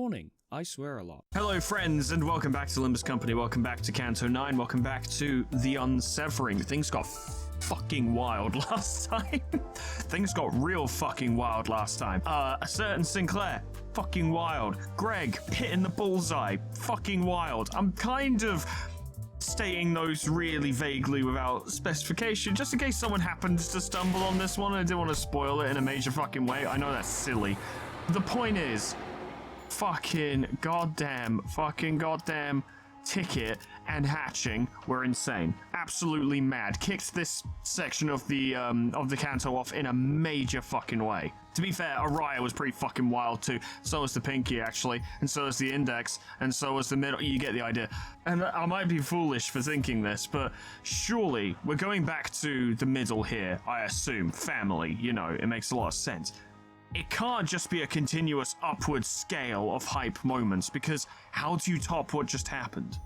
morning. I swear a lot. Hello friends, and welcome back to Limbus Company, welcome back to Canto 9, welcome back to The Unsevering. Things got fucking wild last time. Things got real fucking wild last time. A certain Sinclair, fucking wild. Greg, hitting the bullseye, fucking wild. I'm kind of stating those really vaguely without specification, just in case someone happens to stumble on this one. I didn't want to spoil it in a major fucking way. I know that's silly. The point is, fucking goddamn Ticket and Hatching were insane. Absolutely mad. Kicked this section of the canto off in a major fucking way. To be fair, Araya was pretty fucking wild too. So was the Pinky, actually. And so was the Index. And so was the Middle. You get the idea. And I might be foolish for thinking this, but surely we're going back to the middle here, I assume. Family, you know, it makes a lot of sense. It can't just be a continuous upward scale of hype moments, because how do you top what just happened?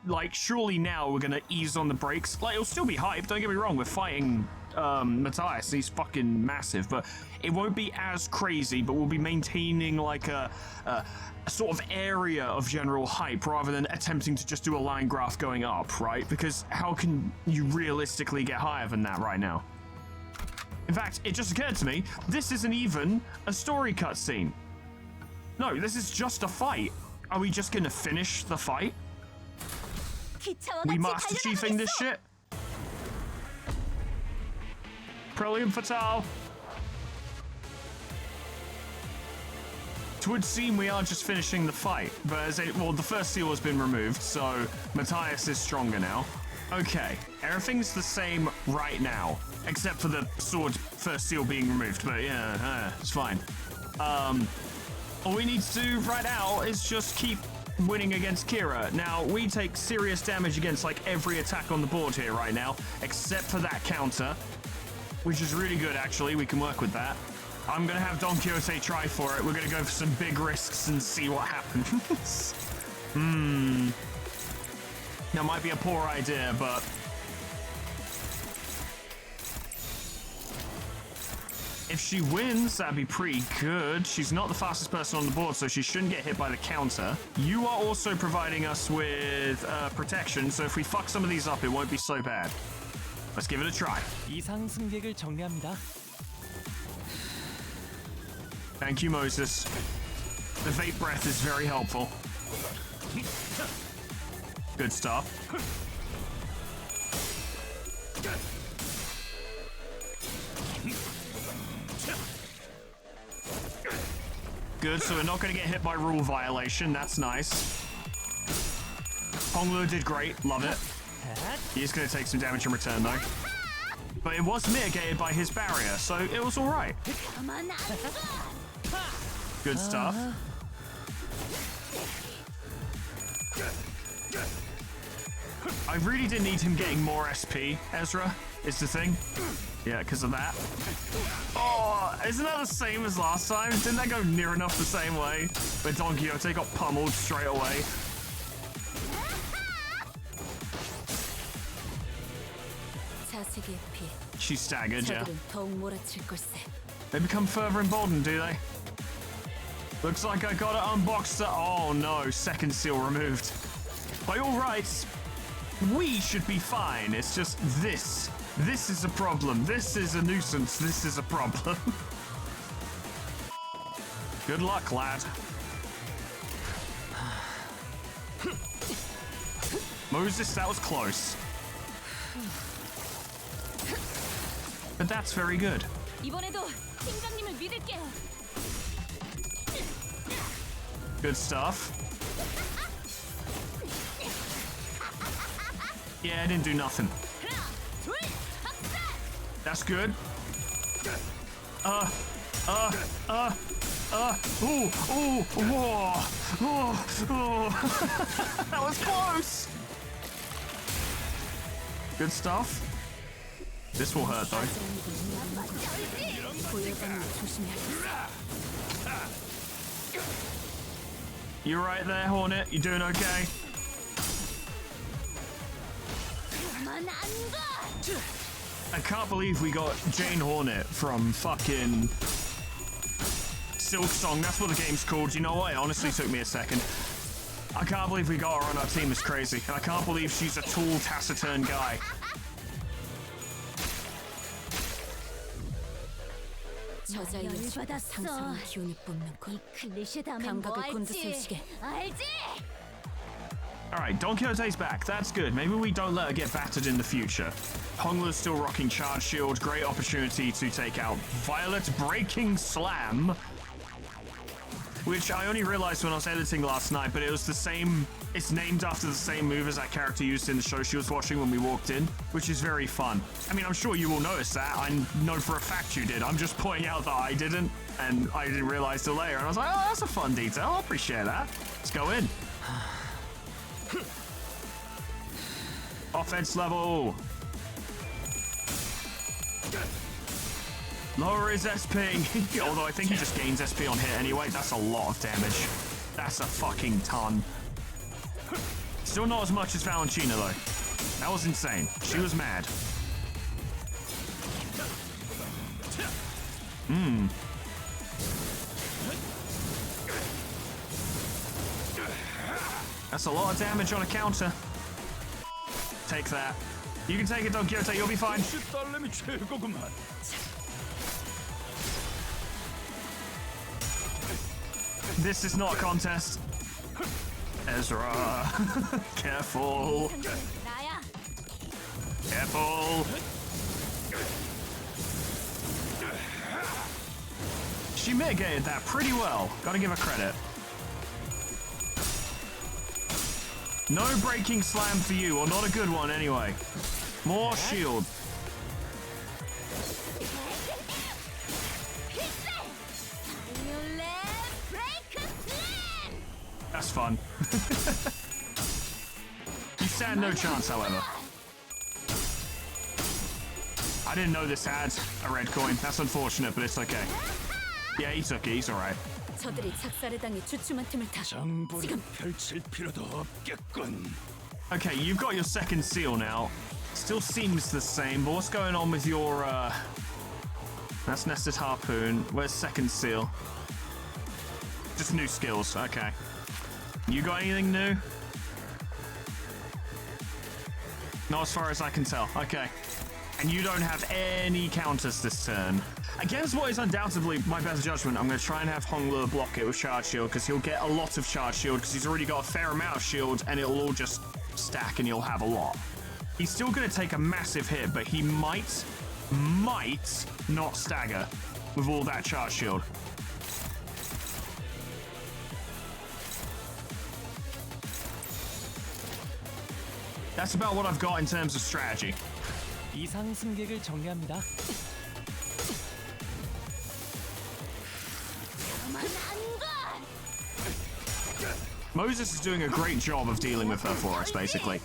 Like, surely now we're gonna ease on the brakes. Like, it'll still be hype, don't get me wrong, we're fighting Matthias, he's fucking massive, but it won't be as crazy, but we'll be maintaining like a sort of area of general hype rather than attempting to just do a line graph going up, right? Because how can you realistically get higher than that right now? In fact, it just occurred to me, this isn't even a story cutscene. No, this is just a fight. Are we just gonna finish the fight? We Master Chiefing this shit? Prelium Fatale. It would seem we are just finishing the fight, but the first seal has been removed, so Matthias is stronger now. Okay, everything's the same right now, except for the sword first seal being removed, but yeah, it's fine. All we need to do right now is just keep winning against Kira. Now, we take serious damage against like every attack on the board here right now, except for that counter, which is really good actually, we can work with that. I'm gonna have Don Quixote try for it, we're gonna go for some big risks and see what happens. That might be a poor idea, but if she wins, that'd be pretty good. She's not the fastest person on the board, so she shouldn't get hit by the counter. You are also providing us with protection, so if we fuck some of these up, it won't be so bad. Let's give it a try. 이상 승객을 정리합니다. Thank you, Moses. The vape breath is very helpful. Good stuff. Good, so we're not going to get hit by rule violation. That's nice. Honglu did great. Love it. He's going to take some damage in return, though. But it was mitigated by his barrier, so it was all right. Good stuff. I really didn't need him getting more SP, Ezra, is the thing. Yeah, because of that. Oh, isn't that the same as last time? Didn't that go near enough the same way? But Don Quixote got pummeled straight away. She staggered, yeah. They become further emboldened, do they? Looks like I gotta unbox the... Oh no, second seal removed. By all rights, we should be fine. It's just this. This is a problem. This is a nuisance. This is a problem. Good luck, lad. Moses, that was close. But that's very good. Good stuff. Yeah, I didn't do nothing. That's good. That was close. Good stuff. This will hurt though. You right there, Hornet? You doing okay? I can't believe we got Jane Hornet from fucking Silk Song, that's what the game's called. You know what? It honestly took me a second. I can't believe we got her on our team. It's crazy. And I can't believe she's a tall, taciturn guy. 저자의 상상의 기운을 뿜는 것. 감각을 곤두설 시계. Alright, Don Quixote's back. That's good. Maybe we don't let her get battered in the future. Honglu's still rocking Charge Shield. Great opportunity to take out Violet Breaking Slam. Which I only realized when I was editing last night, but it was the same... It's named after the same move as that character used in the show she was watching when we walked in, which is very fun. I mean, I'm sure you will notice that. I know for a fact you did. I'm just pointing out that I didn't, and I didn't realize till later. And I was like, oh, that's a fun detail. I'll appreciate that. Let's go in. Offense level. Lower his SP. Although I think he just gains SP on hit anyway. That's a lot of damage. That's a fucking ton. Still not as much as Valentina though. That was insane. She was mad. That's a lot of damage on a counter. Take that. You can take it, Don Quixote. You'll be fine. This is not a contest. Ezra. Careful. Careful. She mitigated that pretty well. Gotta give her credit. No breaking slam for you, or not a good one anyway. More shield. That's fun. You stand no chance, however. I didn't know this had a red coin. That's unfortunate, but it's okay. Yeah, he took it. He's alright. 저들이 작살에 당해 주춤한 틈을 타. 지금 펼칠 필요도 없겠군. Okay, you've got your second seal now. Still seems the same, but what's going on with your, That's Nested Harpoon. Where's second seal? Just new skills, okay. You got anything new? Not as far as I can tell, okay. And you don't have any counters this turn. Against what is undoubtedly my best judgment, I'm going to try and have Honglu block it with Charge Shield, because he'll get a lot of Charge Shield, because he's already got a fair amount of shield, and it'll all just stack and he'll have a lot. He's still going to take a massive hit, but he might not stagger with all that Charge Shield. That's about what I've got in terms of strategy. 이상 승객을 정리합니다. Moses is doing a great job of dealing with her for us, basically,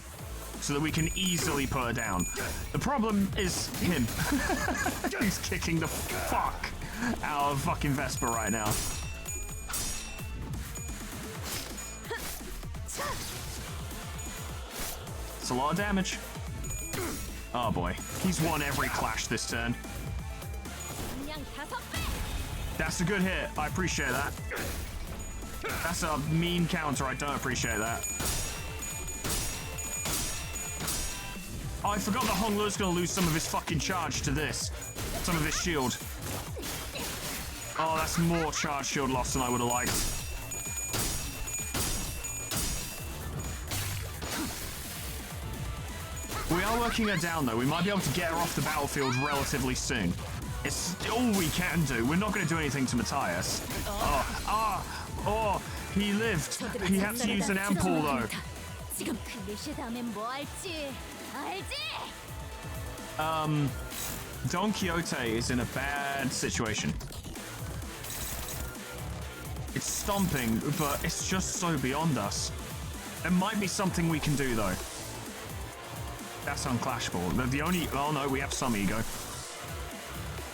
so that we can easily put her down. The problem is him. He's kicking the fuck out of fucking Vesper right now. It's a lot of damage. Oh boy. He's won every clash this turn. That's a good hit. I appreciate that. That's a mean counter. I don't appreciate that. Oh, I forgot that Honglu's gonna lose some of his fucking charge to this. Some of his shield. Oh, that's more charge shield loss than I would have liked. We are working her down, though. We might be able to get her off the battlefield relatively soon. It's all we can do. We're not going to do anything to Matthias. Oh, he lived. He had to use an ampoule, though. Don Quixote is in a bad situation. It's stomping, but it's just so beyond us. There might be something we can do, though. That's unclashable. The only... Oh, no, we have some ego.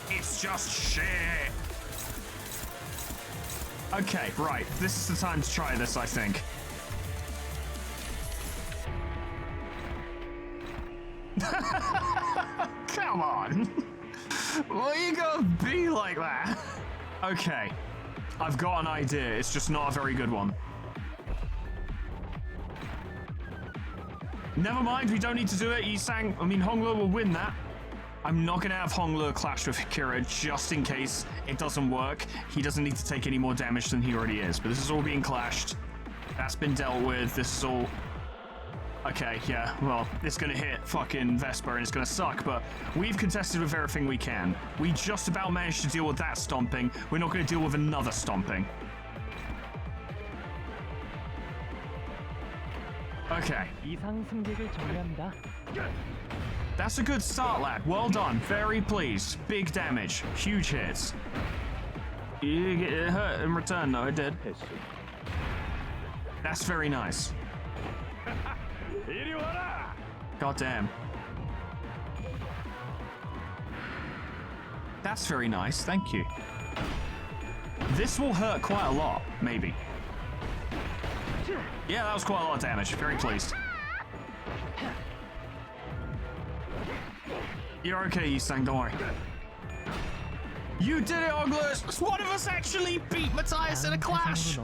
It's just shit. Okay, right. This is the time to try this, I think. Come on. Why you gonna be like that? Okay. I've got an idea. It's just not a very good one. Never mind, we don't need to do it. Hongluo will win that. I'm not going to have Hongluo clash with Kira just in case it doesn't work. He doesn't need to take any more damage than he already is. But this is all being clashed. That's been dealt with. This is all... Okay, yeah, well, it's going to hit fucking Vesper and it's going to suck, but we've contested with everything we can. We just about managed to deal with that stomping. We're not going to deal with another stomping. Okay. 이상 승객을 정리합니다. That's a good start, lad. Well done. Very pleased. Big damage. Huge hits. It hurt in return, though. It did. That's very nice. God damn. That's very nice. Thank you. This will hurt quite a lot, maybe. Yeah, that was quite a lot of damage. Very pleased. You're okay, Yisang, don't worry. You did it, Oglers! One of us actually beat Matthias in a clash!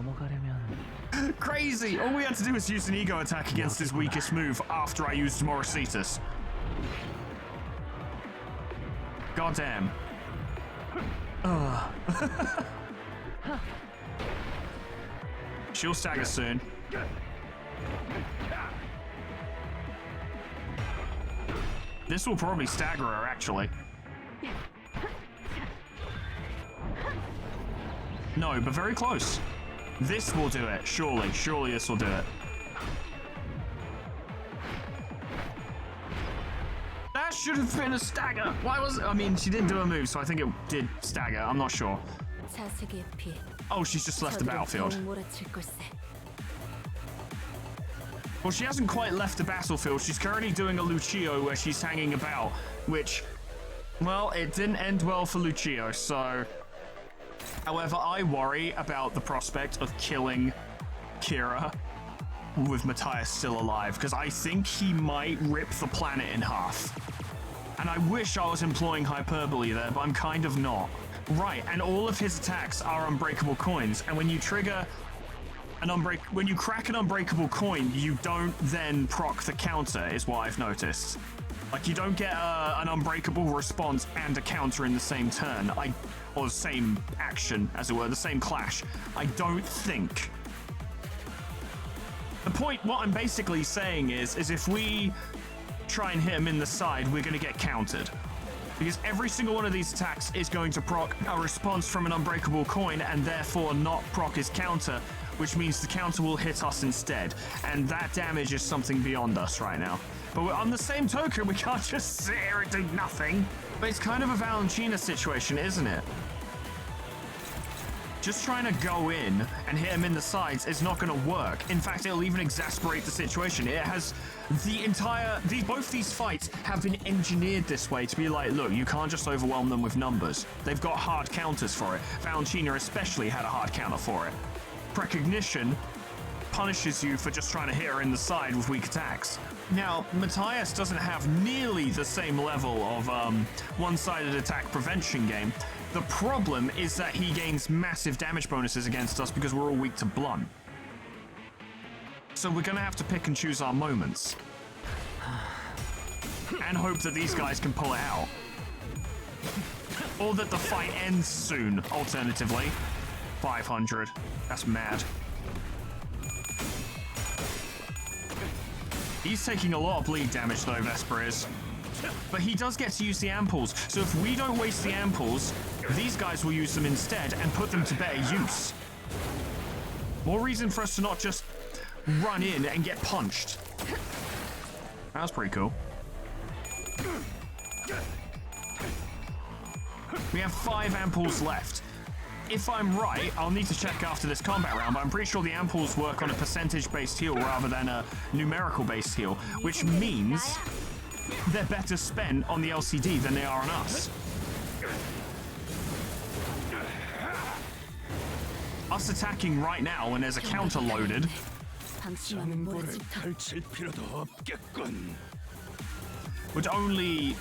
Crazy! All we had to do was use an ego attack against his weakest move after I used Morositas. Goddamn. She'll stagger soon. This will probably stagger her, actually. No, but very close. This will do it, surely. Surely this will do it. That should have been a stagger. Why was it? I mean, she didn't do a move, so I think it did stagger. I'm not sure. Oh, she's just left the battlefield. Well, she hasn't quite left the battlefield. She's currently doing a Lucio where she's hanging about, which, well, it didn't end well for Lucio, so... However, I worry about the prospect of killing Kira with Matthias still alive, because I think he might rip the planet in half. And I wish I was employing hyperbole there, but I'm kind of not. Right, and all of his attacks are unbreakable coins, and when you trigger... when you crack an unbreakable coin, you don't then proc the counter, is what I've noticed. Like, you don't get an unbreakable response and a counter in the same turn. Or the same action, as it were, the same clash. I don't think. The point, what I'm basically saying is if we try and hit him in the side, we're going to get countered. Because every single one of these attacks is going to proc a response from an unbreakable coin and therefore not proc his counter, which means the counter will hit us instead. And that damage is something beyond us right now. But on the same token, we can't just sit here and do nothing. But it's kind of a Valentina situation, isn't it? Just trying to go in and hit him in the sides is not going to work. In fact, it'll even exacerbate the situation. It has the entire... both these fights have been engineered this way to be like, look, you can't just overwhelm them with numbers. They've got hard counters for it. Valentina especially had a hard counter for it. Precognition punishes you for just trying to hit her in the side with weak attacks. Now, Matthias doesn't have nearly the same level of one-sided attack prevention game. The problem is that he gains massive damage bonuses against us because we're all weak to blunt. So we're going to have to pick and choose our moments. And hope that these guys can pull it out. Or that the fight ends soon, alternatively. 500. That's mad. He's taking a lot of bleed damage though, Vesper is. But he does get to use the ampoules, so if we don't waste the ampoules, these guys will use them instead and put them to better use. More reason for us to not just run in and get punched. That was pretty cool. We have 5 ampoules left. If I'm right, I'll need to check after this combat round, but I'm pretty sure the ampoules work on a percentage-based heal rather than a numerical-based heal, which means they're better spent on the LCD than they are on us. Us attacking right now when there's a counter loaded would only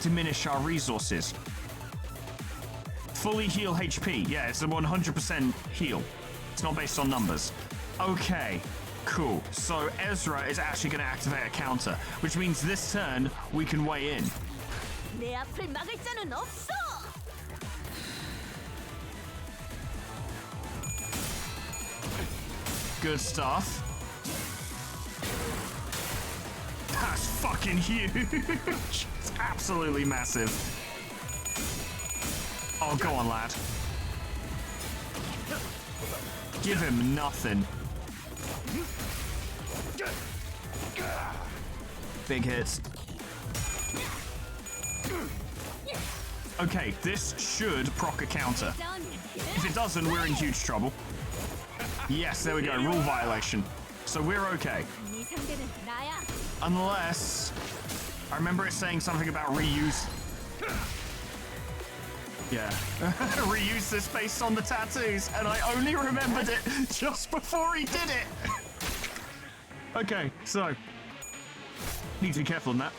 diminish our resources. fully heal HP. Yeah, it's a 100% heal. It's not based on numbers. Okay, cool. So Ezra is actually going to activate a counter, which means this turn we can weigh in. 내 앞을 막을 자는 없어. Good stuff. That's fucking huge. It's absolutely massive. Oh, go on, lad. Give him nothing. Big hits. Okay, this should proc a counter. If it doesn't, we're in huge trouble. Yes, there we go. Rule violation. So we're okay. 네 상대는 나야. Unless... I remember it saying something about reuse. Yeah. Reuse this based on the tattoos, and I only remembered it just before he did it. Okay, so... Need to be careful on that.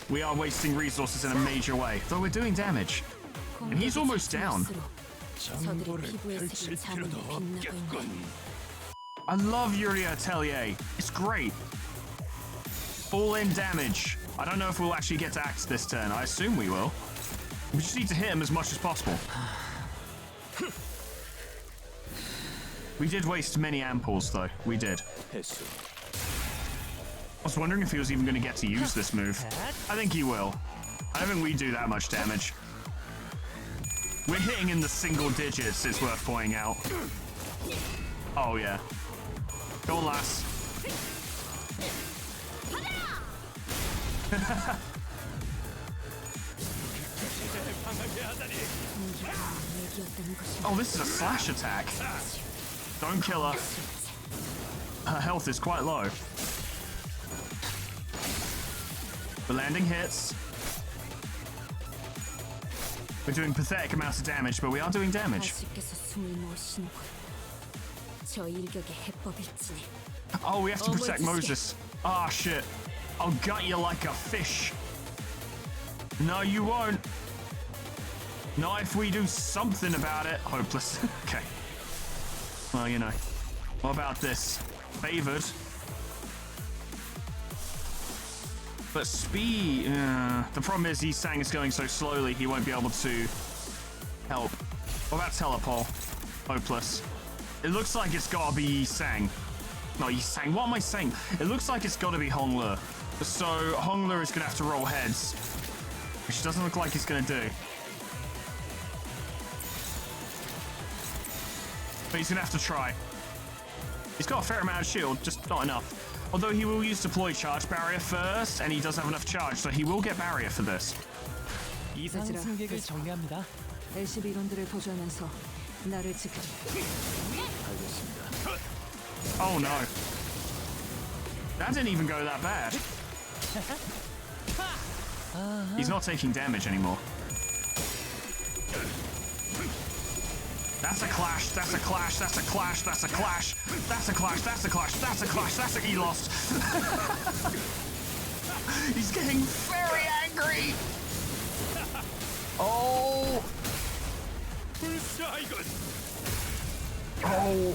We are wasting resources in a major way, though we're doing damage. And he's almost down. 저들의 피부에 새긴 자문이 빛나고 있네. I love Yuri Atelier. It's great. All in damage. I don't know if we'll actually get to axe this turn. I assume we will. We just need to hit him as much as possible. We did waste many ampoules, though. We did. I was wondering if he was even going to get to use this move. I think he will. I don't think we do that much damage. We're hitting in the single digits, it's worth pointing out. Oh, yeah. Go on, lass. Oh, this is a slash attack. Don't kill her. Her health is quite low. We're landing hits. We're doing pathetic amounts of damage, but we are doing damage. Oh, we have to protect Moses. Ah, shit. I'll gut you like a fish. No, you won't. Not if we do something about it. Hopeless. Okay. Well, you know. What about this? Favored. But speed... the problem is Yi-Sang is going so slowly, he won't be able to help. What about Telepole? Hopeless. It looks like it's gotta be Yi-Sang. No, Yi-Sang. What am I saying? It looks like it's gotta be Honglu. So Honglu is gonna have to roll heads, which doesn't look like he's gonna do. But he's gonna have to try. He's got a fair amount of shield, just not enough. Although he will use deploy charge barrier first, and he does have enough charge, so he will get barrier for this. 이상 승객을 정리합니다. LCB론들을 보조하면서 나를 지켜. Oh no. That didn't even go that bad. He's not taking damage anymore. That's a clash, that's a clash, that's a clash, that's a clash, that's a clash, that's a clash, that's a clash, that's a... He lost. He's getting very angry. Oh. Oh.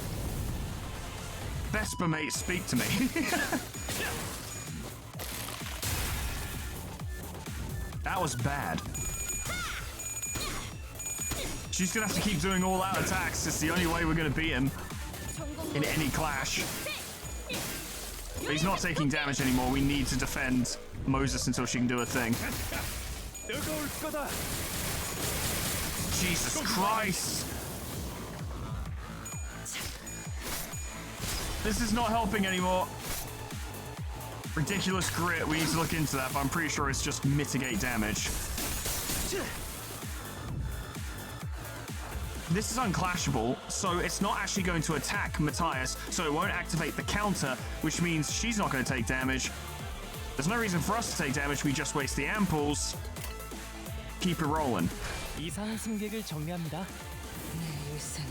Vespa mate, speak to me. That was bad. She's gonna have to keep doing all-out attacks. It's the only way we're gonna beat him in any clash. But he's not taking damage anymore. We need to defend Moses until she can do a thing. Jesus Christ! This is not helping anymore. Ridiculous grit. We need to look into that, but I'm pretty sure it's just mitigate damage. This is unclashable, so it's not actually going to attack Matthias, so it won't activate the counter, which means she's not going to take damage. There's no reason for us to take damage, we just waste the ampoules. Keep it rolling. 이상 승객을 정리합니다. 내 일생에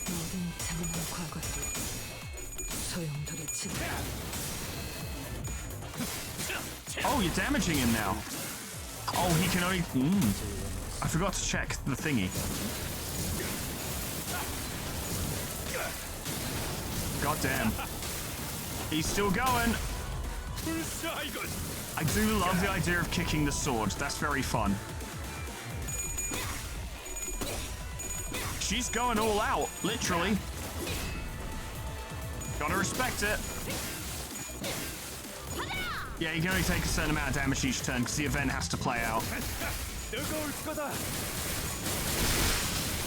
모든 장난 과거들이 소용돌이치다. Oh, you're damaging him now. Oh, he can only... I forgot to check the thingy. God damn. He's still going. I do love the idea of kicking the sword. That's very fun. She's going all out, literally. Gotta respect it. Yeah, you can only take a certain amount of damage each turn because the event has to play out.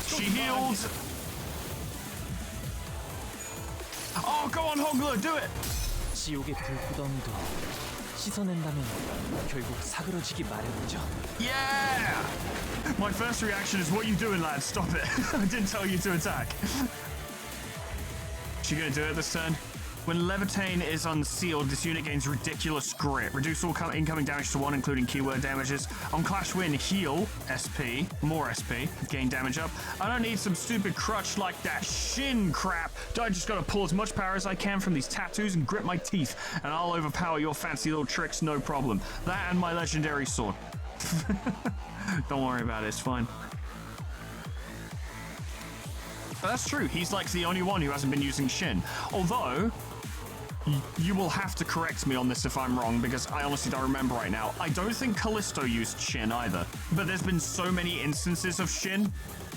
She healed. Oh, go on, Hogler, do it. 지옥의 불구덩이도 씻어낸다면 결국 사그러지기 마련이죠. Yeah! My first reaction is, what are you doing, lad? Stop it. I didn't tell you to attack. She gonna do it this turn? When Levitain is unsealed, this unit gains ridiculous grit. Reduce all incoming damage to 1, including keyword damages. On Clash Win, heal SP, more SP, gain damage up. I don't need some stupid crutch like that shin crap. I just gotta pull as much power as I can from these tattoos and grit my teeth, and I'll overpower your fancy little tricks, no problem. That and my legendary sword. Don't worry about it, it's fine. But that's true, he's like the only one who hasn't been using Shin. Although, you will have to correct me on this if I'm wrong, because I honestly don't remember right now. I don't think Callisto used Shin either. But there's been so many instances of Shin,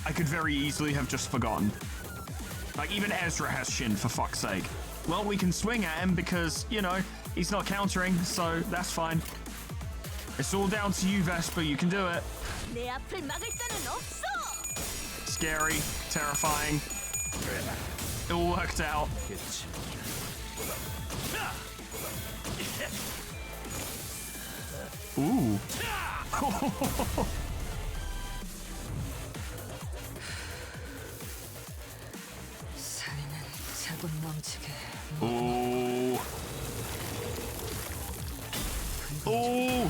I could very easily have just forgotten. Like, even Ezra has Shin, for fuck's sake. Well, we can swing at him because, you know, he's not countering, so that's fine. It's all down to you, Vesper, you can do it. 내 앞을 막을 자는 없어. Scary, terrifying. It all worked out. Ooh. 살인은 자군 멈추게. Ooh. Ooh.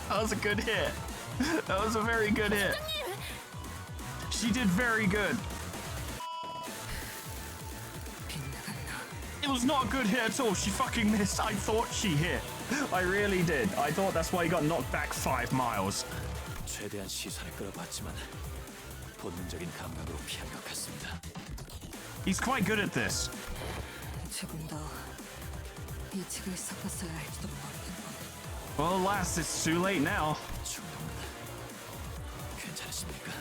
That was a good hit. That was a very good hit. She did very good. It was not a good hit at all. She fucking missed. I thought she hit. I really did. I thought that's why he got knocked back 5 miles. 최대한 시선을 끌어봤지만 본능적인 감각으로 피한 것 같습니다. He's quite good at this. 조금 더 이직을 섞었어야 할지도 모르겠고. Well, alas, it's too late now. 충동은 괜찮으십니까?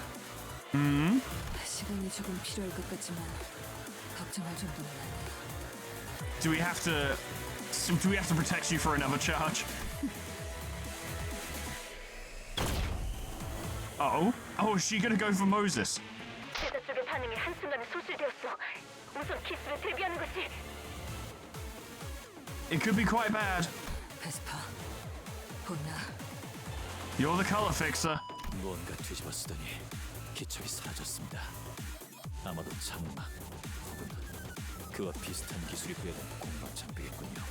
시간이 조금 필요할 것 같지만 걱정할 정도는 아니야. Do we have to protect you for another charge? Uh-oh. Oh, is she gonna go for Moses? 제자 쪽의 반응이 한순간에 소실되었어. 우선 키스를 대비하는 것이. It could be quite bad. 베스파, 보나. You're the color fixer. 무언가 뒤집어 쓰더니 기척이 사라졌습니다. 아마도 장막 혹은 그와 비슷한 기술이 부여된 공방 장비겠군요.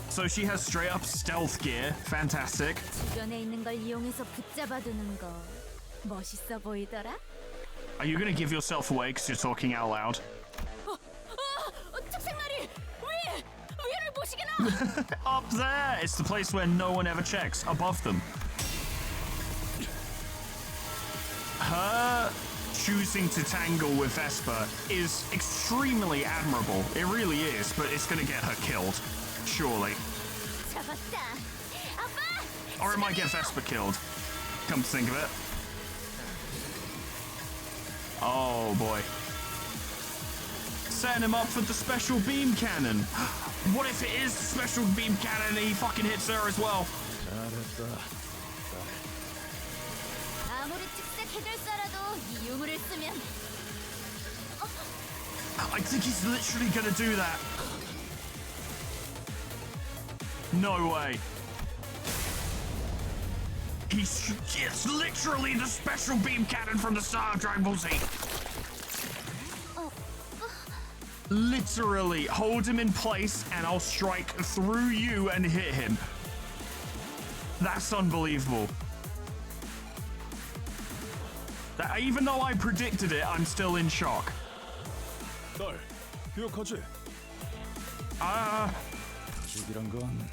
So she has straight up stealth gear. Fantastic. 주변에 있는 걸 이용해서 붙잡아두는 거 멋있어 보이더라. Are you gonna give yourself away because you're talking out loud? 특생날이 위를 보시게나. Up there! It's the place where no one ever checks. Above them. Her choosing to tangle with Vesper is extremely admirable. It really is, but it's gonna get her killed. Surely. 잡았다. 아빠. Or it might get Vesper killed. Come to think of it. Oh boy. Setting him up for the special beam cannon. What if it is the special beam cannon and he fucking hits her as well? 아무리 특색 해결사라도 이 유물을 쓰면 I think he's literally gonna do that. No way. It's literally the special beam cannon from the start of Dragon Ball Z. Literally, hold him in place and I'll strike through you and hit him. That's unbelievable. Even though I predicted it, I'm still in shock. 딸, 기억하지? Ah. 죽이란 건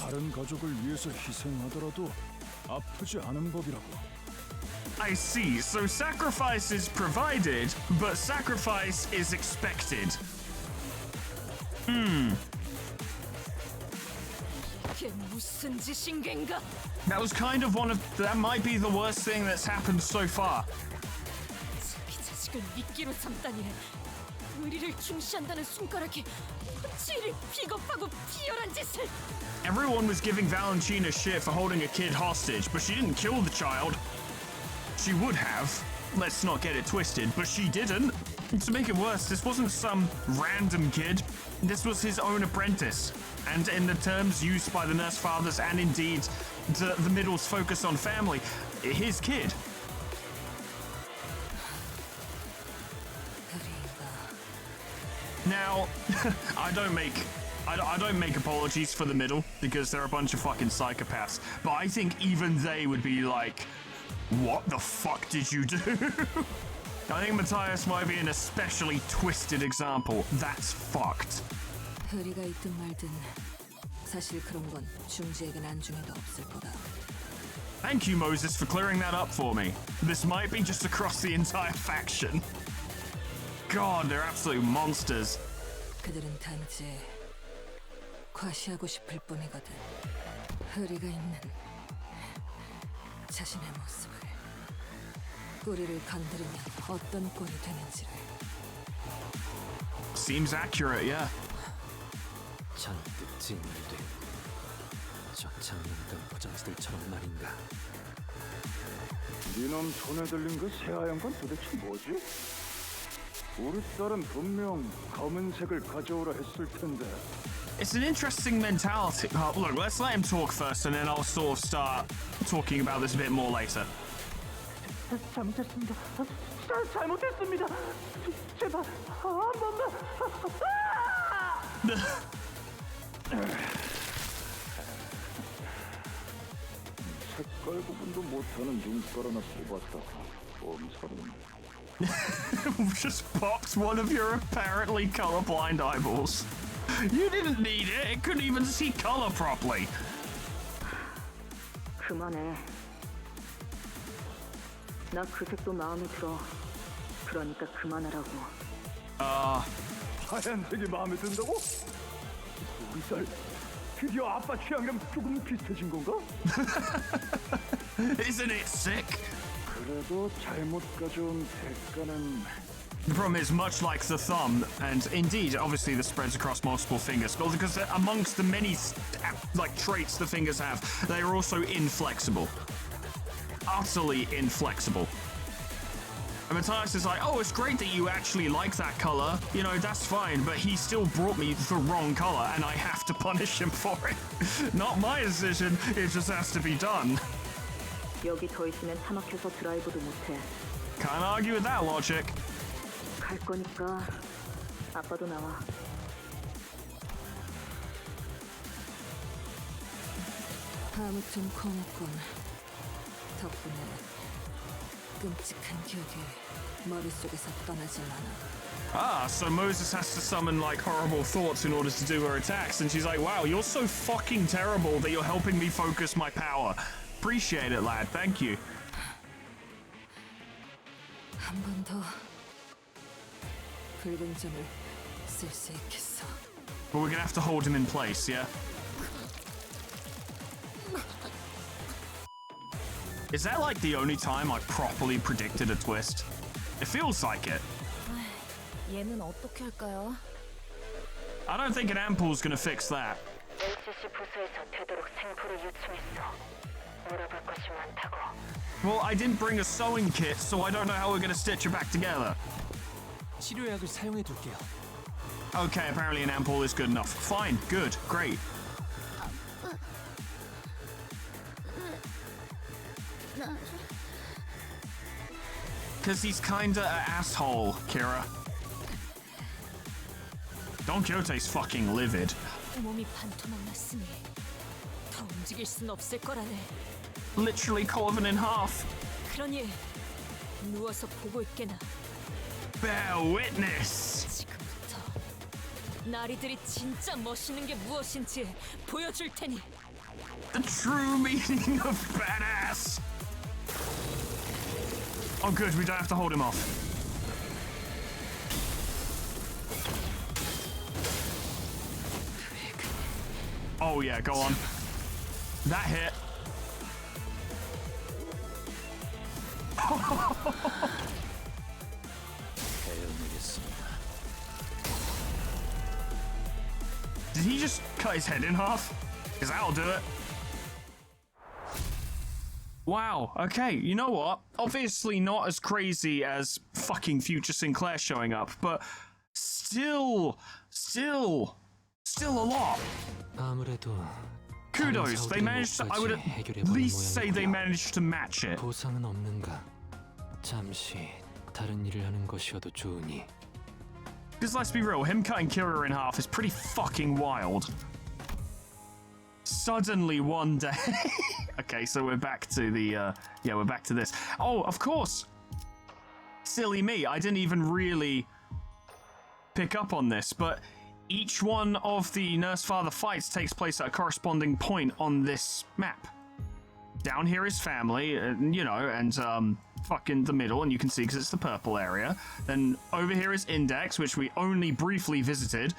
다른 가족을 위해서 희생하더라도 아프지 않은 법이라고. I see. So sacrifice is provided, but sacrifice is expected. 이게 무슨 짓인겐가? That was kind of that might be the worst thing that's happened so far. 이 자식을 미끼로 삼다니. 의리를 중시한다는 손가락이 어찌 이리 비겁하고 비열한 짓을. Everyone was giving Valentina shit for holding a kid hostage, but she didn't kill the child. She would have. Let's not get it twisted, but she didn't. To make it worse, this wasn't some random kid. This was his own apprentice. And in the terms used by the nurse fathers and indeed the middle's focus on family, his kid. Now, I don't make apologies for the middle because they're a bunch of fucking psychopaths, but I think even they would be like, what the fuck did you do? I think Matthias might be an especially twisted example. That's fucked. 의리가 있든 말든 사실 그런 건 중지에겐 안중에도 없을 거다. Thank you, Moses, for clearing that up for me. This might be just across the entire faction. God, they're absolute monsters. 그들은 단지 과시하고 싶을 뿐이거든. 의리가 있는 자신의 모습을, 뿌리를 건드리면 어떤 꼴이 되는지를. Seems accurate, yeah. 잔뜩 진물된 저 장난감 포장지들처럼 말인가. 네놈 손에 들린 그 새하얀 건 도대체 뭐지? 우리 딸은 분명 검은색을 가져오라 했을 텐데. It's an interesting mentality. Look, let's let him talk first, and then I'll sort of start talking about this a bit more later. 잘못했습니다. 잘못했습니다. 제발 한 번만. 색깔 구분도 못하는 눈깔 하나 뽑았다고 엄살은. Just popped one of your apparently colorblind eyeballs. You didn't need it. It couldn't even see color properly. 그만해. 나 그 색도 마음에 들어. 그러니까 그만하라고. 하얀색이 마음에 든다고? 우리 딸 드디어 아빠 취향이랑 조금 비슷해진 건가? Isn't it sick? 그래도 잘못 가져온 색깔은 The problem is, much like the thumb, and indeed, obviously, this spreads across multiple fingers, but because amongst the many traits the fingers have, they are also inflexible, utterly inflexible. And Matthias is like, oh, it's great that you actually like that color, you know, that's fine, but he still brought me the wrong color, and I have to punish him for it. Not my decision, it just has to be done. 여기 더 있으면 차 막혀서 드라이브도 못해. Can't argue with that logic. 갈 거니까 아빠도 나와. 아무튼 고맙군. 덕분에 끔찍한 기억이 머릿속에서 떠나질 않아. So Moses has to summon like horrible thoughts in order to do her attacks, and she's like, wow, you're so fucking terrible that you're helping me focus my power. Appreciate it, lad. Thank you. 한 번 더 붉은 점을 쓸 수 있겠어. But we're gonna have to hold him in place, yeah? Is that like the only time I properly predicted a twist? It feels like it. 얘는 어떻게 할까요? I don't think an ample's gonna fix that. LCC 부서에서 되도록 생포를 유충했어. 물어볼 것이 많다고. Well, I didn't bring a sewing kit, so I don't know how we're gonna stitch it back together. 치료약을 사용해 둘게요. Okay, apparently an ampoule is good enough. Fine, good, great. Because he's kinda an asshole, Kira. Don Quixote's fucking livid. 몸이 반토막 났으니 더 움직일 순 없을 거라네. Literally carven in half. 그러니 누워서 보고 있게나. Bear witness. 지금부터 나리들이 진짜 멋있는 게 무엇인지 보여줄 테니. The true meaning of badass. Oh, good. We don't have to hold him off. Oh, yeah. Go on. That hit. Did he just cut his head in half? Because that'll do it. Wow, okay, you know what? Obviously not as crazy as fucking Future Sinclair showing up, but still a lot. 아무래도 Kudos, they managed to, I would at least say they managed to match it. 보상은 없는가? 잠시 다른 일을 하는 것이어도 좋으니. Because let's be real, him cutting Kira in half is pretty fucking wild. Suddenly one day. Okay, so we're back to the, we're back to this. Oh, of course. Silly me, I didn't even really pick up on this, but each one of the Nurse-Father fights takes place at a corresponding point on this map. Down here is family, and fucking the middle, and you can see because it's the purple area. Then over here is Index, which we only briefly visited.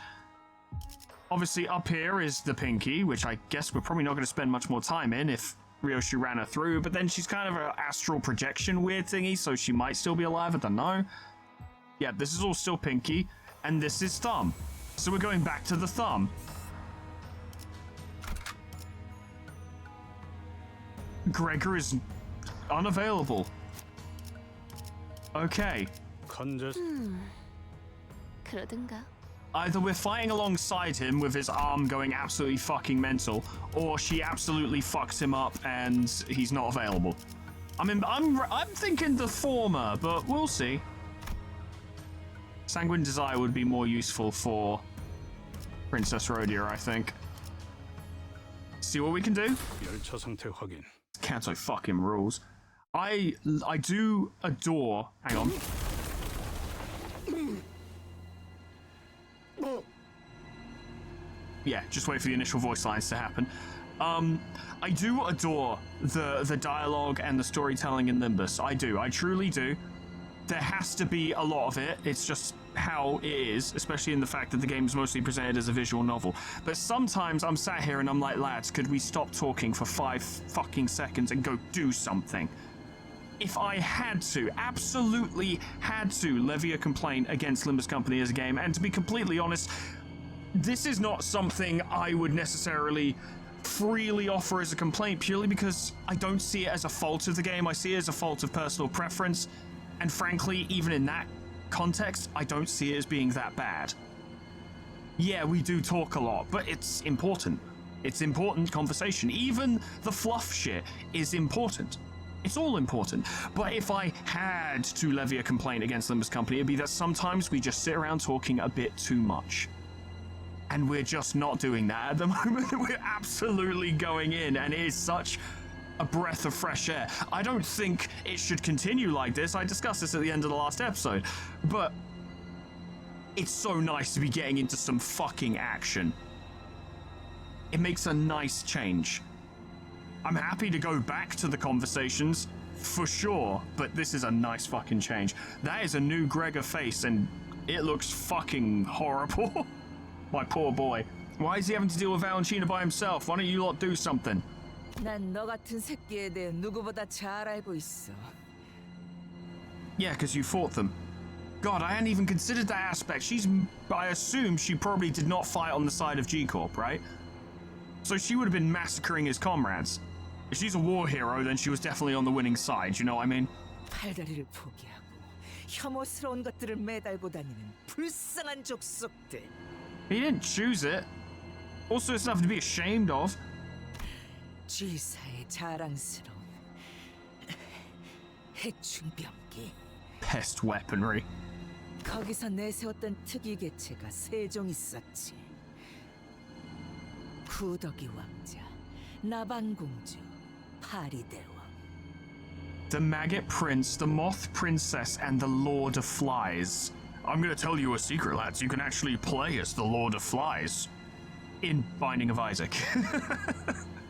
Obviously up here is the Pinky, which I guess we're probably not going to spend much more time in if Ryoshi ran her through, but then she's kind of an astral projection weird thingy, so she might still be alive, I don't know. Yeah, this is all still Pinky, and this is Thumb. So we're going back to the Thumb. Gregor is unavailable. Okay. 그러든가. Either we're fighting alongside him with his arm going absolutely fucking mental, or she absolutely fucks him up and he's not available. I'm thinking the former, but we'll see. Sanguine Desire would be more useful for Princess Rhodia, I think. See what we can do? Kanto fucking rules. I do adore. Hang on. Yeah, just wait for the initial voice lines to happen. I do adore the dialogue and the storytelling in Limbus. I do. I truly do. There has to be a lot of it. It's just how it is, especially in the fact that the game is mostly presented as a visual novel. But sometimes I'm sat here and I'm like, lads, could we stop talking for 5 fucking seconds and go do something? If I had to, absolutely had to, levy a complaint against Limbus Company as a game, and to be completely honest, this is not something I would necessarily freely offer as a complaint, purely because I don't see it as a fault of the game. I see it as a fault of personal preference, and frankly, even in that context, I don't see it as being that bad. Yeah, we do talk a lot, but it's important. It's important conversation. Even the fluff shit is important. It's all important. But if I had to levy a complaint against Limbus Company, it'd be that sometimes we just sit around talking a bit too much. And we're just not doing that at the moment. We're absolutely going in, and it is such a breath of fresh air. I don't think it should continue like this. I discussed this at the end of the last episode. But it's so nice to be getting into some fucking action. It makes a nice change. I'm happy to go back to the conversations, for sure, but this is a nice fucking change. That is a new Gregor face, and it looks fucking horrible. My poor boy. Why is he having to deal with Valentina by himself? Why don't you lot do something? 난 너 같은 새끼에 대해 누구보다 잘 알고 있어. Yeah, because you fought them. God, I hadn't even considered that aspect. I assume she probably did not fight on the side of G-Corp, right? So she would have been massacring his comrades. If she's a war hero, then she was definitely on the winning side, you know what I mean? 팔다리를 포기하고 혐오스러운 것들을 매달고 다니는 불쌍한 족속들. He didn't choose it. Also, it's nothing to be ashamed of. G사의 자랑스러운 핵중병기. Pest weaponry. 거기서 내세웠던 특이 개체가 3종 있었지. 구더기 왕자, 나반공주, 파리대왕. The Maggot Prince, the Moth Princess, and the Lord of Flies. I'm gonna tell you a secret, lads. You can actually play as the Lord of Flies in Binding of Isaac.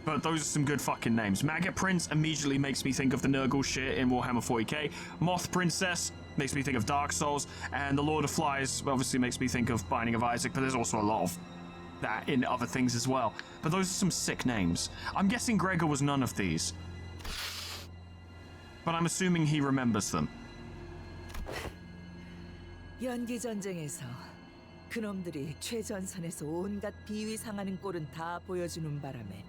But those are some good fucking names. Maggot Prince immediately makes me think of the Nurgle shit in Warhammer 40k. Moth Princess makes me think of Dark Souls. And the Lord of Flies obviously makes me think of Binding of Isaac, but there's also a lot of that in other things as well. But those are some sick names. I'm guessing Gregor was none of these. But I'm assuming he remembers them. 연기 전쟁에서 그놈들이 최전선에서 온갖 비위 상하는 꼴은 다 보여주는 바람에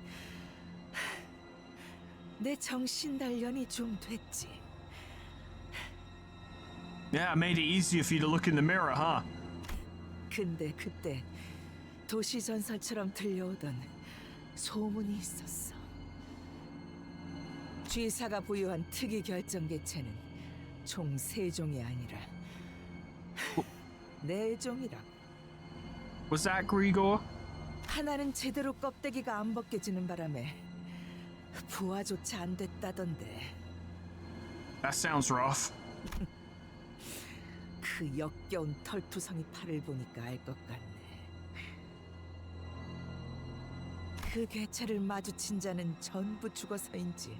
내 정신 단련이 좀 됐지. Yeah, it made it easier for you to look in the mirror, huh? 근데 그때 도시 전설처럼 들려오던 소문이 있었어. 쥐사가 부여한 특이 결정 개체는 총 3종이 아니라 4종이라고. Was that Grigor? 하나는 제대로 껍데기가 안 벗겨지는 바람에 부화조차 안 됐다던데. That sounds rough. 그 역겨운 털투성이 팔을 보니까 알 것 같네. 그 개체를 마주친 자는 전부 죽어서인지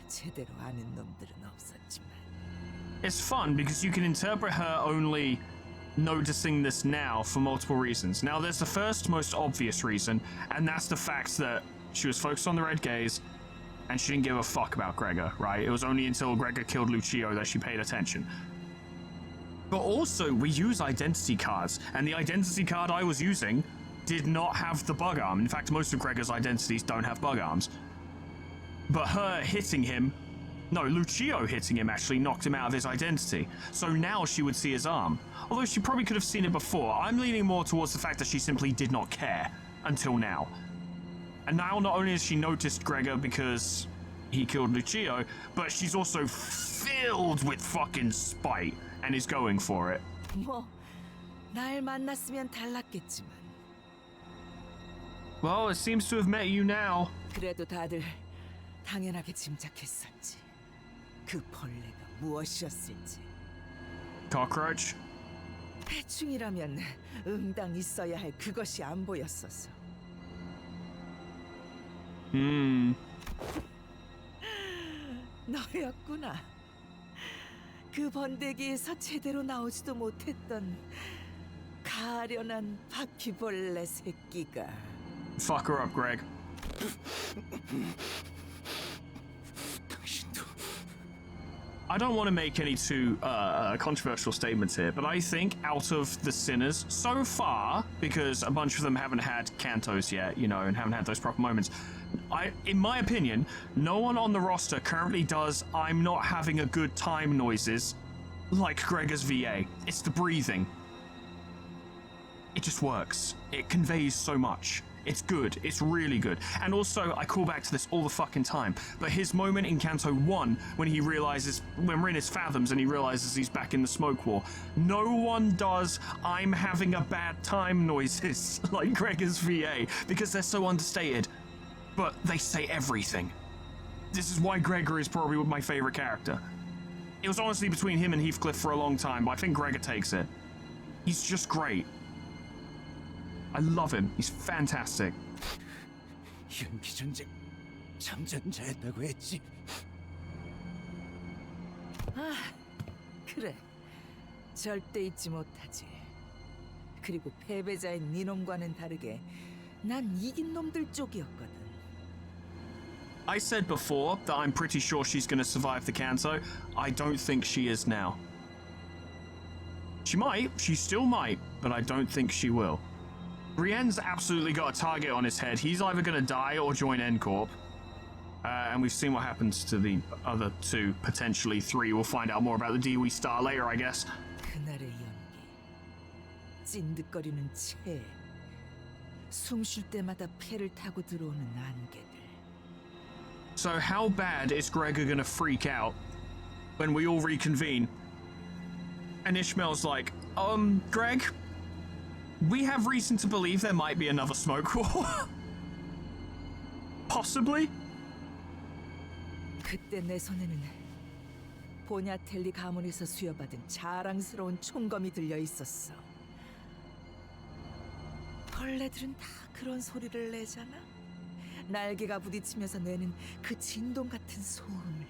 제대로 아는 놈들은 없었지만. It's fun because you can interpret her only noticing this now for multiple reasons. Now, there's the first most obvious reason, and that's the fact that she was focused on the Red Gaze, and she didn't give a fuck about Gregor, right? It was only until Gregor killed Lucio that she paid attention. But also, we use identity cards, and the identity card I was using did not have the bug arm. In fact, most of Gregor's identities don't have bug arms. But her hitting him, no, Lucio hitting him actually knocked him out of his identity. So now she would see his arm. Although she probably could have seen it before. I'm leaning more towards the fact that she simply did not care until now. And now not only has she noticed Gregor because he killed Lucio, but she's also filled with fucking spite and is going for it. 뭐, 날 만났으면 달랐겠지만. Well, it seems to have met you now. 그래도 다들 당연하게 짐작했었지. 그 벌레가 무엇이었을지. Cockroach? 대충이라면 응당 있어야 할 그것이 안 보였었어. 너였구나. 그 번데기에서 제대로 나오지도 못했던 가련한 바퀴벌레 새끼가. Fuck her up, Greg. I don't want to make any too controversial statements here, but I think out of the sinners so far, because a bunch of them haven't had cantos yet, you know, and haven't had those proper moments, in my opinion, no one on the roster currently does "I'm not having a good time" noises like Gregor's VA. It's the breathing. It just works. It conveys so much. It's good. It's really good. And also, I call back to this all the fucking time, but his moment in Canto 1, when he realizes, when we're in his fathoms and he realizes he's back in the smoke war, no one does "I'm having a bad time" noises like Gregor's VA, because they're so understated. But they say everything. This is why Gregor is probably my favorite character. It was honestly between him and Heathcliff for a long time, but I think Gregor takes it. He's just great. I love him. He's fantastic. 연기 전쟁 참전자였다고 했지. 아, 그래. 절대 잊지 못하지. 그리고 패배자인 니놈과는 다르게 난 이긴 놈들 쪽이었거든. I said before that I'm pretty sure she's going to survive the Canto. I don't think she is now. She might. She still might. But I don't think she will. Brienne's absolutely got a target on his head. He's either going to die or join N-Corp. And we've seen what happens to the other two, potentially three. We'll find out more about the DOE star later, I guess. 그날의 연기. 찐득거리는 채. 숨 쉴 때마다 폐를 타고 들어오는 안개들. So how bad is Gregor going to freak out when we all reconvene? And Ishmael's like, Greg, we have reason to believe there might be another smoke war. Possibly? 그때 내 손에는 보냐텔리 가문에서 수여받은 자랑스러운 총검이 들려 있었어. 벌레들은 다 그런 소리를 내잖아. 날개가 부딪히면서 내는 그 진동 같은 소음을,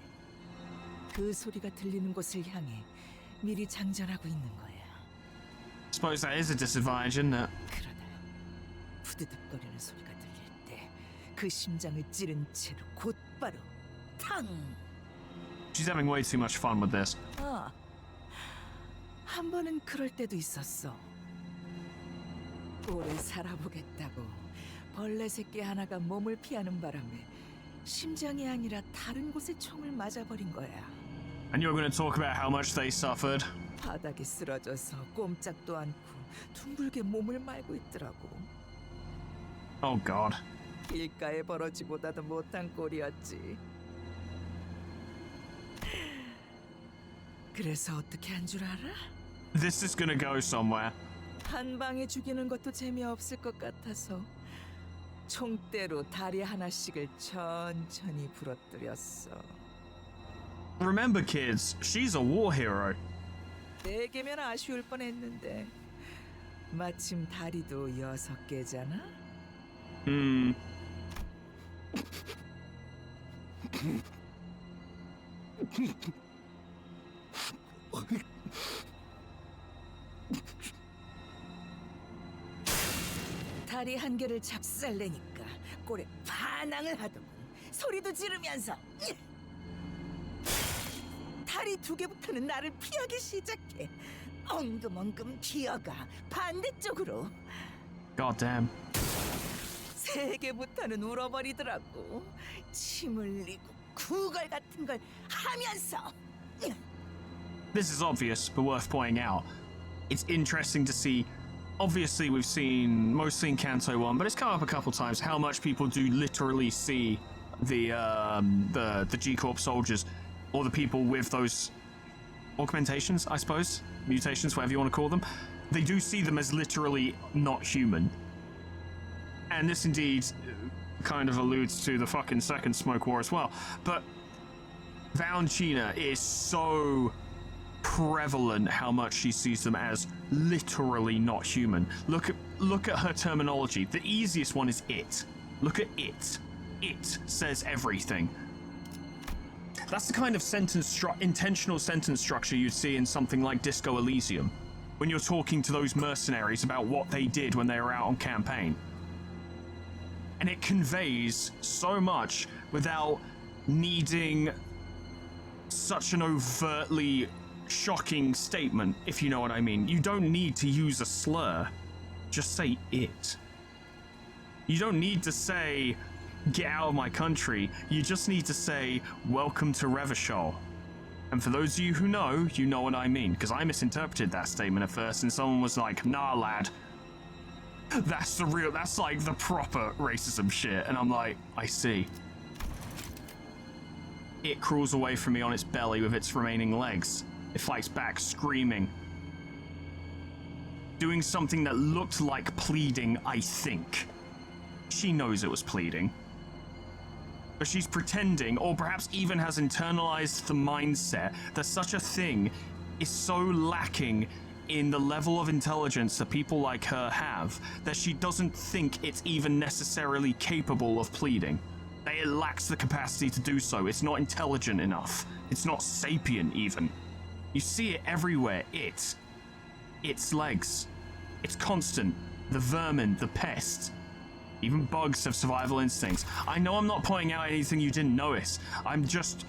그 소리가 들리는 곳을 향해 미리 장전하고 있는 거야. Suppose that is a disadvantage, isn't it? 그러다 푸드득거리는 소리가 들릴 때 그 심장을 찌른 채로 곧바로 탕! She's having way too much fun with this. 한 번은 그럴 때도 있었어. 오래 살아보겠다고 벌레 새끼 하나가 몸을 피하는 바람에 심장이 아니라 다른 곳에 총을 맞아버린 거야. And you're going to talk about how much they suffered? 바닥에 쓰러져서 꼼짝도 않고 둥글게 몸을 말고 있더라고. Oh god. 길가에 벌어지보다도 못한 꼴이었지. 그래서 어떻게 한 줄 알아? This is going to go somewhere. 한 방에 죽이는 것도 재미없을 것 같아서 총대로 다리 하나씩을 천천히 부러뜨렸어. Remember, kids, she's a war hero. 4개면 아쉬울 뻔했는데 마침 다리도 6개잖아? 다리 한 개를 작살내니까 꼴에 반항을 하더군. 소리도 지르면서 다리 2개부터는 나를 피하기 시작해. 엉금엉금 기어가 반대쪽으로. God damn. 3개부터는 울어버리더라고. 침 흘리고 구걸 같은 걸 하면서. This is obvious, but worth pointing out. It's interesting to see. Obviously, we've seen mostly in Kanto 1, but it's come up a couple times how much people do literally see the G-Corp soldiers, or the people with those augmentations, I suppose, mutations, whatever you want to call them. They do see them as literally not human. And this indeed kind of alludes to the fucking second Smoke War as well. But Valentina is so prevalent how much she sees them as literally not human. Look at her terminology. The easiest one is it. Look at it. It says everything. That's the kind of intentional sentence structure you'd see in something like Disco Elysium, when you're talking to those mercenaries about what they did when they were out on campaign. And it conveys so much without needing such an overtly shocking statement, if you know what I mean. You don't need to use a slur. Just say it. You don't need to say, get out of my country. You just need to say, welcome to Revachol. And for those of you who know what I mean, because I misinterpreted that statement at first and someone was like, nah lad, that's like the proper racism shit. And I'm like, I see. It crawls away from me on its belly with its remaining legs. It fights back, screaming. Doing something that looked like pleading, I think. She knows it was pleading. But she's pretending, or perhaps even has internalized the mindset that such a thing is so lacking in the level of intelligence that people like her have, that she doesn't think it's even necessarily capable of pleading. That it lacks the capacity to do so. It's not intelligent enough. It's not sapient even. You see it everywhere. Its legs. It's constant. The vermin, the pest. Even bugs have survival instincts. I know I'm not pointing out anything you didn't notice. I'm just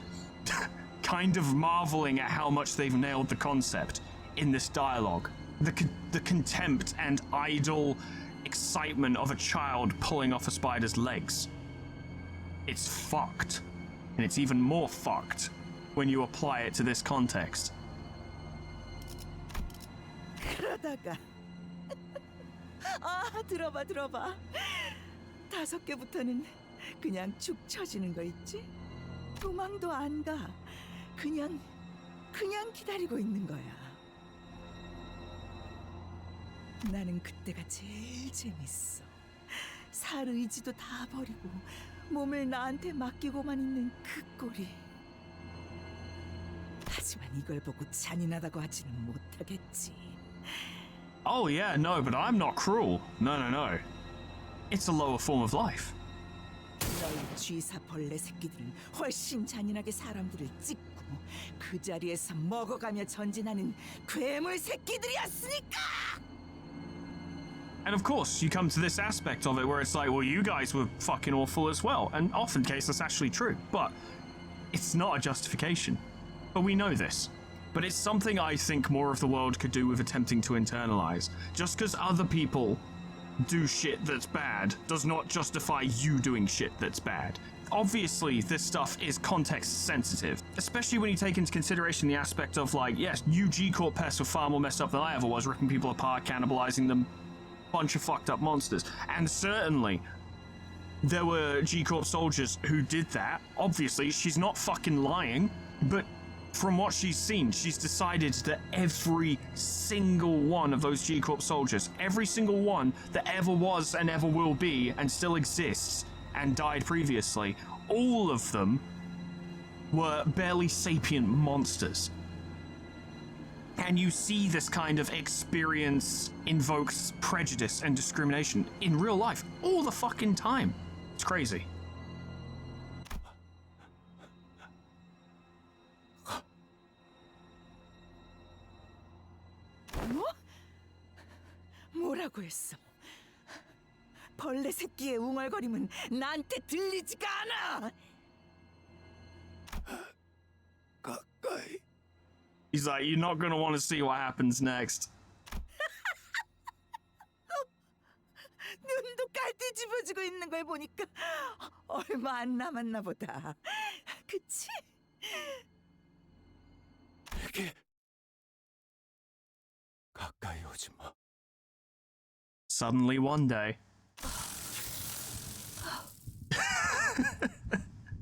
kind of marveling at how much they've nailed the concept in this dialogue. The contempt and idle excitement of a child pulling off a spider's legs. It's fucked. And it's even more fucked when you apply it to this context. 그러다가 들어봐. 5개부터는 그냥 축 처지는 거 있지? 도망도 안 가. 그냥 기다리고 있는 거야. 나는 그때가 제일 재밌어. 살 의지도 다 버리고 몸을 나한테 맡기고만 있는 그 꼴이. 하지만 이걸 보고 잔인하다고 하지는 못하겠지. Oh yeah, no, but I'm not cruel. No. It's a lower form of life. 넌 너희 쥐사벌레 새끼들은 훨씬 잔인하게 사람들을 찢고 그 자리에서 먹어가며 전진하는 괴물 새끼들이었으니까! And of course, you come to this aspect of it where it's like, well, you guys were fucking awful as well. And often case that's actually true. But it's not a justification. But we know this. But it's something I think more of the world could do with attempting to internalize. Just because other people do shit that's bad does not justify you doing shit that's bad. Obviously, this stuff is context sensitive, especially when you take into consideration the aspect of, like, yes, you G-Corp pests were far more messed up than I ever was, ripping people apart, cannibalizing them, bunch of fucked up monsters. And certainly, there were G-Corp soldiers who did that. Obviously, she's not fucking lying, but from what she's seen, she's decided that every single one of those G-Corp soldiers, every single one that ever was and ever will be and still exists and died previously, all of them were barely sapient monsters. And you see this kind of experience invokes prejudice and discrimination in real life all the fucking time. It's crazy. 뭐? 뭐라고 했어? 벌레 새끼의 웅얼거림은 나한테 들리지가 않아! 가까이. He's like, you're not gonna want to see what happens next. 눈도 깔띠 집어지고 있는 걸 보니까 얼마 안 남았나 보다. 그치? 이게 가까이 오지 마. Suddenly one day,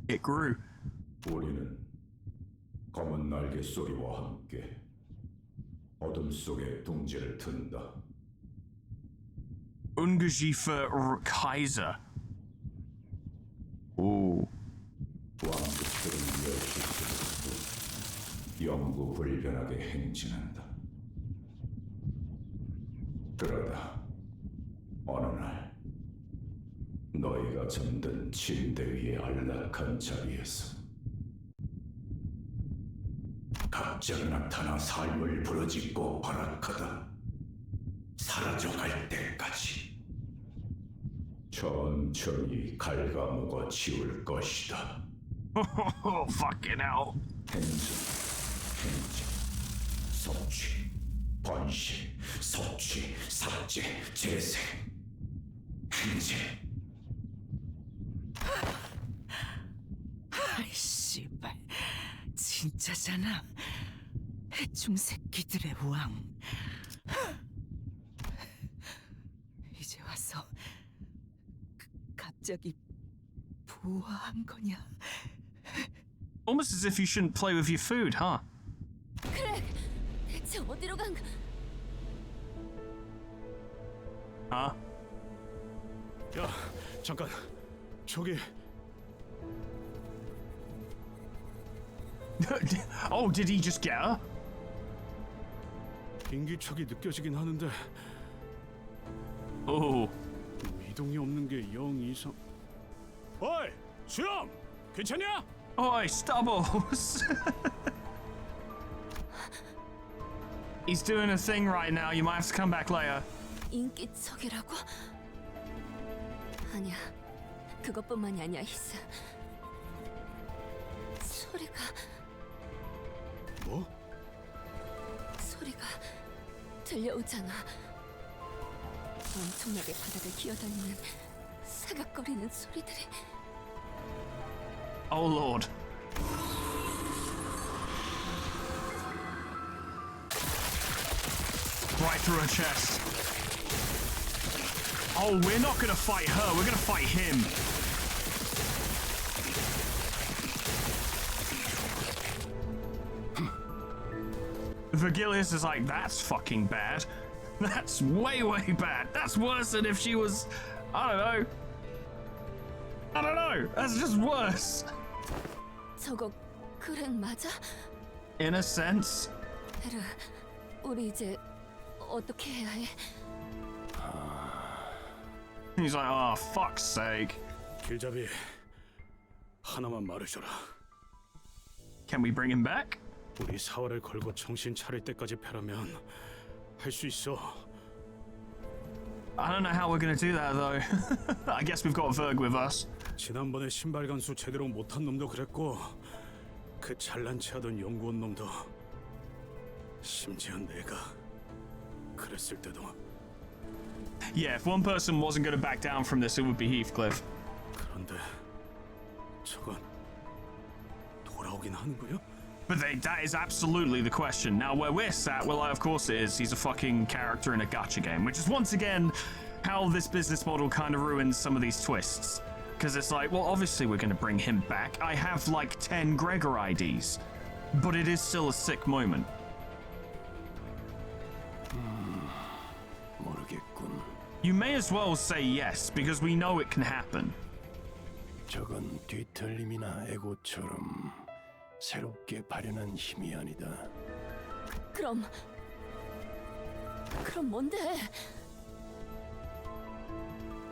it grew. 우리는 검은 날개 소리와 함께 어둠 속에 둥지를 튼다. Ungeziefer Kaiser. Ooh. 왕국들은 멸시스럽고 영구불변하게 행진한다. 그러다 어느 날 너희가 잠든 침대 위의 안락한 자리에서 갑자기 나타나 삶을 부르짖고 허락하다 사라져갈 때까지 천천히 갉아먹어 치울 것이다. Fucking hell. 행진, 섭취, 번식, 섭취, 삭제, 재생, 행진. 아이 씨발, 진짜잖아. 해충 새끼들의 왕. 이제 와서 갑자기 부화한 거냐? Almost as if you shouldn't play with your food, huh? 그래, 대체 어디로 간 거? Huh? 야, 잠깐. 저기 Oh, did he just get her? 인기척이 느껴지긴 하는데 Oh. 이동이 없는 게 영 이상. 어이, 수염! 괜찮냐? Oi, Stubbles! He's doing a thing right now. You might have to come back later. 인기척이라고? 아니야, 그것뿐만이 아니야, 히스. 소리가 뭐? 소리가 들려오잖아. 엄청나게 바닥을 기어다니는 사각거리는 소리들이. Oh lord. Right through her chest. Oh, we're not gonna fight her, we're gonna fight him. Virgilius is like, that's fucking bad. That's way, way bad. That's worse than if she was, I don't know. That's just worse. 저거 그랭 맞아? In a sense. 헤르, 우리 이제 어떻게 해야 해? He's like, oh, fuck's sake. 길잡이, 하나만 말해줘라. Can we bring him back? 우리 사활을 걸고 정신 차릴 때까지 패라면 할 수 있어. I don't know how we're gonna do that though. I guess we've got Verg with us. 지난번에 신발 간수 제대로 못한 놈도 그랬고 그 잘난 체하던 연구원 놈도 심지어 내가 그랬을 때도. Yeah, if one person wasn't gonna back down from this, it would be Heathcliff. 그런데 저건 돌아오긴 하는 거야? But that is absolutely the question. Now, where we're sat, well, of course it is. He's a fucking character in a gacha game, which is once again how this business model kind of ruins some of these twists. Because it's like, well, obviously we're going to bring him back. I have like 10 Gregor IDs, but it is still a sick moment. 모르겠군. You may as well say yes, because we know it can happen. 저건 뒤틀림이나 에고처럼 새롭게 발현한 힘이 아니다. 그럼 뭔데?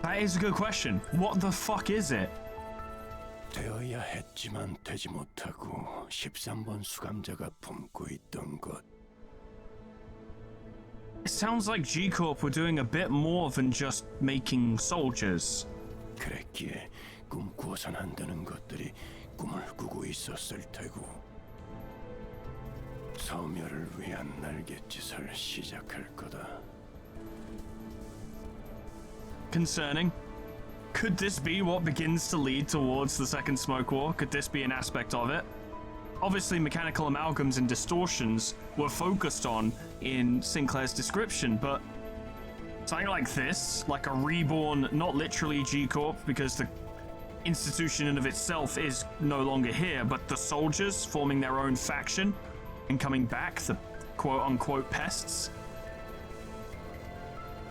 That is a good question. What the fuck is it? 되어야 했지만 되지 못하고 13번 수감자가 품고 있던 것. It sounds like G-Corp were doing a bit more than just making soldiers. 그랬기에 꿈꾸어선 안 되는 것들이 꿈을 꾸고 있었을 테고 소멸을 위한 날갯짓을 시작할 거다. Concerning. Could this be what begins to lead towards the Second Smoke War? Could this be an aspect of it? Obviously, mechanical amalgams and distortions were focused on in Sinclair's description, but something like this, like a reborn, not literally G-Corp, because the institution in of itself is no longer here, but the soldiers forming their own faction and coming back, the quote-unquote pests.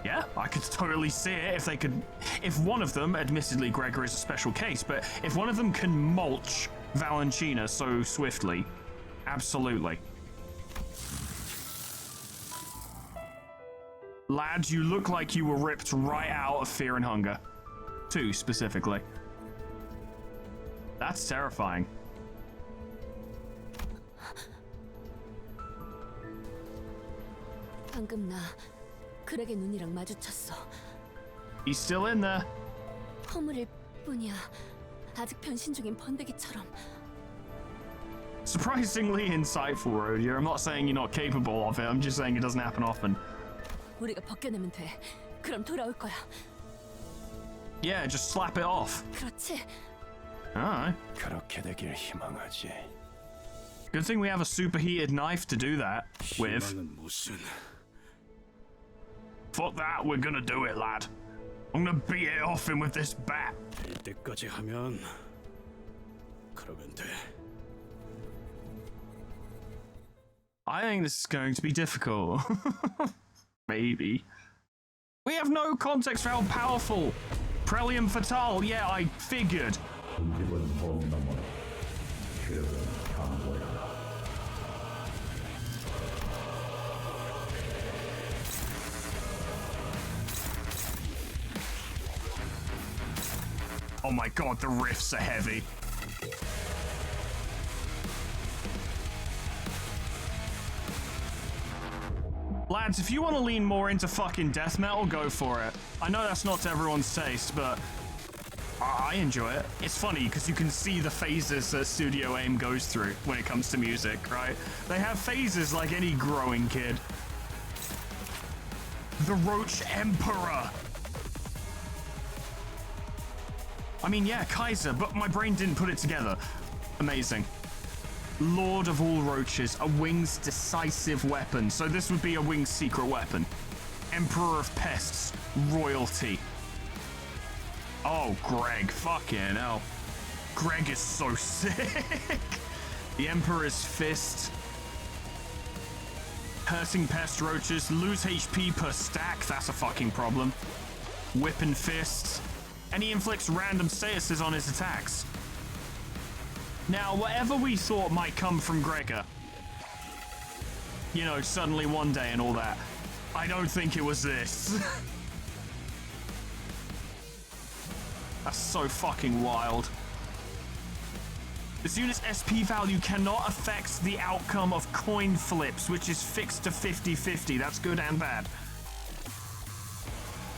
Yeah, I could totally see it if they could. If one of them, admittedly, Gregor is a special case, but if one of them can mulch Valentina so swiftly, absolutely. Lad, you look like you were ripped right out of Fear and Hunger. 2 specifically. That's terrifying. 방금 나 그렉의 눈이랑 마주쳤어. He's still in there. 허물일 뿐이야. 아직 변신 중인 번데기처럼. Surprisingly insightful, Rhodia. I'm not saying you're not capable of it. I'm just saying it doesn't happen often. 우리가 벗겨내면 돼. 그럼 돌아올 거야. Yeah, just slap it off. 그렇지. Alright. 그렇게 되길 희망하지. Good thing we have a superheated knife to do that with. 희망은 무슨? Fuck that, we're gonna do it, lad. I'm gonna beat it off him with this bat. 될 때까지 하면 그러면 돼. I think this is going to be difficult. Maybe. We have no context for how powerful Prelium Fatale. Yeah, I figured. Oh my god, the riffs are heavy. Lads, if you want to lean more into fucking death metal, go for it. I know that's not to everyone's taste, but I enjoy it. It's funny because you can see the phases that Studio AIM goes through when it comes to music, right? They have phases like any growing kid. The Roach Emperor. I mean, yeah, Kaiser, but my brain didn't put it together. Amazing. Lord of all roaches, a wing's decisive weapon. So this would be a wing's secret weapon. Emperor of pests, royalty. Oh, Greg, fucking hell. Greg is so sick. The Emperor's fist. Hurting pest roaches, lose HP per stack, that's a fucking problem. Whip and fist. And he inflicts random statuses on his attacks. Now, whatever we thought might come from Gregor, you know, suddenly one day and all that, I don't think it was this. That's so fucking wild. This unit's SP value cannot affect the outcome of coin flips, which is fixed to 50-50. That's good and bad.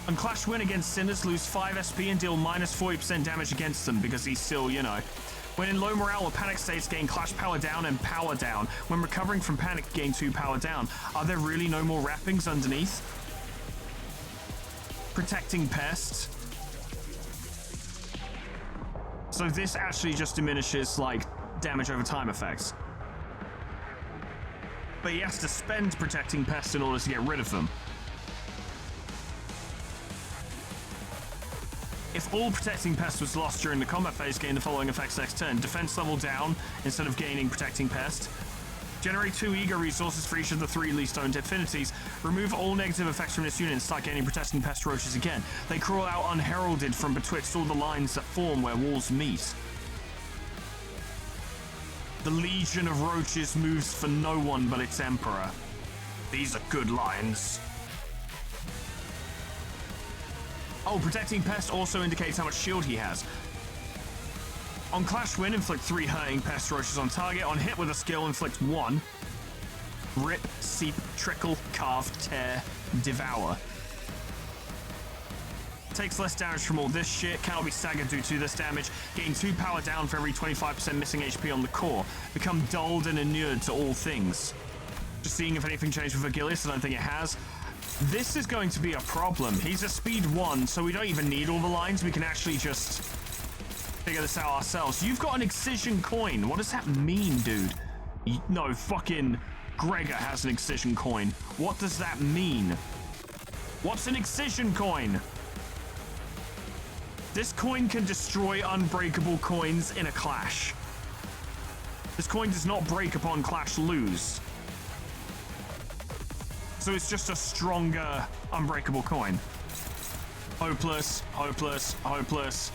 On Clash win against Sinners, lose 5 SP and deal minus 40% damage against them because he's still, you know. When in low morale or panic states, gain Clash power down and power down. When recovering from panic, gain 2 power down. Are there really no more wrappings underneath? Protecting pests. So this actually just diminishes, like, damage over time effects. But he has to spend protecting pests in order to get rid of them. If all protecting pest was lost during the combat phase, gain the following effects next turn. Defense level down instead of gaining protecting pest. Generate 2 ego resources for each of the 3 least owned affinities. Remove all negative effects from this unit and start gaining protecting pest roaches again. They crawl out unheralded from betwixt all the lines that form where walls meet. The legion of roaches moves for no one but its emperor. These are good lines. Oh, protecting pest also indicates how much shield he has. On Clash win, inflict 3 hurting pest roaches on target. On hit with a skill, inflict 1. Rip, seep, trickle, carve, tear, devour. Takes less damage from all this shit. Cannot be staggered due to this damage. Gain 2 power down for every 25% missing HP on the core. Become dulled and inured to all things. Just seeing if anything changed with Vergilius. I don't think it has. This is going to be a problem. He's a speed 1, so we don't even need all the lines. We can actually just figure this out ourselves. You've got an excision coin. What does that mean, dude? No, fucking Gregor has an excision coin. What does that mean? What's an excision coin? This coin can destroy unbreakable coins in a clash. This coin does not break upon clash lose. So it's just a stronger unbreakable coin. Hopeless, hopeless, hopeless.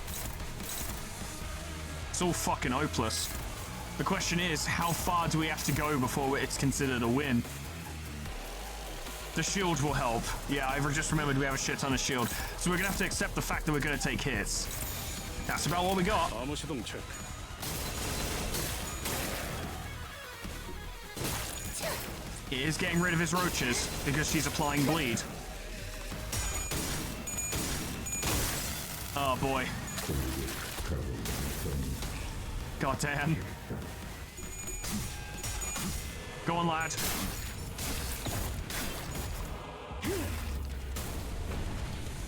It's all fucking hopeless. The question is, how far do we have to go before it's considered a win? The shield will help. Yeah, I just remembered we have a shit ton of shield. So we're gonna have to accept the fact that we're gonna take hits. That's about what we got. He is getting rid of his roaches because she's applying bleed. Oh boy. God damn. Go on, lad.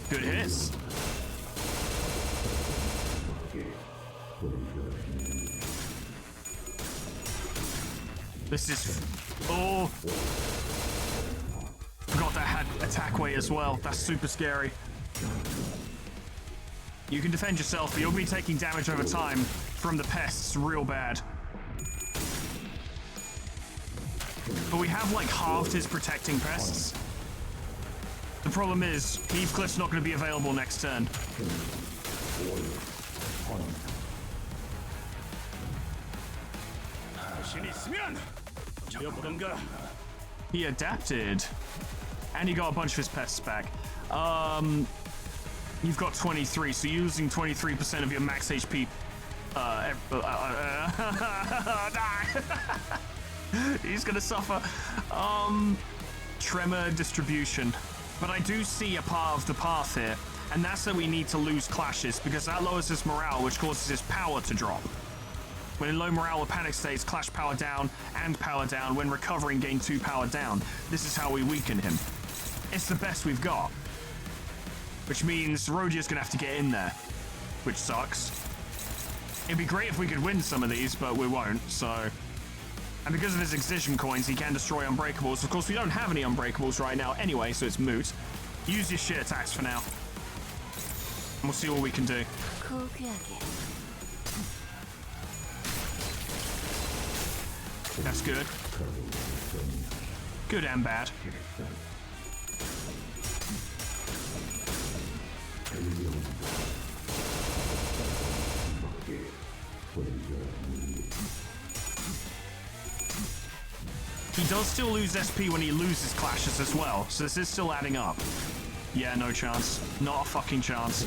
Good hits. This is... Oh. Forgot that had attack weight as well. That's super scary. You can defend yourself, but you'll be taking damage over time from the pests real bad. But we have, like, halved his protecting pests. The problem is, Heathcliff's not going to be available next turn. He adapted. And he got a bunch of his pests back. You've got 23, so you're using 23% of your max HP. He's gonna suffer. Tremor distribution. But I do see a part of the path here, and that's that we need to lose clashes, because that lowers his morale, which causes his power to drop. When in low morale or panic states, clash power down and power down. When recovering, gain 2 power down. This is how we weaken him. It's the best we've got. Which means Rodia's gonna have to get in there. Which sucks. It'd be great if we could win some of these, but we won't, so... And because of his excision coins, he can destroy unbreakables. Of course, we don't have any unbreakables right now anyway, so it's moot. Use your shit attacks for now. And we'll see what we can do. That's good. Good and bad. He does still lose SP when he loses clashes as well, so this is still adding up. Yeah, no chance. Not a fucking chance.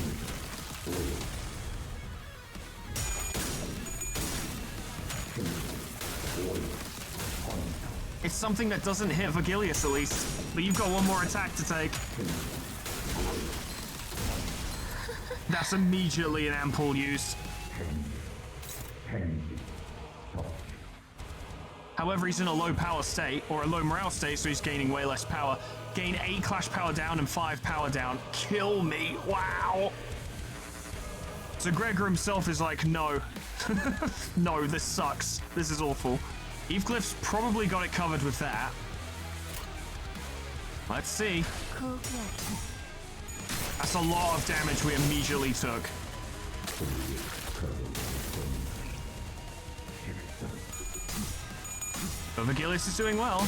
It's something that doesn't hit Vergilius at least, but you've got one more attack to take. That's immediately an ampoule used. However, he's in a low power state, or a low morale state, so he's gaining way less power. Gain 8 clash power down and 5 power down. Kill me, wow! So Gregor himself is like, no. No, this sucks. This is awful. Heathcliff's probably got it covered with that. Let's see. That's a lot of damage we immediately took. But Vergilius is doing well.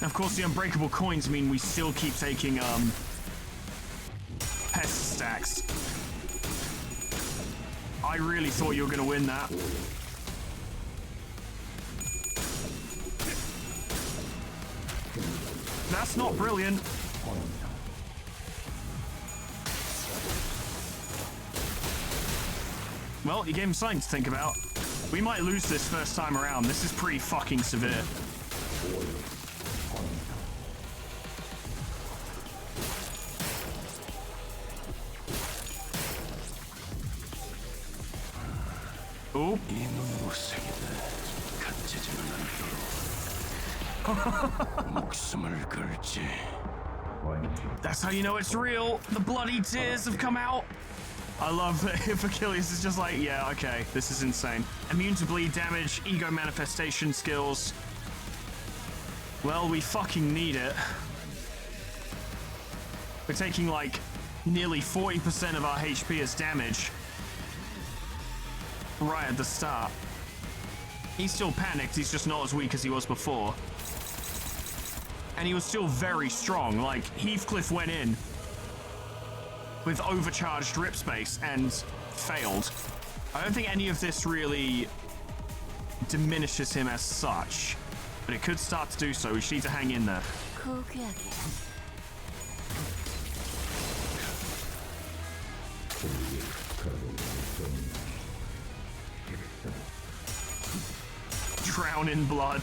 Of course, the unbreakable coins mean we still keep taking pest stacks. I really thought you were going to win that. That's not brilliant. Well, you gave him something to think about. We might lose this first time around. This is pretty fucking severe. Oh. That's how you know it's real. The bloody tears have come out. I love that if Achilles is just like, yeah, okay, this is insane. Immune to bleed damage, ego manifestation skills. Well, we fucking need it. We're taking like nearly 40% of our HP as damage right at the start. He's still panicked, he's just not as weak as he was before. And he was still very strong. Like, Heathcliff went in with overcharged rip space and failed. I don't think any of this really diminishes him as such, but it could start to do so. We just need to hang in there. Drown in blood.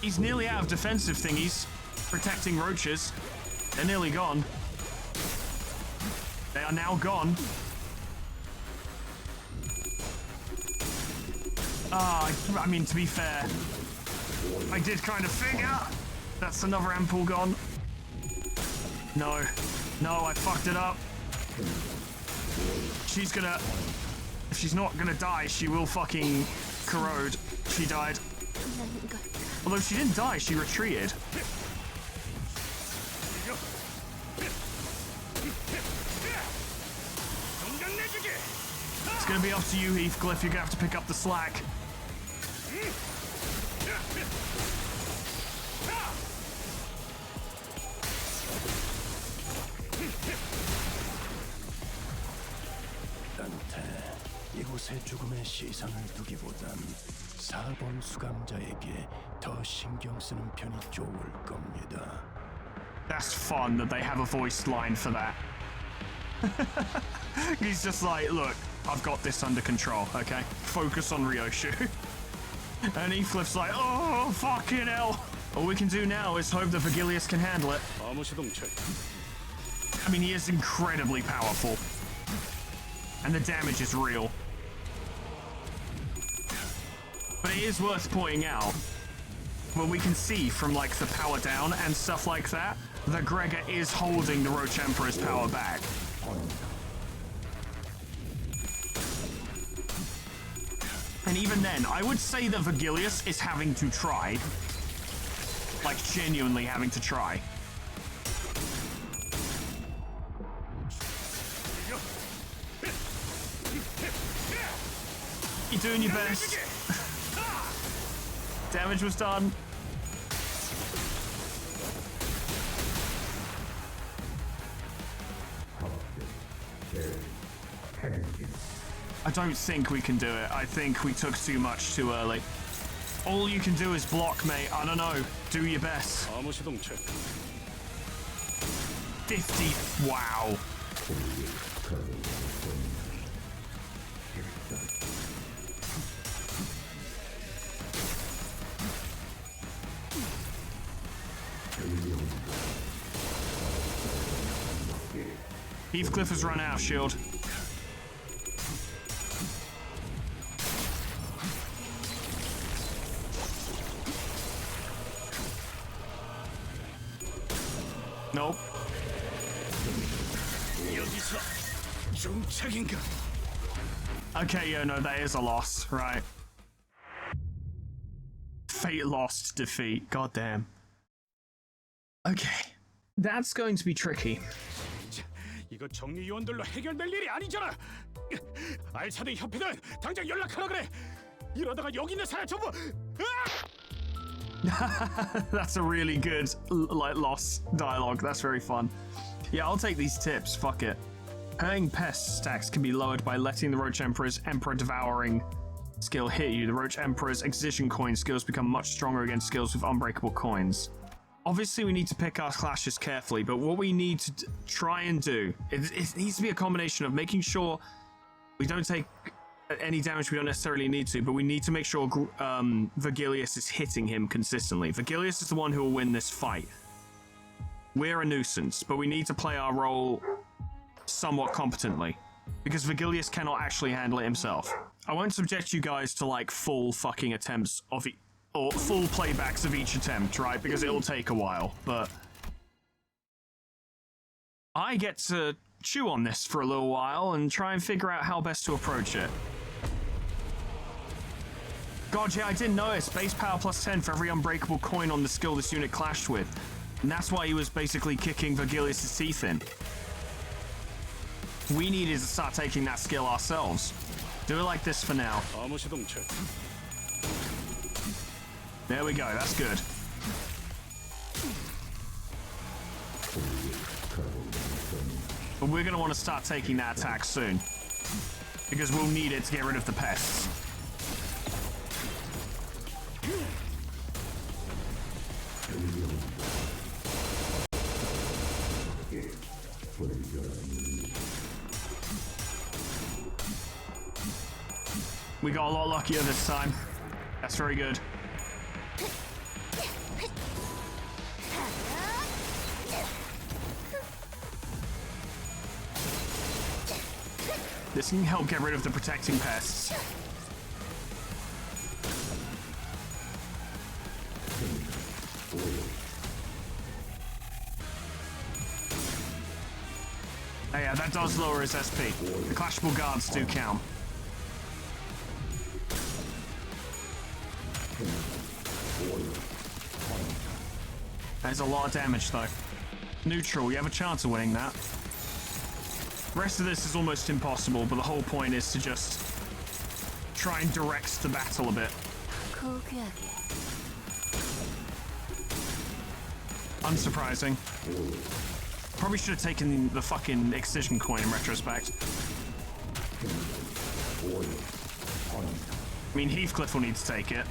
He's nearly out of defensive thingies, protecting roaches. They're nearly gone. They are now gone. I mean, to be fair, I did kind of figure. That's another ampoule gone. No, I fucked it up. She's gonna, if she's not gonna die, she will fucking corrode. She died. Although she didn't die, she retreated. It's gonna be up to you, Heathcliff. You're gonna have to pick up the slack. 이곳에 죽음의 시선을 두기보단 4번 수감자에게 더 신경 쓰는 편이 좋을 겁니다. That's fun that they have a voiced line for that. He's just like, look, I've got this under control, okay? Focus on Ryoshu. And Heathcliff's like, oh, fucking hell. All we can do now is hope that Vergilius can handle it. I mean, he is incredibly powerful. And the damage is real. But it is worth pointing out, when we can see from like the power down and stuff like that Gregor is holding the Roach Emperor's power back. And even then, I would say that Vergilius is having to try. Like, genuinely having to try. You're doing your best. Damage was done. I don't think we can do it. I think we took too much too early. All you can do is block, mate. I don't know. Do your best. 50. Wow. Heathcliff has run out of shield. Nope. Okay, yeah, no, that is a loss, right. Fate lost defeat, goddamn. Okay, that's going to be tricky. 이거 정리요원들로 해결될 일이 아니잖아. 알차든 협회든 당장 연락하라 그래. 이러다가 여기 있는 사람 전부. That's a really good, like, lost dialogue. That's very fun. Yeah, I'll take these tips. Fuck it. Hurting pest stacks can be lowered by letting the Roach Emperor's Emperor Devouring skill hit you. The Roach Emperor's Excision coin skills become much stronger against skills with unbreakable coins. Obviously, we need to pick our clashes carefully, but what we need to try and do, it needs to be a combination of making sure we don't take any damage we don't necessarily need to, but we need to make sure Vergilius is hitting him consistently. Vergilius is the one who will win this fight. We're a nuisance, but we need to play our role somewhat competently, because Vergilius cannot actually handle it himself. I won't subject you guys to, like, full fucking attempts of or full playbacks of each attempt, right? Because it'll take a while, but I get to chew on this for a little while and try and figure out how best to approach it. God, yeah, I didn't notice. Base power plus 10 for every unbreakable coin on the skill this unit clashed with. And that's why he was basically kicking Vergilius' teeth in. We needed to start taking that skill ourselves. Do it like this for now. There we go, that's good. But we're going to want to start taking that attack soon, because we'll need it to get rid of the pests. We got a lot luckier this time. That's very good. This can help get rid of the protecting pests. Oh yeah, that does lower his SP. The clashable guards do count. There's a lot of damage though. Neutral, you have a chance of winning that. The rest of this is almost impossible, but the whole point is to just try and direct the battle a bit. Unsurprising. Probably should have taken the fucking Excision coin in retrospect. I mean, Heathcliff will need to take it.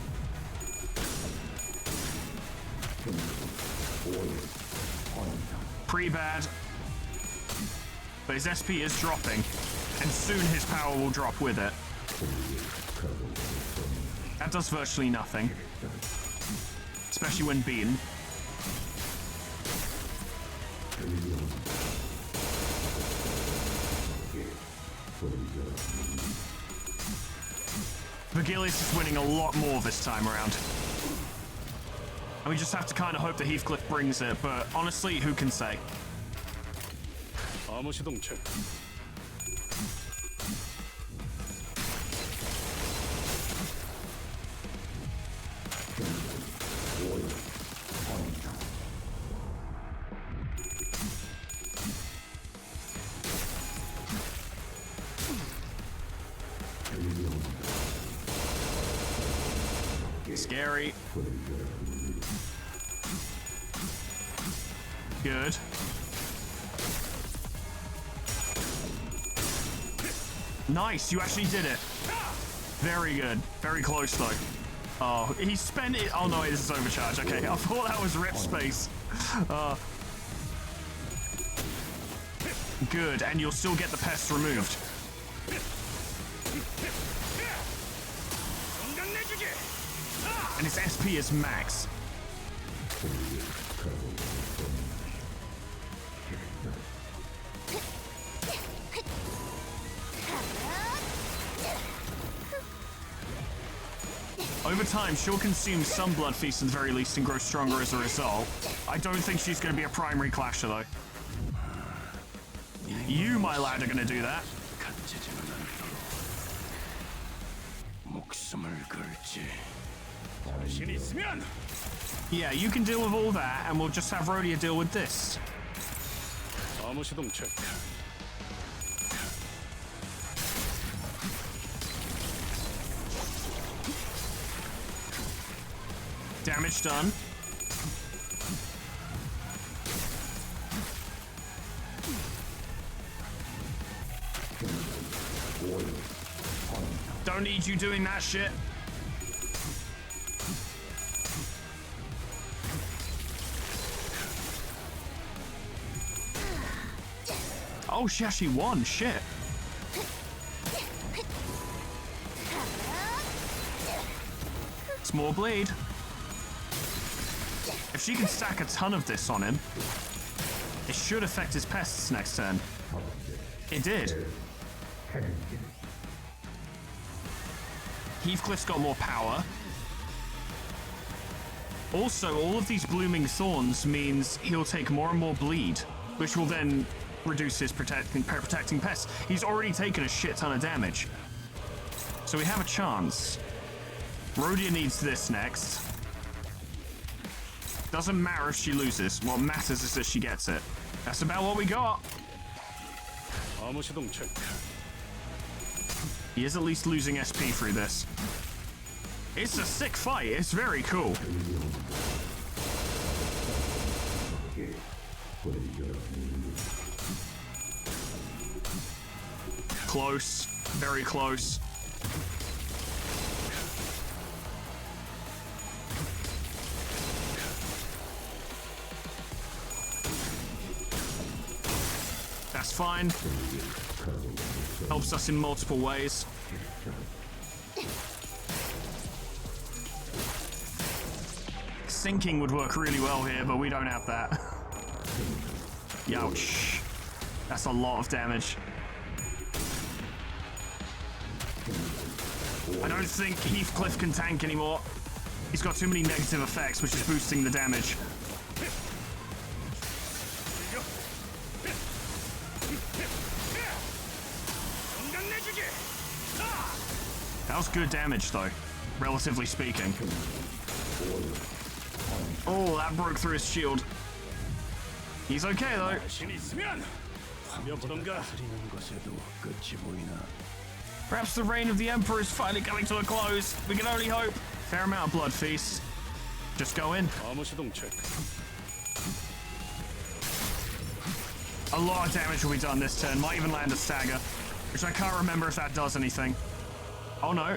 Pretty bad. But his SP is dropping, and soon his power will drop with it. That does virtually nothing. Especially when beaten. Vergilius is winning a lot more this time around. And we just have to kind of hope that Heathcliff brings it, but honestly, who can say? Scary. Good. Nice, you actually did it. Very good. Very close, though. Oh, he spent it. Oh, no, this is overcharge. Okay, I thought that was rip space. Good, and you'll still get the pests removed. And his SP is max. Over time, she'll consume some Blood Feast at the very least and grow stronger as a result. I don't think she's going to be a primary clasher, though. You, my lad, are going to do that. Yeah, you can deal with all that, and we'll just have Rhodia deal with this. Damage done. Don't need you doing that shit. Oh, she actually won. Shit. Small bleed. If she can stack a ton of this on him, it should affect his pests next turn. It did. Heathcliff's got more power. Also, all of these blooming thorns means he'll take more and more bleed, which will then reduce his protecting pests. He's already taken a shit ton of damage. So we have a chance. Rhodia needs this next. Doesn't matter if she loses. What matters is that she gets it. That's about what we got. He is at least losing SP through this. It's a sick fight. It's very cool. Close. Very close. That's fine. Helps us in multiple ways. Sinking would work really well here, but we don't have that. Youch. That's a lot of damage. I don't think Heathcliff can tank anymore. He's got too many negative effects, which is boosting the damage. That was good damage, though, relatively speaking. Oh, that broke through his shield. He's okay, though. Perhaps the reign of the Emperor is finally coming to a close. We can only hope. Fair amount of Blood Feast. Just go in. A lot of damage will be done this turn. Might even land a stagger, which I can't remember if that does anything. Oh no.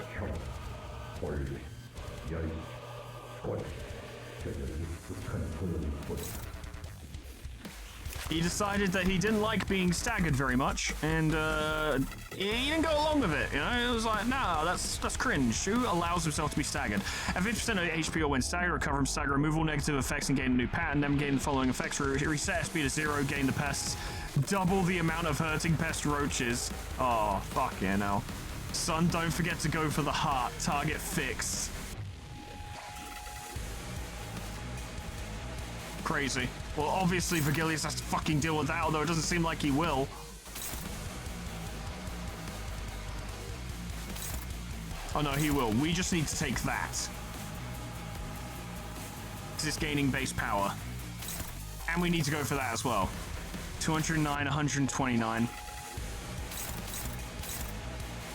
He decided that he didn't like being staggered very much, and he didn't go along with it, you know? It was like, nah, that's cringe. Who allows himself to be staggered? At 50% of HP or when staggered, recover from stagger, remove all negative effects and gain a new pattern, then gain the following effects, reset SP to 0, gain the pests, double the amount of hurting pest roaches. Oh, fuck yeah, now. Son, don't forget to go for the heart. Target fix. Crazy. Well, obviously Vigilius has to fucking deal with that, although it doesn't seem like he will. Oh no, he will. We just need to take that. Because it's gaining base power. And we need to go for that as well. 209, 129.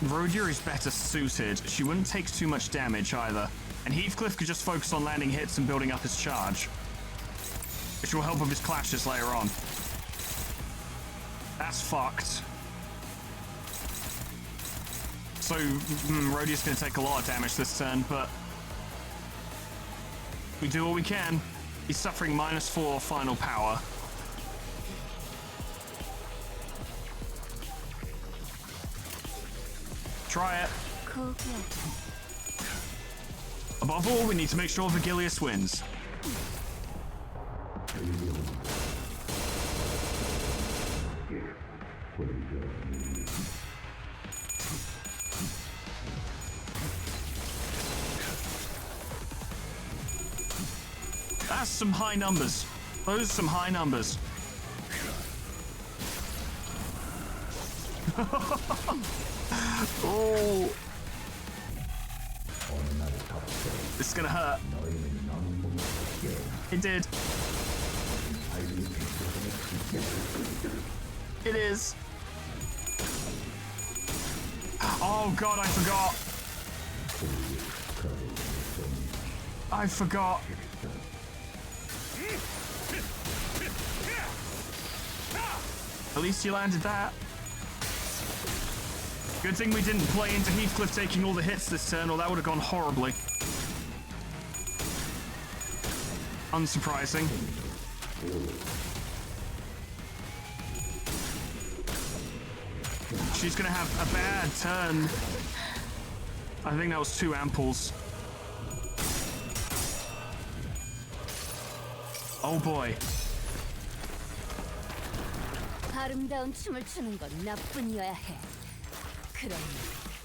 Rhodia is better suited. She wouldn't take too much damage either. And Heathcliff could just focus on landing hits and building up his charge, which will help with his clashes later on. That's fucked. So Rhodey's going to take a lot of damage this turn, but we do what we can. He's suffering -4 final power. Try it. Above all, we need to make sure Vigilius wins. That's some high numbers. Those are some high numbers. Oh. This is gonna hurt. It did. It is. Oh god, I forgot. I forgot. At least you landed that. Good thing we didn't play into Heathcliff taking all the hits this turn, or that would have gone horribly. Unsurprising. She's gonna have a bad turn. I think that was 2 amples. Oh boy. 아름다운 춤을 추는 건 나뿐이어야 해. 그럼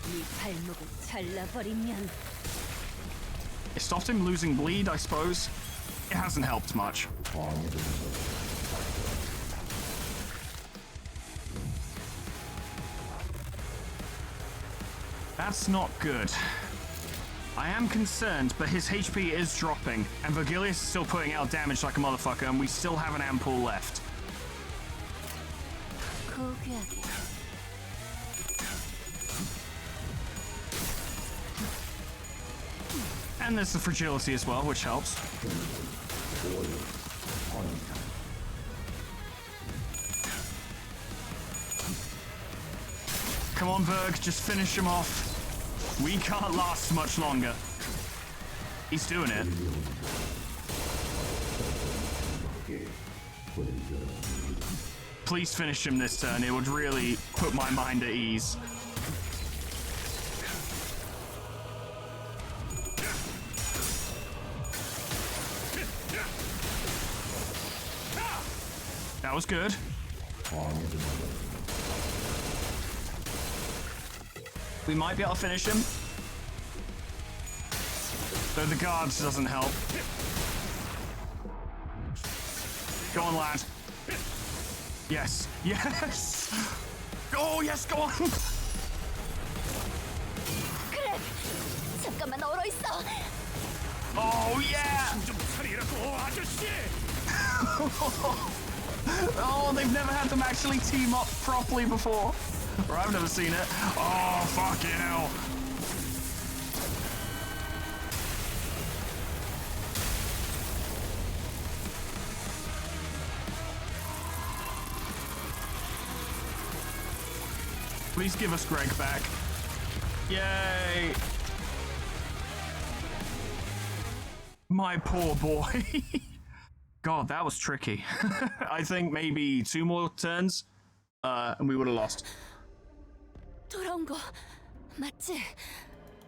네 발목을 잘라버리면. It stopped him losing bleed, I suppose. It hasn't helped much. That's not good. I am concerned, but his HP is dropping, and Vigilius is still putting out damage like a motherfucker, and we still have an ampoule left. And there's the fragility as well, which helps. Come on, Berg, just finish him off. We can't last much longer. He's doing it. Please finish him this turn. It would really put my mind at ease. That was good. We might be able to finish him. Though the guards doesn't help. Go on, lad. Yes. Yes! Oh, yes, go on! 그래. 잠깐만 얼어 있어. Oh, yeah! 좀 차리라고, 아저씨! Oh, they've never had them actually team up properly before. Or I've never seen it. Oh, fucking hell. Please give us Greg back. Yay. My poor boy. God, that was tricky. I think maybe 2 more turns, and we would have lost. 돌아온 거 맞지?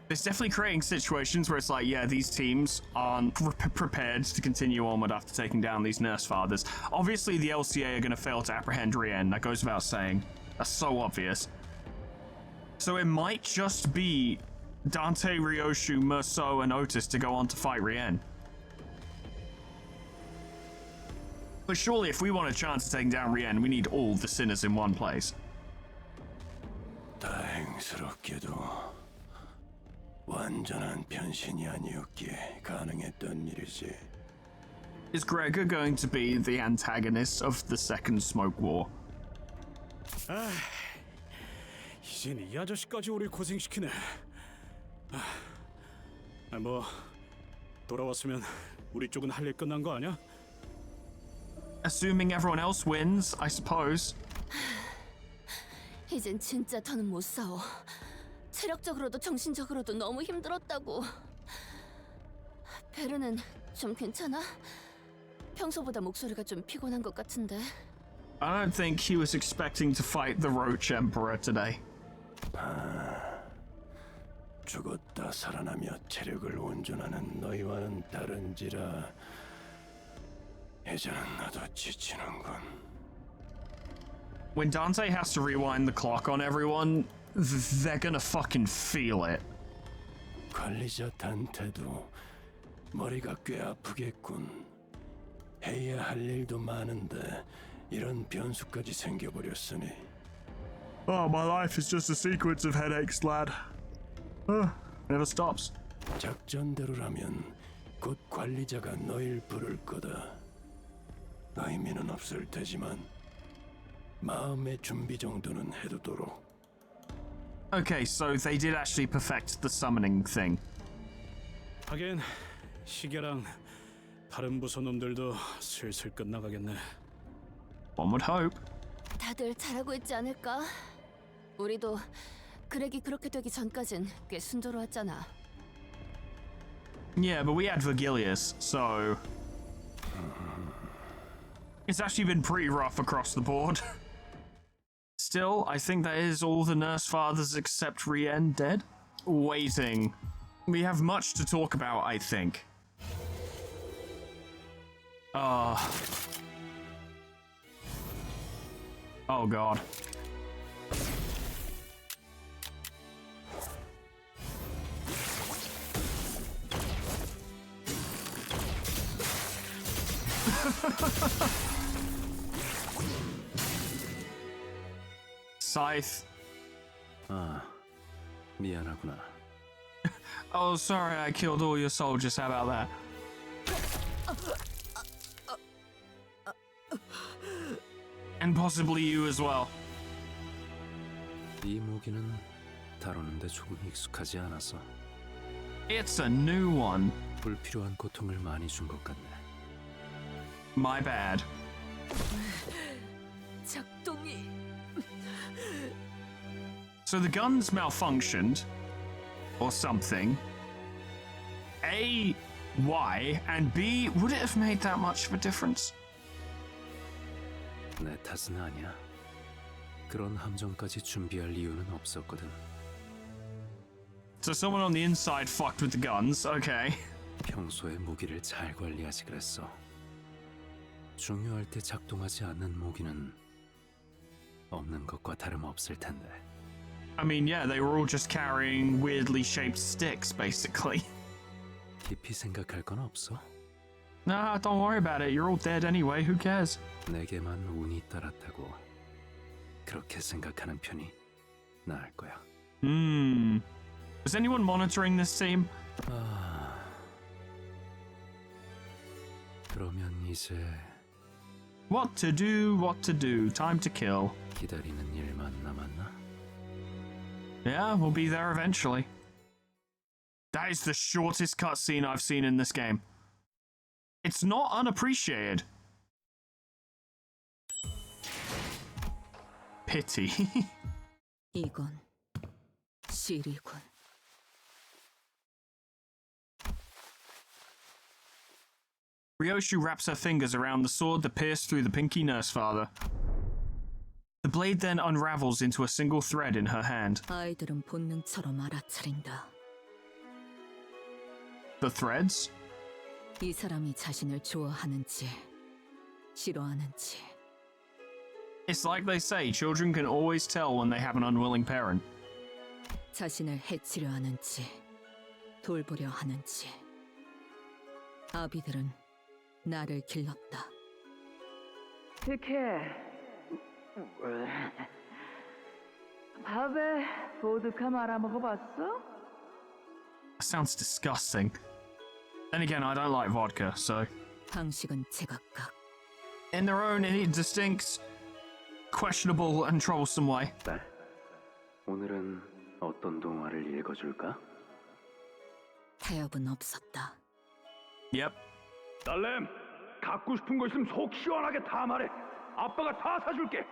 It's definitely creating situations where it's like, yeah, these teams aren't prepared to continue onward after taking down these nurse fathers. Obviously, the LCA are going to fail to apprehend Rien. That goes without saying. That's so obvious. So it might just be Dante, Ryoshu, Merceau, and Otis to go on to fight Rien. But surely, if we want a chance of taking down Rien, we need all the sinners in one place. 다행스럽게도 완전한 변신이 아니었기에 가능했던 일이지. Is Gregor going to be the antagonist of the second Smoke War? 이젠 이 아저씨까지 우리 고생시키네. 뭐 돌아왔으면 우리 쪽은 할 일 끝난 거 아니야? Assuming everyone else wins, I suppose. 이젠 진짜 더는 못 싸워. 체력적으로도 정신적으로도 너무 힘들었다고. 베르는 좀 괜찮아? 평소보다 목소리가 좀 피곤한 것 같은데. I don't think he was expecting to fight the Roach Emperor today. 죽었다 살아나며 체력을 온전하는 너희와는 다른지라 이제는 나도 지치는군. When Dante has to rewind the clock on everyone, they're gonna fucking feel it. 관리자 단테도 머리가 꽤 아프겠군. 해야 할 일도 많은데 이런 변수까지 생겨버렸으니. Oh, my life is just a sequence of headaches, lad. Never stops. 작전대로라면 곧 관리자가 너희를 부를 거다. 의미는 없을 테지만 마음의 준비 정도는 해두도록. Okay, so they did actually perfect the summoning thing. 하긴 시계랑 다른 부서 놈들도 슬슬 끝나가겠네. One would hope. 다들 잘하고 있지 않을까? 우리도 그렉이 그렇게 되기 전까진 꽤 순조로웠잖아. Yeah, but we had Vergilius, so it's actually been pretty rough across the board. Still, I think that is all the nurse fathers except Rien dead. Waiting. We have much to talk about, I think. Oh god. Scythe. 미안하구나. Oh, sorry, I killed all your soldiers. How about that? And possibly you as well. 이 무기는 다루는데 조금 익숙하지 않아서 It's a new one. 불필요한 고통을 많이 준 것 같네. My bad. 작동이. So the guns malfunctioned, or something. A, why? And B, would it have made that much of a difference? 내 탓은 아니야. 그런 함정까지 준비할 이유는 없었거든. So someone on the inside fucked with the guns, okay. 평소에 무기를 잘 관리하지 그랬어. 중요할 때 작동하지 않는 무기는 없는 것과 다름없을 텐데. I mean, yeah, they were all just carrying weirdly shaped sticks, basically. 깊이 생각할 건 없어? Nah, don't worry about it. You're all dead anyway. Who cares? 내게만 운이 따랐다고 그렇게 생각하는 편이 나을 거야. Was anyone monitoring this team? 그러면 이제 What to do, time to kill. 기다리는 일만 남았나? Yeah, we'll be there eventually. That is the shortest cutscene I've seen in this game. It's not unappreciated. Pity. 이건 시리군. Ryoshu wraps her fingers around the sword that pierced through the pinky nurse father. The blade then unravels into a single thread in her hand. 아이들은 본능처럼 알아차린다. The threads? 이 사람이 자신을 좋아하는지 싫어하는지. It's like they say, children can always tell when they have an unwilling parent. 자신을 해치려 하는지 돌보려 하는지. 아비들은 나를 길렀다. 이렇게 밥에 보드카 말아 먹어봤어? Sounds disgusting. Then again, I don't like vodka, so... 방식은 제각각. In their own distinct, questionable and troublesome way. 딸, 오늘은 어떤 동화를 읽어줄까? 타협은 없었다. Yep. 딸램, 갖고 싶은 거 있으면 속 시원하게 다 말해. 아빠가 다 사줄게.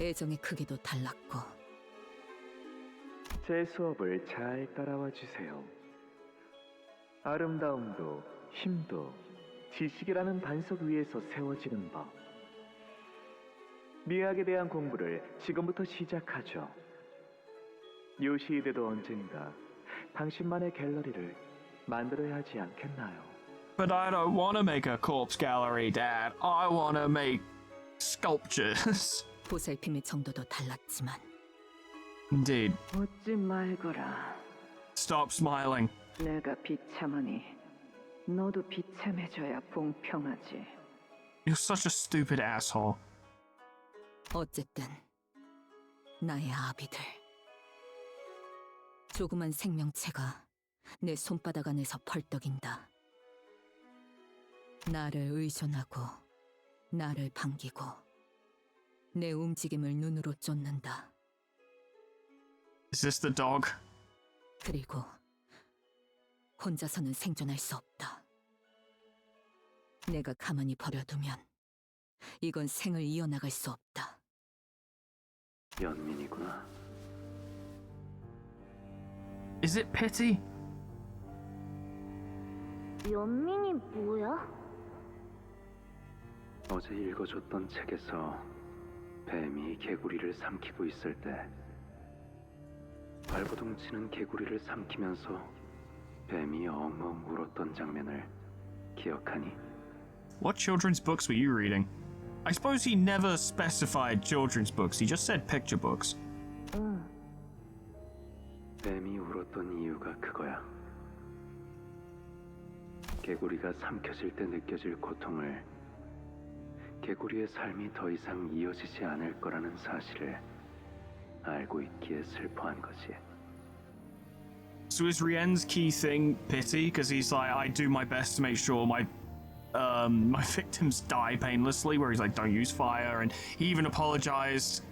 애정의 크기도 달랐고. 제 수업을 잘 따라와 주세요. 아름다움도 힘도 지식이라는 반석 위에서 세워지는 법. 미학에 대한 공부를 지금부터 시작하죠. 요시히데도 언젠가 당신만의 갤러리를 만들어야 하지 않겠나요? But I don't want to make a corpse gallery, Dad. I want to make sculptures. 보살핌의 정도도 달랐지만 Indeed. 웃지 말거라. Stop smiling. 내가 비참하니 너도 비참해져야 공평하지. You're such a stupid asshole. 어쨌든 나의 아비들. 조그만 생명체가 내 손바닥 안에서 펄떡인다. 나를 의존하고 나를 반기고 내 움직임을 눈으로 쫓는다. Is this the dog? 그리고 혼자서는 생존할 수 없다. 내가 가만히 버려두면 이건 생을 이어나갈 수 없다. 연민이구나. Is it pity? 연민이 뭐야? 어제 읽어줬던 책에서 뱀이 개구리를 삼키고 있을 때 발버둥 치는 개구리를 삼키면서 뱀이 엉엉 울었던 장면을 기억하니? What children's books were you reading? I suppose he never specified children's books. He just said picture books. 응. 뱀이 울었던 이유가 그거야. 개구리가 삼켜질 때 느껴질 고통을 개구리의 삶이 더 이상 이어지지 않을 거라는 사실을 알고 있기에 슬퍼한 거지. So is Rien's key thing pity? Because he's like, I do my best to make sure my victims die painlessly, where he's like, don't use fire, and he even apologized,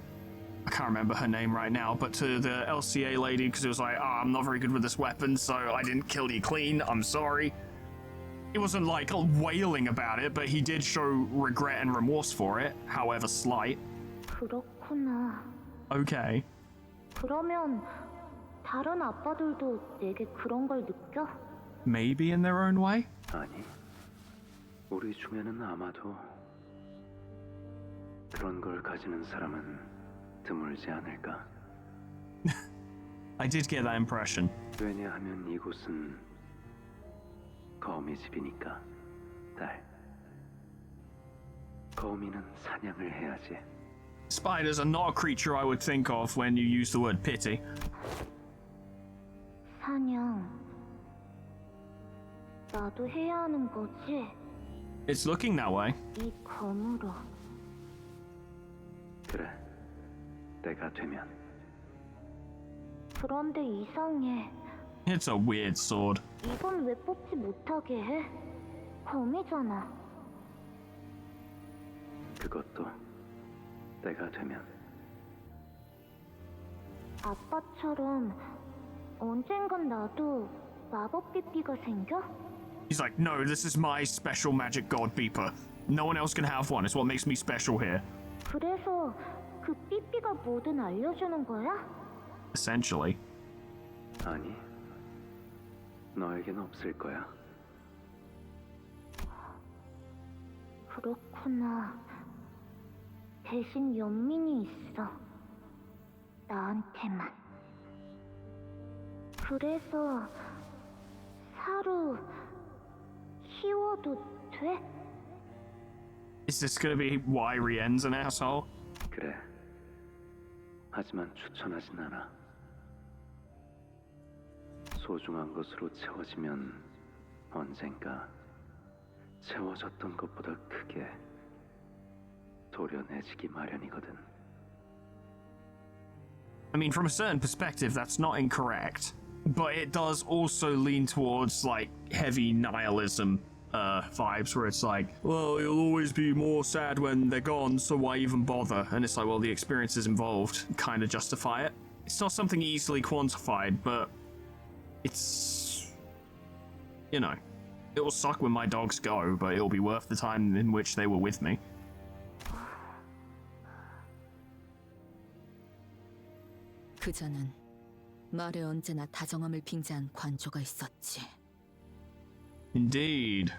I can't remember her name right now, but to the LCA lady, because it was like, I'm not very good with this weapon, so I didn't kill you clean, I'm sorry. It wasn't like wailing about it, but he did show regret and remorse for it, however slight. 그렇구나. Okay. 그러면 다른 아빠들도 내게 그런 걸 느껴? Maybe in their own way? 아니, 우리 중에는 아마도 그런 걸 가지는 사람은 드물지 않을까? I did get that impression. 왜냐하면 이곳은 거미 집이니까, 딸. 거미는 사냥을 해야지. Spiders are not a creature I would think of when you use the word pity. 사냥. 나도 해야 하는 거지? It's looking that way. 이 검으로. 그래, 때가 되면. 그런데 이상해. It's a weird sword. 이건 왜 뽑지 못하게 해? 검이잖아. 그것도 때가 되면. 아빠처럼 언젠간 나도 마법 삐삐가 생겨? He's like, no, this is my special magic god beeper. No one else can have one. It's what makes me special here. 그래서 그 삐삐가 뭐든 알려주는 거야? Essentially. 아니, 너에겐 없을 거야. 그렇구나. 대신 연민이 있어. 나한테만. 그래서 사루 키워도 돼? Is this gonna be why Rien's an asshole? 그래. 하지만 추천하진 않아. 소중한 것으로 채워지면 언젠가 채워졌던 것보다 크게 도려내지기 마련이거든. I mean, from a certain perspective, that's not incorrect. But it does also lean towards, like, heavy nihilism vibes, where it's like, well, you'll always be more sad when they're gone, so why even bother? And it's like, well, the experiences involved kind of justify it. It's not something easily quantified, but it's, you know, it will suck when my dogs go, but it'll be worth the time in which they were with me. 그자는 말에 언제나 다정함을 빙자한 관조가 있었지. Indeed.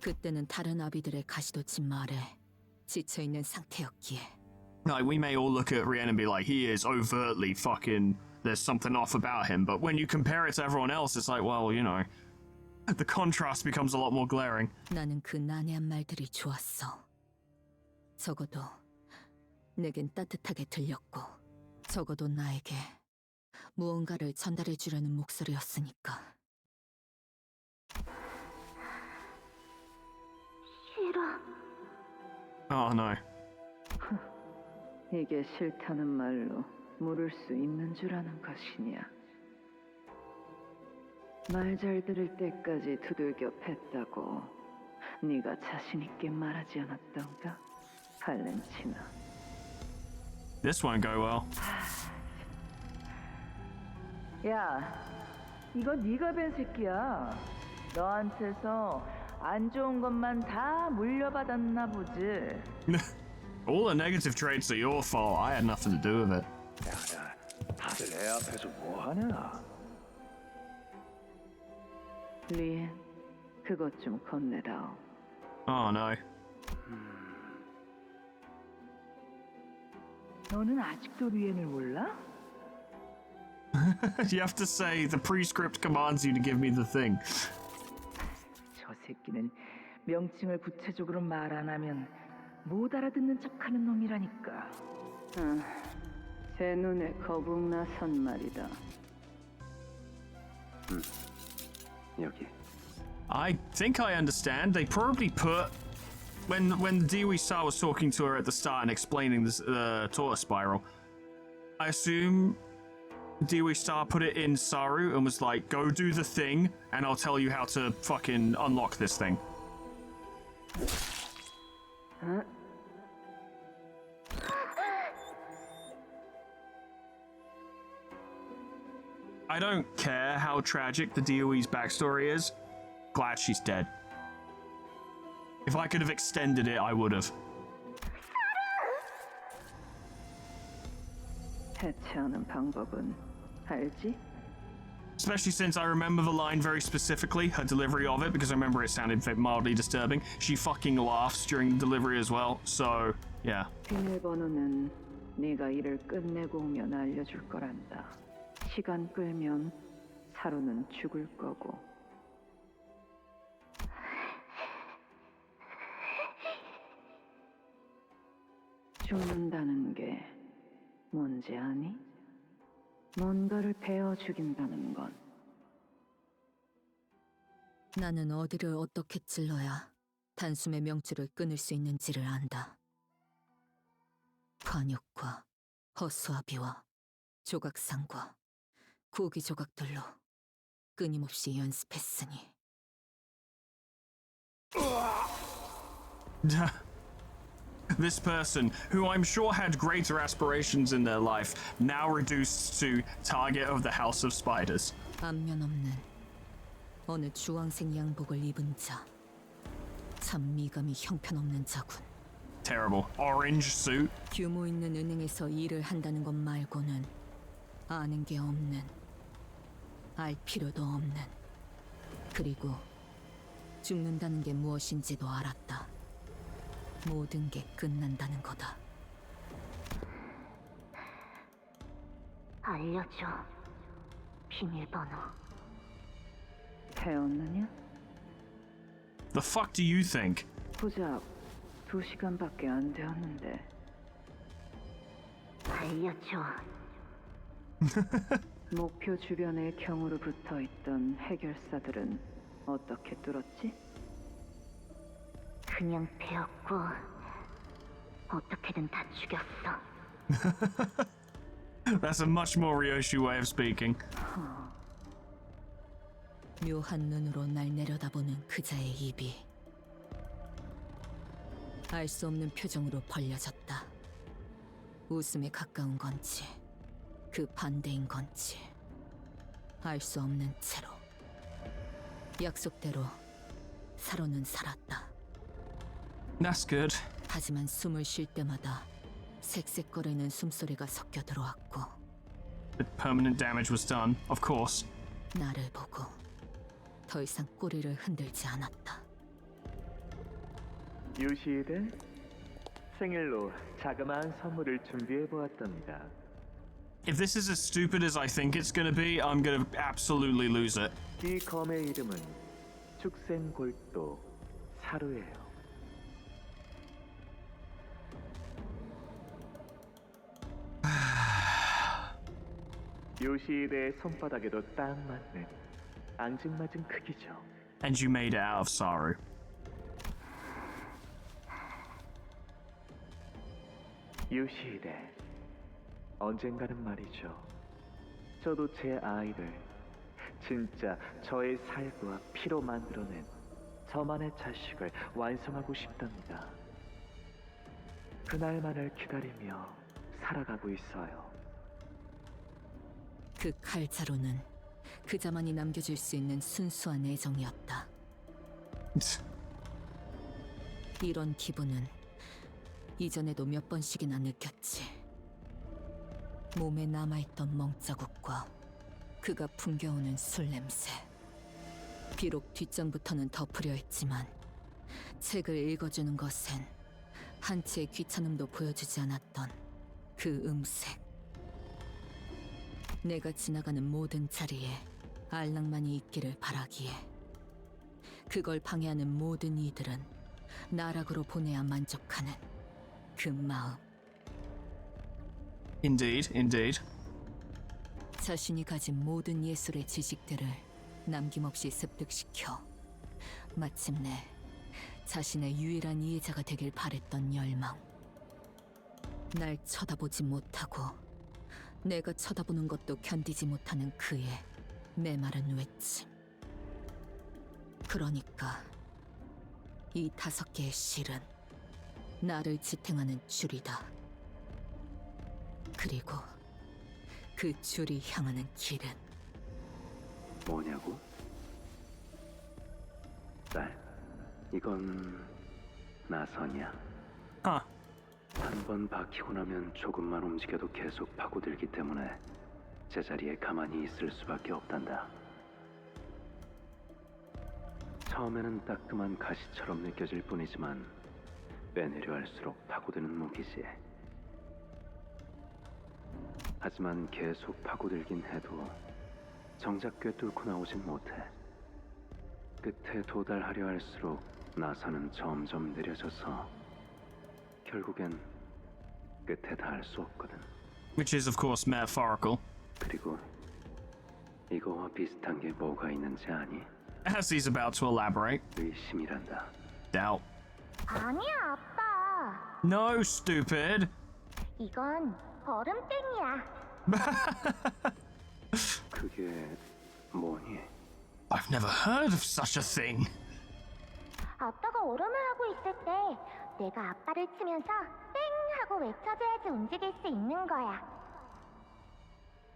그때는 다른 아비들의 가시돋친 말에 지쳐있는 상태였기에. Like, we may all look at Rien and be like, he is overtly fucking, there's something off about him, but when you compare it to everyone else, it's like, well, you know, the contrast becomes a lot more glaring. 나는 그 난해한 말들이 좋았어. 적어도 내겐 따뜻하게 들렸고, 적어도 나에게 무언가를 전달해주려는 목소리였으니까. 싫어. Oh no. 이게 싫다는 말로 물을 수 있는 줄 아는 것이냐. 말 잘 들을 때까지 두들겨 팼다고 네가 자신 있게 말하지 않았던가? 발렌치나. This won't go well. 야, 이거 네가 뵌 새끼야. 너한테서 안 좋은 것만 다 물려받았나 보지. All the negative traits are your fault. I had nothing to do with it. 야, 다들 애 앞에서 뭐 하냐? 리엔, 그것 좀 건네다오. Oh no. 너는 아직도 리엔을 몰라? You have to say the prescript commands you to give me the thing. 저 새끼는 명칭을 구체적으로 말 안 하면 못 알아듣는 척하는 놈이라니까. 제 눈에 거북나선 말이다. 여기. I think I understand. They probably put when Dewey Star was talking to her at the start and explaining this tortoise spiral. I assume Dewey Star put it in Saru and was like, "Go do the thing, and I'll tell you how to fucking unlock this thing." I don't care how tragic the DOE's backstory is. Glad she's dead. If I could have extended it, I would have. 해체하는 방법은 알지? Especially since I remember the line very specifically, her delivery of it, because I remember it sounded mildly disturbing. She fucking laughs during the delivery as well, so, yeah. 비밀번호는 네가 일을 끝내고 오면 알려줄 거란다. 시간 끌면 사로는 죽을 거고. 죽는다는 게 뭔지 아니? 뭔가를 베어 죽인다는 건. 나는 어디를 어떻게 찔러야 단숨에 명줄을 끊을 수 있는지를 안다. 관역과 허수아비와 조각상과 고기 조각들로 끊임없이 연습했으니. This person, who I'm sure had greater aspirations in their life, now reduced to target of the House of Spiders. 안면 없는 어느 주황색 양복을 입은 자. 참 미감이 형편없는 자군. Terrible. Orange suit. 규모 있는 은행에서 일을 한다는 것 말고는 아는 게 없는, 알 필요도 없는, 그리고 죽는다는 게 무엇인지도 알았다. 모든 게 끝난다는 거다. 알려줘. 비밀번호. 배웠느냐? The fuck do you think? 고작 2시간밖에 안 되었는데. 알려줘. 목표 주변에 경으로 붙어있던 해결사들은 어떻게 뚫었지? 그냥 배웠고 어떻게든 다 죽였어. That's a much more Ryoshi way of speaking. 묘한 눈으로 날 내려다보는 그자의 입이 알 수 없는 표정으로 벌려졌다. 웃음에 가까운 건지 그 반대인 건지 알 수 없는 채로 약속대로 사로는 살았다. That's good. 하지만 숨을 쉴 때마다 색색거리는 숨소리가 섞여 들어왔고 The permanent damage was done, of course. 나를 보고 더 이상 꼬리를 흔들지 않았다. 요시에게 생일로 자그마한 선물을 준비해 보았답니다. If this is as stupid as I think it's gonna be, I'm gonna absolutely lose it. 이 검의 이름은 축생골도 사루예요. 요시에의 손바닥에도 딱 맞는 앙증맞은 크기죠. And you made it out of Saru. 요시에 언젠가는 말이죠. 저도 제 아이를 진짜 저의 살과 피로 만들어낸 저만의 자식을 완성하고 싶답니다. 그날만을 기다리며 살아가고 있어요. 그 칼자루는 그자만이 남겨줄 수 있는 순수한 애정이었다. 이런 기분은 이전에도 몇 번씩이나 느꼈지. 몸에 남아있던 멍자국과 그가 풍겨오는 술 냄새. 비록 뒷장부터는 덮으려 했지만 책을 읽어주는 것엔 한치의 귀찮음도 보여주지 않았던 그 음색. 내가 지나가는 모든 자리에 알랑만이 있기를 바라기에 그걸 방해하는 모든 이들은 나락으로 보내야 만족하는 그 마음. Indeed, indeed. 자신이 가진 모든 예술의 지식들을 남김없이 습득시켜 마침내 자신의 유일한 이해자가 되길 바랬던 열망. 날 쳐다보지 못하고 내가 쳐다보는 것도 견디지 못하는 그의 메마른 외침. 그러니까 이 5개의 실은 나를 지탱하는 줄이다. 그리고 그 줄이 향하는 길은 뭐냐고? 딸, 이건 나선이야. Huh. 한 번 박히고 나면 조금만 움직여도 계속 파고들기 때문에 제자리에 가만히 있을 수밖에 없단다. 처음에는 따끔한 가시처럼 느껴질 뿐이지만 빼내려 할수록 파고드는 무기지. 하지만 계속 파고들긴 해도 정작 꿰뚫고 나오진 못해. 끝에 도달하려 할수록 나선은 점점 느려져서 결국엔 끝에 닿을 수 없거든. Which is, of course, metaphorical. 그리고 이거와 비슷한 게 뭐가 있는지 아니? As he's about to elaborate. 의심이란다. Doubt. 아니야, 아빠. No, stupid. 이건 얼음땡이야. 그게 뭐니? I've never heard of such a thing. 아빠가 얼음을 하고 있을 때 내가 아빠를 치면서 땡 하고 외쳐줘야지 움직일 수 있는 거야.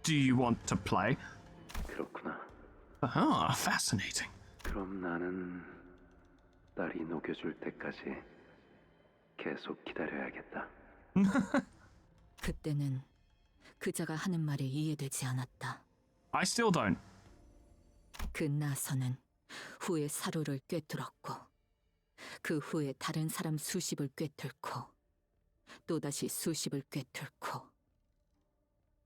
Do you want to play? 그렇구나. Ah, fascinating. 그럼 나는 딸이 녹여줄 때까지 계속 기다려야겠다. 그때는 그자가 하는 말이 이해되지 않았다. I still don't. 그 나선은 후에 사루를 꿰뚫었고 그 후에 다른 사람 수십을 꿰뚫고 또다시 수십을 꿰뚫고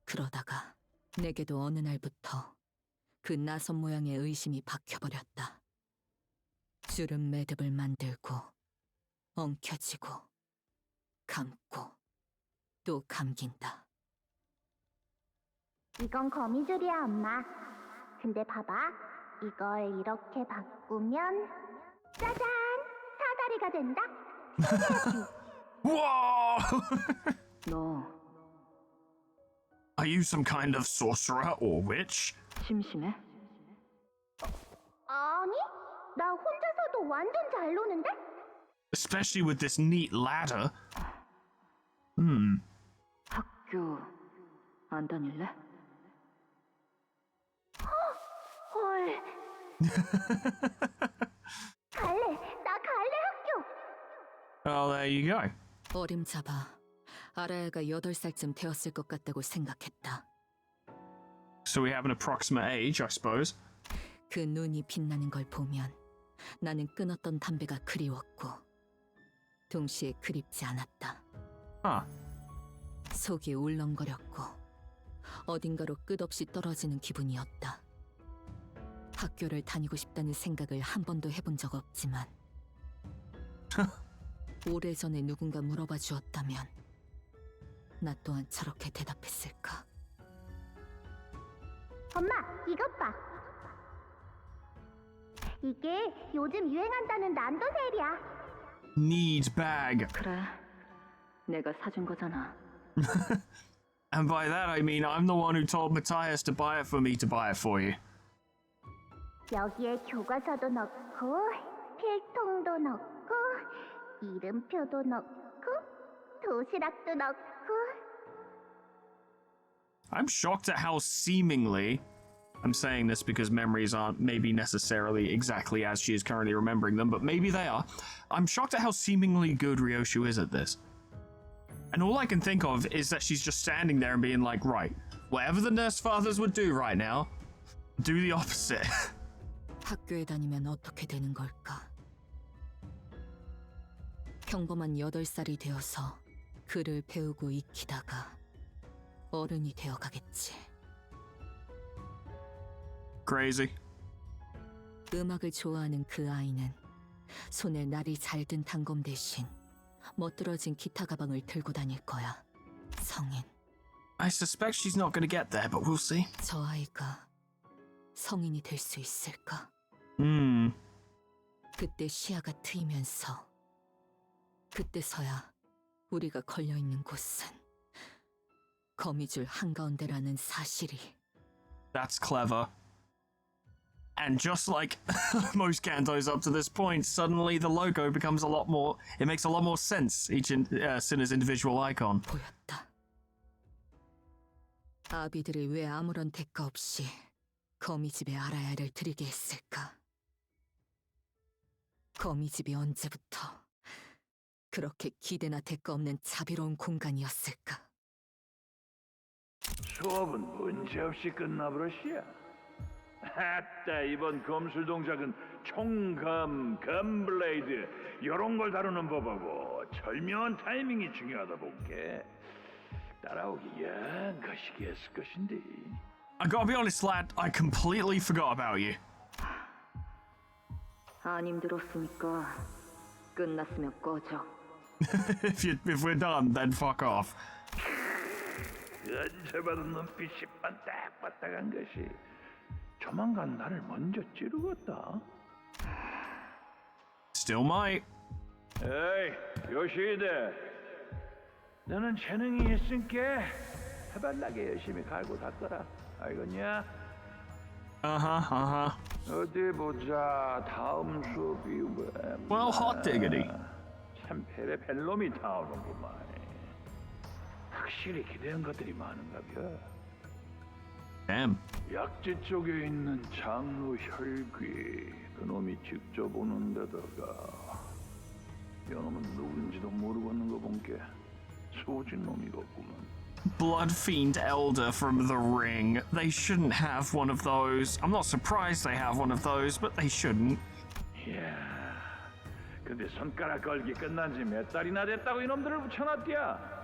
그러다가 내게도 어느 날부터 그 나선 모양의 의심이 박혀버렸다. 주름 매듭을 만들고 엉켜지고 감고 또 감긴다. 이건 거미줄이야, 엄마. 근데 봐봐. 이걸 이렇게 바꾸면 짜잔! 사다리가 된다. Whoa! 너 Are you some kind of sorcerer or witch? 심심해? 아니, 나 혼자서도 완전 잘 노는데? Especially with this neat ladder. 학교 안 다닐래? 헐. 갈래. 나 갈래, 학교. Oh, there you go. 어림잡아 아라야가 8살쯤 되었을 것 같다고 생각했다. so we have an approximate age, I suppose. 그 눈이 빛나는 걸 보면 나는 끊었던 담배가 그리웠고 동시에 그립지 않았다. Huh. 속이 울렁거렸고 어딘가로 끝없이 떨어지는 기분이었다. 학교를 다니고 싶다는 생각을 한 번도 해본 적 없지만 오래전에 누군가 물어봐 주었다면 나 또한 저렇게 대답했을까? 엄마, 이것 봐. 이게 요즘 유행한다는 란도 세일이야. Need bag. 그래, 내가 사준 거잖아. And by that I mean I'm the one who told Matthias to buy it for me to buy it for you. 여기에 교과서도 넣고 필통도 넣고 이름표도 넣고 도시락도 넣고. I'm shocked at how seemingly, I'm saying this because memories aren't maybe necessarily exactly as she is currently remembering them, but maybe they are. I'm shocked at how seemingly good Ryoshu is at this. And all I can think of is that she's just standing there and being like, right, whatever the nurse fathers would do right now, do the opposite. 학교에 다니면 어떻게 되는 걸까? 평범한 8살이 되어서 글을 배우고 익히다가 어른이 되어가겠지. Crazy. 음악을 좋아하는 그 아이는 손에 날이 잘 든 단검 대신 멋들어진 기타 가방을 들고 다닐 거야. 성인. I suspect she's not going to get there, but we'll see. 저 아이가 성인이 될 수 있을까? 그때 시야가 트이면서 그때서야 우리가 걸려있는 곳은 거미줄 한가운데라는 사실이. That's clever. And just like most Kantos up to this point, suddenly the logo becomes a lot more, it makes a lot more sense, each Sinner's individual icon. 보였다. 아비들이 왜 아무런 대가 없이 거미집에 알아야를 드리게 했을까? 거미집이 언제부터 그렇게 기대나 대가 없는 자비로운 공간이었을까? 수업은 문제없이 끝나버렸시야. 아따, 이번 검술 동작은 총검, 검블레이드 요런 걸 다루는 법하고 절묘한 타이밍이 중요하다 볼게. 따라오기 영 거시기했을 것인데. I gotta be honest, lad, I completely forgot about you. 안 힘들었으니까 끝났으면 꺼져. if we're done, then fuck off. 연체받은 눈빛이 반딱반딱한 것이 조만간 나를 먼저 찌르겠다. Still might. 에이, 요시히데, 너는 재능이 있으니까 해발나게 열심히 갈고 닦아라. 알겠냐? 어디 보자. 다음 수업이 왜? Well, hot diggity. 참 벨놈이 나오는구만. 확실히 기대한 것들이 많은가 봐. Damn. 약지 쪽에 있는 장로 혈귀. 그놈이 직접 오는 데다가 이놈은 누군지도 모르겠는 거 본게 소진 놈이겠구만. Blood Fiend Elder from the Ring. They shouldn't have one of those. I'm not surprised they have one of those, but they shouldn't. 이야, 근데 손가락 걸기 끝난 지 몇 달이나 됐다고 이놈들을 붙여놨디야.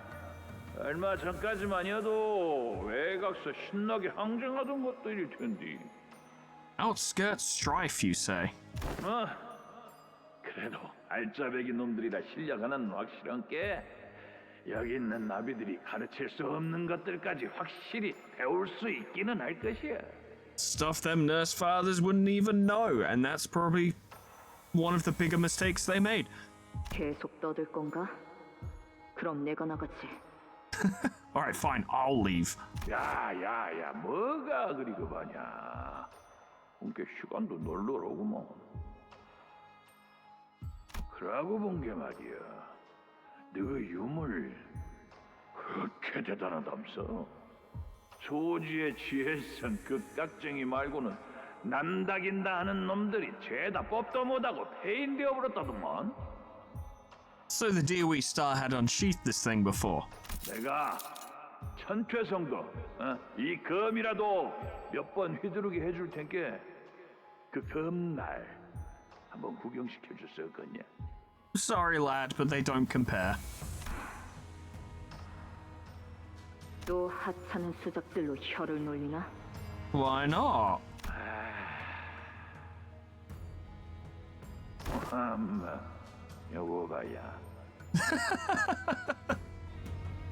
얼마 전까지만이어도 외곽서 신나게 항쟁하던 것들일 텐데. Outskirt strife, you say? 그래도 알짜배기 놈들이라 실력 하나는 확실한 게 여기 있는 나비들이 가르칠 수 없는 것들까지 확실히 배울 수 있기는 할 것이야. Stuff them nurse fathers wouldn't even know, and that's probably one of the bigger mistakes they made. 계속 떠들 건가? 그럼 내가 나가지. Alright, fine, I'll leave. 야야야, 뭐가 그리 급하냐. 본게 시간도 널널하구먼. 그러고 본 게 말이야. 너 유물 그렇게 대단하담서. 소지의 지혜성 극각쟁이 말고는 남다긴다 하는 놈들이 죄다 법도 못하고 폐인되어 버렸다더만. So the DOE star had unsheathed this thing before. 내가 천퇴성도 이 검이라도 몇 번 휘두르게 해줄 텐께 그 검날 한번 구경시켜 줄 수 없겠냐? Sorry, lad, but they don't compare. 또 하찮은 수작들로 혀를 놀리나? Why not? 여보 봐야.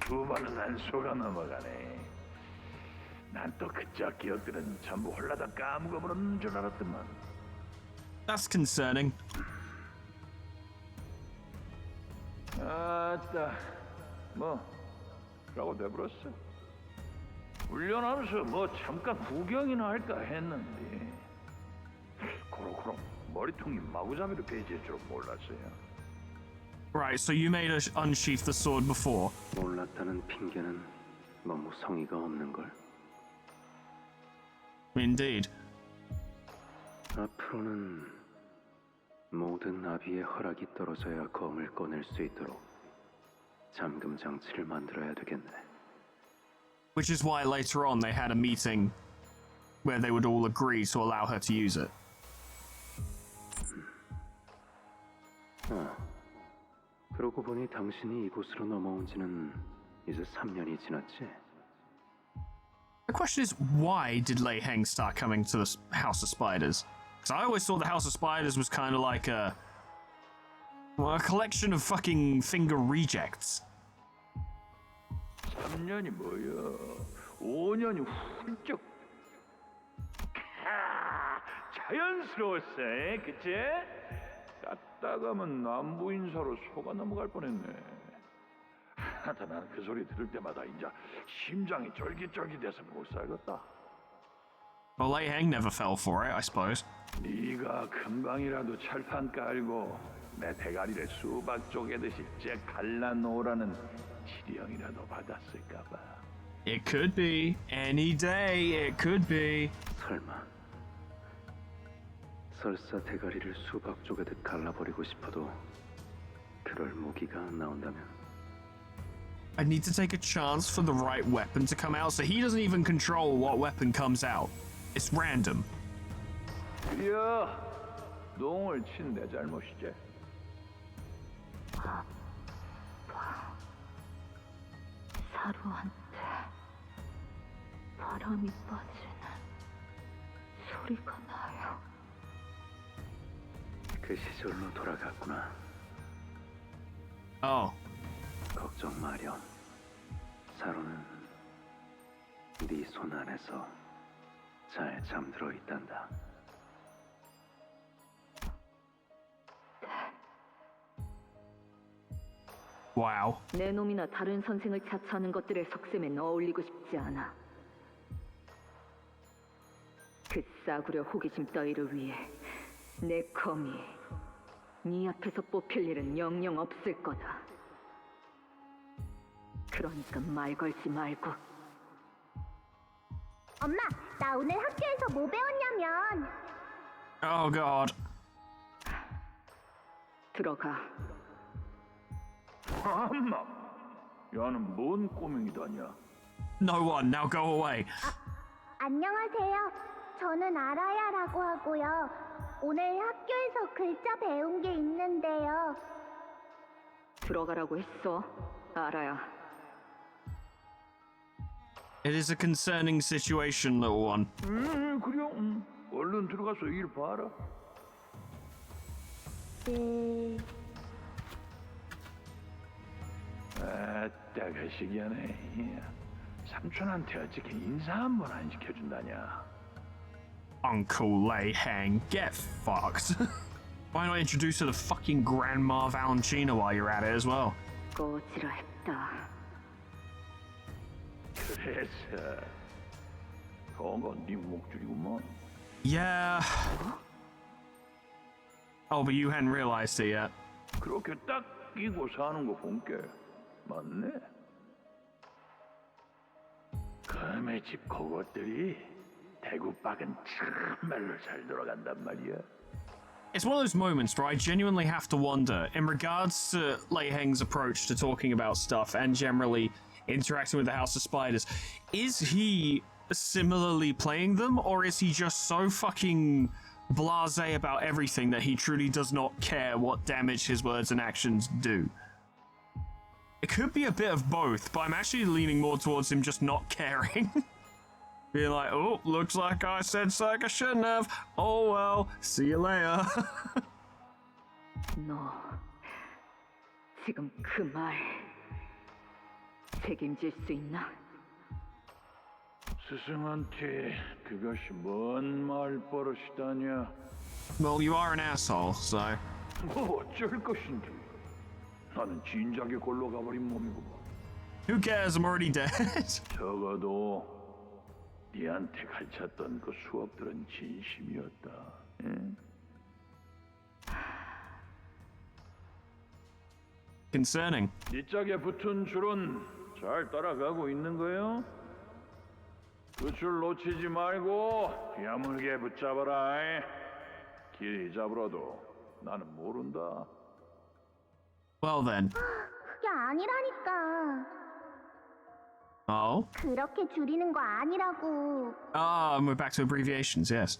두 번은 안 속아 넘어가네. 난 또 그저 기억들은 전부 홀라당 까무거부는 줄 알았더만. That's concerning. 아따, 라고 돼버렸어. 훈련하면서 잠깐 구경이나 할까 했는데 그럼 머리통이 마구잡이로 베이질 줄 몰랐어요. Right, so you made us unsheath the sword before. 몰랐다는 핑계는 너무 성의가 없는 걸. Indeed. 앞으로는 모든 나비의 허락이 떨어져야 검을 꺼낼 수 있도록 잠금 장치를 만들어야 되겠네. Which is why later on they had a meeting where they would all agree to allow her to use it. 그러고 보니 당신이 이곳으로 넘어온 지는 이제 3년이 지났지? The question is, why did Lei Heng start coming to the House of Spiders? Because I always thought the House of Spiders was kind of like a collection of fucking finger rejects. 3년이 뭐야? 5년이 훌쩍. 자연스러웠어, 그치? 까딱하면 남부 인사로 속아 넘어갈 뻔했네. 하여튼 난 그 소리 들을 때마다 이제 심장이 쫄깃쫄깃해서 못 살겠다. Well, Lei Heng never fell for it, I suppose. 네가 금방이라도 철판 깔고 내 대가리를 수박 쪼개듯이 째 갈라놓으라는 지령이라도 받았을까봐. It could be. Any day, it could be. 설마. 설사 대가리를 수박 쪼개듯 갈라버리고 싶어도 그럴 무기가 안 나온다면. I need to take a chance for the right weapon to come out, so he doesn't even control what weapon comes out. It's random. 그려 농을 친 내 잘못이지. 사루한테 바람이 빠지는 소리가 나요. 그 시절로 돌아갔구나. Oh. 걱정 마렴. 사루는 네 손 안에서 잘 잠들어 있단다. Wow. 내 놈이나 다른 선생을 자처하는 것들의 속셈엔 어울리고 싶지 않아. 그 싸구려 호기심 따위를 위해 내 검이 네 앞에서 뽑힐 일은 영영 없을 거다. 그러니까 말 걸지 말고. 엄마, 나 오늘 학교에서 뭐 배웠냐면 Oh god. 들어가. 엄마, 야는 뭔 꼬맹이다냐? No one, now go away. 안녕하세요. 저는 아라야라고 하고요. 오늘 학교에서 글자 배운 게 있는데요. 들어가라고 했어. 알아야. It is a concerning situation, little one. 그래. 얼른 들어가서 일 봐라. 네. 아따 그 시기하네. 삼촌한테 어떻게 인사 한 번 안 시켜준다냐? Uncle Lei Heng, get fucked. Why not introduce her to fucking Grandma Valentina while you're at it as well? 꺼지라 했다. 그래서 그거 네 목줄이구먼. Yeah. Oh, but you hadn't realized it yet. 그렇게 딱 끼고 사는 거 본게 맞네. 금의 집 그것들이 대구박은 참말로 잘 돌아간단 말이야. It's one of those moments where I genuinely have to wonder, in regards to Lei Heng's approach to talking about stuff and generally interacting with the House of Spiders. Is he similarly playing them, or is he just so fucking blasé about everything that he truly does not care what damage his words and actions do? It could be a bit of both, but I'm actually leaning more towards him just not caring. Being like, oh, looks like I said something I shouldn't have. Oh well, see you later. 너 지금 그 말 책임질 수 있나? 스승한테 그것이 뭔 말버릇이다냐? Well, you are an asshole, so. 뭐 어쩔 것인지. 나는 진작에 골로 가버린 몸이구만. Who cares? I'm already dead. 적어도 네한테 가르쳤던 그 수업들은 진심이었다. 응? Concerning. 네 짝에 붙은 줄은 잘 따라가고 있는 거요? 그 줄 놓치지 말고 야물게 붙잡아라. 길 잡으러도 나는 모른다. Well then. 그게 아니라니까. Oh? 그렇게 줄이는 거 아니라고. Ah, and we're back to abbreviations, yes.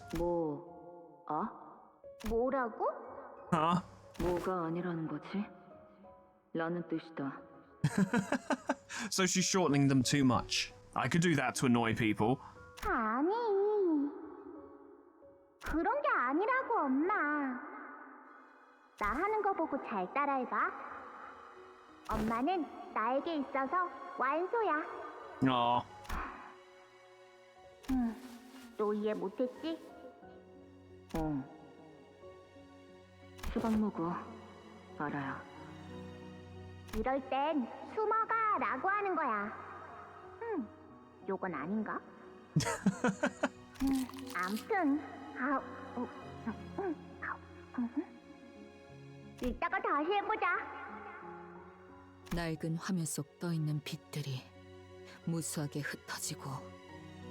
뭐라고? Huh? 뭐가 아니라는 거지? 라는 뜻이다. So she's shortening them too much. I could do that to annoy people. 아니. 그런 게 아니라고, 엄마. 나 하는 거 보고 잘 따라해봐. 엄마는 나에게 있어서 완소야. Aw. 또 이해 못했지? 수박 먹어. 알아요. 이럴 땐 숨어가 라고 하는 거야. 요건 아닌가? 암튼 이따가 다시 해보자. 낡은 화면 속 떠있는 빛들이 무수하게 흩어지고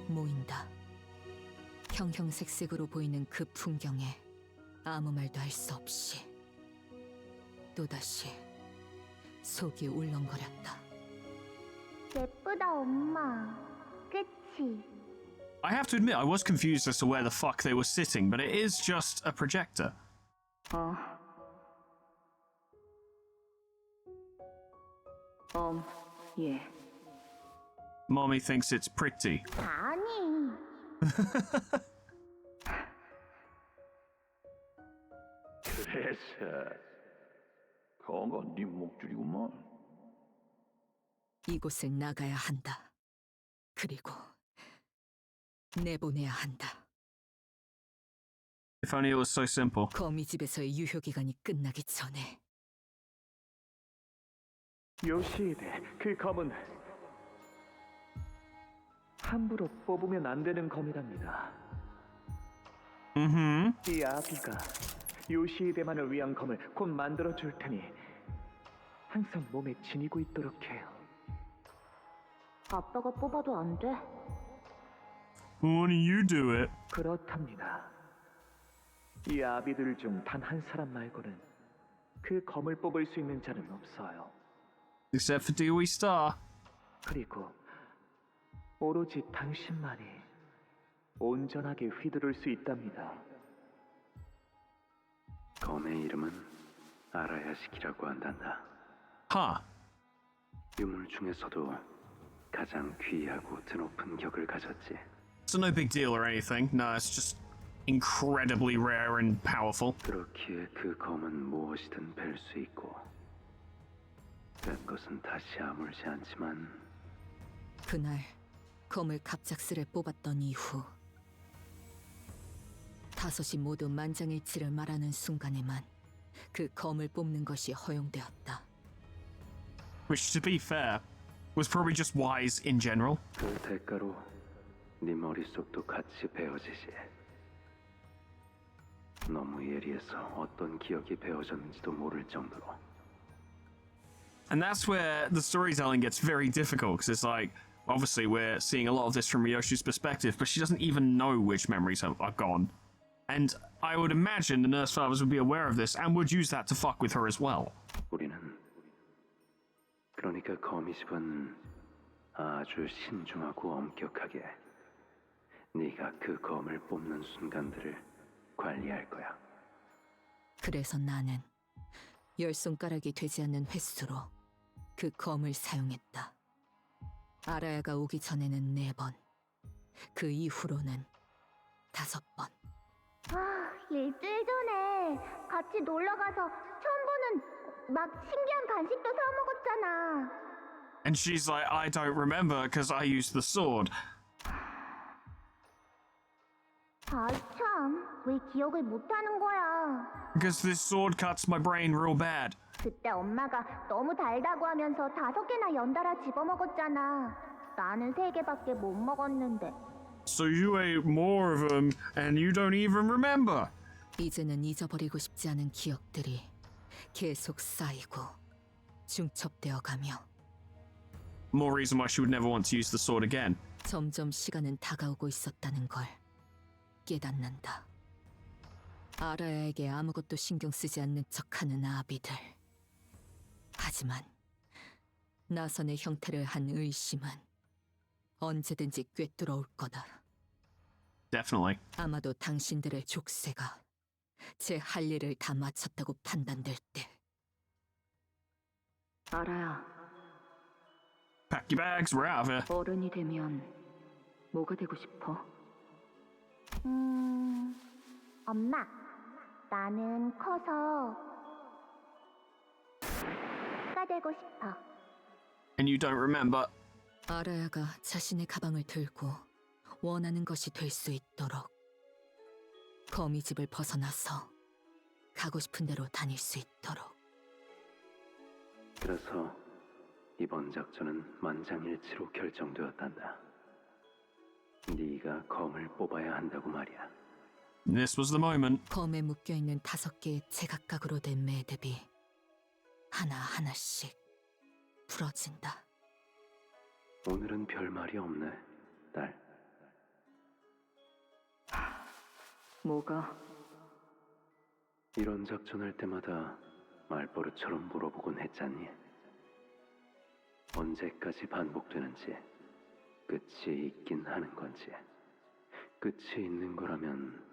모인다. 형형색색으로 보이는 그 풍경에 아무 말도 할 수 없이 또다시 속이 울렁거렸다. 예쁘다, 엄마. 그치? I have to admit, I was confused as to where the fuck they were sitting, but it is just a projector. 예. Mommy thinks it's pretty. 아니. 그래서 그건 네 목줄이구만. 이곳을 나가야 한다. 그리고 내보내야 한다. If only it was so simple. 거미집에서의 유효기간이 끝나기 전에. 요시히데, 그 검은 함부로 뽑으면 안 되는 검이랍니다. 이 아비가 요시히데만을 위한 검을 곧 만들어 줄 테니 항상 몸에 지니고 있도록 해요. 아빠가 뽑아도 안 돼? Why don't you do it? 그렇답니다. 이 아비들 중 단 한 사람 말고는 그 검을 뽑을 수 있는 자는 없어요. Except for Dewey Star. 그리고 오로지 당신만이 온전하게 휘두를 수 있답니다. 검의 이름은 아라야식이라고 한단다. Huh. 유물 중에서도 가장 귀하고 드높은 격을 가졌지. It's no big deal or anything. No, it's just incredibly rare and powerful. 그렇기에 그 검은 무엇이든 뵐 수 있고 뺀 것은 다시 아물지 않지만 그날 검을 갑작스레 뽑았던 이후 다섯이 모두 만장일치를 말하는 순간에만 그 검을 뽑는 것이 허용되었다. Which, to be fair, was probably just wise in general. 그 대가로 네 머릿속도 같이 베어지지. 너무 예리해서 어떤 기억이 베어졌는지도 모를 정도로. And that's where the storytelling gets very difficult, because it's like, obviously we're seeing a lot of this from Ryoshi's perspective, but she doesn't even know which memories are gone. And I would imagine the Nurse Fathers would be aware of this and would use that to fuck with her as well. 우리는 그러니까 거미집은 아주 신중하고 엄격하게 네가 그 검을 뽑는 순간들을 관리할 거야. 그래서 나는 10손가락이 되지 않는 횟수로 그 검을 사용했다. 아라야가 오기 전에는 4번, 그 이후로는 5번. 아, 일주일 전에 같이 놀러 가서 처음 보는 막 신기한 간식도 사 먹었잖아. And she's like, I don't remember because I used the sword. 아, 참. 왜 기억을 못 하는 거야? Because this sword cuts my brain real bad. 그때 엄마가 너무 달다고 하면서 5개나 연달아 집어먹었잖아. 나는 3개밖에 못 먹었는데. So you ate more of them and you don't even remember. 이제는 잊어버리고 싶지 않은 기억들이 계속 쌓이고 중첩되어 가며 More reason why she would never want to use the sword again. 점점 시간은 다가오고 있었다는 걸 깨닫는다. 아라야에게 아무것도 신경 쓰지 않는 척하는 아비들. 하지만 나선의 형태를 한 의심은 언제든지 꿰뚫어올 거다. Definitely. 아마도 당신들의 족쇄가 제 할 일을 다 마쳤다고 판단될 때. 아라야, Pack your bags, we're out of here. 어른이 되면 뭐가 되고 싶어? 엄마. 나는 커서 가 되고 싶어. And you don't remember. 아라야가 자신의 가방을 들고 원하는 것이 될 수 있도록 거미집을 벗어나서 가고 싶은 대로 다닐 수 있도록. 그래서 이번 작전은 만장일치로 결정되었단다. 네가 검을 뽑아야 한다고 말이야. This was the moment. 검에 묶여있는 5개의 제각각으로 된 매듭이 하나하나씩 풀어진다. 오늘은 별 말이 없네, 딸. 뭐가? 이런 작전할 때마다 말버릇처럼 물어보곤 했잖니. 언제까지 반복되는지, 끝이 있긴 하는 건지. 끝이 있는 거라면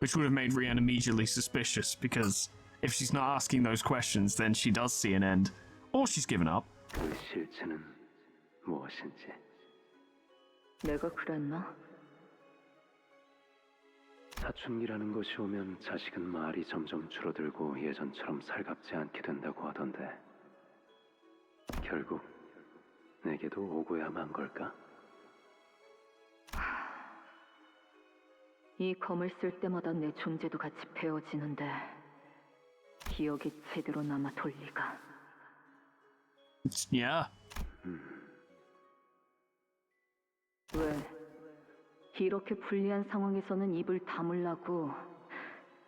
Which would have made Rian immediately suspicious because if she's not asking those questions, then she does see an end. Or she's given up. 그 실체는 무엇인지. 내가 그랬나? 사춘기라는 것이 오면 자식은 말이 점점 줄어들고 예전처럼 살갑지 않게 된다고 하던데 결국 내게도 오고야 만 걸까? 이 검을 쓸 때마다 내 존재도 같이 베어지는데 기억이 제대로 남아 돌 리가. Yeah. 왜? 이렇게 불리한 상황에서는 입을 다물라고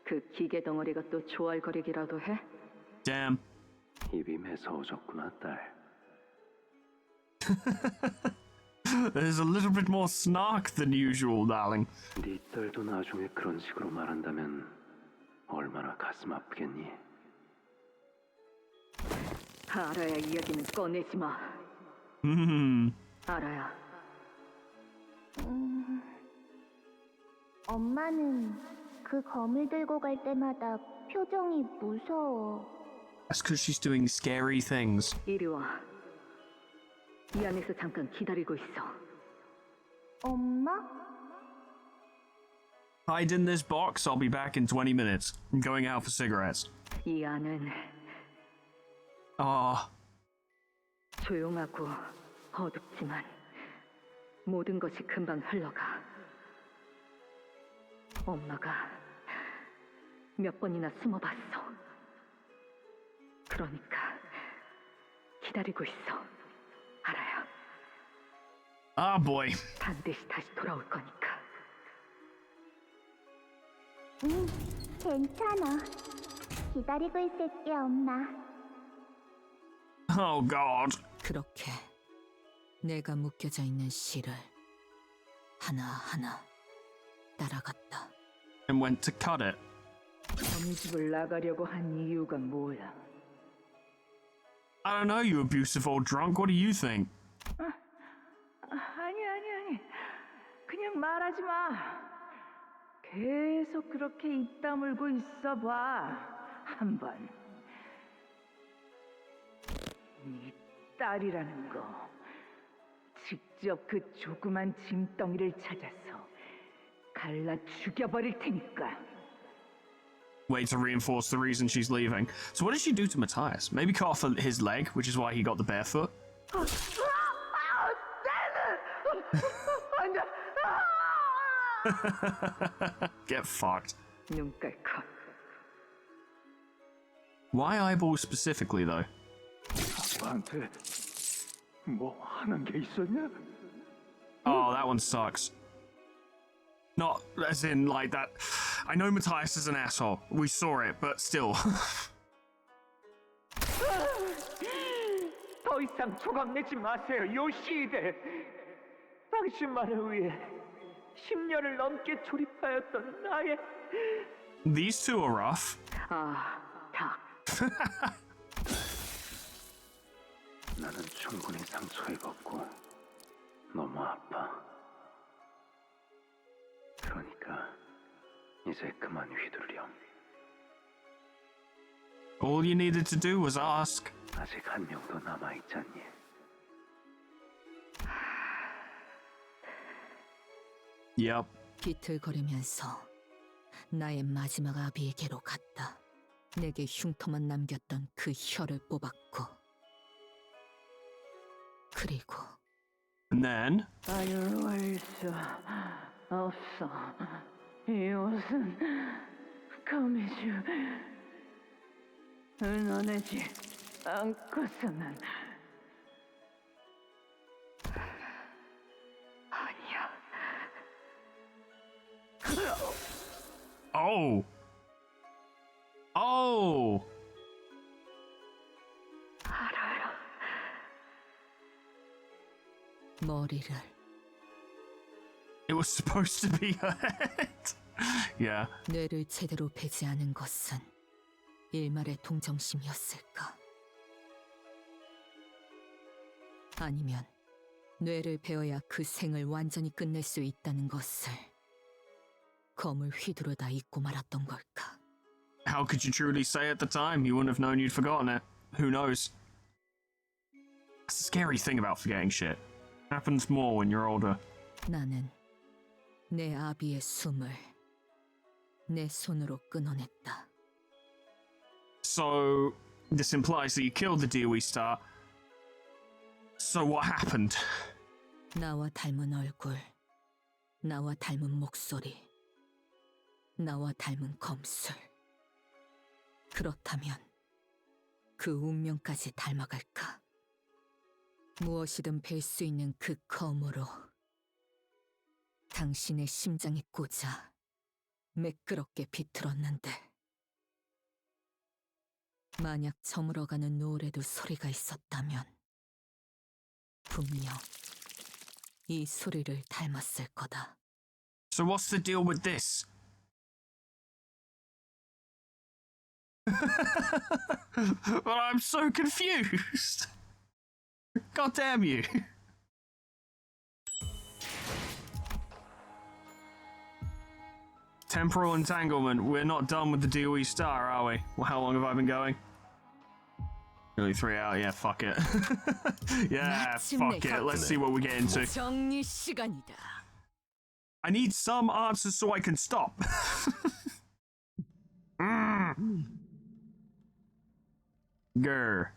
그 기계 덩어리가 또 조알거리기라도 해? Damn. 입이 매서워졌구나, 딸. There's a little bit more snark than usual, darling. 네 딸도 나중에 그런 식으로 말한다면 얼마나 가슴 아프겠니? 아라야 이야기는 꺼내지 마. 아라야. 엄마는 그 검을 들고 갈 때마다 표정이 무서워. That's because she's doing scary things. 이리 와. 이 안에서 잠깐 기다리고 있어. 엄마? Hide in this box, I'll be back in 20 minutes. I'm going out for cigarettes. 이 안은 Ah. 조용하고 어둡지만 모든 것이 금방 흘러가. 엄마가 몇 번이나 숨어봤어. 그러니까 기다리고 있어. 알아요. Ah, boy. 반드시 다시 돌아올 거니까. 괜찮아. 기다리고 있을게, 엄마. Oh, God. 그렇게 내가 묶여져 있는 실을 하나하나 따라갔다. And went to cut it. 거미집을 나가려고 한 이유가 뭐야? I don't know, you abusive old drunk. What do you think? 아니. 그냥 말하지 마. 계속 그렇게 입 다물고 있어봐. 한번. 네 딸이라는 거. 직접 그 조그만 짐덩이를 찾아서 갈라 죽여버릴 테니까. Way to reinforce the reason she's leaving. So what did she do to Matthias? Maybe cut off his leg, which is why he got the barefoot? Get fucked. 눈깔컷. Why eyeballs specifically, though? 아빠한테 뭐 하는 게 있었냐? Oh, that one sucks. Not as in like that. I know Matthias is an asshole. We saw it, but still. 더 이상 조각내지 마세요, 요시히데. 당신만을 위해 10년을 넘게 조립하였던 나의... These two are rough. 다. 나는 충분히 상처 입었고 너무 아파. 그러니까 이제 그만 휘둘렴. All you needed to do was ask. 아직 한 명도 남아있잖니. Yep. 비틀거리면서 나의 마지막 아비에게로 갔다. 내게 흉터만 남겼던 그 혀를 뽑았고 그리고 And then 자유로울 수 없어. 이 옷은 거미줄 은원하지 않고서는 아니야. Oh. Oh. 알아요. 머리를 It was supposed to be her head. Yeah. 뇌를 제대로 베지 않은 것은 일말의 동정심이었을까? 아니면 뇌를 베어야 그 생을 완전히 끝낼 수 있다는 것을 검을 휘두르다 잊고 말았던 걸까? How could you truly say at the time? You wouldn't have known you'd forgotten it. Who knows? That's the scary thing about forgetting shit. Happens more when you're older. 나는 내 아비의 숨을 내 손으로 끊어냈다. So, this implies that you killed the DOE star. So what happened? 나와 닮은 얼굴, 나와 닮은 목소리, 나와 닮은 검술. 그렇다면 그 운명까지 닮아갈까? 무엇이든 뵐 수 있는 그 검으로 당신의 심장에 꽂아 매끄럽게 비틀었는데 만약 저물어가는 노을에도 소리가 있었다면 분명 이 소리를 닮았을 거다. So what's the deal with this? Well, I'm so confused. God damn you. Temporal entanglement. We're not done with the DOE star, are we? Well, how long have I been going? Nearly 3 hours. Yeah, fuck it. Yeah, fuck it. Let's see what we get into. 정리 시간이다. I need some answers so I can stop. Grr.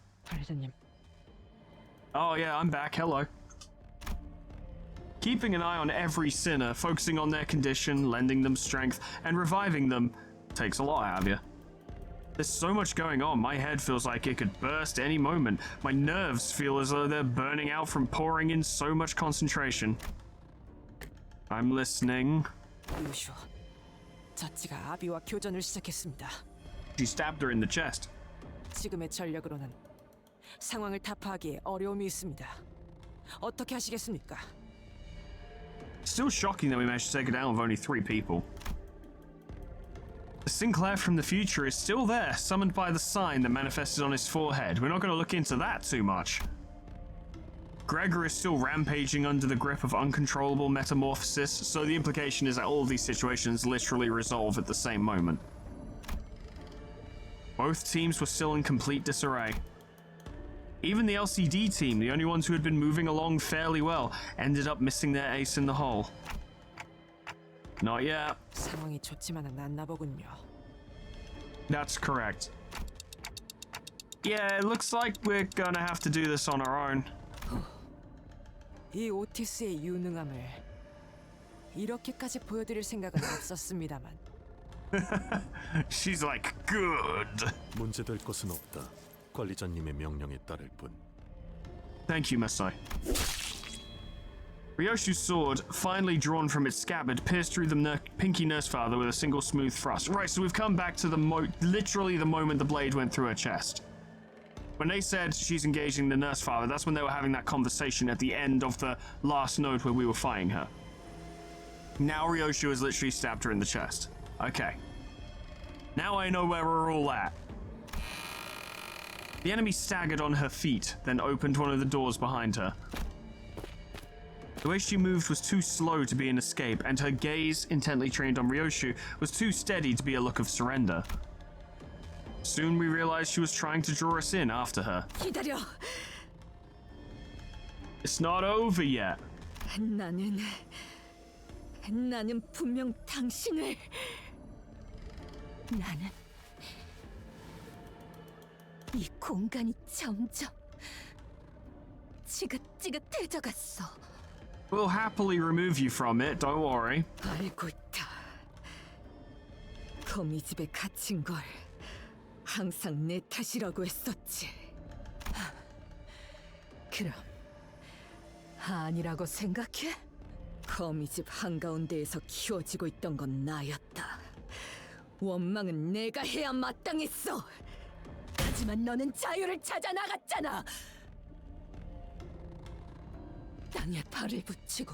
Oh yeah, I'm back. Hello. Keeping an eye on every sinner, focusing on their condition, lending them strength, and reviving them takes a lot out of you. There's so much going on, my head feels like it could burst any moment. My nerves feel as though they're burning out from pouring in so much concentration. I'm listening. 유쇼, 자치가 아비와 교전을 시작했습니다. She stabbed her in the chest. 지금의 전력으로는 상황을 타파하기에 어려움이 있습니다. 어떻게 하시겠습니까? Still shocking that we managed to take her down with only 3 people. Sinclair from the future is still there, summoned by the sign that manifested on his forehead. We're not going to look into that too much. Gregor is still rampaging under the grip of uncontrollable metamorphosis, so the implication is that all of these situations literally resolve at the same moment. Both teams were still in complete disarray. Even the LCD team, the only ones who had been moving along fairly well, ended up missing their ace in the hole. Not yet. 상황이 좋지만은 않나 보군요. That's correct. Yeah, it looks like we're gonna have to do this on our own. 이 오티스의 유능함을 이렇게까지 보여드릴 생각은 없었습니다만. She's like, good. 문제될 것은 없다. 관리자님의 명령에 따를 뿐. Thank you, Masai. Ryoshu's sword, finally drawn from its scabbard, pierced through the pinky nurse father with a single smooth thrust. Right, so we've come back to literally the moment the blade went through her chest. When they said she's engaging the nurse father, that's when they were having that conversation at the end of the last node where we were fighting her. Now Ryoshu has literally stabbed her in the chest. Okay. Now I know where we're all at. The enemy staggered on her feet, then opened one of the doors behind her. The way she moved was too slow to be an escape, and her gaze, intently trained on Ryoshu, was too steady to be a look of surrender. Soon we realized she was trying to draw us in after her. 기다려. It's not over yet. 나는 분명 당신을. 나는 이 공간이 점점 지긋지긋해져갔어. We'll happily remove you from it, don't worry. 알고 있다. 거미 집에 갇힌 걸 항상 내 탓이라고 했었지. 그럼 아니라고 생각해? 거미 집 한가운데에서 키워지고 있던 건 나였다. 원망은 내가 해야 마땅했어. 하지만 너는 자유를 찾아 나갔잖아. 땅에 발을 붙이고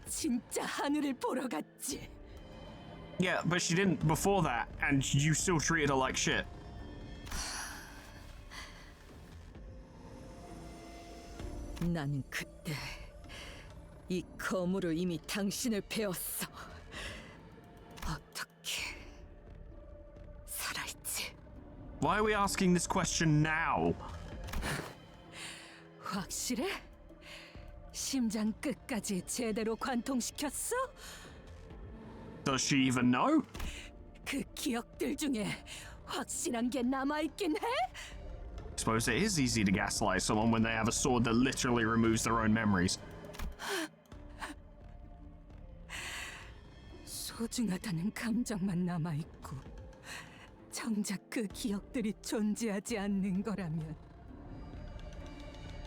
진짜 하늘을 보러 갔지. Yeah, but she didn't before that, and you still treated her like shit. 나는 그때 이 검으로 이미 당신을 배웠어. 어떻게 살아있지? Why are we asking this question now? 확실해? 심장 끝까지 제대로 관통시켰어? Does she even know? 그 기억들 중에 확실한 게 남아있긴 해? I suppose it is easy to gaslight someone when they have a sword that literally removes their own memories. 소중하다는 감정만 남아있고 정작 그 기억들이 존재하지 않는 거라면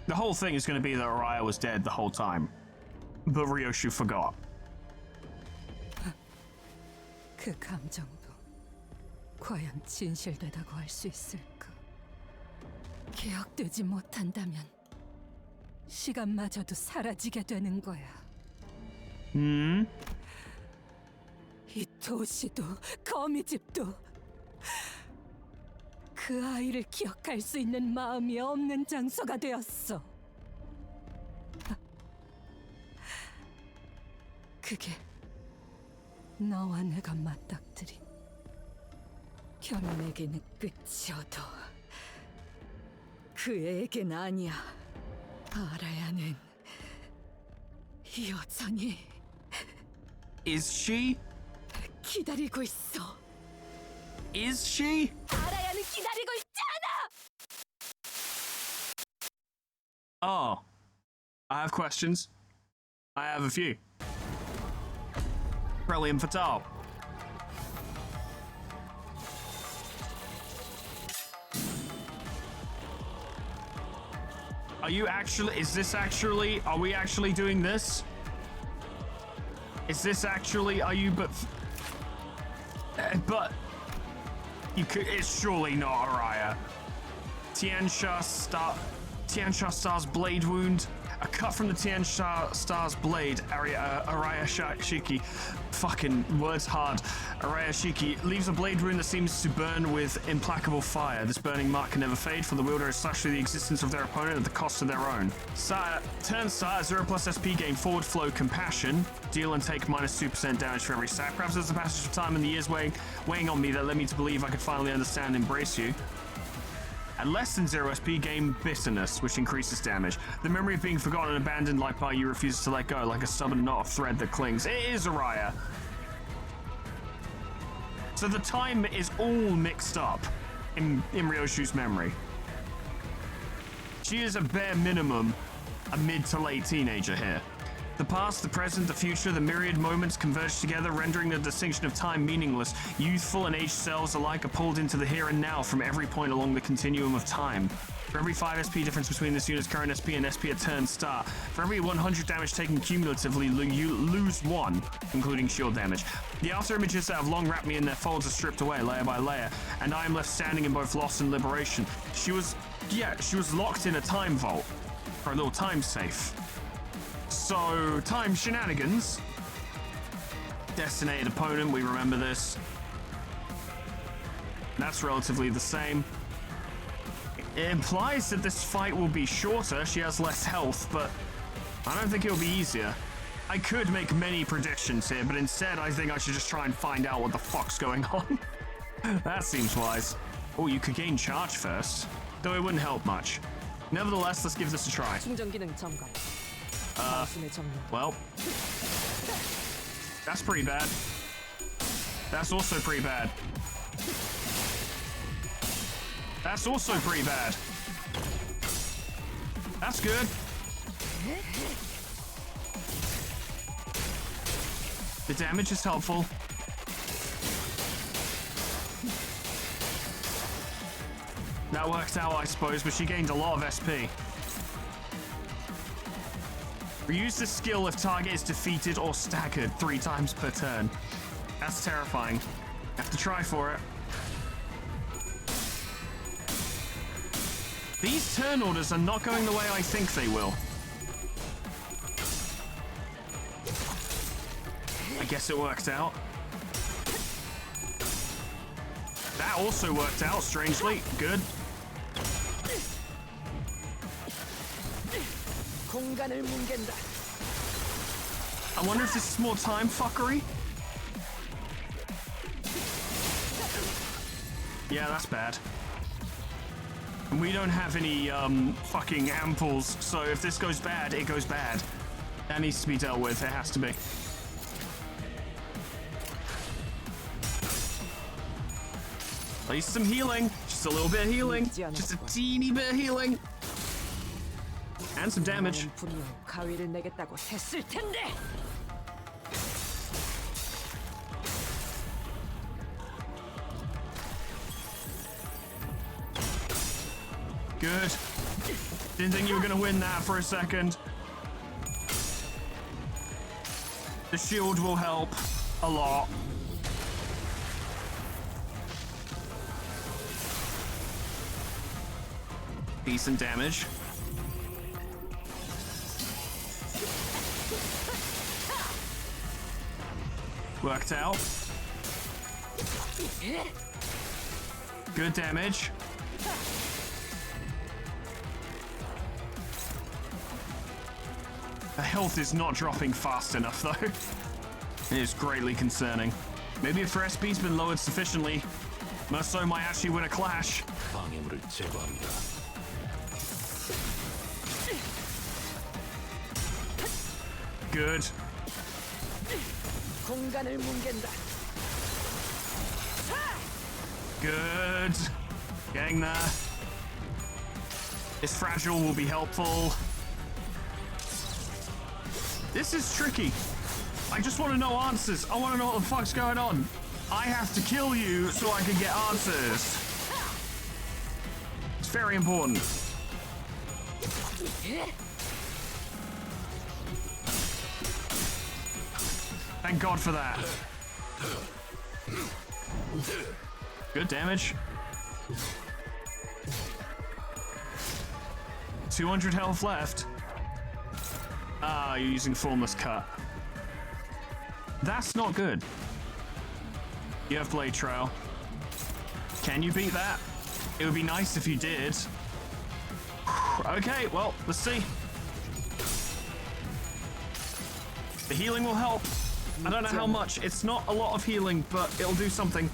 The whole thing is going to be that Araya was dead the whole time. But Ryoshu forgot. 그 감정도 과연 진실되다고 할 수 있을까? 기억되지 못한다면 시간마저도 사라지게 되는 거야. 이 도시도 거미집도 그 아이를 기억할 수 있는 마음이 없는 장소가 되었어. 그게 너와 내가 맞닥뜨린 결혼에게는 끝이어도 그에겐 아니야. 아라야는 여전히 Is she? 기다리고 있어. Is she? 아라야는 기다리고 있지 않아! Oh. I have questions. I have a few. Brilliant Fatal. Are we actually doing this? Is this actually, but it's surely not Araya. Tiansha Star's blade wound, A cut from the Tien Star's blade, Araya fucking words hard. Araya Shiki leaves a blade wound that seems to burn with implacable fire. This burning mark can never fade, for the wielder is slashed through the existence of their opponent at the cost of their own. Turn Star, 0+ SP, gain forward flow compassion. Deal and take -2% damage for every stack. Perhaps there's the passage of time and the years weighing on me that led me to believe I could finally understand and embrace you. At less than 0 SP, gain bitterness, which increases damage. The memory of being forgotten and abandoned like by you refuses to let go, like a stubborn knot of thread that clings. It is Araya. So the time is all mixed up in Ryoshu's memory. She is a bare minimum a mid to late teenager here. The past, the present, the future, the myriad moments converge together, rendering the distinction of time meaningless. Youthful and aged selves alike are pulled into the here and now from every point along the continuum of time. For every 5 SP difference between this unit's current SP and SP at turn start, for every 100 damage taken cumulatively, you lose 1, including shield damage. The after images that have long wrapped me in their folds are stripped away layer by layer, and I am left standing in both loss and liberation. She was locked in a time vault, or a little time safe. So, time shenanigans. Destinated opponent, we remember this. That's relatively the same. It implies that this fight will be shorter. She has less health, but I don't think it'll be easier. I could make many predictions here, but instead I think I should just try and find out what the fuck's going on. That seems wise. Oh, you could gain charge first, though it wouldn't help much. Nevertheless, let's give this a try. Well, that's pretty bad. That's also pretty bad. That's also pretty bad. That's good. The damage is helpful. That worked out, I suppose, but she gained a lot of SP. Reuse this skill if target is defeated or staggered 3 times per turn. That's terrifying. Have to try for it. These turn orders are not going the way I think they will. I guess it worked out. That also worked out, strangely. Good. I wonder if this is more time fuckery? Yeah, that's bad. And we don't have any fucking ampoules, so if this goes bad, it goes bad. That needs to be dealt with, it has to be. At least some healing. Just a little bit of healing. Just a teeny bit of healing. And some damage. Good. Didn't think you were gonna win that for a second. The shield will help a lot. Decent damage. Worked out. Good damage. The health is not dropping fast enough, though. It is greatly concerning. Maybe if her SP's been lowered sufficiently, Merceau might actually win a clash. Good. Good. Getting there. This fragile will be helpful. This is tricky. I just want to know answers. I want to know what the fuck's going on. I have to kill you so I can get answers. It's very important. Thank God for that. Good damage. 200 health left. Ah, you're using Formless Cut. That's not good. You have Blade Trail. Can you beat that? It would be nice if you did. Okay, well, let's see. The healing will help. I don't know how much. It's not a lot of healing, but it'll do something.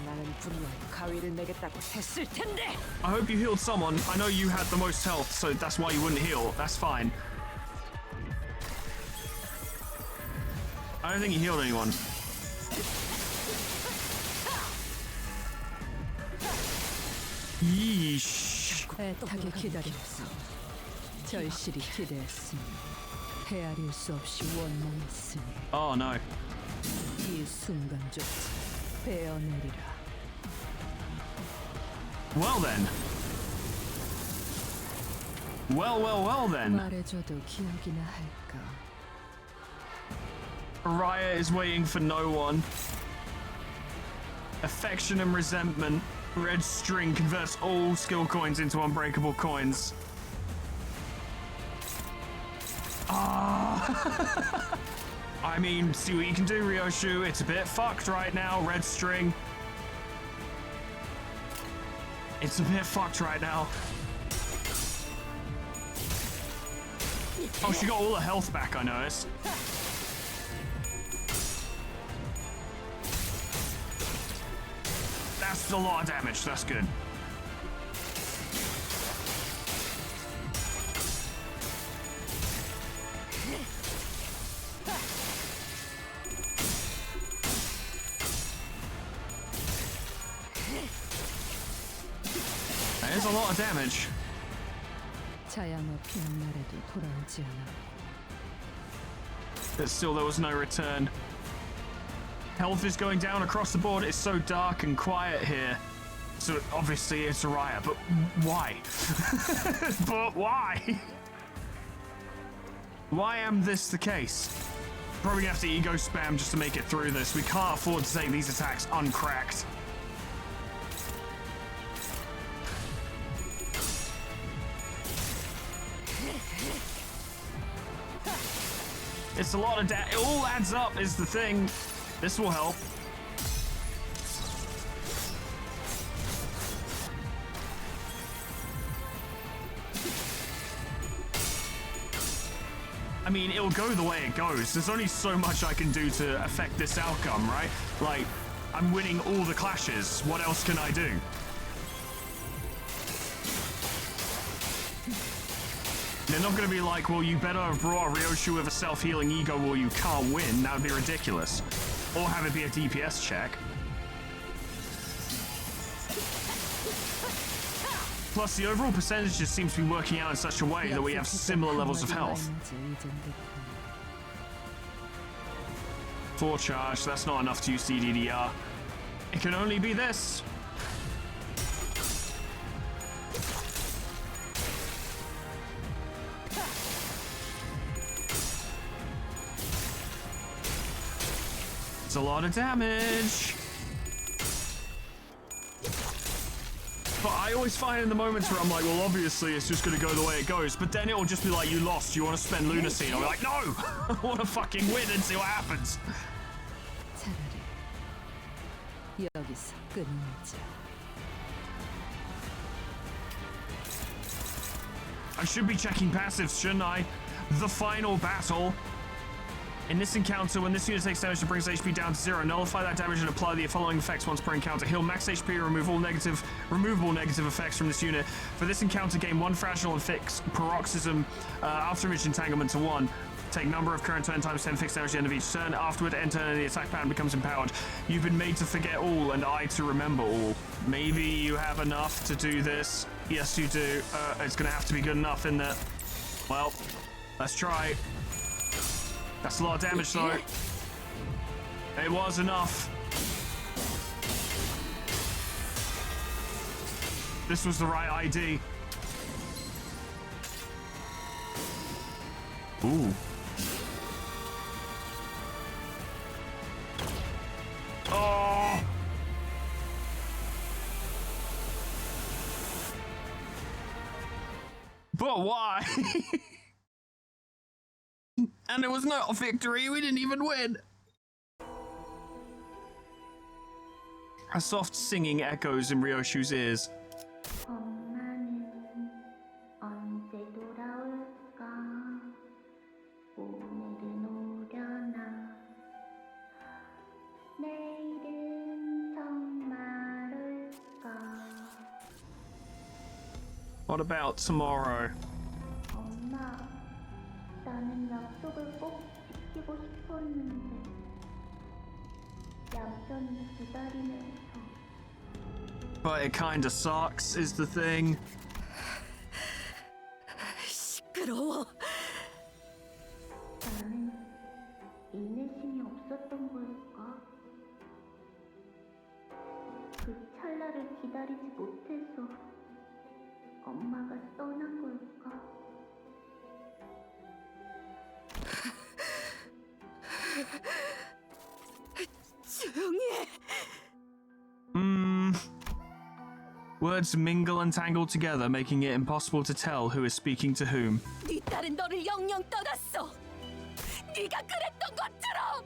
나는 분명 가위를 내겠다고 했을 텐데. I hope you healed someone. I know you had the most health, so that's why you wouldn't heal. That's fine. I don't think you healed anyone. Yeesh. 애타게 기다렸어. 절실히 기대했으니 헤아릴 수 없이 원망했으니 Oh no. 이 순간조차 베어내리라. Well then. Well then. 말해줘도 기억이나 할까. Raya is waiting for no one. Affection and resentment. Red string converts all skill coins into unbreakable coins. Ah. I mean, see what you can do, Ryoshu. It's a bit fucked right now, red string. It's a bit fucked right now. Oh, she got all her health back, I noticed. That's a lot of damage, that's good. That is a lot of damage. 자양업히는 날에도 돌아오지 않아. But still, there was no return. Health is going down across the board. It's so dark and quiet here. So obviously it's a riot, but why? But why? Why am this the case? Probably gonna have to ego spam just to make it through this. We can't afford to take these attacks uncracked. It's a lot of it all adds up is the thing. This will help. I mean, it'll go the way it goes. There's only so much I can do to affect this outcome, right? Like, I'm winning all the clashes. What else can I do? They're not going to be like, well, you better have brought a Ryoshu with a self-healing ego or you can't win. That would be ridiculous. Or have it be a DPS check. Plus, the overall percentage just seems to be working out in such a way that we have similar levels of health. 4 charge, that's not enough to use DDDR. It can only be this. It's a lot of damage. But I always find in the moments where I'm like, well, obviously it's just going to go the way it goes. But then it'll just be like, you lost. You want to spend Lunacy? And I'll be like, no! I want to fucking win and see what happens. 차라리 여기서 끝내자. I should be checking passives, shouldn't I? The final battle. In this encounter, when this unit takes damage, it brings HP down to 0. Nullify that damage and apply the following effects once per encounter. Heal max HP, remove all removable negative effects from this unit. For this encounter, gain 1 fractional and fix paroxysm afterimage entanglement to 1. Take number of current turn times 10 fixed damage at the end of each turn. Afterward, end turn and the attack pattern becomes empowered. You've been made to forget all and I to remember all. Maybe you have enough to do this. Yes, you do. It's gonna have to be good enough in that. Well, let's try. That's a lot of damage, though. It was enough. This was the right ID. Ooh. Oh! But why? And it was not a victory. We didn't even win. A soft singing echoes in Ryoshu's ears. 엄마는 언제 돌아올까? 오늘은 오려나? 내일은 정말 올까? What about tomorrow? 엄마, 나는 약속을 꼭 지키고 싶었는데 얌전히 기다리면서 But it kinda sucks, is the thing. 시끄러워. 나는 인내심이 없었던 걸까? 그 찰나를 기다리지 못해서 엄마가 떠난 걸까? 조용히 해. Words mingle and tangle together, making it impossible to tell who is speaking to whom. 네 딸은 너를 영영 떠났어. 네가 그랬던 것처럼.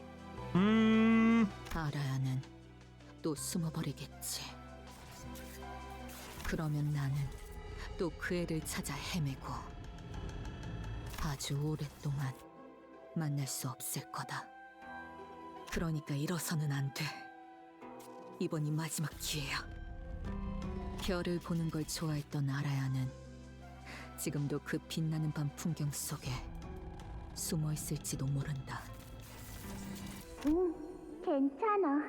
아라야는 또 숨어버리겠지. 그러면 나는 또 그 애를 찾아 헤매고 아주 오랫동안 만날 수 없을 거다. 그러니까 일어서는 안 돼. 이번이 마지막 기회야. 별을 보는 걸 좋아했던 아라야는 지금도 그 빛나는 밤 풍경 속에 숨어 있을지도 모른다. 응, 괜찮아.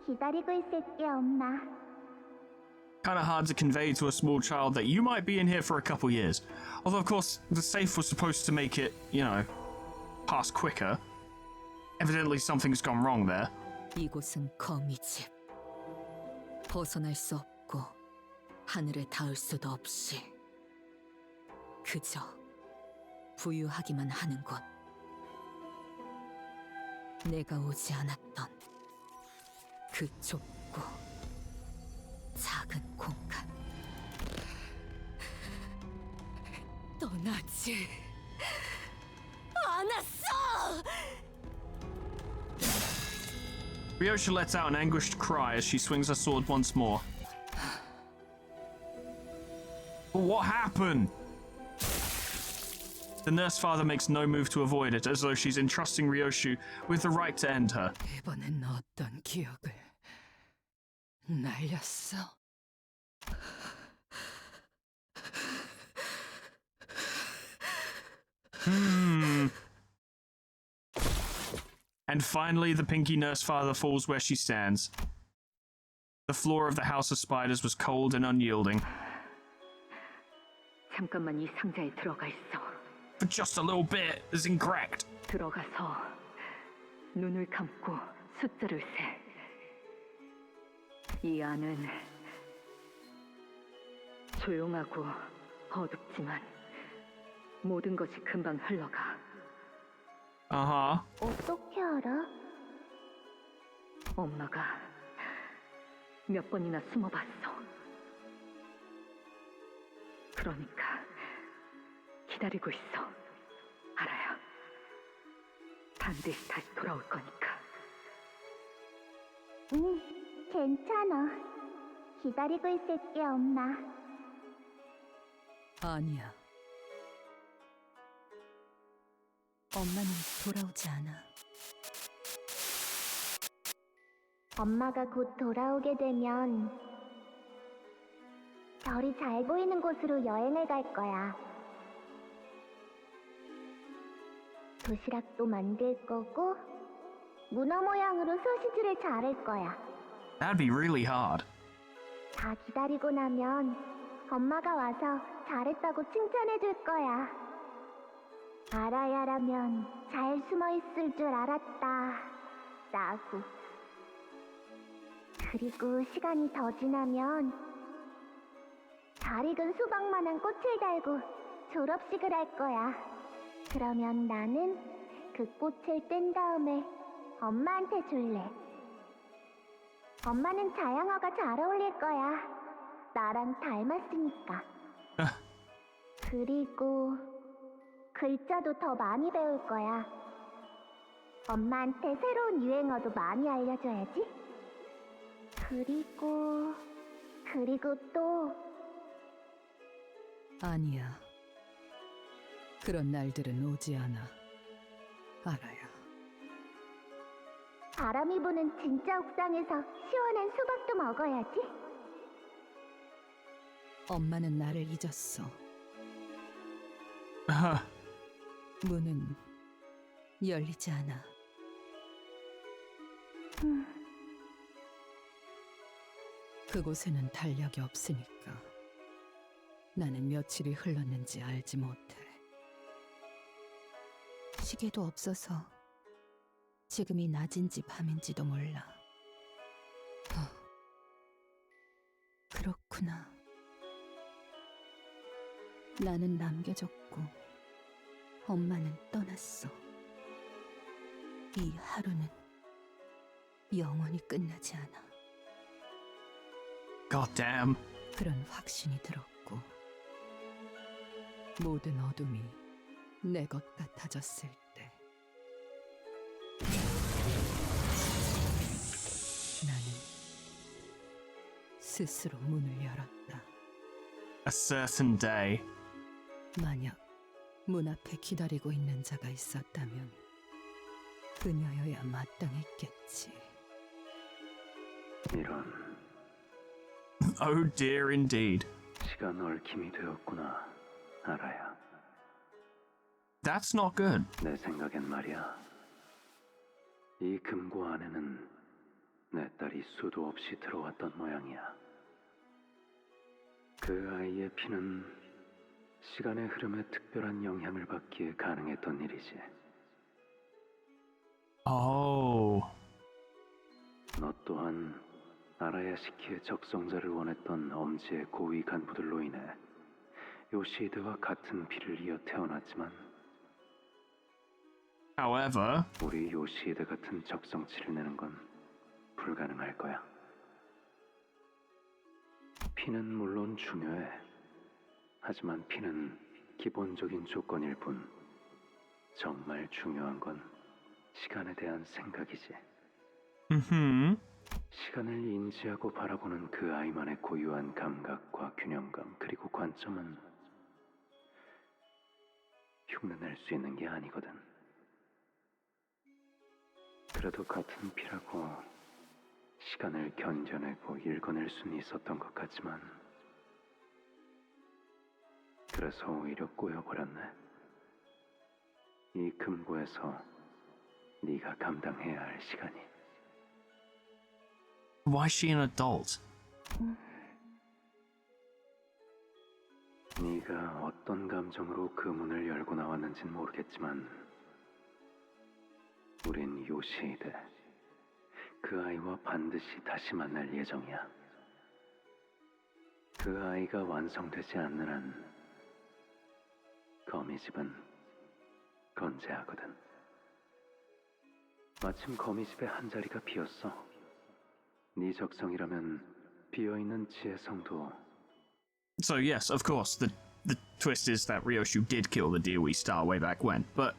기다리고 있을게, 엄마. Kinda hard to convey to a small child that you might be in here for a couple years. Although, of course, the safe was supposed to make it, you know, pass quicker. Evidently something's gone wrong there. 이곳은 거미집. 벗어날 수 없고 하늘에 닿을 수도 없이 그저 부유하기만 하는 곳. 내가 오지 않았던 그 좁고 작은 공간. 떠나지 않았어! Ryosha lets out an anguished cry as she swings her sword once more. But what happened? The nurse father makes no move to avoid it, as though she's entrusting Ryoshu with the right to end her. 이번엔 어떤 기억을 날렸어? And finally, the pinky nurse father falls where she stands. The floor of the House of Spiders was cold and unyielding. 잠깐만 이 상자에 들어가 있어. For just a little bit is incorrect. 들어가서 눈을 감고 숫자를 세. 이 안은 조용하고 어둡지만 모든 것이 금방 흘러가. 어떻게 알아? 엄마가 몇 번이나 숨어봤어. 그러니까 기다리고 있어. 알아요. 반드시 다시 돌아올 거니까. 응, 괜찮아. 기다리고 있을게, 엄마. 아니야. 엄마는 돌아오지 않아. 엄마가 곧 돌아오게 되면 별이 잘 보이는 곳으로 여행을 갈 거야. 도시락도 만들 거고 문어 모양으로 소시지를 자를 거야. That'd be really hard. 다 기다리고 나면 엄마가 와서 잘했다고 칭찬해 줄 거야. 아라야라면 잘 숨어 있을 줄 알았다. 라고. 그리고 시간이 더 지나면 잘 익은 수박만한 꽃을 달고 졸업식을 할 거야. 그러면 나는 그 꽃을 뗀 다음에 엄마한테 줄래. 엄마는 자양어가 잘 어울릴 거야. 나랑 닮았으니까. 그리고 글자도 더 많이 배울 거야. 엄마한테 새로운 유행어도 많이 알려줘야지. 그리고 또 아니야. 그런 날들은 오지 않아. 알아야. 바람이 부는 진짜 옥상에서 시원한 수박도 먹어야지. 엄마는 나를 잊었어. 문은 열리지 않아. 그곳에는 달력이 없으니까 나는 며칠이 흘렀는지 알지 못해. 시계도 없어서 지금이 낮인지 밤인지도 몰라. 그렇구나. 나는 남겨졌고 엄마는 떠났어. 이 하루는 영원히 끝나지 않아. God damn. 그런 확신이 들었고 모든 어둠이 내 것 같아졌을 때 나는 스스로 문을 열었다. A certain day. 만약 문 앞에 기다리고 있는 자가 있었다면 그녀여야 마땅했겠지. 이런. Oh dear indeed. 시간 얽힘이 되었구나, 알아야. That's not good. 내 생각엔 말이야. 이 금고 안에는 내 딸이 수도 없이 들어왔던 모양이야. 그 아이의 피는 시간의 흐름에 특별한 영향을 받기에 가능했던 일이지. Oh. 너 또한 아라야 시키의 적성자를 원했던 엄지의 고위 간부들로 인해 요시히드와 같은 피를 이어 태어났지만 However, 우리 요시히드 같은 적성치를 내는 건 불가능할 거야. 피는 물론 중요해. 하지만 피는 기본적인 조건일 뿐 정말 중요한 건 시간에 대한 생각이지. 시간을 인지하고 바라보는 그 아이만의 고유한 감각과 균형감 그리고 관점은 흉내낼 수 있는 게 아니거든. 그래도 같은 피라고 시간을 견뎌내고 읽어낼 수는 있었던 것 같지만 그래서 오히려 꼬여버렸네. 이 금고에서 네가 감당해야 할 시간이. why is she an adult? 네가 어떤 감정으로 그 문을 열고 나왔는진 모르겠지만 우린 요시히드, 그 아이와 반드시 다시 만날 예정이야. 그 아이가 완성되지 않는 한 거미집은 건재하거든. 마침 거미집에 한 자리가 비었어. 네 적성이라면 비어있는 지혜성도. So yes, of course, the twist is that Ryoshu did kill the DOE star way back when. But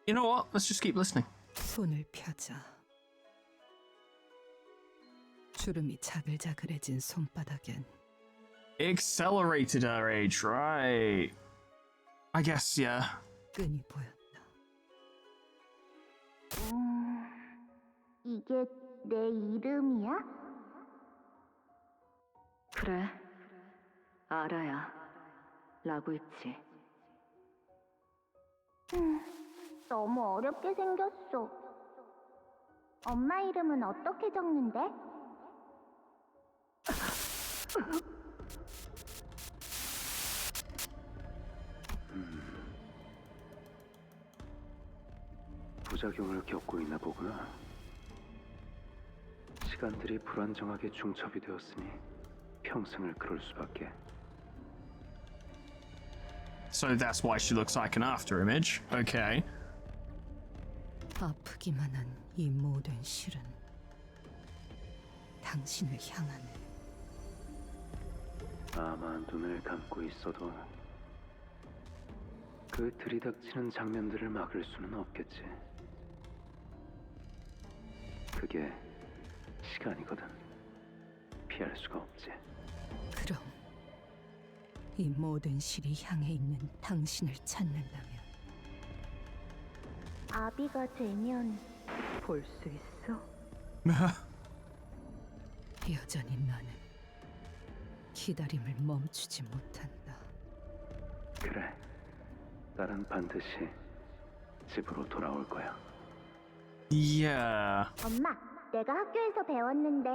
you know what? Let's just keep listening. 손을 펴자. 주름이 자글자글해진 손바닥엔 Accelerated her age, right? I guess, yeah. 끈이 보였다. 이게 내 이름이야? 그래, 아라야 라고 했지. 너무 어렵게 생겼어. 엄마 이름은 어떻게 적는데? 부작용을 겪고 있나 보구나. 시간들이 불안정하게 중첩이 되었으니 평생을 그럴 수밖에. So that's why she looks like an after image. Okay. 아프기만 한 이 모든 실은 당신을 향한 아마 눈을 감고 있어도 그 들이닥치는 장면들을 막을 수는 없겠지. 그게 시간이거든. 피할 수가 없지. 그럼 이 모든 실이 향해 있는 당신을 찾는다면 아비가 되면 볼 수 있어? 여전히 나는 기다림을 멈추지 못한다. 그래. 딸은 반드시 집으로 돌아올 거야. Yeah. 엄마, 내가 학교에서 배웠는데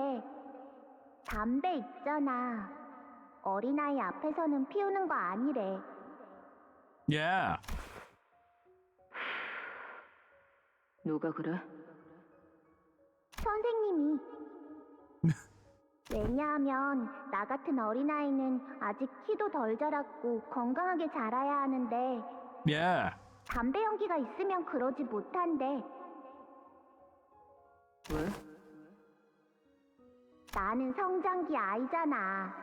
담배 있잖아. 어린아이 앞에서는 피우는 거 아니래. Yeah. 누가 그래? 선생님이. 왜냐하면 나 같은 어린아이는 아직 키도 덜 자랐고 건강하게 자라야 하는데 Yeah. 담배 연기가 있으면 그러지 못한대. 왜? 나는 성장기 아이잖아.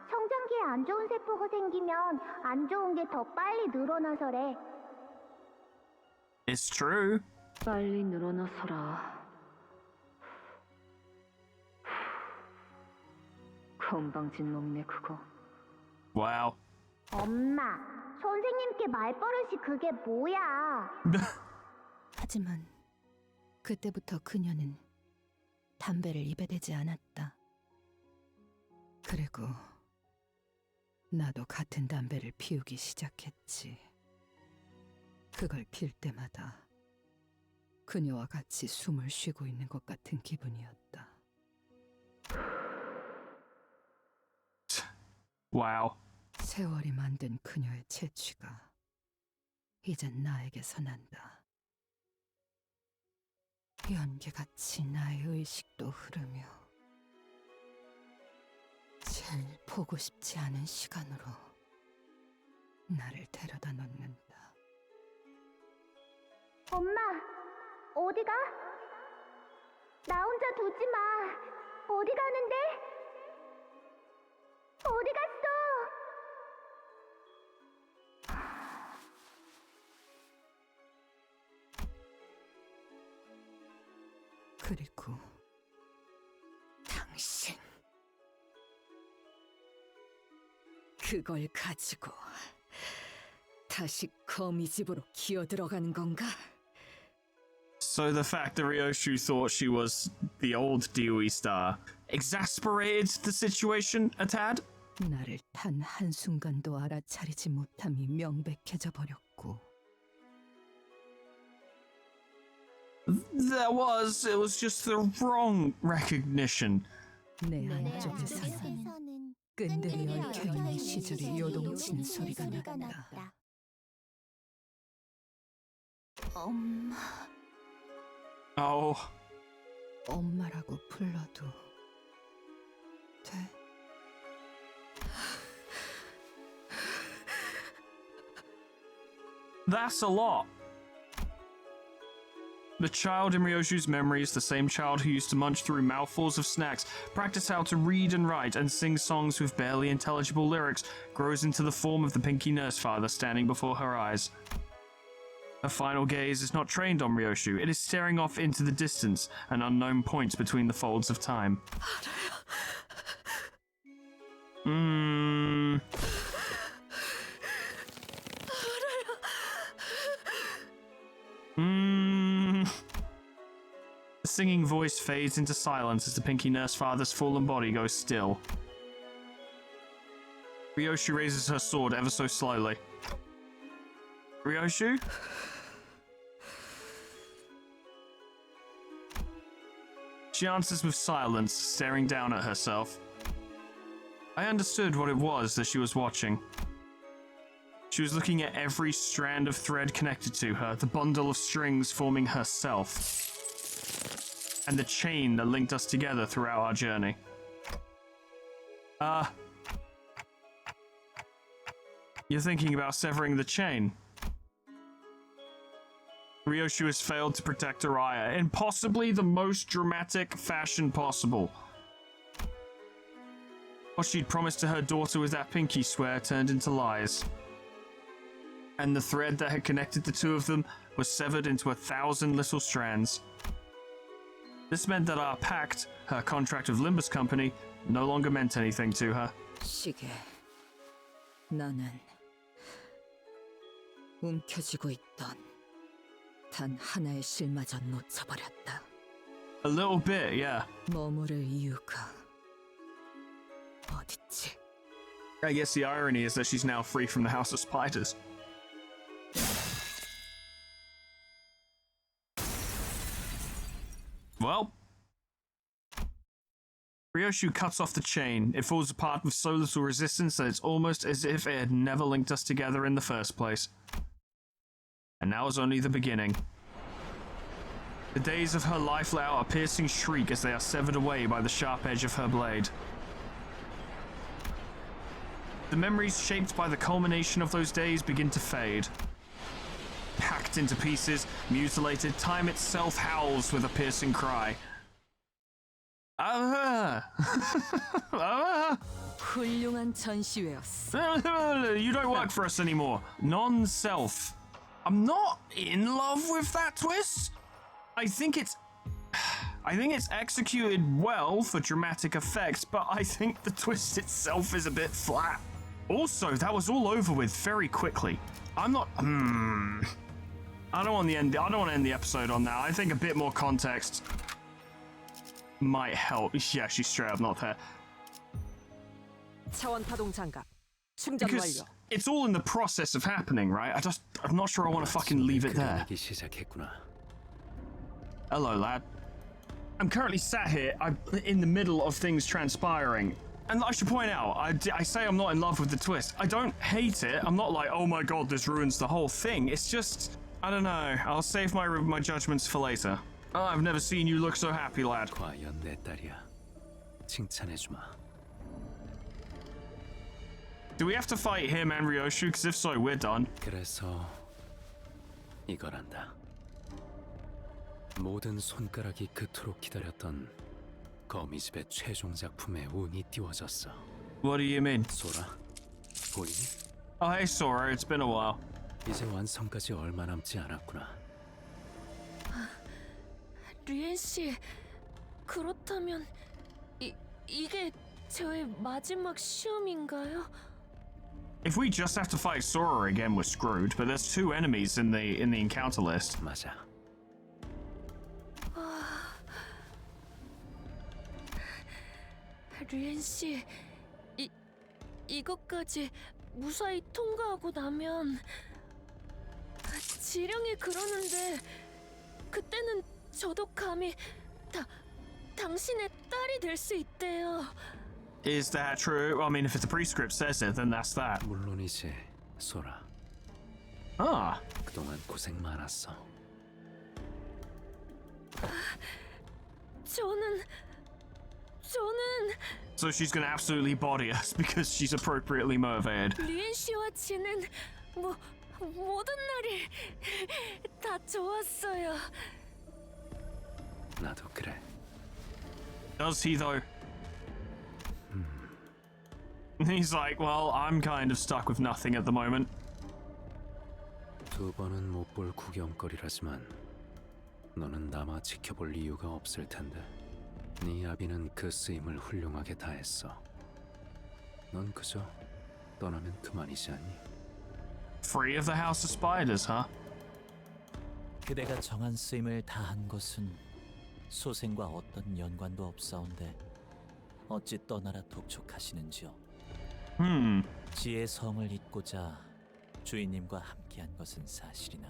성장기에 안 좋은 세포가 생기면 안 좋은 게 더 빨리 늘어나서래. It's true. 빨리 늘어나서라. 건방진 놈이네 그거. Wow. 엄마, 선생님께 말버릇이 그게 뭐야? 하지만 그때부터 그녀는 담배를 입에 대지 않았다. 그리고 나도 같은 담배를 피우기 시작했지. 그걸 필 때마다 그녀와 같이 숨을 쉬고 있는 것 같은 기분이었다. Wow. 세월이 만든 그녀의 채취가 이젠 나에게서 난다. 연기같이 나의 의식도 흐르며 제일 보고 싶지 않은 시간으로 나를 데려다 놓는다. 엄마, 어디가? 나 혼자 두지 마. 어디 가는데? 어디 갔어? 그리고 당신 그걸 가지고 다시 거미 집으로 기어 들어가는 건가? So the fact that Ryoshu thought she was the old DOE star exasperated the situation a tad? 나를 단 한순간도 알아차리지 못함이 명백해져 버렸고 It was just the wrong recognition. 내 안쪽에서는 끈들이 얽혀있는 시절이 요동치는 소리가 났다. 엄마. Oh. 엄마라고 불러도 돼? That's a lot. The child in Ryoshu's memory is the same child who used to munch through mouthfuls of snacks, practice how to read and write, and sing songs with barely intelligible lyrics, grows into the form of the Pinky Nurse Father standing before her eyes. Her final gaze is not trained on Ryoshu, it is staring off into the distance, an unknown point between the folds of time. The singing voice fades into silence as the Pinky Nurse Father's fallen body goes still. Ryoshu raises her sword ever so slowly. Ryoshu? She answers with silence, staring down at herself. I understood what it was that she was watching. She was looking at every strand of thread connected to her, the bundle of strings forming herself, and the chain that linked us together throughout our journey. You're thinking about severing the chain. Ryoshu has failed to protect Araya in possibly the most dramatic fashion possible. What she'd promised to her daughter with that pinky swear turned into lies. and the thread that had connected the two of them was severed into 1,000 little strands. This meant that our pact, her contract with Limbus Company, no longer meant anything to her. 시계, 나는 움켜쥐고 있던 단 하나의 실마저 놓쳐버렸다. A little bit, yeah. 머무를 이유가 어딨지? I guess the irony is that she's now free from the House of Spiders. Well, Ryoshu cuts off the chain. It falls apart with so little resistance that it's almost as if it had never linked us together in the first place. And now is only the beginning. The days of her life let out a piercing shriek as they are severed away by the sharp edge of her blade. The memories shaped by the culmination of those days begin to fade. Hacked into pieces, mutilated, time itself howls with a piercing cry. 훌륭한 전시회였어. You don't work for us anymore. Non-self. I'm not in love with that twist. I think it's executed well for dramatic effect, but I think the twist itself is a bit flat. Also, that was all over with very quickly. I'm not. I don't want to end the episode on that. I think a bit more context might help. Yeah, she's straight up not there. 차원 파동 장갑 충전 Because 완료. it's all in the process of happening, right? I'm not sure I want to fucking leave it there. Hello, lad. I'm currently sat here. I'm in the middle of things transpiring. And I should point out, I say I'm not in love with the twist. I don't hate it. I'm not like, oh my god, this ruins the whole thing. It's just, I don't know. I'll save my judgments for later. Oh, I've never seen you look so happy, lad. 과연 내 딸이야. 칭찬해주마. Do we have to fight him and Ryoshu? Because if so, we're done. 그래서 이거란다. 모든 손가락이 그토록 기다렸던 거미집의 최종 작품에 운이 띄워졌어. What do you mean? 소라, 보이니? Oh, hey, Sora. It's been a while. 이제 완성까지 얼마 남지 않았구나. 류엔 씨, 그렇다면 이게 저의 마지막 시험인가요? If we just have to fight Sora again, we're screwed. But there's 2 enemies in the encounter list. 맞아. 류엔 씨, 이것까지 무사히 통과하고 나면 지령이 그러는데 그때는 저도 감히 당신의 딸이 될 수 있대요. Is that true? I mean, if the prescript says it, then that's that. 물론이지, 소라. Ah. 그동안 고생 많았어. 저는 So she's gonna absolutely body us because she's appropriately motivated. 류엔 씨와 지는 모든 날이 다 좋았어요. 나도 그래. Does he though? He's like, well, I'm kind of stuck with nothing at the moment. 2번은 못 볼 구경거리라지만 너는 남아 지켜볼 이유가 없을 텐데. 네 아비는 그 쓰임을 훌륭하게 다했어. 넌 그저 떠나면 그만이지 않니? Free of the House of Spiders, huh? 그대가 정한 쓰임을 다한 것은 소생과 어떤 연관도 없사온데 어찌 떠나라 독촉하시는지요? 지의 성을 잇고자 주인님과 함께한 것은 사실이나.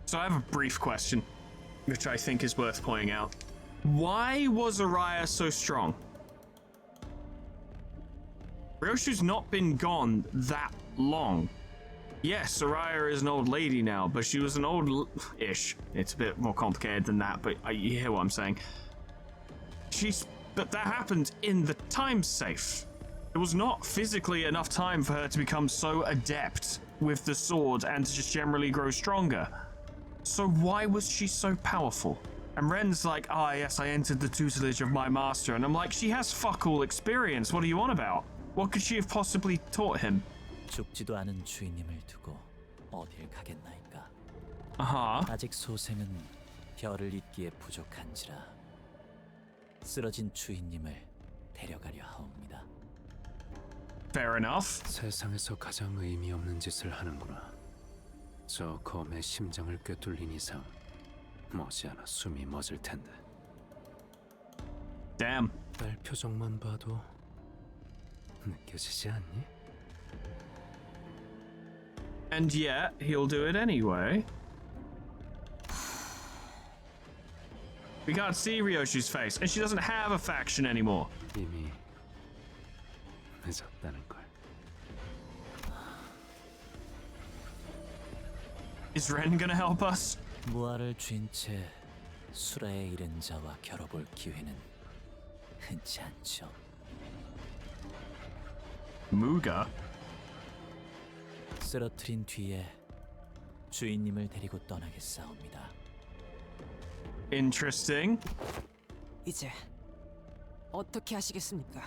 So I have a brief question, which I think is worth pointing out. Why was Araya so strong? Ryoshu's not been gone that long. Yes, Araya is an old lady now, but she was an old-ish. It's a bit more complicated than that, but you hear what I'm saying. But that happened in the time safe. It was not physically enough time for her to become so adept with the sword and to just generally grow stronger. So why was she so powerful? And Ren's like, yes, I entered the tutelage of my master. And I'm like, she has fuck all experience. What are you on about? What could she have possibly taught him? 죽지도 않은 주인님을 두고 어딜 가겠나이까. 아직 소생은 별을 잇기에 부족한지라 쓰러진 주인님을 데려가려 하옵니다. Fair enough. 세상에서 가장 의미 없는 짓을 하는구나. 저 검의 심장을 꿰뚫린 이상 머지않아 숨이 멎을 텐데. Damn. 날 표정만 봐도 느껴지지 않니? And yet, he'll do it anyway. We can't see Ryoshi's face, and she doesn't have a faction anymore. 이미 늦었다는 걸. Is Ren gonna help us? 무아를 쥔 채 수라에 이른 자와 겨뤄볼 기회는 흔치 않죠. Muga? 쓰러뜨린 뒤에 주인님을 데리고 떠나겠사옵니다. Interesting. 이제 어떻게 하시겠습니까?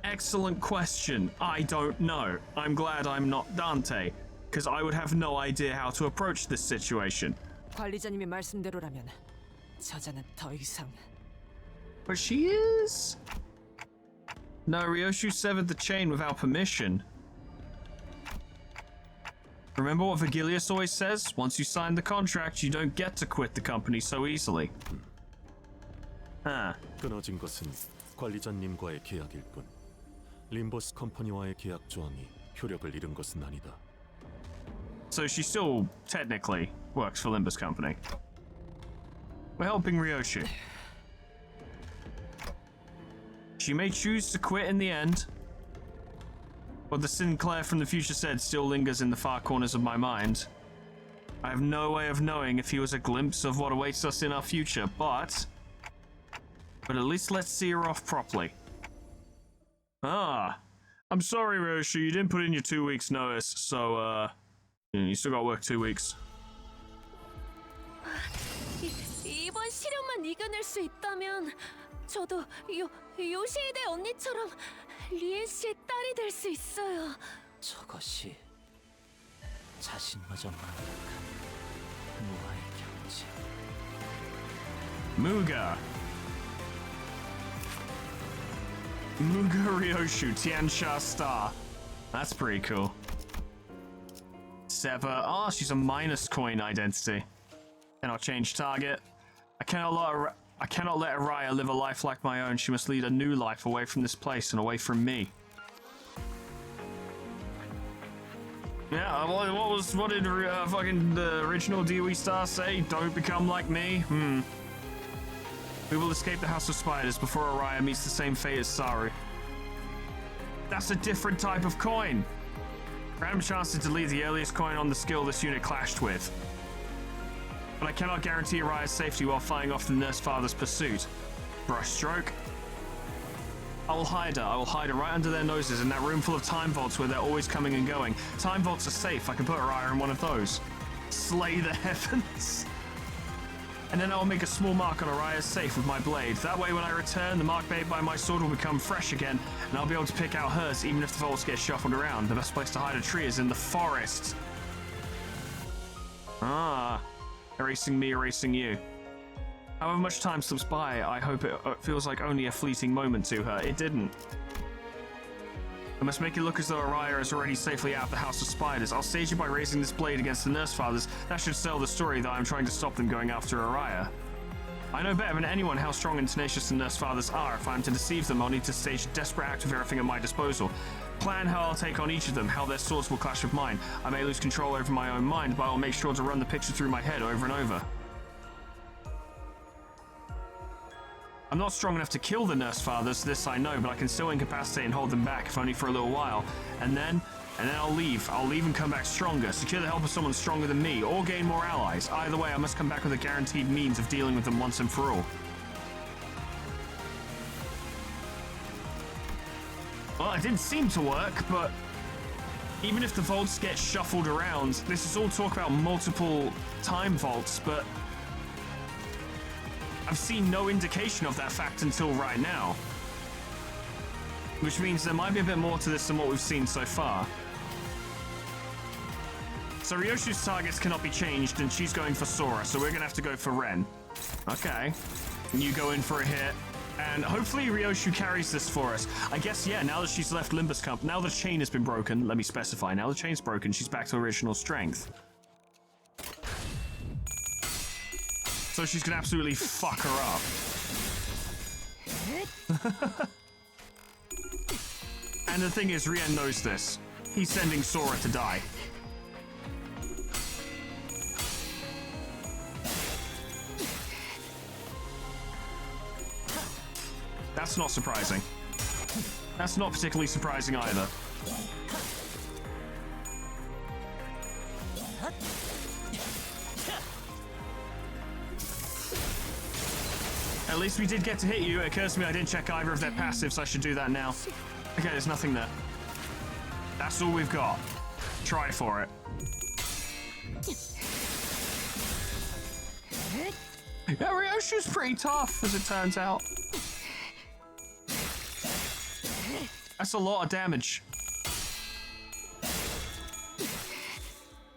Excellent question. I don't know. I'm glad I'm not Dante, because I would have no idea how to approach this situation. 관리자님의 말씀대로라면 저자는 더 이상. But she is? No, Ryoshu severed the chain without permission. Remember what Vigilius always says? Once you sign the contract, you don't get to quit the company so easily. 끊어진 것은 관리자님과의 계약일 뿐 림버스 컴퍼니와의 계약 조항이 효력을 잃은 것은 아니다. So she still technically works for Limbus Company. We're helping Ryoshu. She may choose to quit in the end. What the Sinclair from the future said still lingers in the far corners of my mind. I have no way of knowing if he was a glimpse of what awaits us in our future, but at least let's see her off properly. I'm sorry, Ryoshu, you didn't put in your 2 weeks notice, so you still gotta work 2 weeks. 이번 시련만 이겨낼 수 있다면 저도 요시히데 언니처럼 리엔 씨의 딸이 될 수 있어요. 저것이 자신마저 망각한 무아의 경지. Muga Ryoshu Tiansha Star. That's pretty cool. Sever. Oh, she's a minus coin identity. Cannot change target. I cannot let Araya live a life like my own. She must lead a new life away from this place and away from me. Yeah, what did fucking the original DOE star say? Don't become like me? We will escape the House of Spiders before Araya meets the same fate as Saru. That's a different type of coin. Random chance to delete the earliest coin on the skill this unit clashed with. But I cannot guarantee Araya's safety while fighting off the Nurse Father's pursuit. Brushstroke. I will hide her. I will hide her right under their noses in that room full of time vaults where they're always coming and going. Time vaults are safe. I can put Araya in one of those. Slay the heavens. And then I will make a small mark on Araya's safe with my blade. That way when I return, the mark made by my sword will become fresh again, and I'll be able to pick out hers even if the vaults get shuffled around. The best place to hide a tree is in the forest. Erasing me, erasing you. However much time slips by, I hope it feels like only a fleeting moment to her. It didn't. I must make it look as though Araya is already safely out of the House of Spiders. I'll stage it by raising this blade against the Nurse Fathers. That should sell the story that I'm trying to stop them going after Araya. I know better than anyone how strong and tenacious the Nurse Fathers are. If I'm to deceive them, I'll need to stage a desperate act with everything at my disposal. Plan how I'll take on each of them, how their swords will clash with mine. I may lose control over my own mind, but I'll make sure to run the picture through my head over and over. I'm not strong enough to kill the Nurse Fathers, this I know, but I can still incapacitate and hold them back, if only for a little while. And then I'll leave. I'll leave and come back stronger, secure the help of someone stronger than me, or gain more allies. Either way, I must come back with a guaranteed means of dealing with them once and for all. Well, it didn't seem to work, but even if the vaults get shuffled around, this is all talk about multiple time vaults, but I've seen no indication of that fact until right now. Which means there might be a bit more to this than what we've seen so far. So Ryoshu's targets cannot be changed, and she's going for Sora, so we're gonna have to go for Ren. Okay. You go in for a hit, and hopefully Ryoshu carries this for us. I guess, yeah, now that she's left Limbus Camp, now the chain has been broken, let me specify, now the chain's broken, she's back to original strength. So she's gonna absolutely fuck her up. And the thing is, Rien knows this. He's sending Sora to die. That's not surprising. That's not particularly surprising either. At least we did get to hit you. It occurs to me I didn't check either of their passives. I should do that now. Okay, there's nothing there. That's all we've got. Try for it. Yeah, Ryoshu's pretty tough, as it turns out. That's a lot of damage.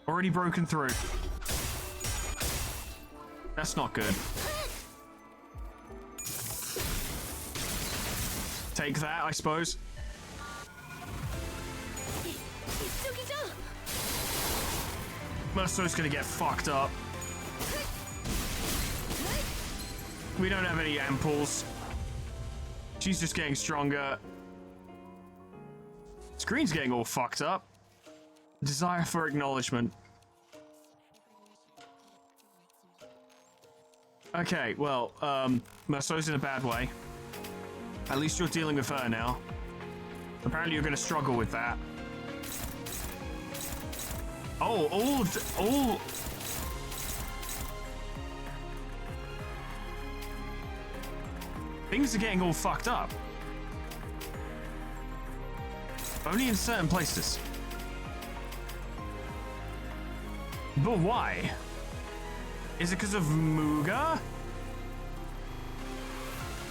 Already broken through. That's not good. Take that, I suppose. Merso's gonna get fucked up. We don't have any ampoules. She's just getting stronger. Screen's getting all fucked up. Desire for acknowledgement. Okay, well, Merso's in a bad way. At least you're dealing with her now. Apparently you're gonna struggle with that. Oh, all... Things are getting all fucked up. Only in certain places. But why? Is it because of Muga?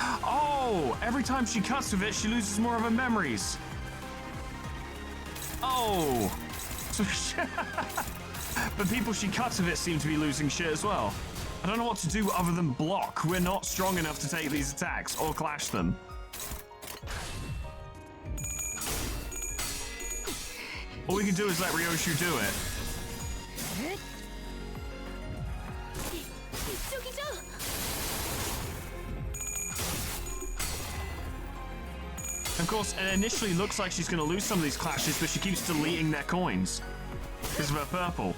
Oh, every time she cuts with it, she loses more of her memories. Oh. So but people she cuts with it seem to be losing shit as well. I don't know what to do other than block. We're not strong enough to take these attacks or clash them. All we can do is let Ryoshu do it. Of course, it initially looks like she's going to lose some of these clashes, but she keeps deleting their coins because of her purple.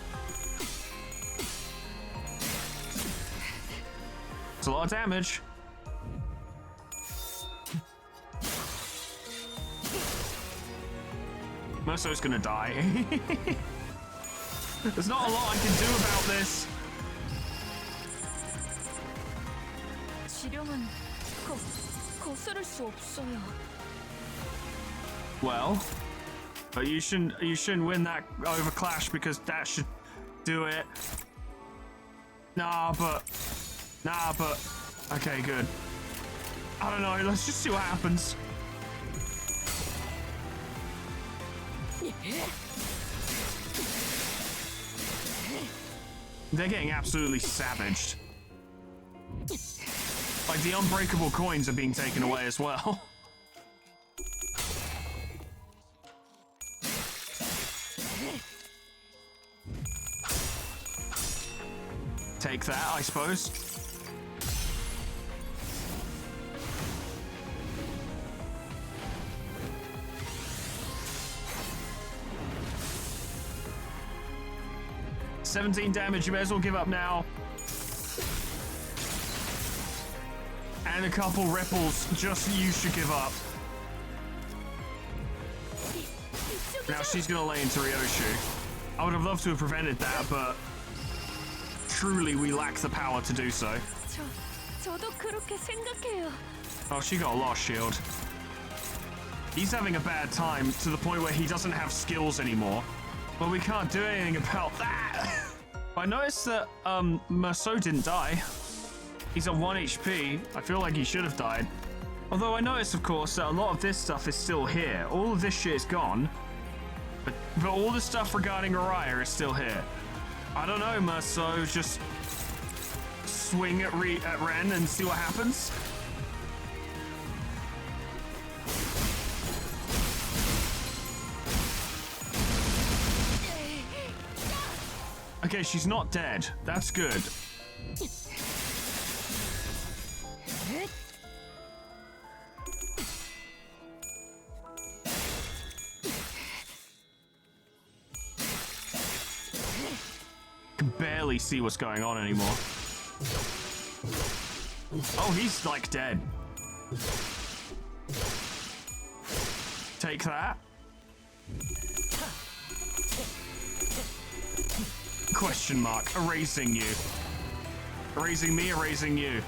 It's a lot of damage. Merso's gonna die. There's not a lot I can do about this. Well, but you shouldn't win that over clash because that should do it. Nah, but okay, good. I don't know. Let's just see what happens. They're getting absolutely savaged. Like, the unbreakable coins are being taken away as well. Take that, I suppose. $17 damage, you may as well give up now. And a couple ripples, just you should give up. Now she's gonna lay into Ryoshu. I would have loved to have prevented that, but truly we lack the power to do so. Oh, she got a lost shield. He's having a bad time to the point where he doesn't have skills anymore. But we can't do anything about that. I noticed that Merso didn't die. He's at 1 HP. I feel like he should have died. Although I noticed, of course, that a lot of this stuff is still here. All of this shit is gone. But all the stuff regarding Araya is still here. I don't know, Merso. Just swing at Ren and see what happens. Okay, she's not dead. That's good. Can barely see what's going on anymore. Oh, he's like dead. Take that. Question mark. Erasing you. Erasing me, erasing you.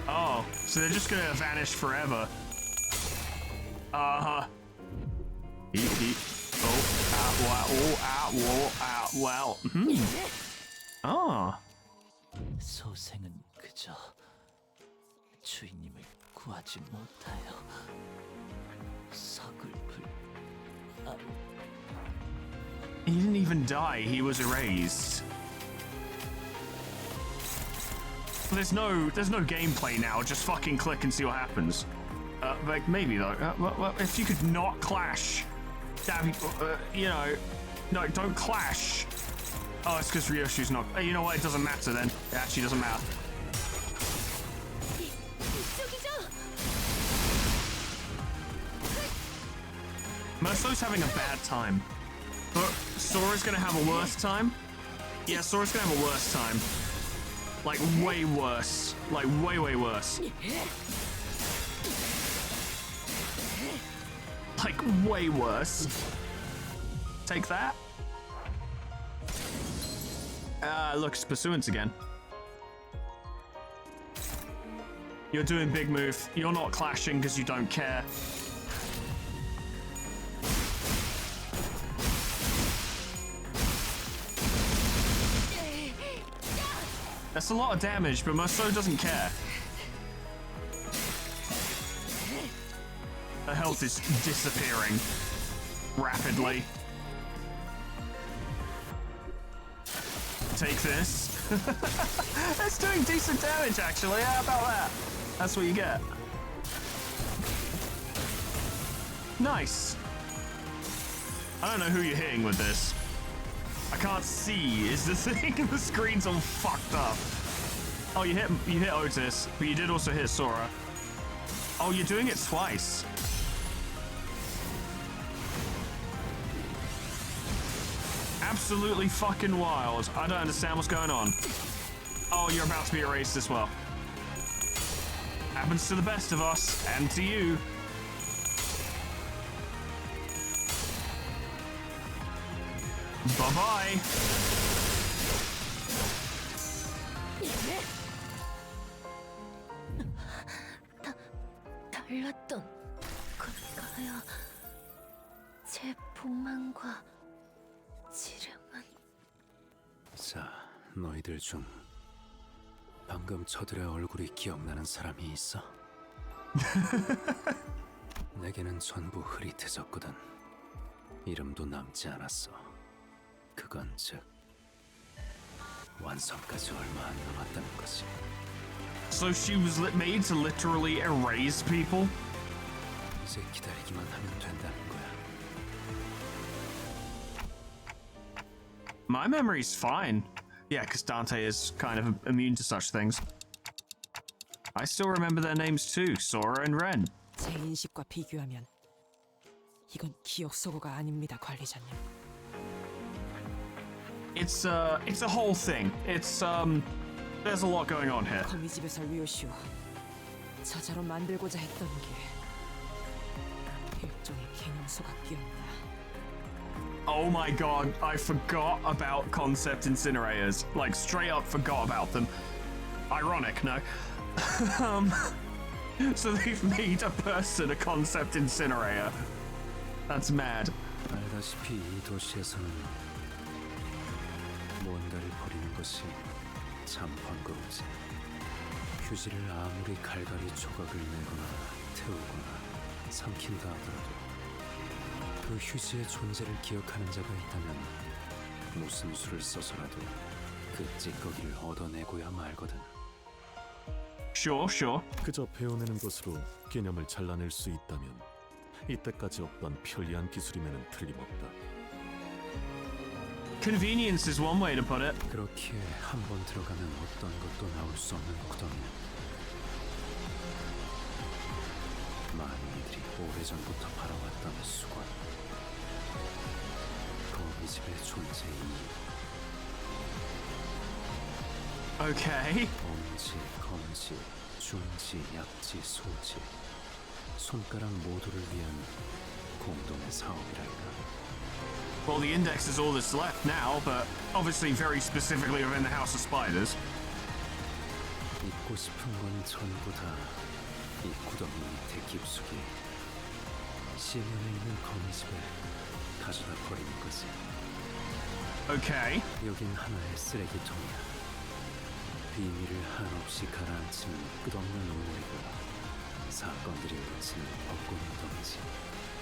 Oh, so they're just gonna vanish forever. Uh-huh. Wow. Ah. 소생은 그저 주인님을 구하지 못하여 서글플 He didn't even die, he was erased. There's no gameplay now, just fucking click and see what happens. Like, maybe though. Well, if you could not clash, that'd be, you know, no, don't clash. Oh, it's because Ryoshu's not. You know what? It doesn't matter then. It actually doesn't matter. Merso's having a bad time. But Sora's gonna have a worse time? Yeah, Sora's gonna have a worse time. Like, way worse. Like, way worse. Like, way worse. Take that. Look, it's Pursuance again. You're doing big move. You're not clashing because you don't care. That's a lot of damage, but Merso doesn't care. Her health is disappearing rapidly. Take this. That's doing decent damage, actually. How about that? That's what you get. Nice. I don't know who you're hitting with this. I can't see is the thing. The screen's all fucked up. Oh, you hit Otis, but you did also hit Sora. Oh, you're doing it twice. Absolutely fucking wild. I don't understand what's going on. Oh, you're about to be erased as well. Happens to the best of us, and to you. Bye-bye. 달랐던 건가요? 제 복만과 지름은. 자, 너희들 중 방금 저들의 얼굴이 기억나는 사람이 있어? 내게는 전부 흐릿해졌거든. 이름도 남지 않았어. 그건 즉 완성까지 얼마 안 남았다는 거지. So she was made to literally erase people? 이제 기다리기만 하면 된다는 거야. My memory's fine. Yeah, because Dante is kind of immune to such things. I still remember their names too, Sora and Ren. 제 인식과 비교하면 이건 기억 소거가 아닙니다, 관리자님. It's a whole thing. It's there's a lot going on here. 거미집에서 리오슈 저자로 만들고자 했던 게 일종의 개념소 같기였나. Oh my god, I forgot about concept incinerators. Like, straight up forgot about them. Ironic, no? So they've made a person a concept incinerator. That's mad. 알다시피 이 도시에서는 뭔가를 버리는 것이 참 번거롭지. 휴지를 아무리 갈갈이 조각을 내거나 태우거나 삼킨다 하더라도 그 휴지의 존재를 기억하는 자가 있다면 무슨 수를 써서라도 그 찌꺼기를 얻어내고야 말거든. Sure. 그저 베어내는 것으로 개념을 잘라낼 수 있다면 이때까지 없던 편리한 기술임에는 틀림없다. Convenience is one way to put it. 그렇게 한 번 들어가면 어떤 것도 나올 수 없는 구덩이는 많은 이들이 오래전부터 바라왔던 수건. 거미집의 존재의 이유. Okay. 엄지, 검지, 중지, 약지, 소지. 손가락 모두를 위한 공동의 사업이랄까. Well, the index is all that's left now, but obviously very specifically within the House of Spiders. 잊고 싶은 건 전부 다 이 구덩이 밑에 깊숙이 시면에 있는 거미집에 가져다 버리는 거지. Okay. 여긴 하나의 쓰레기통이야. 비밀을 한없이 가라앉히는 끝없는 우물이고 사건들이 묻히는 벚꽃 무덤이지.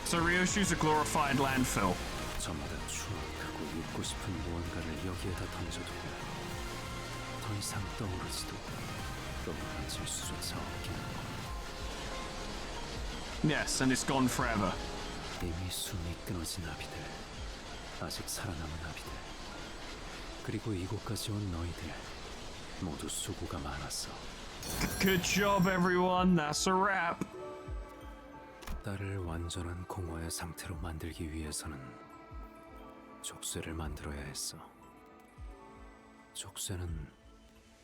So Ryoshu's a glorified landfill. 저마다 추억하고 잊고 싶은 무언가를 여기에다 던져두고 더 이상 떠오르지도 떠올라질 수조차 없게 하는 거. Yes, and it's gone forever. 이미 숨이 끊어진 아비들, 아직 살아남은 아비들, 그리고 이곳까지 온 너희들 모두 수고가 많았어. Good job, everyone. That's a wrap. 딸을 완전한 공허의 상태로 만들기 위해서는 족쇄를 만들어야 했어. 족쇄는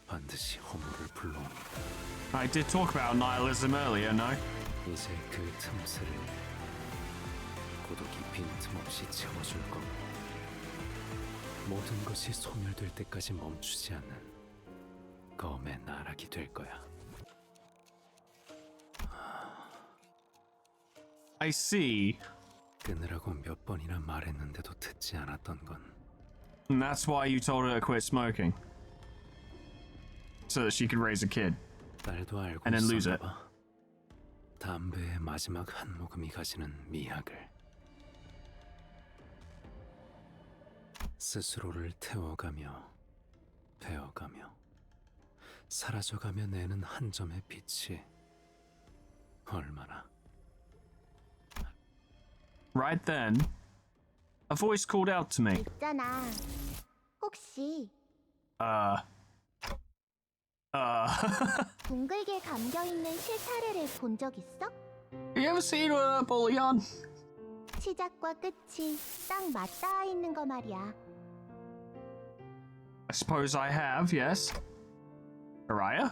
반드시 허물을 불러옵니다. I did talk about nihilism earlier, no? 이제 그 틈새를 고독이 빈틈없이 채워줄 거고 모든 것이 소멸될 때까지 멈추지 않는 검의 나락이 될 거야. I see. 끊으라고 몇 번이나 말했는데도 듣지 않았던 건 And that's why you told her to quit smoking. So that she could raise a kid. 딸도 알고 And then lose 있었나 it. 봐. 담배의 마지막 한 모금이 가지는 미학을 스스로를 태워가며 베어가며 사라져가며 내는 한 점의 빛이 얼마나. Right then, a voice called out to me. 있잖아. 혹시 둥글게 감겨있는 실타래를 본 적 있어? You ever seen Bullion? 시작과 끝이 딱 맞닿아 있는 거 말이야. I suppose I have, yes. Araya?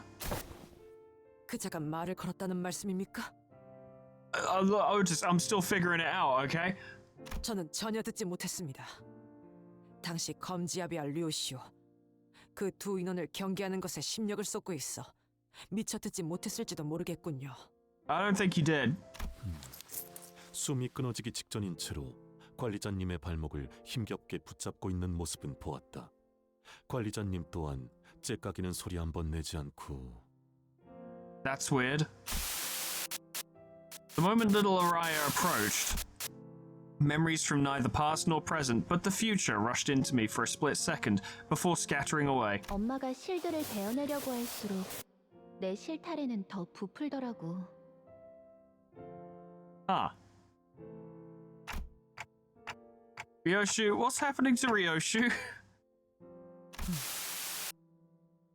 그자가 말을 걸었다는 말씀입니까? I'm still figuring it out, okay? 저는 전혀 듣지 못했습니다. 당시 검지아비와 류시오 그 두 인원을 경계하는 것에 심력을 쏟고 있어 미처 듣지 못했을지도 모르겠군요. I don't think you did. 숨이 끊어지기 직전인 채로 관리자님의 발목을 힘겹게 붙잡고 있는 모습은 보았다. 관리자님 또한 째까기는 소리 한 번 내지 않고. That's weird. The moment little Araya approached, memories from neither past nor present, but the future rushed into me for a split second before scattering away. 엄마가 실드를 베어내려고 할수록 내 실타래는 더 부풀더라고. Ah. Ryoshu, what's happening to Ryoshu?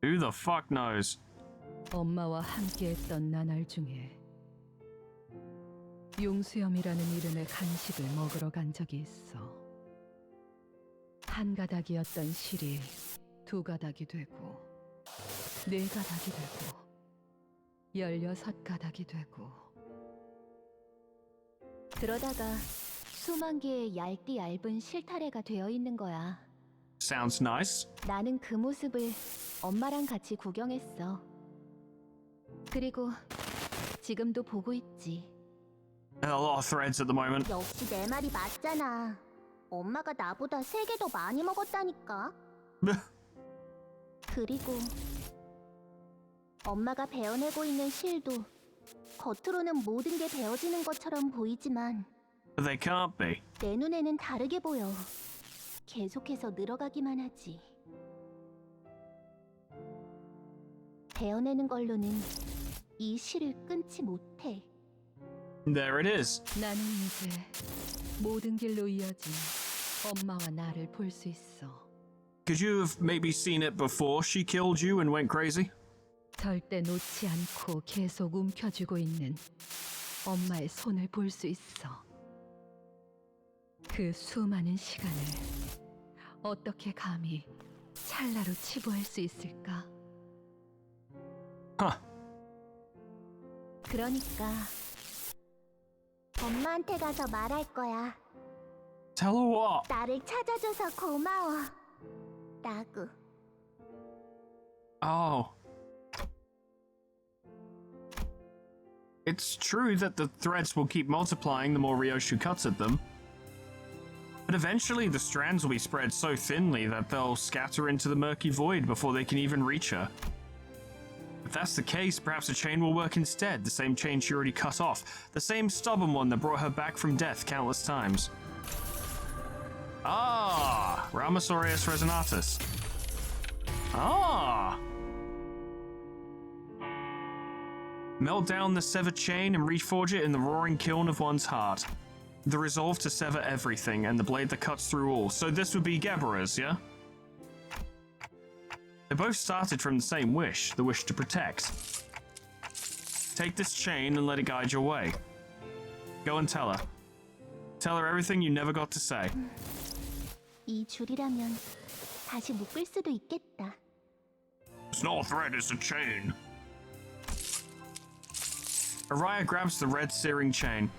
Who the fuck knows? 엄마와 함께했던 나날 중에 용수염이라는 이름의 간식을 먹으러 간 적이 있어. 한 가닥이었던 실이 두 가닥이 되고, 네 가닥이 되고, 16가닥이 되고. 그러다가 수만 개의 얇디 얇은 실타래가 되어 있는 거야. Sounds nice. 나는 그 모습을 엄마랑 같이 구경했어. 그리고 지금도 보고 있지. A lot of threads at the moment. 역시 내 말이 맞잖아. 엄마가 나보다 3개 더 많이 먹었다니까. 그리고 엄마가 베어내고 있는 실도 겉으로는 모든 게 베어지는 것처럼 보이지만 But they can't be. 내 눈에는 다르게 보여. 계속해서 늘어가기만 하지. 베어내는 걸로는 이 실을 끊지 못해. There it is. 나는 이제 모든 길로 이어진 엄마와 나를 볼 수 있어. Could you have maybe seen it before she killed you and went crazy? 절대 놓지 않고 계속 움켜쥐고 있는 엄마의 손을 볼 수 있어. 그 수많은 시간을 어떻게 감히 찰나로 치부할 수 있을까? 그러니까 엄마한테 가서 말할 거야. Tell her what? 나를 찾아줘서 고마워. 라고. Oh. It's true that the threads will keep multiplying the more Ryoshu cuts at them. But eventually the strands will be spread so thinly that they'll scatter into the murky void before they can even reach her. If that's the case, perhaps a chain will work instead, the same chain she already cut off, the same stubborn one that brought her back from death countless times. Ah, Ramasaurus resonatus. Ah! Melt down the severed chain and reforge it in the roaring kiln of one's heart. The resolve to sever everything and the blade that cuts through all. So this would be Gebera's, yeah? They both started from the same wish, the wish to protect. Take this chain and let it guide your way. Go and tell her. Tell her everything you never got to say. 이 줄이라면 다시 묶을 수도 있겠다. It's not a thread, it's a chain. Araya grabs the red searing chain.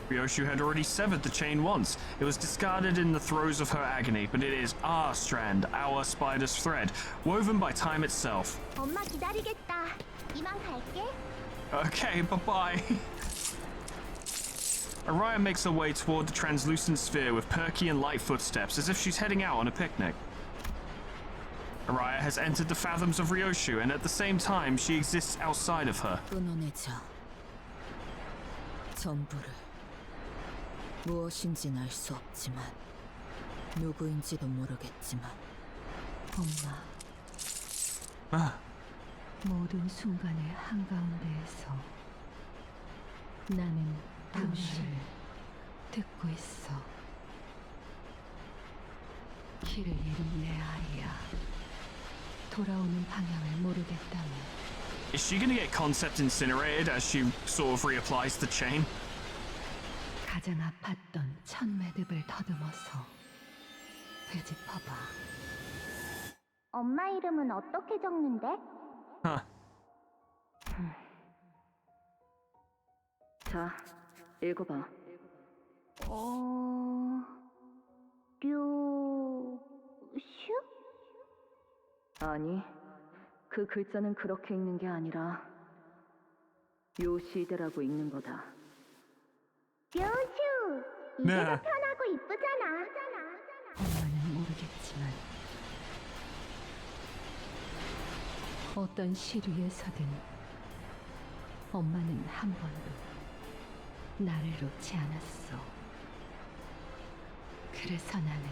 Ryoshu had already severed the chain once. It was discarded in the throes of her agony, but it is our strand, our spider's thread, woven by time itself. 엄마 기다리겠다. 이만 갈게. Okay, bye-bye. Araya makes her way toward the translucent sphere with perky and light footsteps, as if she's heading out on a picnic. Araya has entered the fathoms of Ryoshu, and at the same time, she exists outside of her. 끊어내자. 전부를. 무엇인지는 알 수 없지만 누구인지도 모르겠지만 엄마. 모든 순간의 한가운데에서 나는 당신을 듣고 있어. 길을 잃은 내 아이야. 돌아오는 방향을 모르겠다면. Is she gonna get concept incinerated as she sort of reapplies the chain? 가장 아팠던 첫 매듭을 더듬어서 되짚어봐. 엄마 이름은 어떻게 적는데? 자, 읽어봐. 류슈? 아니, 그 글자는 그렇게 읽는 게 아니라 요시대라고 읽는 거다. 류슈! 이게 더 편하고 이쁘잖아. 엄마는 모르겠지만 어떤 시류에서든 엄마는 한 번도 나를 놓지 않았어. 그래서 나는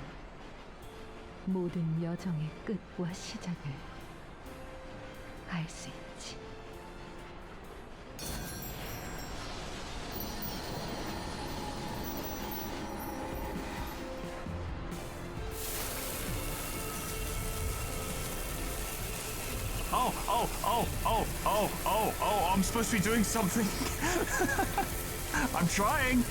모든 여정의 끝과 시작을 알 수 있지. Oh, I'm supposed to be doing something. I'm trying.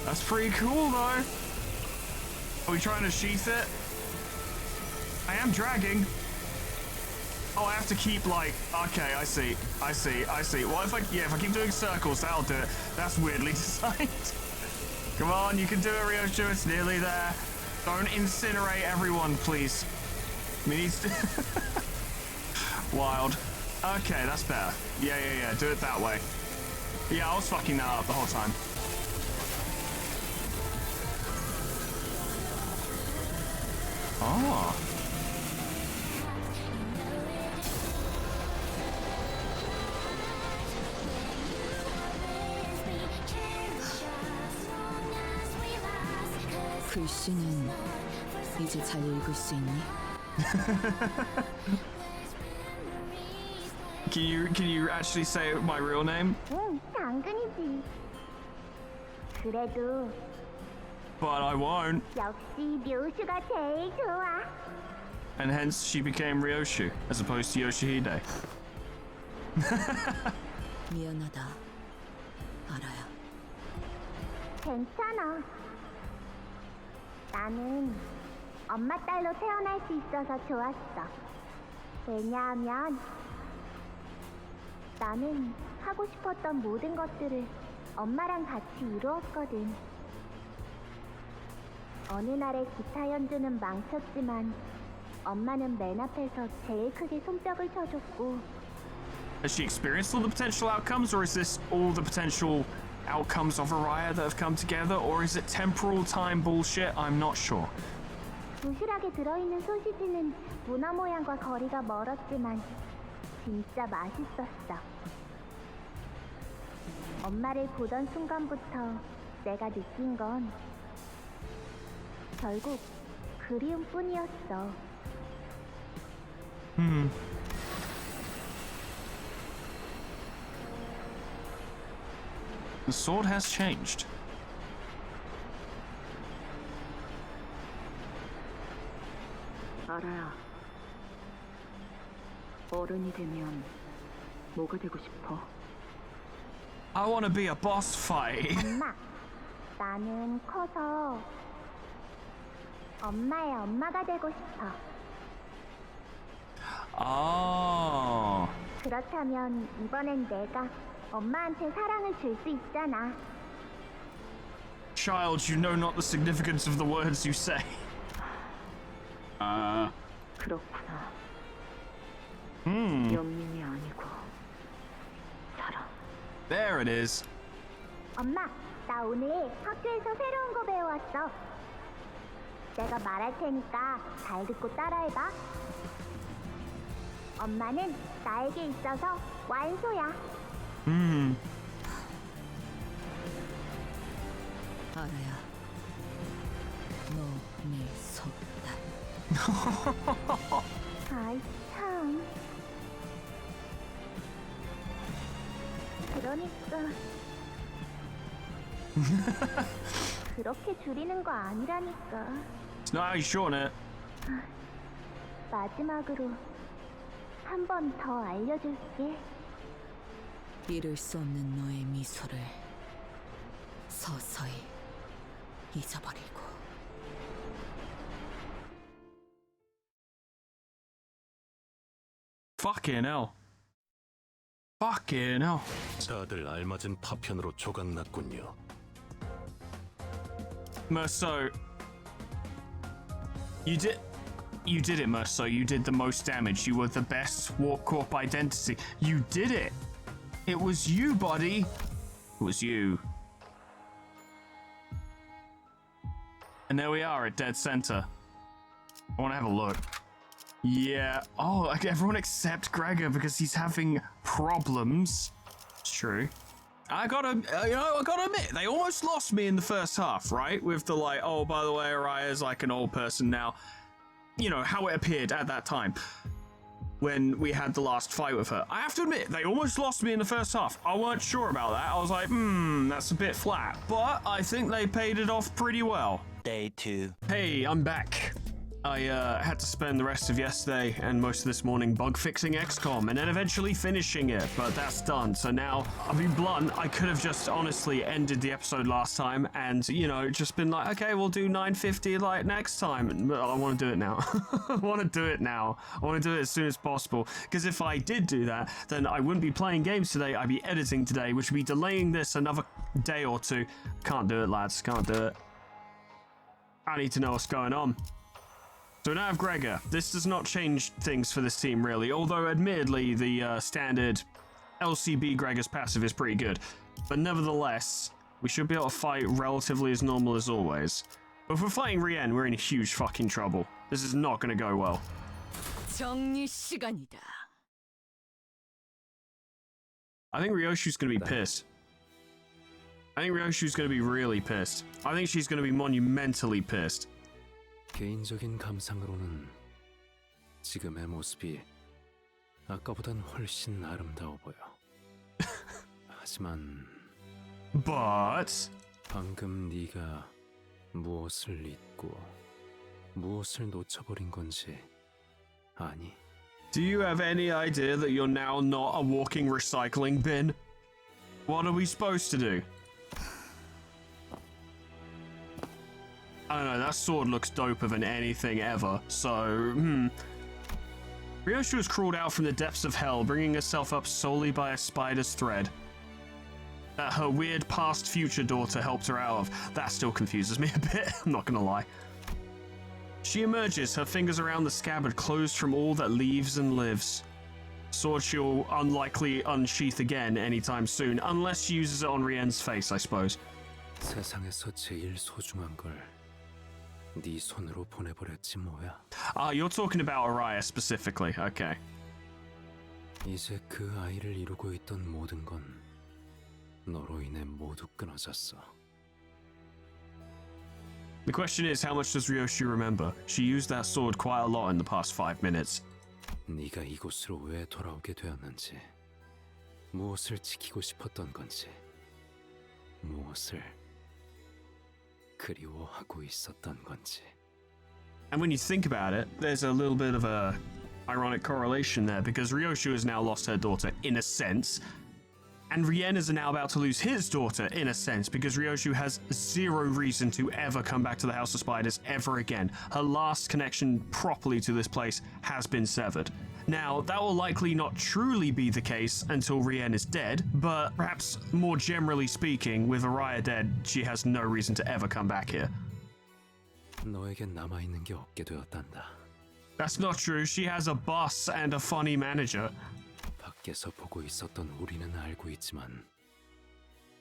That's pretty cool, though. Are we trying to sheath it? I am dragging. Oh, I have to keep, like, okay, I see. Well, if I keep doing circles, that'll do it. That's weirdly designed. Come on, you can do it, Ryoshu, it's nearly there. Don't incinerate everyone, please. Wild. Okay, that's better. Yeah, do it that way. Yeah, I was fucking that up the whole time. Oh. 글씨는 이제 잘 읽을 수 있니? Can you actually say my real name? 응, 당근이지. 그래도 But I won't. 역시 묘수가 제일 좋아. And hence she became Ryoshu as opposed to Yoshihide. 미안하다, 알아야. 괜찮아. 나는 엄마 딸로 태어날 수 있어서 좋았어. 왜냐하면 나는 하고 싶었던 모든 것들을 엄마랑 같이 이루었거든. 어느 날의 기타 연주는 망쳤지만 엄마는 맨 앞에서 제일 크게 손뼉을 쳐줬고. Has she experienced all the potential outcomes, or is this all the potential outcomes of Araya that have come together, or is it temporal time bullshit? I'm not sure. 도시락에 들어있는 소시지는 문어 모양과 거리가 멀었지만 진짜 맛있었어. 엄마를 보던 순간부터 내가 느낀 건 결국 그리움뿐이었어. The sword has changed. 알아야. 어른이 되면 뭐가 되고 싶어? I want to be a boss fight. 엄마, 나는 커서 엄마의 엄마가 되고 싶어. Oh. 그렇다면 이번엔 내가 엄마한테 사랑을 줄 수 있잖아. Child, you know not the significance of the words you say. 그렇구나. Hmm. 연민이 아니고 사랑. There it is. 엄마, 나 오늘 학교에서 새로운 거 배워왔어. 내가 말할 테니까 잘 듣고 따라해봐. 엄마는 나에게 있어서 완소야. 알아야, 너 내 속다. 아이 참. 그러니까 그렇게 줄이는 거 아니라니까. It's not how you shorten it. 마지막으로 한 번 더 알려줄게. 잃을 수 없는 너의 미소를 서서히 잊어버리고. Fucking hell. Fucking hell. 다들 알맞은 파편으로 조각났군요. Merso, you did it, Merso. You did the most damage. You were the best Warp Corp identity. You did it. It was you, buddy. It was you. And there we are at dead center. I want to have a look. Yeah. Oh, like everyone except Gregor because he's having problems. It's true. I gotta admit, they almost lost me in the first half, right? With the like, oh, by the way, Araya's like an old person now. You know, how it appeared at that time when we had the last fight with her. I have to admit, they almost lost me in the first half. I weren't sure about that. I was like, that's a bit flat. But I think they paid it off pretty well. Day 2. Hey, I'm back. I had to spend the rest of yesterday and most of this morning bug fixing XCOM and then eventually finishing it, but that's done. So now, I'll be blunt, I could have just honestly ended the episode last time and, you know, just been like, okay, we'll do 950 like next time. But I want to do it now. I want to do it now. I want to do it as soon as possible. Because if I did do that, then I wouldn't be playing games today, I'd be editing today, which would be delaying this another day or two. Can't do it, lads, can't do it. I need to know what's going on. So now I have Gregor. This does not change things for this team, really. Although, admittedly, the standard LCB Gregor's passive is pretty good. But nevertheless, we should be able to fight relatively as normal as always. But if we're fighting Rien, we're in huge fucking trouble. This is not going to go well. 정리 시간이다. I think Ryoshu's going to be pissed. I I think Ryoshu's going to be really pissed. I think she's going to be monumentally pissed. 개인적인 감상으로는 지금의 모습이 아까보단 훨씬 아름다워 보여. 하지만 But 방금 네가 무엇을 잊고 무엇을 놓쳐버린 건지 아니? do you have any idea that you're now not a walking recycling bin? What are we supposed to do? I don't know, that sword looks doper than anything ever, so, Ryoshu has crawled out from the depths of hell, bringing herself up solely by a spider's thread that her weird past-future daughter helped her out of. That still confuses me a bit, I'm not gonna lie. She emerges, her fingers around the scabbard closed from all that leaves and lives. Sword she'll unlikely unsheath again anytime soon, unless she uses it on Rien's face, I suppose. 세상에서 제일 소중한 걸 네 손으로 보내버렸지 뭐야. You're talking about Araya specifically, okay. 이제 그 아이를 이루고 있던 모든 건 너로 인해 모두 끊어졌어. The question is, how much does Ryoshu remember? She used that sword quite a lot in the past 5 minutes. 네가 이곳으로 왜 돌아오게 되었는지, 무엇을 지키고 싶었던 건지, 무엇을 그리워하고 있었던 건지. And when you think about it, there's a little bit of a ironic correlation there, because Ryoshu has now lost her daughter in a sense, and Rien is now about to lose his daughter in a sense, because Ryoshu has zero reason to ever come back to the House of Spiders ever again. Her last connection properly to this place has been severed. Now, that will likely not truly be the case until Rien is dead, but perhaps more generally speaking, with Araya dead, she has no reason to ever come back here. 너에겐 남아있는 게 없게 되었단다. That's not true. She has a boss and a funny manager. 밖에서 보고 있었던 우리는 알고 있지만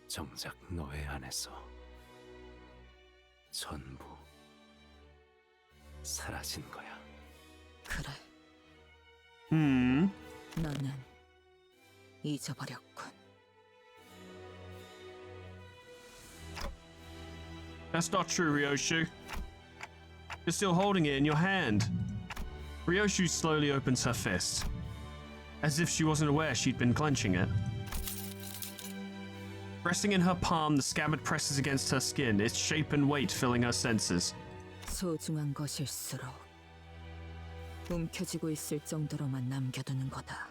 정작 너의 안에서 전부 사라진 거야. 그래. 너는 잊어버렸군. That's not true, Ryoshu. You're still holding it in your hand. Ryoshu slowly opens her fist, as if she wasn't aware she'd been clenching it. Resting in her palm, the scabbard presses against her skin, its shape and weight filling her senses. 소중한 것일수록 움켜쥐고 있을 정도로만 남겨두는 거다.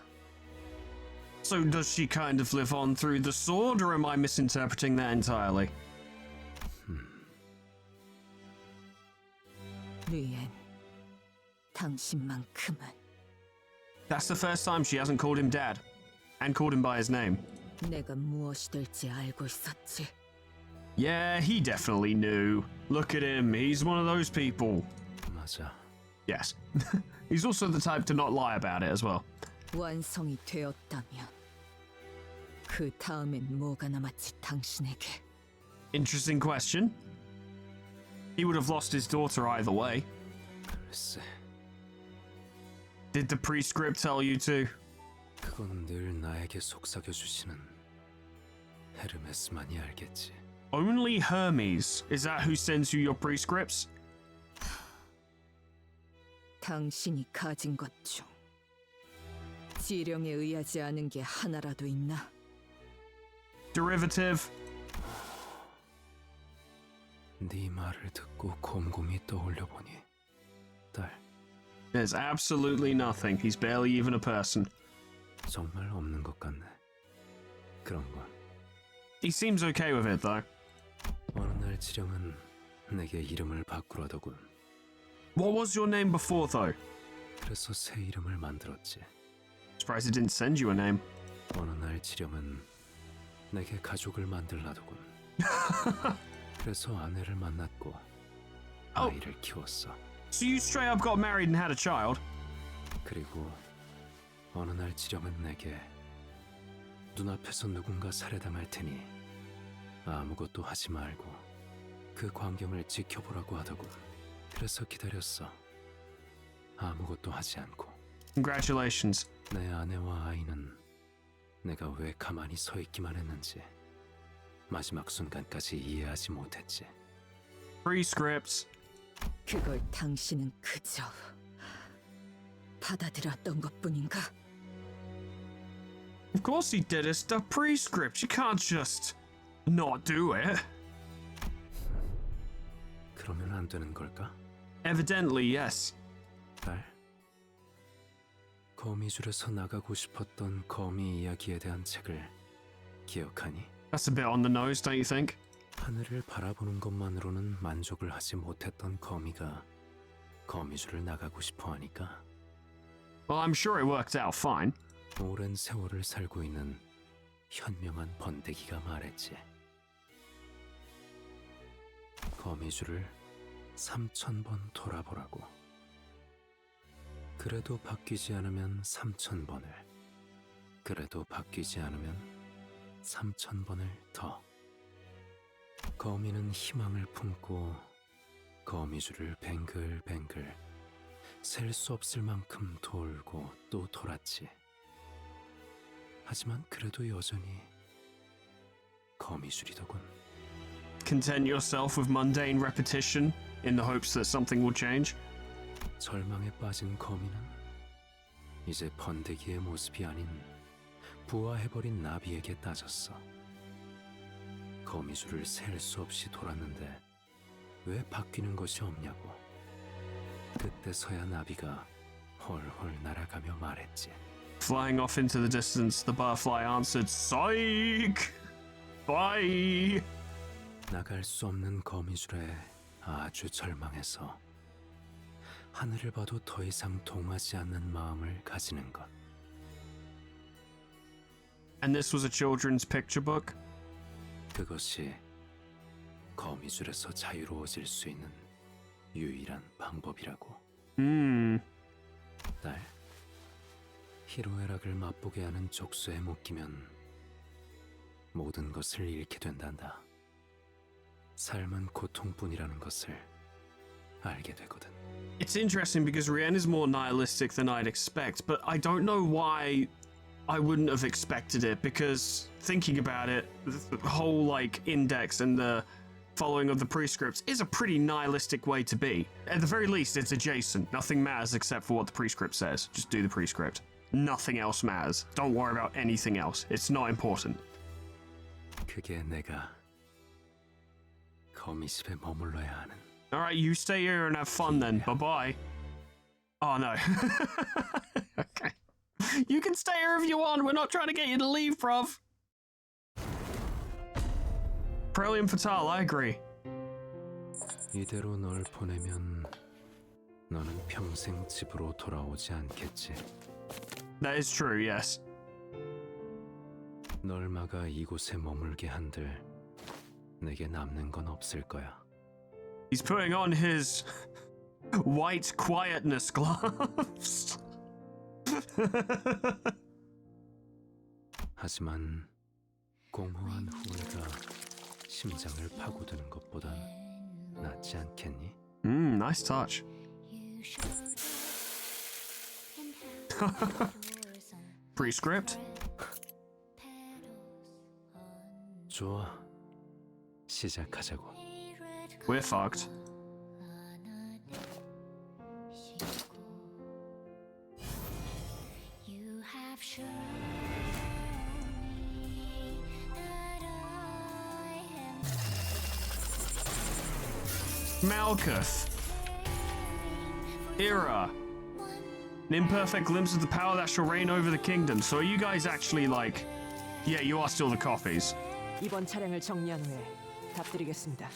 So does she kind of live on through the sword, or am I misinterpreting that entirely? 리엔, 당신만큼은. That's the first time she hasn't called him dad, and called him by his name. 내가 무엇이 될지 알고 있었지. Yeah, he definitely knew. Look at him, he's one of those people. 맞아. Yes. He's also the type to not lie about it as well. 완성이 되었다면 그 다음엔 뭐가 남았지 당신에게? Interesting question. He would have lost his daughter either way. 글쎄. Did the prescript tell you to? 그건 늘 나에게 속삭여 주시는 헤르메스만이 알겠지. Only Hermes. Is that who sends you your prescripts? 당신이 가진 것 중 지령에 의하지 않은 게 하나라도 있나? Derivative. 네 말을 듣고 곰곰이 떠올려 보니 딸. There's absolutely nothing. He's barely even a person. 정말 없는 것 같네. 그런 건. He seems okay with it though. 어느 날 지령은 내게 이름을 바꾸라더군. What was your name before though? 그래서 새 이름을 만들었지. Surprised he didn't send you a name. 어느 날 지령은 내게 가족을 만들라더군. 그래서 아내를 만났고 아이를 키웠어. So you straight up got married and had a child? 그리고 어느 날 지령은 내게 눈앞에서 누군가 살해당할 테니 아무것도 하지 말고 그 광경을 지켜보라고 하더군. 그래서 기다렸어. 아무것도 하지 않고. Congratulations. 내 아내와 아이는 내가 왜 가만히 서 있기만 했는지 마지막 순간까지 이해하지 못했지. Prescripts. 그걸 당신은 그저 받아들였던 것뿐인가? Of course he did. It's the prescript. You can't just not do it. 그러면 안 되는 걸까? Evidently, yes. 딸, 거미줄에서 나가고 싶었던 거미 이야기에 대한 책을 기억하니? That's a bit on the nose, don't you think? 하늘을 바라보는 것만으로는 만족을 하지 못했던 거미가 거미줄을 나가고 싶어 하니까 Well, I'm sure it worked out fine. 오랜 세월을 살고 있는 현명한 번데기가 말했지. 거미줄을 3000번 돌아보라고. 그래도 바뀌지 않으면 3000번을, 그래도 바뀌지 않으면 3000번을 더. 거미는 희망을 품고 거미줄을 뱅글뱅글 셀 수 없을 만큼 돌고 또 돌았지. 하지만 그래도 여전히 거미줄이더군. Content yourself with mundane repetition in the hopes that something will change. 절망에 빠진 거미는 이제 번데기의 모습이 아닌 부화해버린 나비에게 따졌어. 거미줄을 셀 수 없이 돌았는데 왜 바뀌는 것이 없냐고. 그때서야 나비가 헐헐 날아가며 말했지. Flying off into the distance, the butterfly answered, Psych! Bye! 나갈 수 없는 거미줄에 아주 절망해서 하늘을 봐도 더 이상 동하지 않는 마음을 가지는 것. And this was a children's picture book? 그것이 거미줄에서 자유로워질 수 있는 유일한 방법이라고. 딸, 희로애락을 맛보게 하는 족쇄에 묶이면 모든 것을 잃게 된단다. 삶은 고통뿐이라는 것을 알게 되거든. It's interesting because Rian is more nihilistic than I'd expect, but I don't know why I wouldn't have expected it, because thinking about it, the whole like index and the following of the prescripts is a pretty nihilistic way to be. At the very least, it's adjacent. Nothing matters except for what the prescript says. Just do the prescript. Nothing else matters. Don't worry about anything else. It's not important. 그게 내가 거미집에 머물러야 하는. Alright, you stay here and have fun then. Bye-bye. Oh no. Okay. You can stay here if you want. We're not trying to get you to leave, bruv. Prelium Fatale, I agree. 이대로 널 보내면 너는 평생 집으로 돌아오지 않겠지. That is true, yes. 널 막아 이곳에 머물게 한들 내게 남는 건 없을 거야. He's putting on his white quietness gloves. 하지만 공허한 후회가 심장을 파고드는 것보단 낫지 않겠니? Nice touch. Prescript? 좋아, 시작하자고. We're fucked. Malkuth. Era. An imperfect glimpse of the power that shall reign over the kingdom. So are you guys actually like... Yeah, you are still the copies. 이번 차량을 정리한 후에 답드리겠습니다.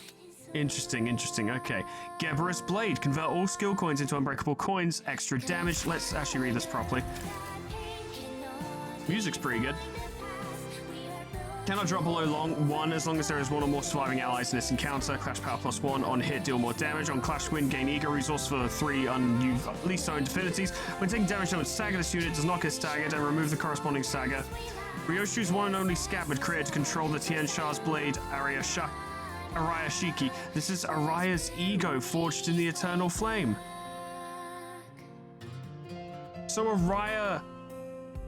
Interesting, interesting. Okay. Geberus Blade. Convert all skill coins into unbreakable coins. Extra damage. Let's actually read this properly. Music's pretty good. Cannot drop below 1 as long as there is one or more surviving allies in this encounter. Clash power +1. On hit, deal more damage. On clash win, gain ego resource for 3 least owned affinities. When taking damage, don't stagger this unit, does not get staggered, and remove the corresponding stagger. Ryoshu's one and only scabbard created to control the Tian Sha's blade, Araya Shiki. This is Araya's ego forged in the eternal flame. So Araya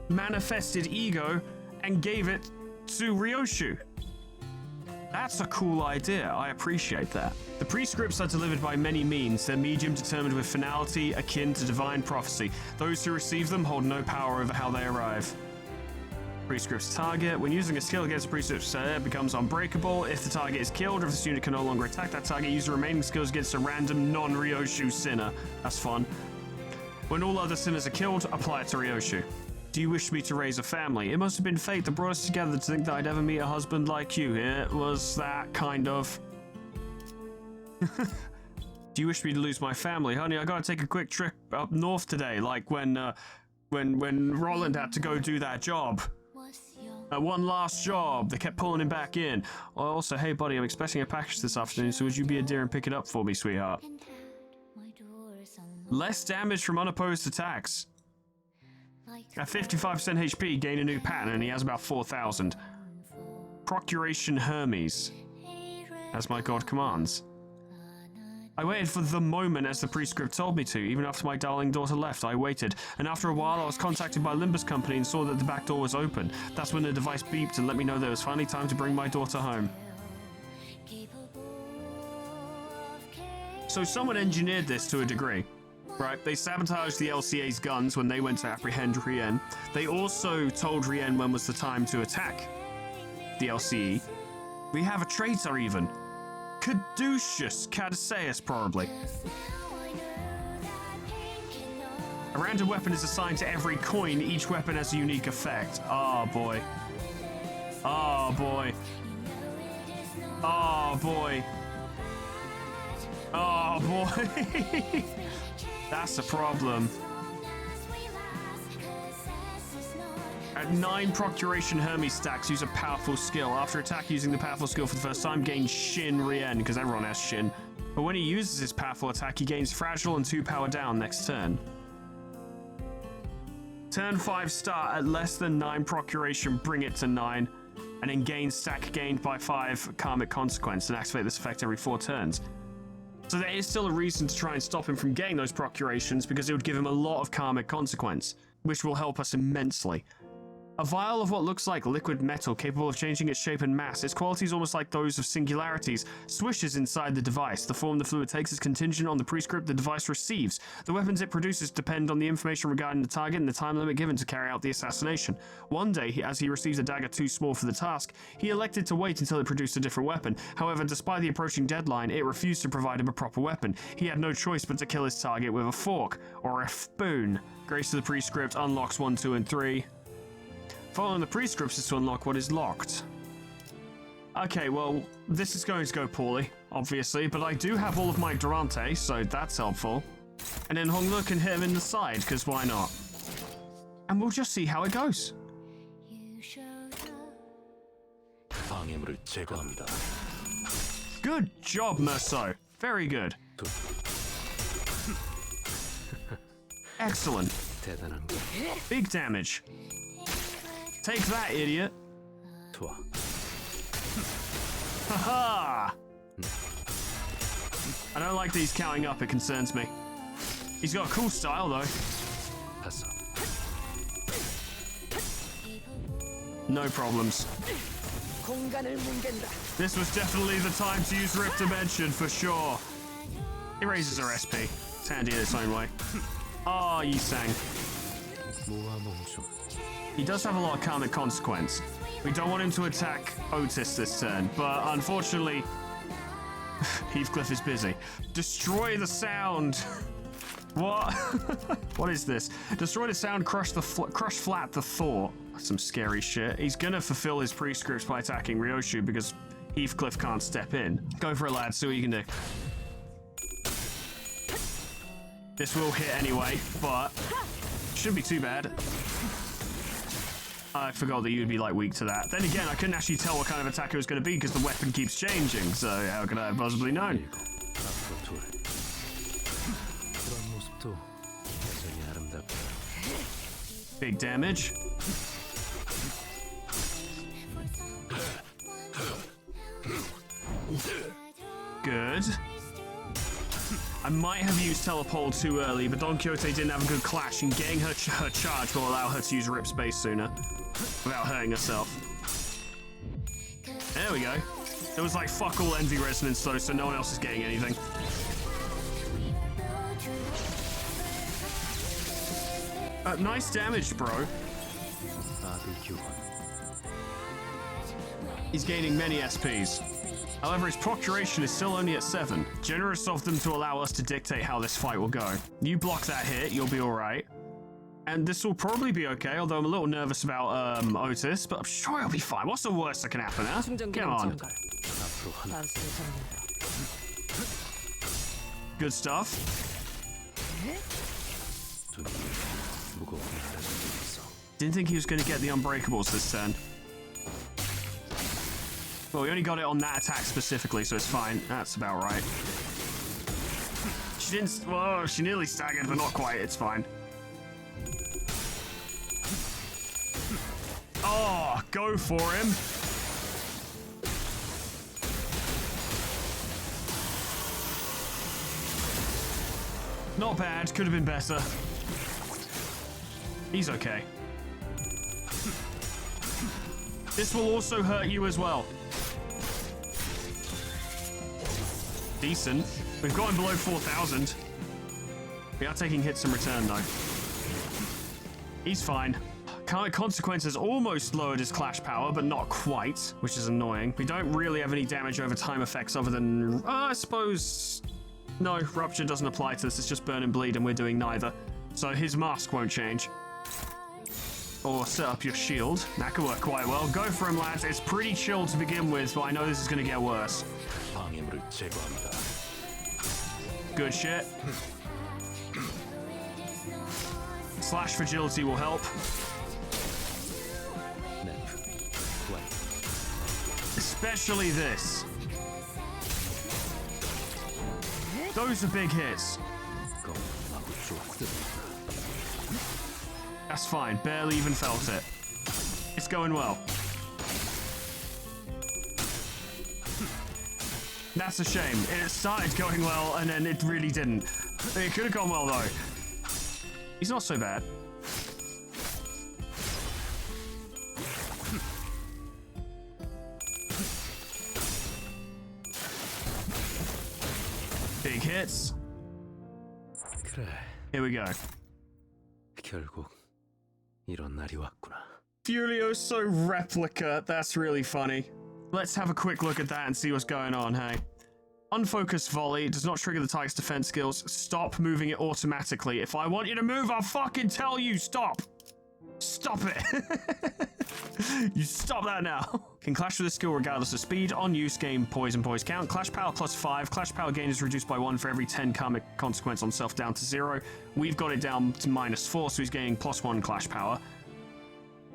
manifested ego and gave it to Ryoshu. That's a cool idea. I appreciate that. The prescripts are delivered by many means, their medium determined with finality akin to divine prophecy. Those who receive them hold no power over how they arrive. Prescript's target. When using a skill against a prescript's it becomes unbreakable. If the target is killed, or if this unit can no longer attack that target, use the remaining skills against a random non-Ryoshu sinner. That's fun. When all other sinners are killed, apply it to Ryoshu. Do you wish me to raise a family? It must have been fate that brought us together to think that I'd ever meet a husband like you. It was that kind of... Do you wish me to lose my family? Honey, I gotta take a quick trip up north today, like when Roland had to go do that job. One last job. They kept pulling him back in. Also, hey buddy, I'm expecting a package this afternoon, so would you be a dear and pick it up for me, sweetheart? Less damage from unopposed attacks. At 55% HP, gain a new pattern, and he has about 4,000. Procuration Hermes. As my god commands. I waited for the moment as the prescript told me to. Even after my darling daughter left, I waited. And after a while, I was contacted by Limbus company and saw that the back door was open. That's when the device beeped and let me know that it was finally time to bring my daughter home. So someone engineered this to a degree. Right, they sabotaged the LCA's guns when they went to apprehend Rien. They also told Rien when was the time to attack the LCE. We have a traitor even. Caduceus, Caduceus probably. A random weapon is assigned to every coin. Each weapon has a unique effect. Oh boy. Oh boy. Oh boy. Oh boy. That's a problem. At 9 Procuration Hermes stacks, use a powerful skill. After attack using the powerful skill for the first time, gain Shin Rien, because everyone has Shin. But when he uses his powerful attack, he gains Fragile and 2 power down next turn. Turn 5 start at less than 9 Procuration, bring it to 9, and then gain stack gained by 5 Karmic Consequence, and activate this effect every 4 turns. So there is still a reason to try and stop him from getting those procurations, because it would give him a lot of Karmic Consequence, which will help us immensely. A vial of what looks like liquid metal capable of changing its shape and mass. Its quality is almost like those of singularities. Swishes inside the device. The form the fluid takes is contingent on the prescript the device receives. The weapons it produces depend on the information regarding the target and the time limit given to carry out the assassination. One day, as he receives a dagger too small for the task, he elected to wait until it produced a different weapon. However, despite the approaching deadline, it refused to provide him a proper weapon. He had no choice but to kill his target with a fork, or a spoon. Grace to the prescript unlocks 1, 2, and 3. Following the prescripts is to unlock what is locked. Okay, well, this is going to go poorly, obviously, but I do have all of my Durante, so that's helpful. And then Honglu can hit him in the side, because why not? And we'll just see how it goes. 방해물을 제거합니다. Good job, Merceau. Very good. Excellent. Big damage. Take that, idiot. Haha! I don't like these counting up, it concerns me. He's got a cool style, though. No problems. This was definitely the time to use Rift Dimension, for sure. He raises her SP. It's handy in its own way. Ah, Yisang. He does have a lot of Karmic Consequence. We don't want him to attack Otis this turn, but unfortunately, Heathcliff is busy. Destroy the sound! What? What is this? Destroy the sound, crush flat the thought. That's some scary shit. He's gonna fulfill his prescripts by attacking Ryoshu because Heathcliff can't step in. Go for it, lad, see what you can do. This will hit anyway, but shouldn't be too bad. I forgot that you'd be like weak to that. Then again, I couldn't actually tell what kind of attack it was going to be because the weapon keeps changing, so how could I have possibly known? Big damage. Good. I might have used Telepole too early, but Don Quixote didn't have a good clash, and getting her charge will allow her to use Rip Space sooner, without hurting herself. There we go. There was like fuck all envy resonance though, so no one else is getting anything. Nice damage, bro. He's gaining many SPs. However, his procuration is still only at 7. Generous of them to allow us to dictate how this fight will go. You block that hit, you'll be alright. And this will probably be okay, although I'm a little nervous about Otis, but I'm sure he'll be fine. What's the worst that can happen, huh? Come on. Good stuff. Didn't think he was going to get the Unbreakables this turn. Well, we only got it on that attack specifically, so it's fine. That's about right. She didn't... Whoa, she nearly staggered, but not quite. It's fine. Oh, go for him. Not bad. Could have been better. He's okay. This will also hurt you as well. Decent. We've got him below 4,000. We are taking hits in return, though. He's fine. Consequences almost lowered his clash power, but not quite, which is annoying. We don't really have any damage over time effects other than... I suppose... No, Rupture doesn't apply to this. It's just Burn and Bleed, and we're doing neither. So his mask won't change. Or set up your shield. That could work quite well. Go for him, lads. It's pretty chill to begin with, but I know this is going to get worse. Good shit. Slash Fragility will help. Especially this. Those are big hits. That's fine. Barely even felt it. It's going well. That's a shame. It started going well, and then it really didn't. It could have gone well, though. He's not so bad. Big hits. Here we go. 결국 이런 날이 왔구나. Furioso replica. That's really funny. Let's have a quick look at that and see what's going on, hey. Unfocused volley does not trigger the Tiger's defense skills. Stop moving it automatically. If I want you to move, I'll fucking tell you stop. Stop it. You stop that now. Can clash with a skill regardless of speed. On use, gain poison count. Clash power +5. Clash power gain is reduced by 1 for every 10 karmic consequence on self down to 0. We've got it down to -4, so he's gaining +1 clash power.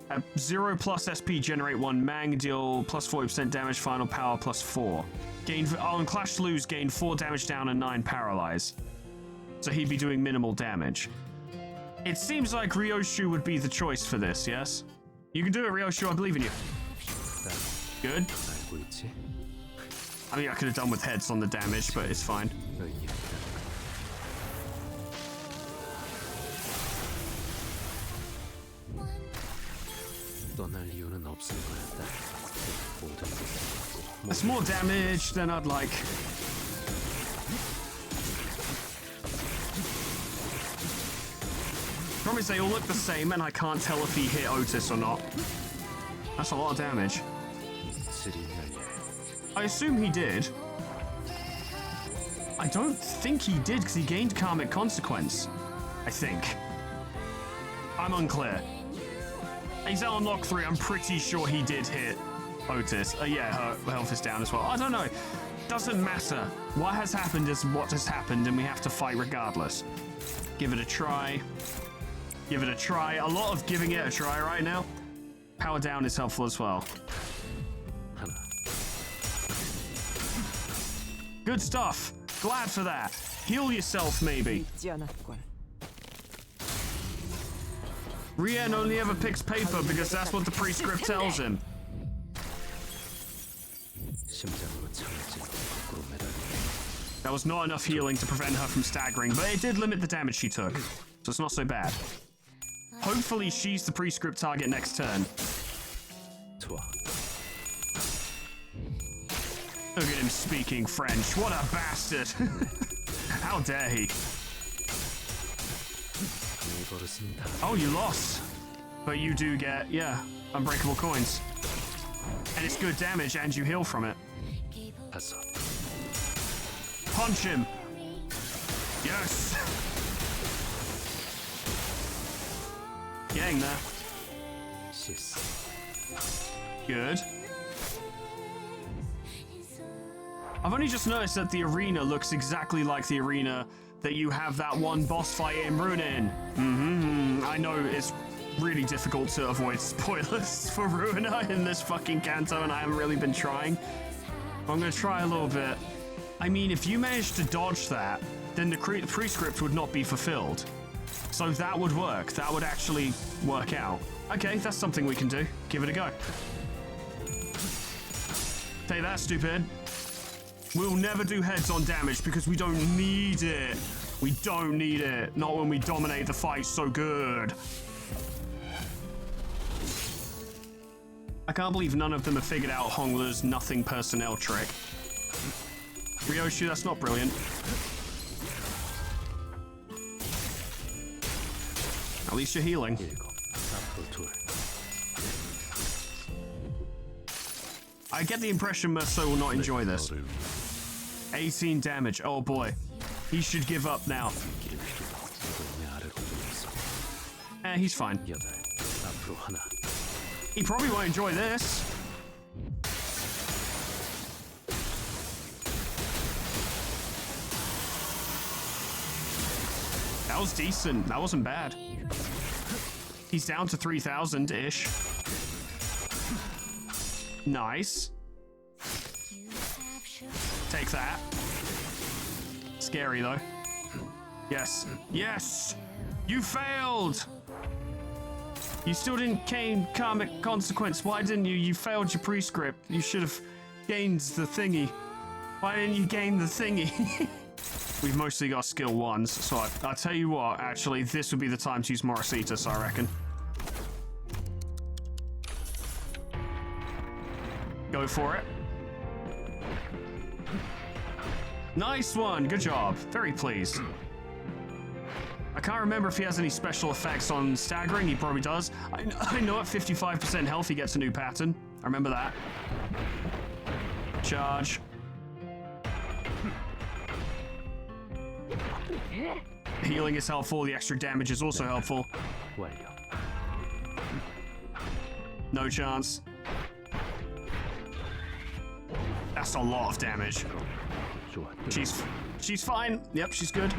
At 0 plus SP, generate 1 Mang, deal +40% damage, final power +4. Gain on Clash lose, gain 4 damage down and 9 paralyze. So he'd be doing minimal damage. It seems like Ryoshu would be the choice for this, yes? You can do it, Ryoshu, I believe in you. Good. I mean, I could have done with heads on the damage, but it's fine. That's more damage than I'd like. Promise they all look the same and I can't tell if he hit Otis or not. That's a lot of damage. I assume he did. I don't think he did because he gained karmic consequence. I think. I'm unclear. He's at unlock 3. I'm pretty sure he did hit Otis. Yeah, her health is down as well. I don't know. Doesn't matter. What has happened is what has happened, and we have to fight regardless. Give it a try. Give it a try. A lot of giving it a try right now. Power down is helpful as well. Good stuff. Glad for that. Heal yourself, maybe. Rien only ever picks paper because that's what the prescript tells him. That was not enough healing to prevent her from staggering, but it did limit the damage she took, so it's not so bad. Hopefully she's the prescript target next turn. Look at him speaking French. What a bastard. How dare he? Oh, you lost. But you do get, yeah, unbreakable coins. And it's good damage and you heal from it. Punch him. Yes. Getting there. Good. I've only just noticed that the arena looks exactly like the arena that you have that one boss fight in Ruin in. I know it's really difficult to avoid spoilers for Ruina in this fucking Kanto, and I haven't really been trying. I'm gonna try a little bit. I mean, if you manage to dodge that, then the prescript would not be fulfilled. So that would work. That would actually work out. Okay, that's something we can do. Give it a go. Take that, stupid. We'll never do heads on damage because we don't need it. We don't need it. Not when we dominate the fight so good. I can't believe none of them have figured out Hongler's nothing personnel trick. Ryoshu, that's not brilliant. At least you're healing. I get the impression Merceau will not enjoy this. 18 damage. Oh boy. He should give up now. He's fine. He probably won't enjoy this. That was decent. That wasn't bad. He's down to 3,000-ish. Nice. Take that. Scary, though. Yes. Yes! You failed! You still didn't gain karmic consequence. Why didn't you? You failed your prescript. You should have gained the thingy. Why didn't you gain the thingy? We've mostly got skill 1s, so I'll tell you what, actually, this would be the time to use Morositas, I reckon. Go for it. Nice one, good job. Very pleased. I can't remember if he has any special effects on staggering. He probably does. I know at 55% health he gets a new pattern. I remember that. Charge. Healing is helpful. The extra damage is also helpful. No chance. That's a lot of damage. She's fine. Yep, she's good.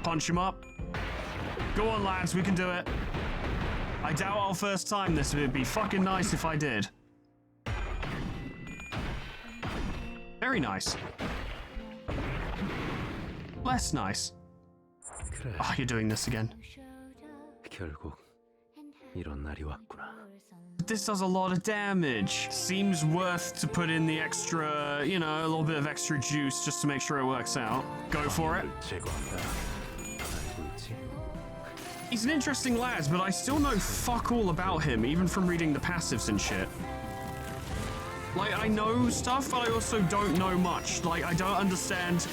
Punch him up. Go on, lads, we can do it. I doubt I'll first time this, but it'd be fucking nice if I did. Very nice. Less nice. Oh, you're doing this again. This does a lot of damage. Seems worth to put in the extra, you know, a little bit of extra juice just to make sure it works out. Go for it. He's an interesting lad, but I still know fuck all about him, even from reading the passives and shit. Like, I know stuff, but I also don't know much. Like, I don't understand.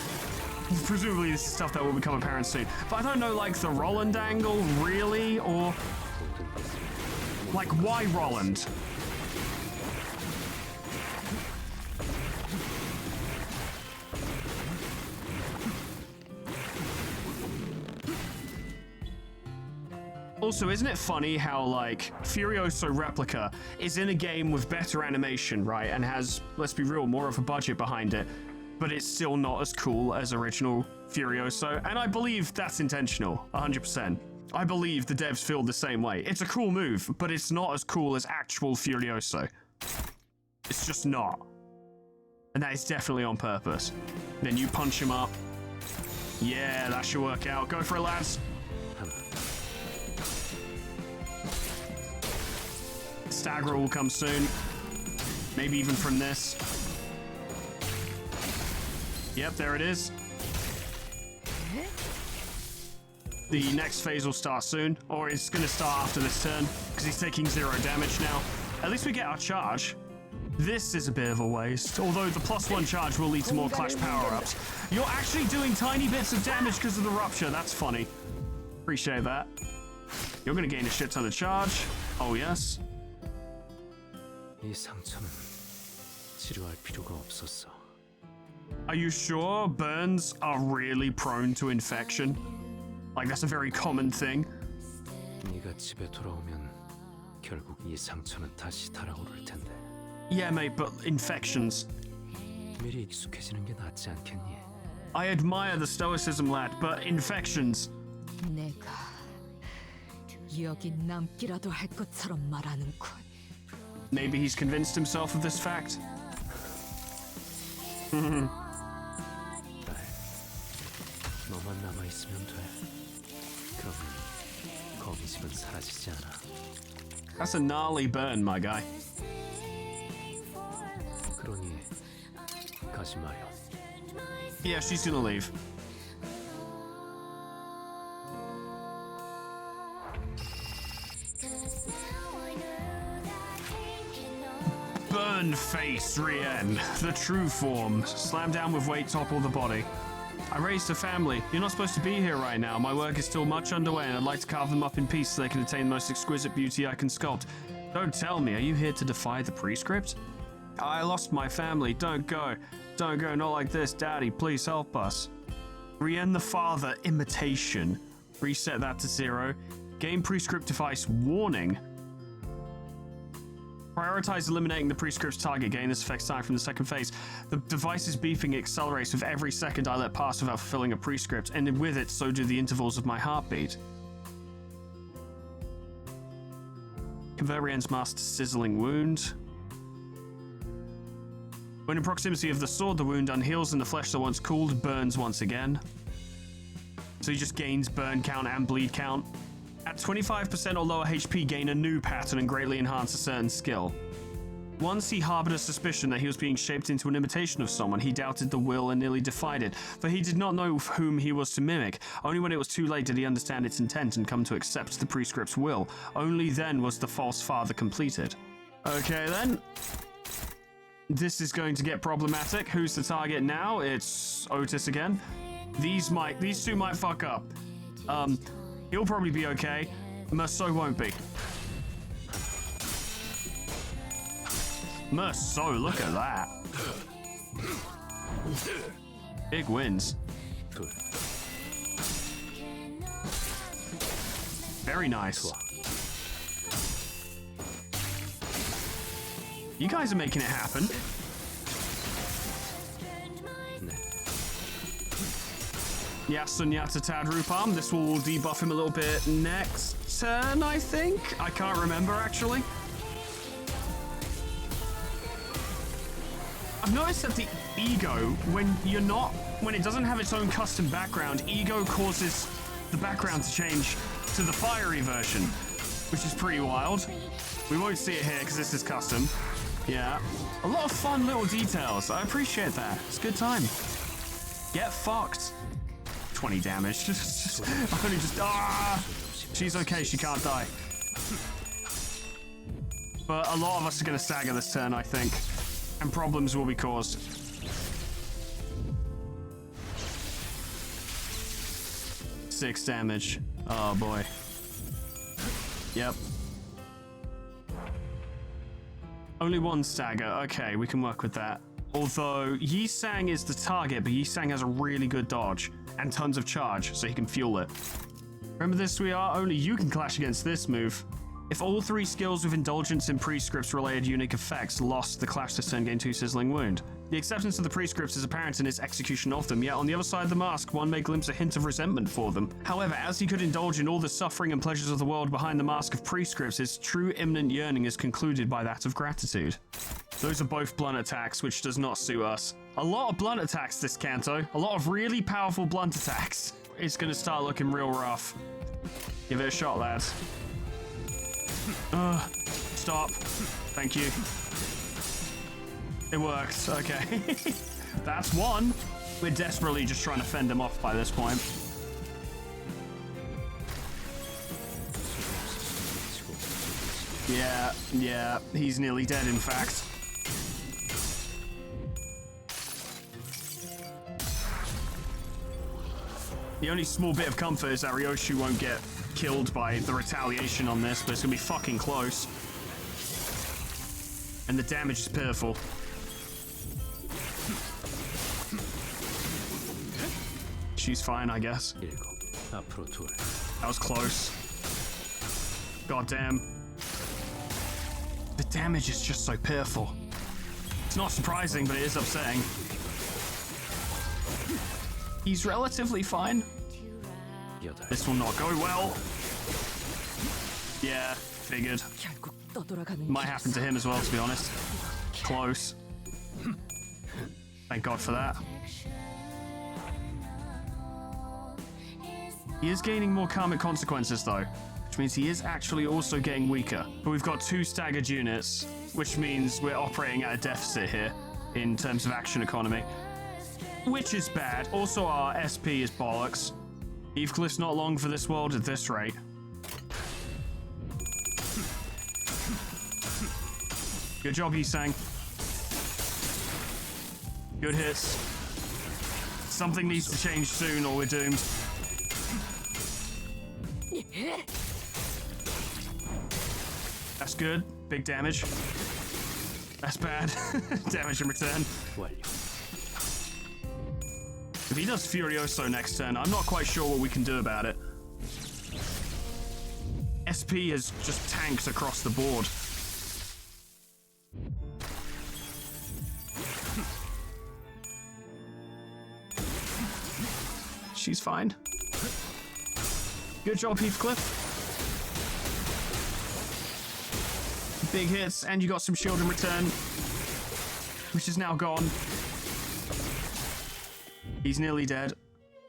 Presumably this is stuff that will become apparent soon. But I don't know, like, the Roland angle, really? Or, like, why Roland? Also, isn't it funny how, like, Furioso Replica is in a game with better animation, right? And has, let's be real, more of a budget behind it. But it's still not as cool as original Furioso. And I believe that's intentional, 100%. I believe the devs feel the same way. It's a cool move, but it's not as cool as actual Furioso. It's just not. And that is definitely on purpose. Then you punch him up. Yeah, that should work out. Go for it, lads. Stagger will come soon. Maybe even from this. Yep, there it is. The next phase will start soon, or it's going to start after this turn, because he's taking 0 damage now. At least we get our charge. This is a bit of a waste, although the +1 charge will lead to more Clash power-ups. You're actually doing tiny bits of damage because of the rupture. That's funny. Appreciate that. You're gonna gain a shit ton of charge. Oh, yes. 이 상처는 치료할 필요가 없었어. Are you sure burns are really prone to infection? Like, that's a very common thing. 네가 집에 돌아오면 결국 이 상처는 다시 달아오를 텐데. Yeah, mate, but infections. 미리 익숙해지는 게 낫지 않겠니? I admire the stoicism, lad, but infections. 내가 여기 남기라도 할 것처럼 말하는군. Maybe he's convinced himself of this fact. 너만 남아 있으면 돼. 그러면 거미집은 사라지지 않아. That's a gnarly burn, my guy. 그러니 가지 마요. Yeah, she's gonna leave. Burn face, Rien. The true form. Slam down with weight, topple the body. I raised a family. You're not supposed to be here right now. My work is still much underway, and I'd like to carve them up in peace so they can attain the most exquisite beauty I can sculpt. Don't tell me, are you here to defy the prescript? I lost my family. Don't go. Don't go, not like this. Daddy, please help us. Rien the Father imitation. Reset that to 0. Game prescript device warning. Prioritize eliminating the prescript's target. Gain this effect time from the second phase. The device's beeping accelerates with every second I let pass without fulfilling a prescript, and with it, so do the intervals of my heartbeat. Convert Rien's mask to sizzling wound. When in proximity of the sword, the wound unheals and the flesh that once cooled burns once again. So he just gains burn count and bleed count. At 25% or lower HP, gain a new pattern and greatly enhance a certain skill. Once he harbored a suspicion that he was being shaped into an imitation of someone, he doubted the will and nearly defied it, for he did not know whom he was to mimic. Only when it was too late did he understand its intent and come to accept the prescript's will. Only then was the false father completed. Okay then. This is going to get problematic. Who's the target now? It's Otis again. These two might fuck up. He'll probably be okay. Merceau won't be. Merceau, look at that. Big wins. Good. Very nice. You guys are making it happen. Yasunyata Tadrupam. This will debuff him a little bit next turn, I think. I can't remember, actually. I've noticed that the ego, when it doesn't have its own custom background, ego causes the background to change to the fiery version, which is pretty wild. We won't see it here because this is custom. Yeah. A lot of fun little details. I appreciate that. It's a good time. Get fucked. 20 damage. She's okay, she can't die. But a lot of us are going to stagger this turn, I think. And problems will be caused. Six damage. Oh boy. Yep. Only one stagger. Okay, we can work with that. Although Yi Sang is the target, but Yi Sang has a really good dodge and tons of charge, so he can fuel it. Remember this, sweetheart? Only you can clash against this move. If all three skills with indulgence in prescripts related unique effects lost, the clash this turn gain 2 sizzling wound. The acceptance of the prescripts is apparent in his execution of them, yet on the other side of the mask, one may glimpse a hint of resentment for them. However, as he could indulge in all the suffering and pleasures of the world behind the mask of prescripts, his true imminent yearning is concluded by that of gratitude. Those are both blunt attacks, which does not suit us. A lot of blunt attacks this canto. A lot of really powerful blunt attacks. It's gonna start looking real rough. Give it a shot, lads. Stop. Thank you. It worked. Okay. That's one. We're desperately just trying to fend him off by this point. Yeah, he's nearly dead, in fact. The only small bit of comfort is that Ryoshi won't get killed by the retaliation on this, but it's gonna be fucking close. And the damage is pitiful. She's fine, I guess. That was close. God damn. The damage is just so pitiful. It's not surprising, but it is upsetting. He's relatively fine. This will not go well. Yeah, figured. Might happen to him as well, to be honest. Close. Thank God for that. He is gaining more karmic consequences though, which means he is actually also getting weaker. But we've got 2 staggered units, which means we're operating at a deficit here in terms of action economy. Which is bad. Also, our SP is bollocks. Heathcliff's not long for this world at this rate. Good job, Yisang. Good hits. Something needs to change soon or we're doomed. That's good. Big damage. That's bad. Damage in return. If he does Furioso next turn, I'm not quite sure what we can do about it. SP has just tanked across the board. She's fine. Good job, Heathcliff. Big hits, and you got some shield in return, which is now gone. He's nearly dead.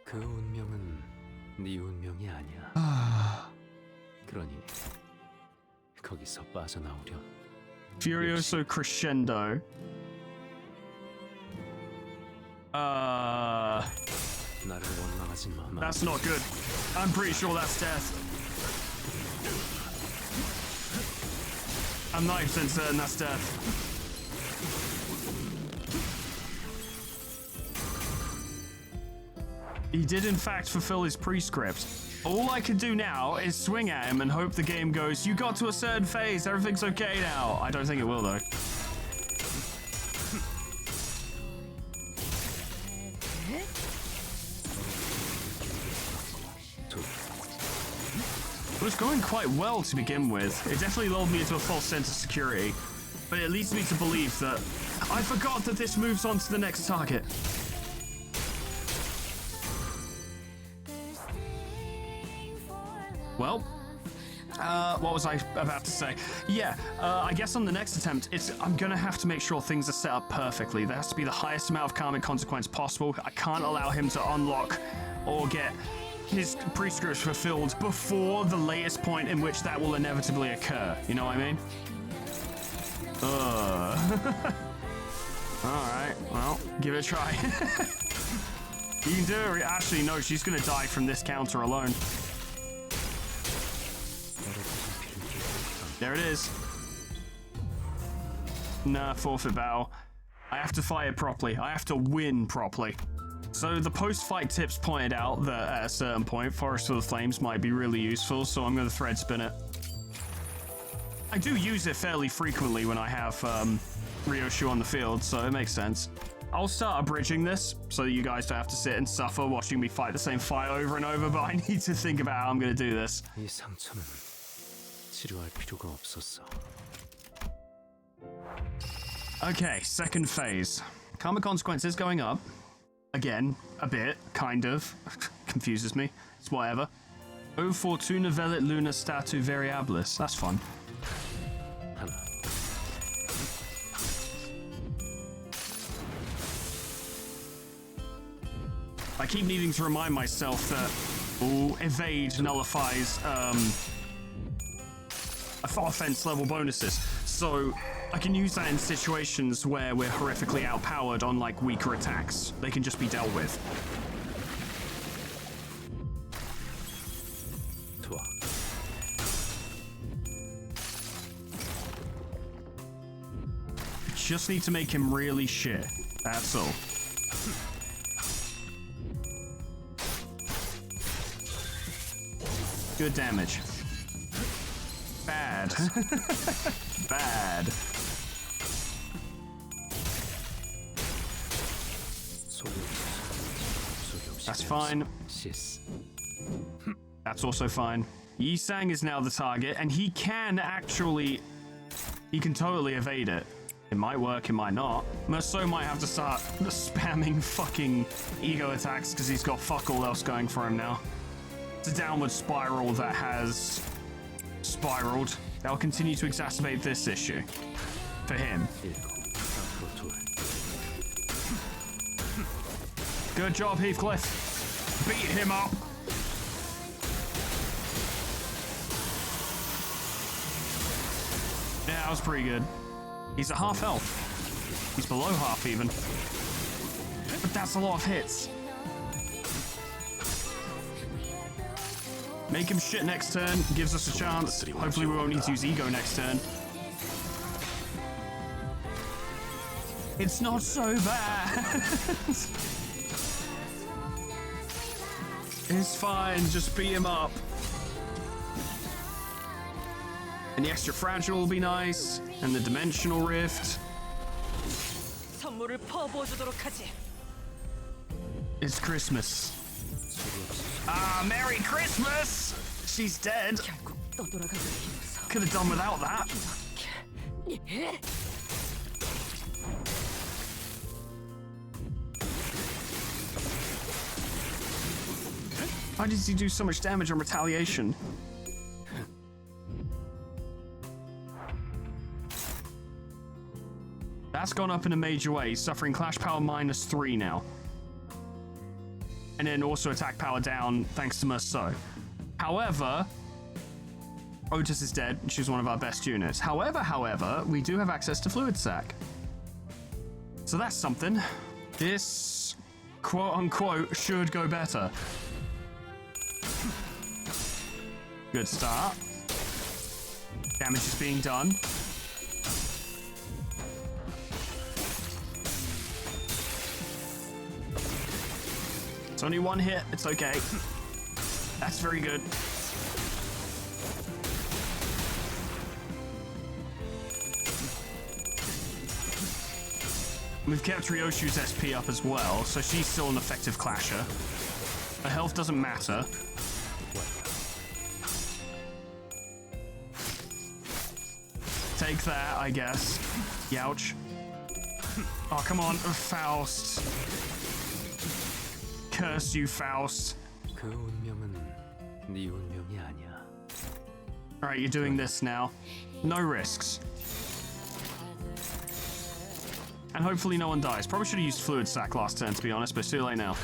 그 운명은 네 운명이 아니야. 그러니 거기서 빠져나오렴. Furioso crescendo. 나를 원망하지 마. That's not good. I'm pretty sure that's death. I'm 90% certain that's death. He did in fact fulfill his prescript. All I can do now is swing at him and hope the game goes, you got to a certain phase, everything's okay now. I don't think it will though. It was going quite well to begin with. It definitely lulled me into a false sense of security, but it leads me to believe that I forgot that this moves on to the next target. Well, what was I about to say? Yeah, I guess on the next attempt, I'm gonna have to make sure things are set up perfectly. There has to be the highest amount of karmic consequence possible. I can't allow him to unlock or get his prescripts fulfilled before the latest point in which that will inevitably occur. You know what I mean? Alright, well, give it a try. You can do it. Actually, no, she's gonna die from this counter alone. There it is. Nah, forfeit battle. I have to fight it properly. I have to win properly. So the post-fight tips pointed out that at a certain point, Forest of the Flames might be really useful, so I'm going to thread spin it. I do use it fairly frequently when I have Ryoshu on the field, so it makes sense. I'll start abridging this, so that you guys don't have to sit and suffer watching me fight the same fight over and over, but I need to think about how I'm going to do this. 이 상처는 치료할 필요가 없었어. Okay, second phase. Karma consequence is going up. Again, a bit, kind of. Confuses me. It's whatever. O fortuna velit luna statu variabilis. That's fun. I keep needing to remind myself that evade nullifies offense level bonuses. So I can use that in situations where we're horrifically outpowered on like weaker attacks. They can just be dealt with. just need to make him really shit. That's all. Good damage. Bad. Bad. That's fine. That's also fine. Yi Sang is now the target, and he can actually... He can totally evade it. It might work, it might not. Merceau might have to start spamming fucking ego attacks because he's got fuck all else going for him now. It's a downward spiral that has spiraled. That will continue to exacerbate this issue. For him. Good job, Heathcliff. Beat him up. Yeah, that was pretty good. He's at half health. He's below half even. But that's a lot of hits. Make him shit next turn. Gives us a chance. Hopefully we won't need to use ego next turn. It's not so bad. It's fine. Just beat him up. And the extra fragile will be nice. And the dimensional rift. 선물을 퍼부어주도록 하지. It's Christmas. Ah, Merry Christmas! She's dead. Could have done without that. Why does he do so much damage on retaliation? That's gone up in a major way. He's suffering Clash Power -3 now. And then also attack power down thanks to Merceau. However, Otis is dead. She's one of our best units. However, we do have access to Fluid Sac. So that's something. This, quote unquote, should go better. Good start. Damage is being done. It's only one hit. It's okay. That's very good. We've kept Ryoshu's SP up as well, so she's still an effective clasher. Her health doesn't matter. Take that, I guess. Youch. Oh, come on, Faust. Curse you, Faust. Alright, you're doing this now. No risks. And hopefully no one dies. Probably should have used Fluid Sac last turn, to be honest, but it's too late now.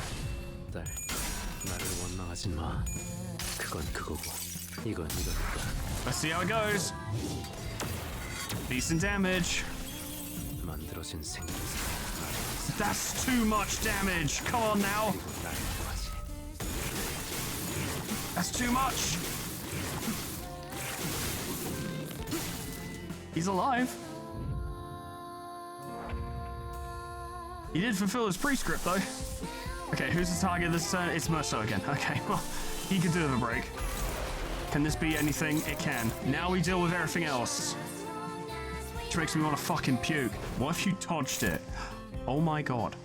Let's see how it goes. Decent damage. That's too much damage. Come on now. That's too much. He's alive. He did fulfill his prescript though. Okay, who's the target this turn? It's Merceau again. Okay, well, he can do with a break. Can this be anything? It can. Now we deal with everything else. Which makes me want to fucking puke. What if you dodged it? Oh my god.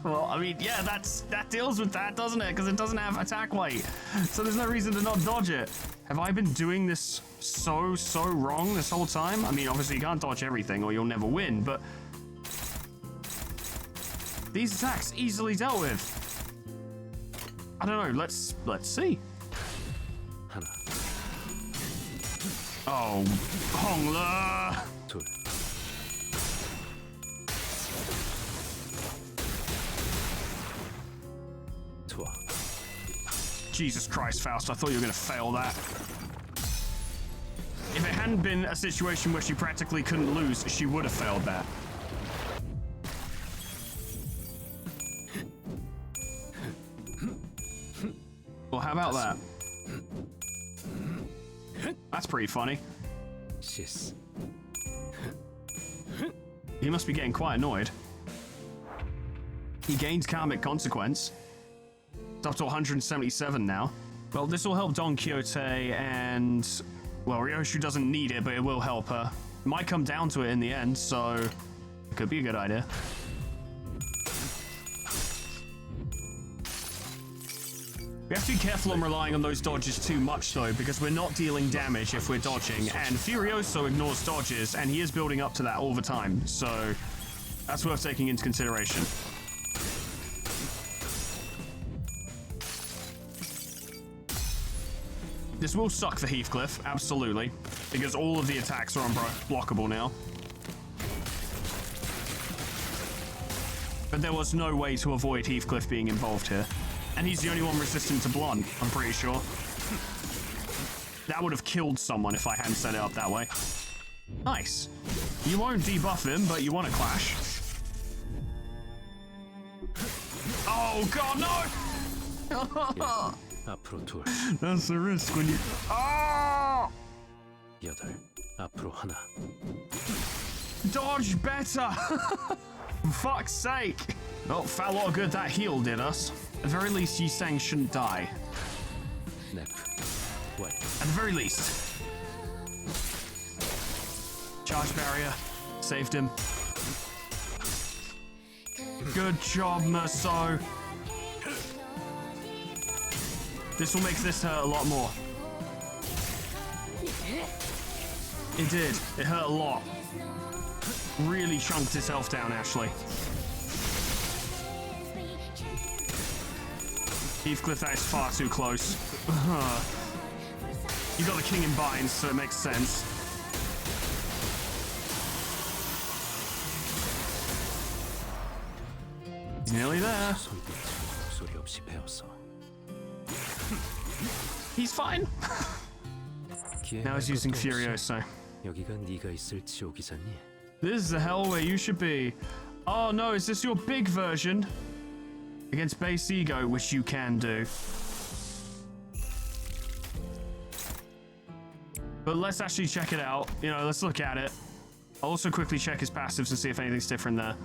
Well, I mean, yeah, that deals with that, doesn't it? Because it doesn't have attack weight. So there's no reason to not dodge it. Have I been doing this so wrong this whole time? I mean, obviously you can't dodge everything or you'll never win, but these attacks easily dealt with. I don't know, let's see. Oh, Hongler! Jesus Christ, Faust, I thought you were going to fail that. If it hadn't been a situation where she practically couldn't lose, she would have failed that. Well, how about that? That's pretty funny. 시스. He must be getting quite annoyed. He gained karmic consequence. It's up to 177 now. Well, this will help Don Quixote and... Well, Ryoshu doesn't need it, but it will help her. Might come down to it in the end, so... It could be a good idea. We have to be careful on relying on those dodges too much, though, because we're not dealing damage if we're dodging, and Furioso ignores dodges, and he is building up to that all the time, so that's worth taking into consideration. This will suck for Heathcliff, absolutely, because all of the attacks are unblockable now. But there was no way to avoid Heathcliff being involved here. And he's the only one resistant to blunt, I'm pretty sure. That would have killed someone if I hadn't set it up that way. Nice. You won't debuff him, but you want to clash. Oh god, no! 앞으로 둘. That's the risk when you... Oh! 여덟. 앞으로 하나. Dodge better! Fuck's sake! Well, fat lot of good that heal did us. At the very least, Yi-Sang shouldn't die. Neck. What? At the very least. Charge barrier. Saved him. Good job, Merceau. This will make this hurt a lot more. It did. It hurt a lot. Really chunked his health down, actually. Heathcliff, that is far too close. You got the king in binds, so it makes sense. He's nearly there. He's fine. Now he's using Furioso. 여기가 네가 있을 지옥이잖니. This is the hell where you should be. Oh no, is this your big version? Against base ego, which you can do. But let's actually check it out. You know, let's look at it. I'll also quickly check his passives and see if anything's different there.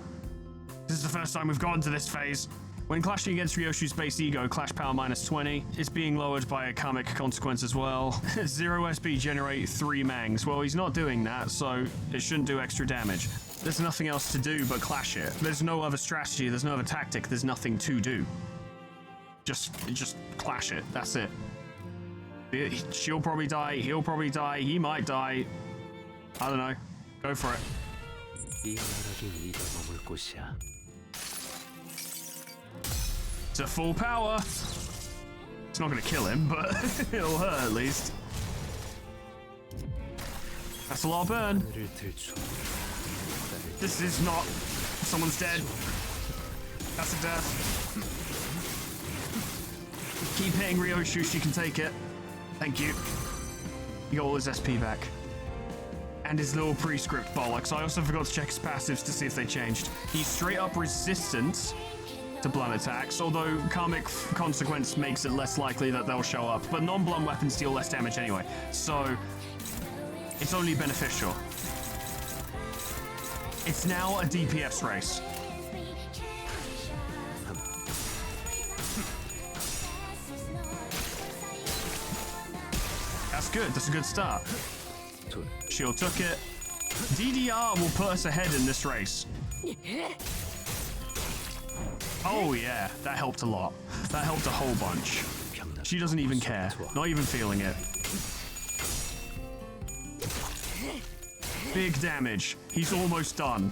This is the first time we've gotten to this phase. When clashing against Ryoshu's base ego, clash power -20. It's being lowered by a karmic consequence as well. 0 SB generate 3 mangs. Well, he's not doing that, so it shouldn't do extra damage. There's nothing else to do but clash it. There's no other strategy, there's no other tactic, there's nothing to do. Just clash it, that's it. She'll probably die, he'll probably die, he might die. I don't know. Go for it. To full power. It's not going to kill him, but it'll hurt at least. That's a lot of burn. This is not... Someone's dead. That's a death. Keep hitting Ryoshu, she can take it. Thank you. He got all his SP back. And his little prescript bollocks. I also forgot to check his passives to see if they changed. He's straight up resistant to blunt attacks, although karmic consequence makes it less likely that they'll show up. But non-blunt weapons deal less damage anyway, so it's only beneficial. It's now a DPS race. That's good, that's a good start. Shield took it. DDR will put us ahead in this race. Oh yeah, that helped a lot. That helped a whole bunch. She doesn't even care, not even feeling it. Big damage. He's almost done.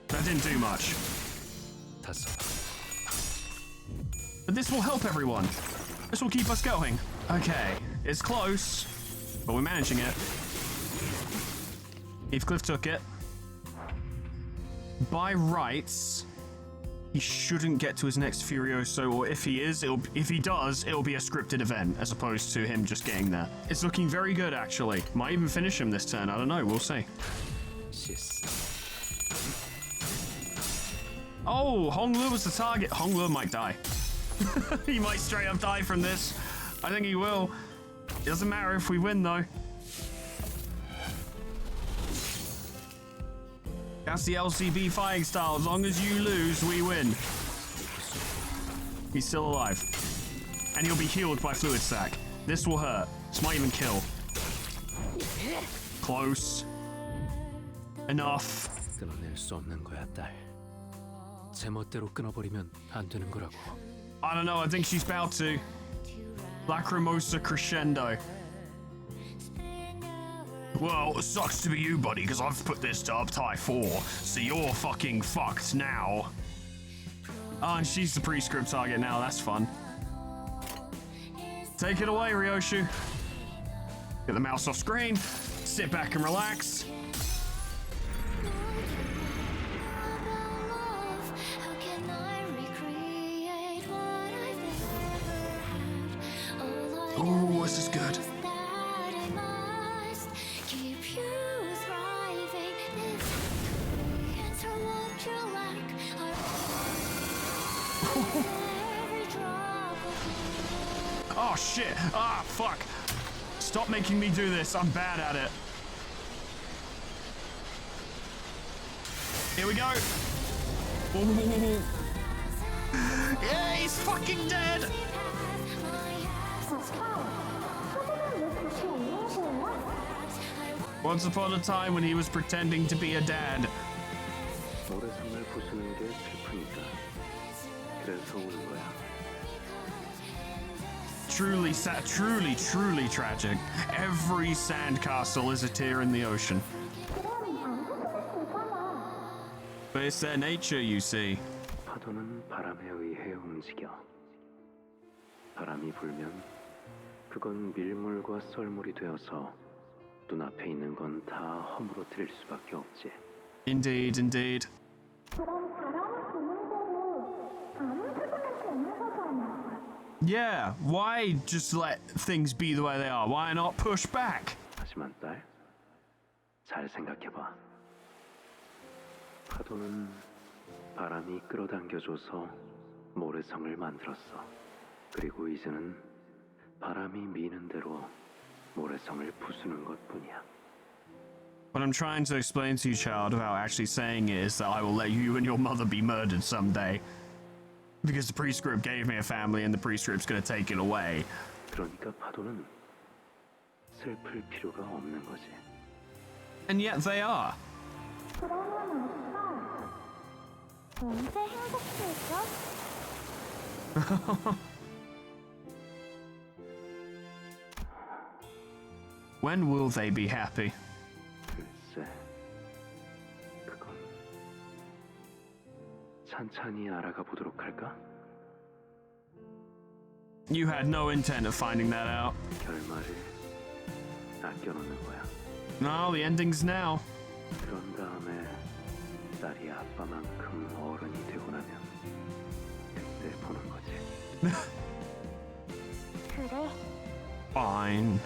That didn't do much. But this will help everyone. This will keep us going. Okay, it's close, but we're managing it. Heathcliff took it. By rights, he shouldn't get to his next Furioso, or if he is, if he does, it'll be a scripted event, as opposed to him just getting there. It's looking very good, actually. Might even finish him this turn, I don't know, we'll see. Oh, Honglu was the target. Honglu might die. He might straight up die from this. I think he will. It doesn't matter if we win, though. That's the LCB fighting style. As long as you lose, we win. He's still alive. And he'll be healed by fluid sac. This will hurt. This might even kill. Close. Enough. 끊어낼 수 없는 거야, 딸. 제멋대로 끊어버리면 안 되는 거라고. I don't know. I think she's about to. Lacrimosa crescendo. Well, it sucks to be you, buddy, because I've put this to up tie 4, so you're fucking fucked now. Oh, and she's the pre-script target now. That's fun. Take it away, Ryoshu. Get the mouse off screen. Sit back and relax. Oh, this is good. Oh shit! Ah, fuck! Stop making me do this. I'm bad at it. Here we go. Yeah, he's fucking dead. Once upon a time when he was pretending to be a dad. 모래성을 부수는 게 슬프니까. 그래서 우는 거야. Truly sad, truly tragic. Every sandcastle is a tear in the ocean. But it's their nature, you see. 파도는 바람에 의해 움직여. 바람이 불면 그건 밀물과 썰물이 되어서 눈앞에 있는 건 다 허물어뜨릴 수밖에 없지. Indeed, indeed. Yeah, why just let things be the way they are? Why not push back? 하지만 딸, 잘 생각해봐. 파도는 바람이 끌어당겨줘서 모래성을 만들었어. 그리고 이제는 바람이 미는 대로 모래성을 부수는 것뿐이야. What I'm trying to explain to you, child, without actually saying it, is that I will let you and your mother be murdered someday. Because the prescript gave me a family and the prescript's gonna take it away. 그러니까 파도는 슬플 필요가 없는 거지. And yet they are. 언제 행복해져? When will they be happy? 글쎄, 그건 천천히 알아가 보도록 할까? You had no intent of finding that out. 결말을 아껴놓는 거야. No, the ending's now. 그런 다음에 딸이 아빠만큼 어른이 되고 나면 그때 보는 거지. 그래. Fine.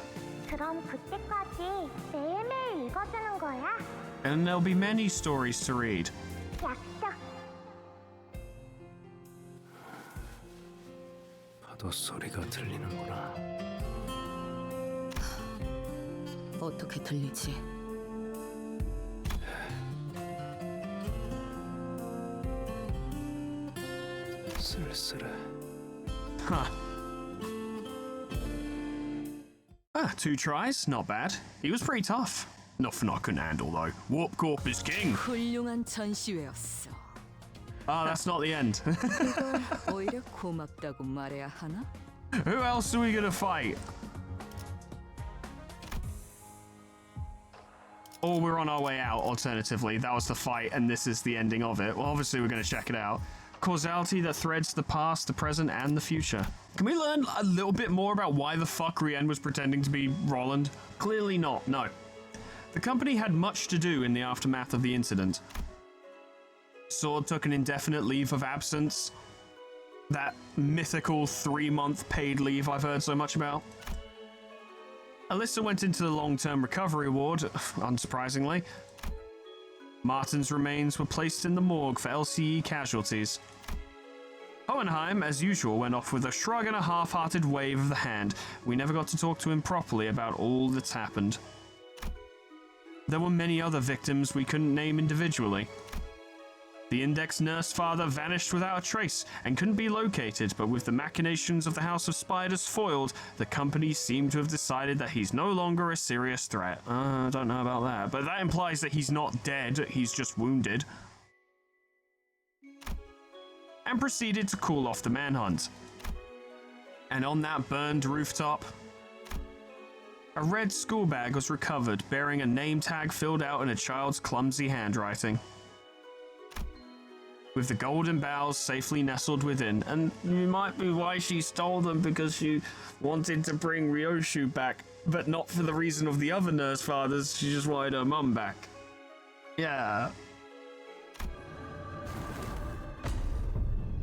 그럼 그때까지 매일매일 읽어주는 거야. And there'll be many stories to read. 약속. 파도 소리가 들리는구나. 어떻게 들리지? 쓸쓸해. Huh. Ah, 2 tries, not bad. He was pretty tough. Nothing I couldn't handle though. Warp Corp is king. 훌륭한 전시회였어. Ah, that's not the end. 이건 오히려 고맙다고 말해야 하나? Who else are we gonna fight? Or we're on our way out, alternatively. That was the fight, and this is the ending of it. Well, obviously we're gonna check it out. Causality that threads the past, the present, and the future. Can we learn a little bit more about why the fuck Rien was pretending to be Roland? Clearly not, no. The company had much to do in the aftermath of the incident. Sword took an indefinite leave of absence. That mythical 3-month paid leave I've heard so much about. Alyssa went into the long-term recovery ward, unsurprisingly. Martin's remains were placed in the morgue for LCE casualties. Hohenheim, as usual, went off with a shrug and a half-hearted wave of the hand. We never got to talk to him properly about all that's happened. There were many other victims we couldn't name individually. The Index nurse father vanished without a trace and couldn't be located, but with the machinations of the House of Spiders foiled, the company seemed to have decided that he's no longer a serious threat. I don't know about that, but that implies that he's not dead, he's just wounded. And proceeded to cool off the manhunt. And on that burned rooftop, a red school bag was recovered bearing a name tag filled out in a child's clumsy handwriting, with the golden boughs safely nestled within. And it might be why she stole them, because she wanted to bring Ryoshu back, but not for the reason of the other nurse fathers. She just wanted her mum back. Yeah.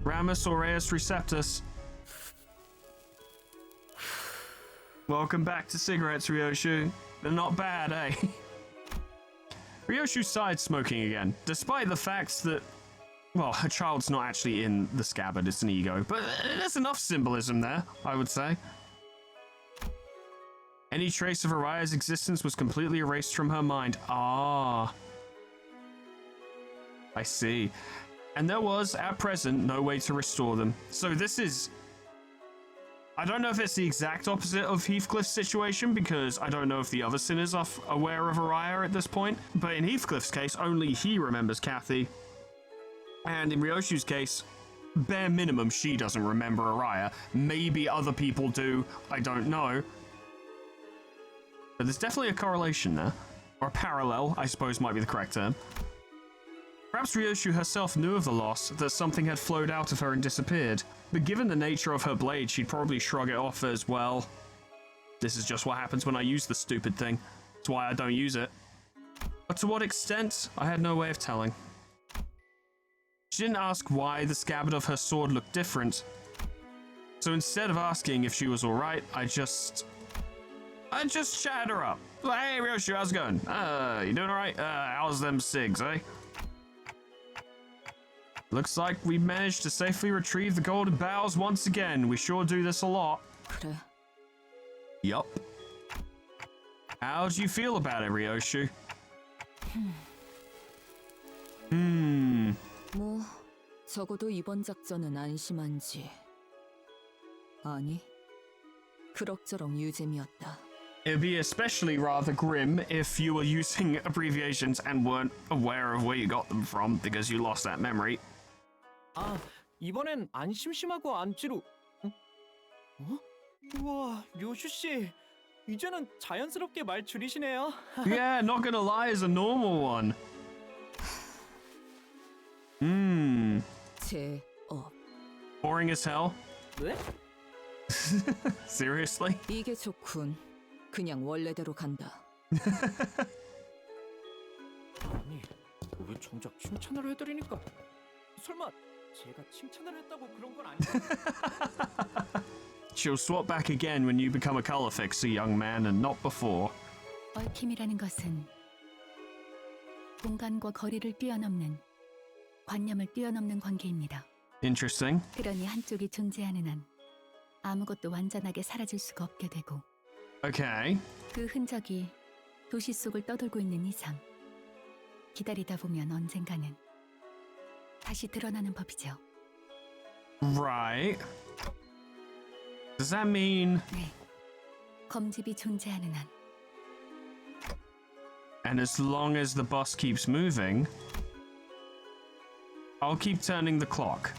Ramus aureus receptus. Welcome back to cigarettes, Ryoshu. They're not bad, eh? Ryoshu sighed, smoking again, despite the fact that, well, a child's not actually in the scabbard, it's an ego, but there's enough symbolism there, I would say. Any trace of Araya's existence was completely erased from her mind. Ah. I see. And there was, at present, no way to restore them. So this is... I don't know if it's the exact opposite of Heathcliff's situation, because I don't know if the other sinners are aware of Araya at this point, but in Heathcliff's case, only he remembers Kathy. And in Ryoshu's case, bare minimum, she doesn't remember Araya. Maybe other people do, I don't know. But there's definitely a correlation there. Or a parallel, I suppose might be the correct term. Perhaps Ryoshu herself knew of the loss, that something had flowed out of her and disappeared. But given the nature of her blade, she'd probably shrug it off as, well, this is just what happens when I use the stupid thing. That's why I don't use it. But to what extent, I had no way of telling. She didn't ask why the scabbard of her sword looked different. So instead of asking if she was alright, I just chatted her up. Like, hey Ryoshu, how's it going? You doing alright? How's them cigs, eh? Looks like we managed to safely retrieve the golden boughs once again. We sure do this a lot. 그래. Yup. How do you feel about it, Ryoshu? 뭐 적어도 이번 작전은 안심한지. 아니, 그럭저럭 유잼이었다. It'd be especially rather grim if you were using abbreviations and weren't aware of where you got them from because you lost that memory. 아, 이번엔 안 심심하고 안 지루. 어? 우와, 료슈 씨. 이제는 자연스럽게 말 줄이시네요. Yeah, not gonna lie, is a normal one. Boring as hell. 네? Seriously? 이게 좋군. 그냥 원래대로 간다. 아니, 왜 정작 칭찬을 해드리니까? 설마 제가 칭찬을 했다고 그런 건 아니죠? She'll swap back again when you become a color fixer, young man, and not before. 얽힘이라는 것은 공간과 거리를 뛰어넘는, 관념을 뛰어넘는 관계입니다. Interesting. 그러니 한쪽이 존재하는 한 아무것도 완전하게 사라질 수가 없게 되고, Okay. 그 흔적이 도시 속을 떠돌고 있는 이상 기다리다 보면 언젠가는 다시 드러나는 법이죠. Right. Does that mean... 네. 검집이 존재하는 한. And as long as the bus keeps moving, I'll keep turning the clock.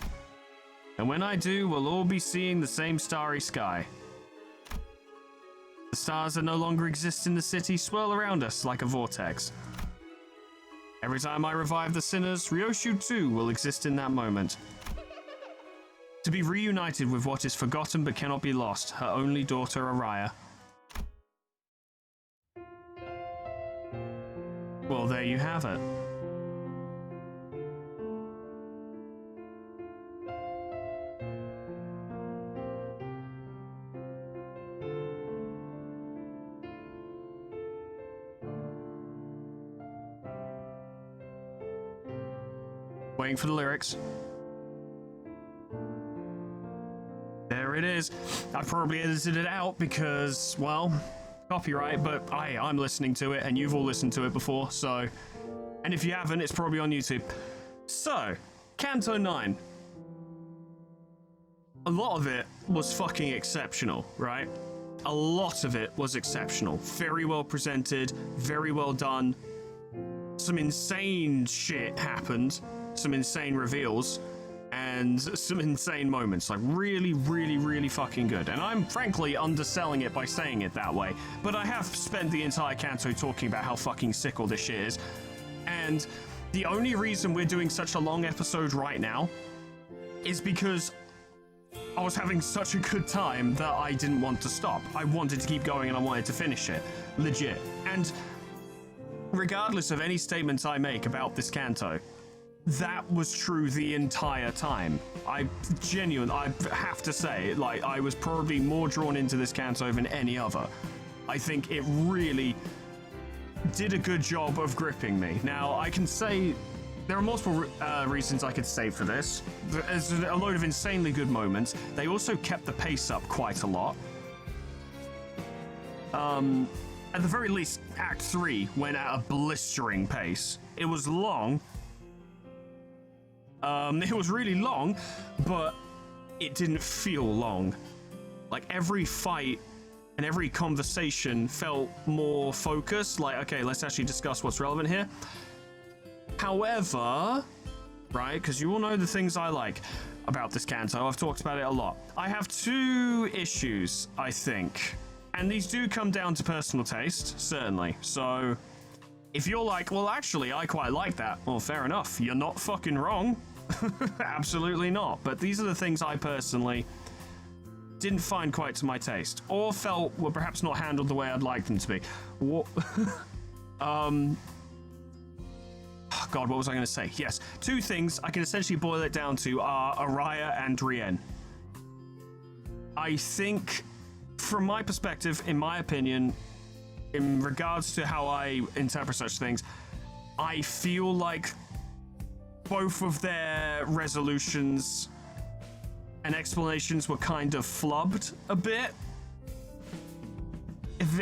And when I do, we'll all be seeing the same starry sky. The stars that no longer exist in the city swirl around us like a vortex. Every time I revive the sinners, Ryoshu too will exist in that moment. To be reunited with what is forgotten but cannot be lost, her only daughter Araya. Well, there you have it. Waiting for the lyrics. There it is. I probably edited it out because, well, copyright, but I'm listening to it and you've all listened to it before, so... And if you haven't, it's probably on YouTube. So, Canto 9. A lot of it was fucking exceptional, right? A lot of it was exceptional. Very well presented, very well done. Some insane shit happened, some insane reveals, and some insane moments. Like, really, really, really fucking good. And I'm frankly underselling it by saying it that way, but I have spent the entire Canto talking about how fucking sick all this shit is. And the only reason we're doing such a long episode right now is because I was having such a good time that I didn't want to stop. I wanted to keep going and I wanted to finish it. Legit. And regardless of any statements I make about this Canto, that was true the entire time. I have to say, like, I was probably more drawn into this Canto than any other. I think it really did a good job of gripping me. Now, I can say there are multiple reasons I could say for this. There's a load of insanely good moments. They also kept the pace up quite a lot. At the very least, Act 3 went at a blistering pace. It was long. It was really long, but it didn't feel long. Like, every fight and every conversation felt more focused. Like, okay, let's actually discuss what's relevant here. However, right, because you all know the things I like about this Canto. I've talked about it a lot. I have two issues, I think. And these do come down to personal taste, certainly. So, if you're like, well, actually, I quite like that. Well, fair enough. You're not fucking wrong. Absolutely not. But these are the things I personally didn't find quite to my taste. Or felt were perhaps not handled the way I'd like them to be. What... God, what was I going to say? Yes, two things I can essentially boil it down to are Araya and Rien. I think, from my perspective, in my opinion, in regards to how I interpret such things, I feel like both of their resolutions and explanations were kind of flubbed a bit,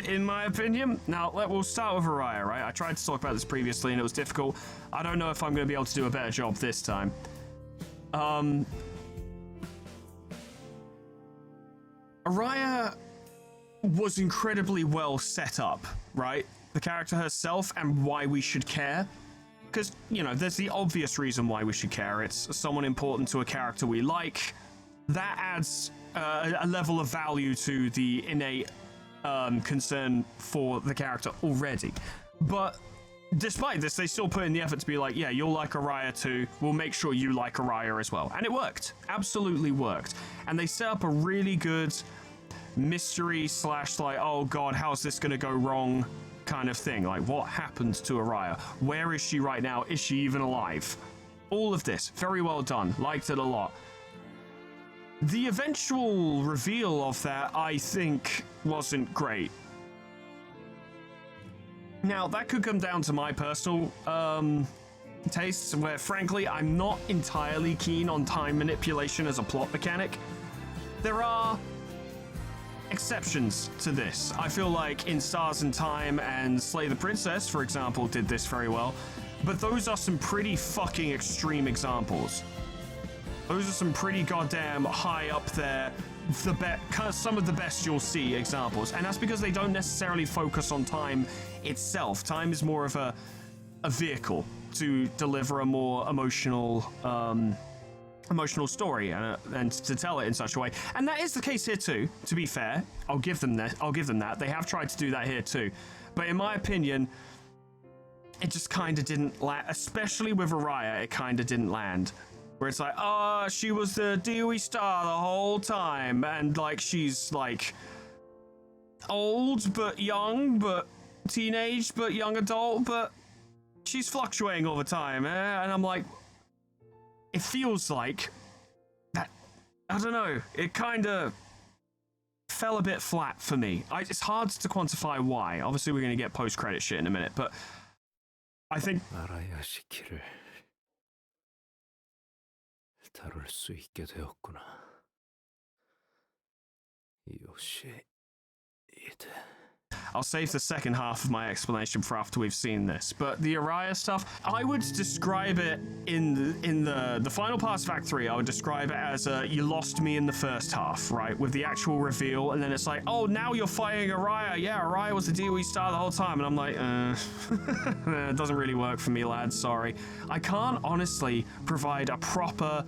in my opinion. Now, we'll start with Araya, right? I tried to talk about this previously and it was difficult. I don't know if I'm going to be able to do a better job this time. Araya was incredibly well set up, right? The character herself and why we should care. Because, you know, there's the obvious reason why we should care. It's someone important to a character we like. That adds a level of value to the innate concern for the character already. But despite this, they still put in the effort to be like, yeah, you'll like Araya too. We'll make sure you like Araya as well. And it worked. Absolutely worked. And they set up a really good mystery slash like, oh god, how's this going to go wrong kind of thing. Like, what happened to Araya? Where is she right now? Is she even alive? All of this. Very well done. Liked it a lot. The eventual reveal of that, I think, wasn't great. Now, that could come down to my personal tastes, where, frankly, I'm not entirely keen on time manipulation as a plot mechanic. There are exceptions to this. I feel like in Stars and Time and Slay the Princess, for example, did this very well. But those are some pretty fucking extreme examples. Those are some pretty goddamn high up there, some of the best you'll see examples. And that's because they don't necessarily focus on time itself. Time is more of a vehicle to deliver a more emotional story and to tell it in such a way. And that is the case here too, to be fair. I'll give them that. They have tried to do that here too. But in my opinion, it just kind of didn't land, especially with Araya, it kind of didn't land. Where it's like, oh, she was the DOE star the whole time, and like she's like old but young, but teenage but young adult, but she's fluctuating all the time, and I'm like, it feels like that. I don't know. It kind of fell a bit flat for me. It's hard to quantify why. Obviously, we're going to get post-credit shit in a minute, but I think. 다룰 수 있게 되었구나. 요시이드. I'll save the second half of my explanation for after we've seen this. But the Araya stuff, I would describe it in the final parts of Act 3, I would describe it as you lost me in the first half, right? With the actual reveal, and then it's like, oh, now you're fighting Araya. Yeah, Araya was the DOE star the whole time. And I'm like, it doesn't really work for me, lads, sorry. I can't honestly provide a proper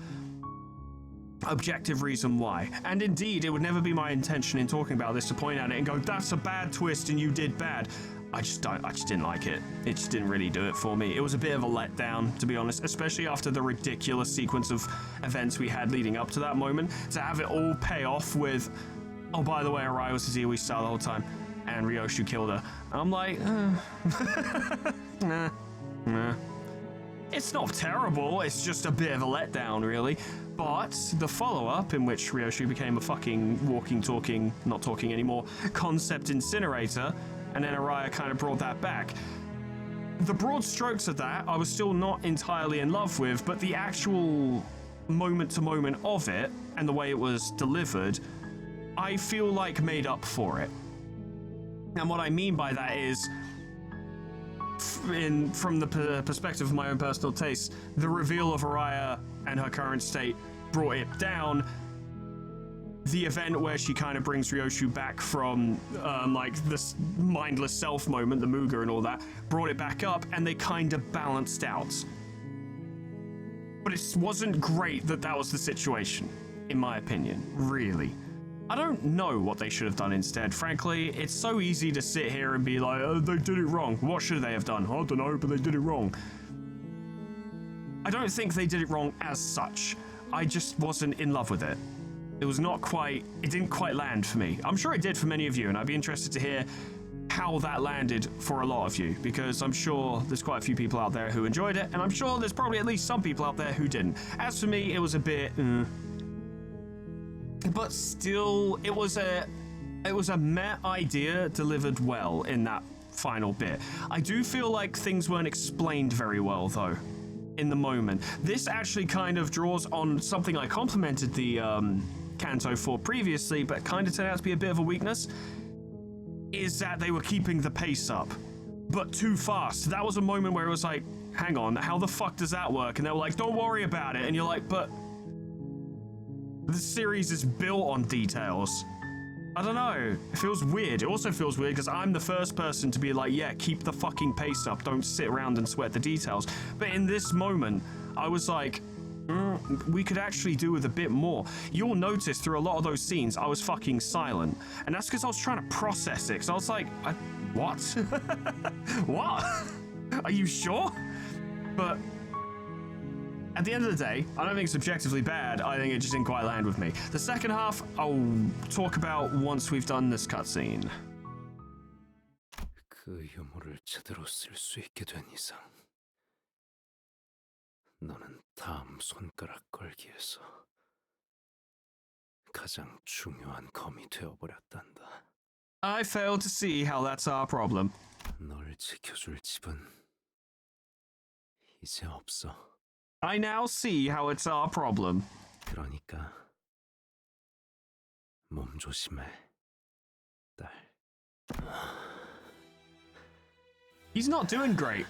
objective reason why. And indeed, it would never be my intention in talking about this to point at it and go, that's a bad twist and you did bad. I just didn't like it. It just didn't really do it for me. It was a bit of a letdown, to be honest, especially after the ridiculous sequence of events we had leading up to that moment. To have it all pay off with, oh, by the way, Araya was the DOE star the whole time and Ryoshu killed her. I'm like, nah. It's not terrible, it's just a bit of a letdown, really. But the follow-up, in which Ryoshu became a fucking walking, talking, not talking anymore, concept incinerator, and then Araya kind of brought that back. The broad strokes of that, I was still not entirely in love with, but the actual moment-to-moment of it, and the way it was delivered, I feel like made up for it. And what I mean by that is, from the perspective of my own personal taste, the reveal of Araya and her current state brought it down. The event where she kind of brings Ryoshu back from like this mindless self moment, the Muga and all that, brought it back up, and they kind of balanced out. But it wasn't great that that was the situation, in my opinion, really. I don't know what they should have done instead, frankly. It's so easy to sit here and be like, oh, they did it wrong. What should they have done? I don't know, but they did it wrong. I don't think they did it wrong as such. I just wasn't in love with it. It was not quite, it didn't quite land for me. I'm sure it did for many of you, and I'd be interested to hear how that landed for a lot of you, because I'm sure there's quite a few people out there who enjoyed it, and I'm sure there's probably at least some people out there who didn't. As for me, it was a bit, but still, it was a meh idea delivered well in that final bit. I do feel like things weren't explained very well, though, in the moment. This actually kind of draws on something I complimented the Kanto for previously, but kind of turned out to be a bit of a weakness, is that they were keeping the pace up, but too fast. That was a moment where it was like, hang on, how the fuck does that work? And they were like, don't worry about it. And you're like, but the series is built on details. I don't know. It feels weird. It also feels weird because I'm the first person to be like, yeah, keep the fucking pace up. Don't sit around and sweat the details. But in this moment, I was like, we could actually do with a bit more. You'll notice through a lot of those scenes, I was fucking silent. And that's because I was trying to process it. Because I was like, what? What? Are you sure? But at the end of the day, I don't think it's objectively bad. I think it just didn't quite land with me. The second half, I'll talk about once we've done this cutscene. 그 유물을 제대로 쓸 수 있게 된 이상, 너는 다음 손가락 걸기에서 가장 중요한 검이 되어버렸단다. I fail to see how that's our problem. 널 지켜줄 집은 이제 없어. I now see how it's our problem. 그러니까 몸 조심해, 딸. He's not doing great.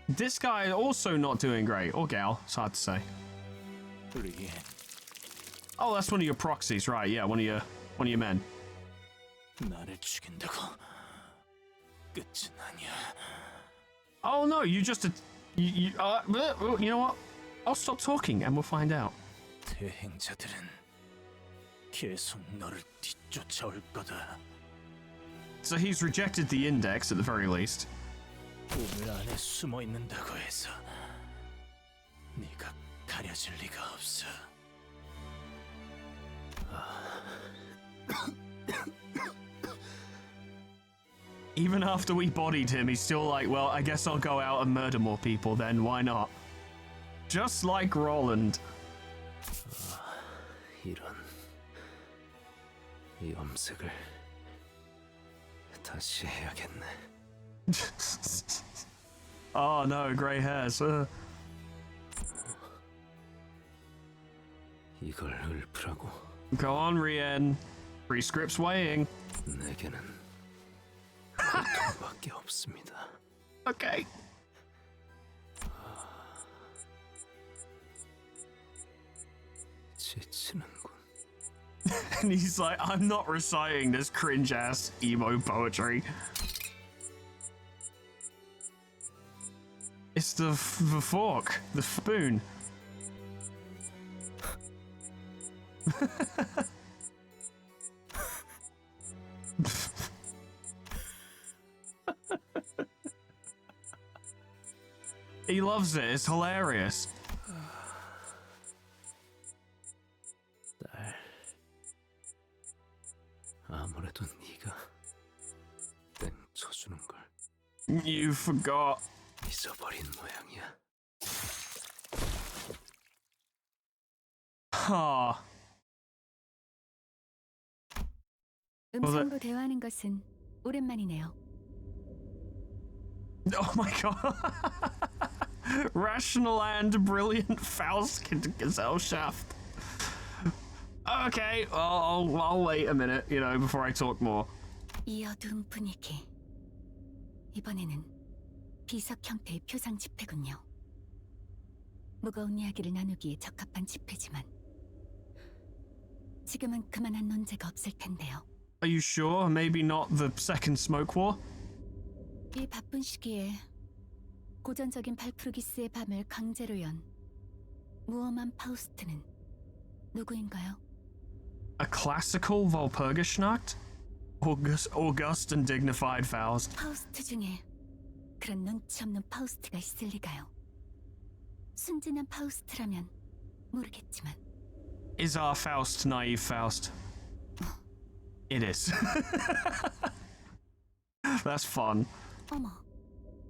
This guy also not doing great. Or gal, it's hard to say. Oh, that's one of your proxies, right? Yeah, one of your men. 나를 죽인다고 끝은 아니야. Oh no, you just you know what? I'll stop talking and we'll find out. 대행자들은 계속 너를 뒤쫓아올 거다. So he's rejected the index at the very least. 우물 안에 숨어 있는다고 해서 네가 가려질 리가 없어. Even after we bodied him, he's still like, well, I guess I'll go out and murder more people then, why not? Just like Roland. 이런, 이 염색을 다시 해야겠네. Oh no, grey hairs. 이걸 읊으라고. Go on, Rien. Free scripts weighing. 내게는 고통밖에 없습니다. Okay. 지치는군. And he's like, I'm not reciting this cringe-ass emo poetry. It's the fork, the spoon. He loves it. It's hilarious. 딸, 아무래도 네가 땡쳐주는 걸 You forgot. 잊어버린 모양이야. Ha. 음성으로 대화하는 것은 오랜만이네요. Oh my god. Rational and brilliant Faust Gesellschaft. Okay, I'll wait a minute, you know, before I talk more. 이 어두운 분위기. 이번에는 비석 형태의 표상 집회군요. 무거운 이야기를 나누기에 적합한 집회지만 지금은 그만한 논제가 없을 텐데요. Are you sure? Maybe not the second smoke war? 이 바쁜 시기에 고전적인 발프루기스의 밤을 강제로 연 무엄한 파우스트는 누구인가요? A classical Walpurgisnacht? August and dignified Faust. 파우스트 중에 그런 눈치 없는 파우스트가 있을 리가요. 순진한 파우스트라면 모르겠지만. Is our Faust naive Faust? It is. That's fun. 어머,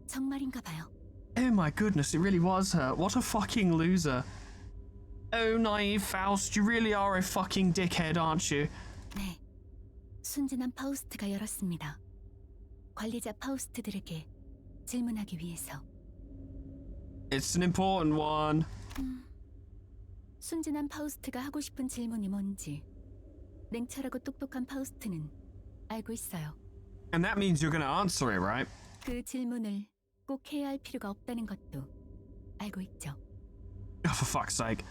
정말인가 봐요. Oh my goodness, it really was her. What a fucking loser. Oh, naive Faust, you really are a fucking dickhead, aren't you? 네, 순진한 파우스트가 열었습니다. 관리자 파우스트들에게 질문하기 위해서. It's an important one. 순진한 파우스트가 하고 싶은 질문이 뭔지 냉철하고 똑똑한 파우스트는 알고 있어요. And that means you're gonna answer it, right? 그 질문을 꼭 해야 할 필요가 없다는 것도 알고 있죠. Oh, for fuck's sake.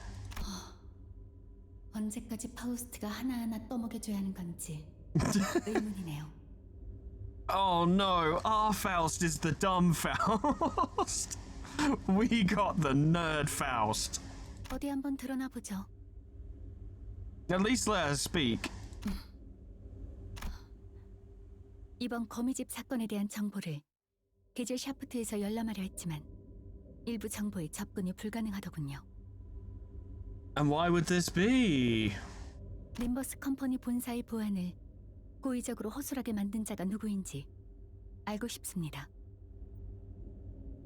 언제까지 파우스트가 하나하나 떠먹여줘야 하는 건지 의문이네요. Oh no, our Faust is the dumb Faust. We got the nerd Faust. 어디 한번 드러나 보죠. At least let her speak. 이번 거미집 사건에 대한 정보를 게젤 샤프트에서 열람하려 했지만 일부 정보에 접근이 불가능하더군요. And why would this be? 림버스 컴퍼니 본사의 보안을 고의적으로 허술하게 만든 자가 누구인지 알고 싶습니다.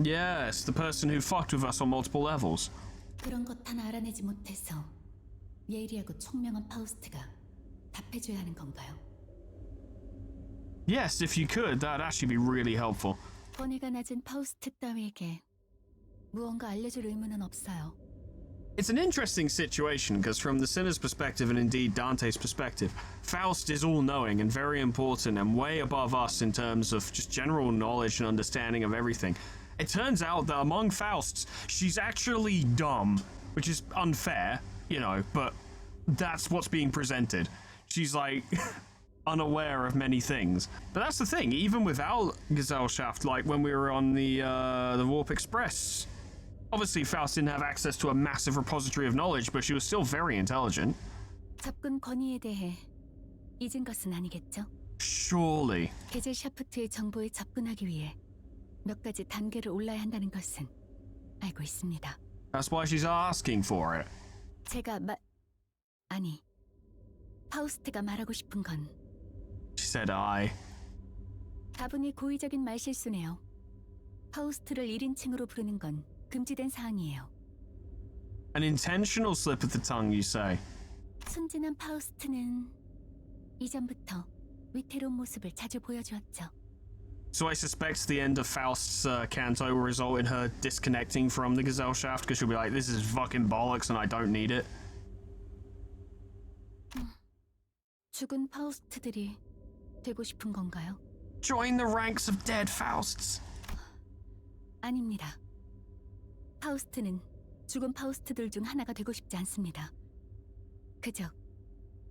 Yes, the person who fucked with us on multiple levels. 그런 것 하나 알아내지 못해서 예리하고 총명한 파우스트가 답해줘야 하는 건가요? Yes, if you could, that'd actually be really helpful. 번뇌가 낮은 파우스트 따위에게 무언가 알려줄 의무는 없어요. It's an interesting situation because from the sinner's perspective and indeed Dante's perspective, Faust is all-knowing and very important and way above us in terms of just general knowledge and understanding of everything. It turns out that among Fausts, she's actually dumb, which is unfair, you know, but that's what's being presented. She's like unaware of many things. But that's the thing, even without Gesellschaft, like when we were on the Warp Express, obviously Faust didn't have access to a massive repository of knowledge, but she was still very intelligent. 접근 권위에 대해 잊은 것은 아니겠죠? Surely. 게젤 샤프트의 정보에 접근하기 위해 몇 가지 단계를 올라야 한다는 것은 알고 있습니다. That's why she's asking for it. 제가 아니, 파우스트가 말하고 싶은 건 She said I. 다분히 고의적인 말실수네요. 파우스트를 1인칭으로 부르는 건 금지된 사항이에요. An intentional slip of the tongue, you say? 순진한 파우스트는 이전부터 위태로운 모습을 자주 보여주었죠. So I suspect the end of Faust's canto will result in her disconnecting from the Gesellschaft because she'll be like, this is fucking bollocks and I don't need it. 죽은 파우스트들이 되고 싶은 건가요? Join the ranks of dead Fausts. 아닙니다. 파우스트는 죽은 파우스트들 중 하나가 되고 싶지 않습니다. 그저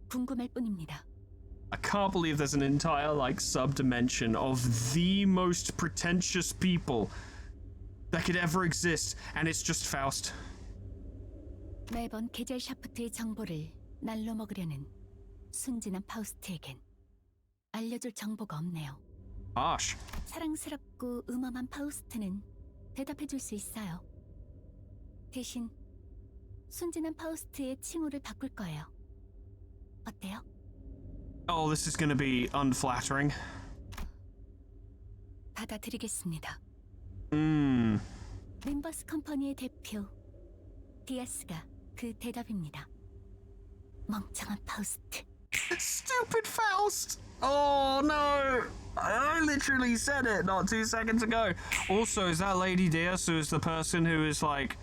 궁금할 뿐입니다. I can't believe there's an entire like sub-dimension of the most pretentious people that could ever exist, and it's just Faust. 매번 계절 샤프트의 정보를 날로 먹으려는 순진한 파우스트에겐 알려줄 정보가 없네요. Harsh. 사랑스럽고 음험한 파우스트는 대답해줄 수 있어요. 대신 순진한 파우스트의 칭호를 바꿀 거예요. 어때요? Oh, this is gonna be unflattering. 받아들이겠습니다. 림버스 컴퍼니의 대표 디아스가 그 대답입니다. 멍청한 파우스트. Stupid Faust! Oh no! I literally said it not 2 seconds ago. Also, is that Lady Diaz who is the person who is like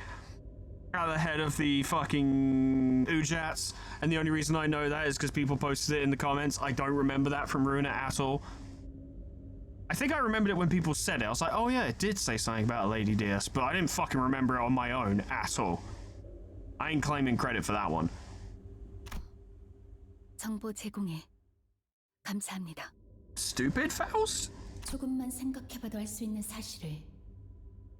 at the head of the fucking Ujats? And the only reason I know that is because people posted it in the comments. I don't remember that from Ruin It at all. I think I remembered it when people said it. I was like, oh yeah, it did say something about a Lady Diaz, but I didn't fucking remember it on my own at all. I ain't claiming credit for that one. 정보 제공에 감사합니다. Stupid Faust? 조금만 생각해봐도 알 수 있는 사실을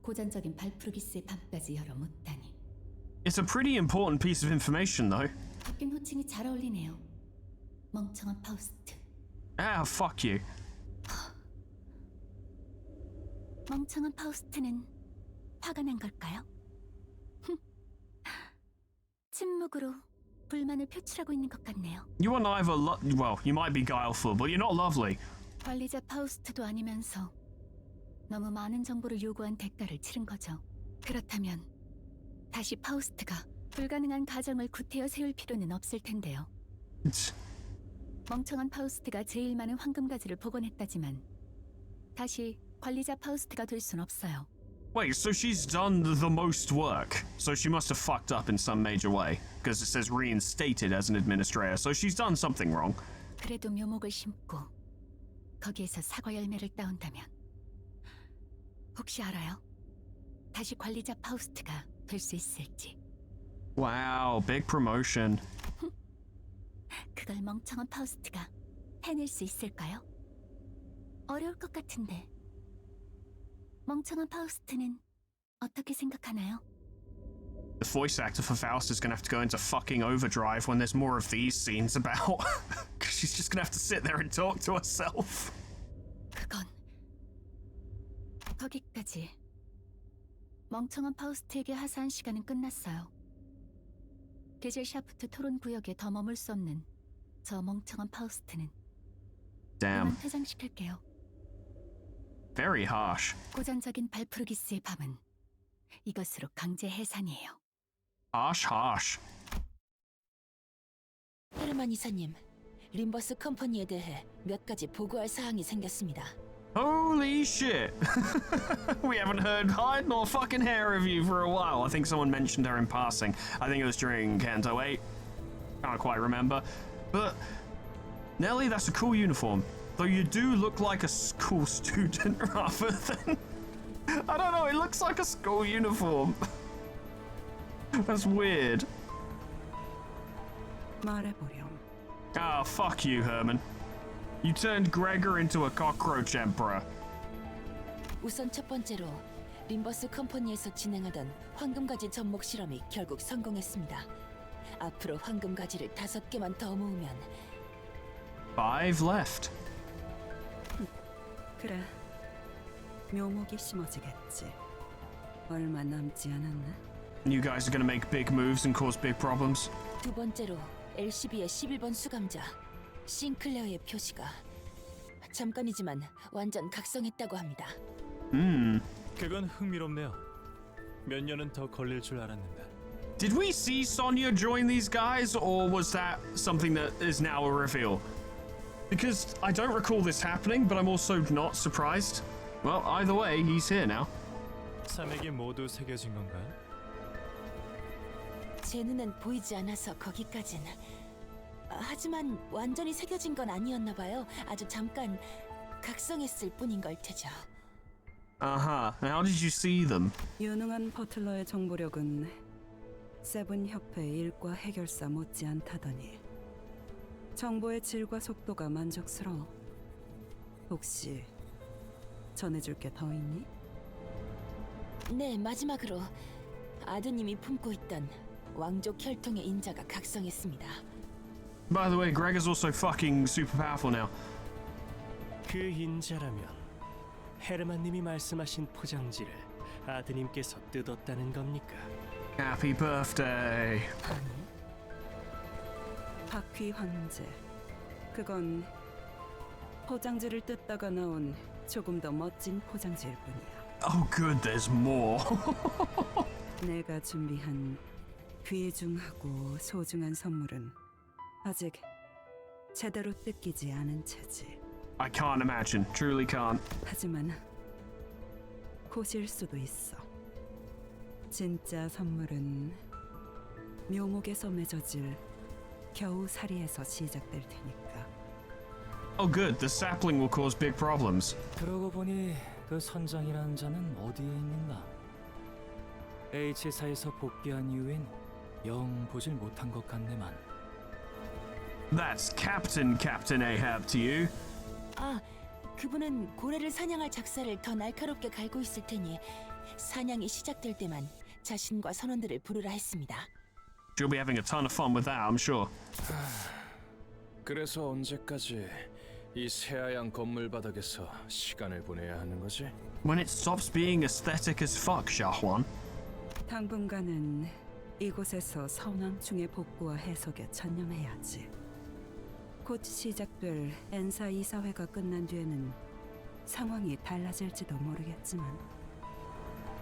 고전적인 발프루기스의 밤까지 열어 묻다니. It's a pretty important piece of information, though. 바뀐 호칭이 잘 어울리네요. 멍청한 파우스트. Ah, fuck you. 멍청한 파우스트는 화가 난 걸까요? 침묵으로 불만을 표출하고 있는 것 같네요. You are neither well, you might be guileful, but you're not lovely. 관리자 파우스트도 아니면서 너무 많은 정보를 요구한 대가를 치른 거죠. 그렇다면 다시 파우스트가 불가능한 가정을 구태여 세울 필요는 없을 텐데요. 멍청한 파우스트가 제일 많은 황금가지를 복원했다지만 다시 관리자 파우스트가 될 순 없어요. Wait, so she's done the most work. So she must have fucked up in some major way, because it says reinstated as an administrator, so she's done something wrong. 그래도 묘목을 심고 거기에서 사과 열매를 따온다면 혹시 알아요? 다시 관리자 파우스트가 될 수 있을지. Wow, big promotion. 그걸 멍청한 파우스트가 해낼 수 있을까요? 어려울 것 같은데. 멍청한 파우스트는 어떻게 생각하나요? The voice actor for Faust is gonna have to go into fucking overdrive when there's more of these scenes about. Because she's just gonna have to sit there and talk to herself. 그건 거기까지. 멍청한 파우스트에게 하사한 시간은 끝났어요. 계절 샤프트 토론 구역에 더 머물 수 없는 저 멍청한 파우스트는 Damn. 그만 퇴장시킬게요. Very harsh. 고전적인 발프루기스의 밤은 이것으로 강제 해산이에요. Harsh, harsh. 헤르만 이사님, 림버스 컴퍼니에 대해 몇 가지 보고할 사항이 생겼습니다. Holy shit. We haven't heard hide nor fucking hair of you for a while. I think someone mentioned her in passing. I think it was during Canto 8. Can't quite remember. But, Nelly, that's a cool uniform. Though you do look like a school student rather than... I don't know, it looks like a school uniform. That's weird. 말해보렴. Ah, fuck you, Herman. You turned Gregor into a cockroach emperor. 우선 첫 번째로 림버스 컴퍼니에서 진행하던 황금가지 접목 실험이 결국 성공했습니다. 앞으로 황금가지를 5개만 더 모으면 5 left. 그래. 묘목이 심어지겠지. 얼마 남지 않았나? You guys are gonna make big moves and cause big problems. 두 번째로 LCB의 11번 수감자 싱클레어의 표시가 잠깐이지만 완전 각성했다고 합니다. 그건 흥미롭네요. 몇 년은 더 걸릴 줄 알았는데. Did we see Sonya join these guys, or was that something that is now a reveal? Because I don't recall this happening, but I'm also not surprised. Well, either way, he's here now. 삼액이 모두 새겨진 건가요? 제 눈엔 보이지 않아서 거기까진. 하지만 완전히 새겨진 건 아니었나 봐요. 아주 잠깐 각성했을 뿐인 걸 테죠. Uh-huh. And how did you see them? 유능한 버틀러의 정보력은 세븐 협회 일과 해결사 못지않다더니 정보의 질과 속도가 만족스러워. 혹시 전해줄 게 더 있니? 네, 마지막으로 아드님이 품고 있던 왕족 혈통의 인자가 각성했습니다. By the way, Greg is also fucking super powerful now. 그 인자라면 헤르만님이 말씀하신 포장지를 아드님께서 뜯었다는 겁니까? Happy birthday. 바퀴 황제. 그건 포장지를 뜯다가 나온 조금 더 멋진 포장지일 뿐이야. Oh good, there's more. 내가 준비한 귀중하고 소중한 선물은 아직 제대로 뜯기지 않은 채지. I can't imagine. Truly can't. 하지만 곧일 수도 있어. 진짜 선물은 묘목에서 맺어질 겨우살이에서 시작될 테니까. Oh good, the sapling will cause big problems. 그러고 보니 그 선장이라는 자는 어디에 있는가? H사에서 복귀한 이후엔 영 보질 못한 것 같네만. That's Captain Ahab to you. 아, 그분은 고래를 사냥할 작사를 더 날카롭게 갈고 있을 테니 사냥이 시작될 때만 자신과 선원들을 부르라 했습니다. You'll be having a ton of fun with that, I'm sure. 그래서 언제까지 이 새하얀 건물 바닥에서 시간을 보내야 하는 거지? When it stops being aesthetic as fuck, Xiaohuan. 당분간은 이곳에서 선왕충의 복구와 해석에 전념해야지. 곧 시작될 엔사 이사회가 끝난 뒤에는 상황이 달라질지도 모르겠지만.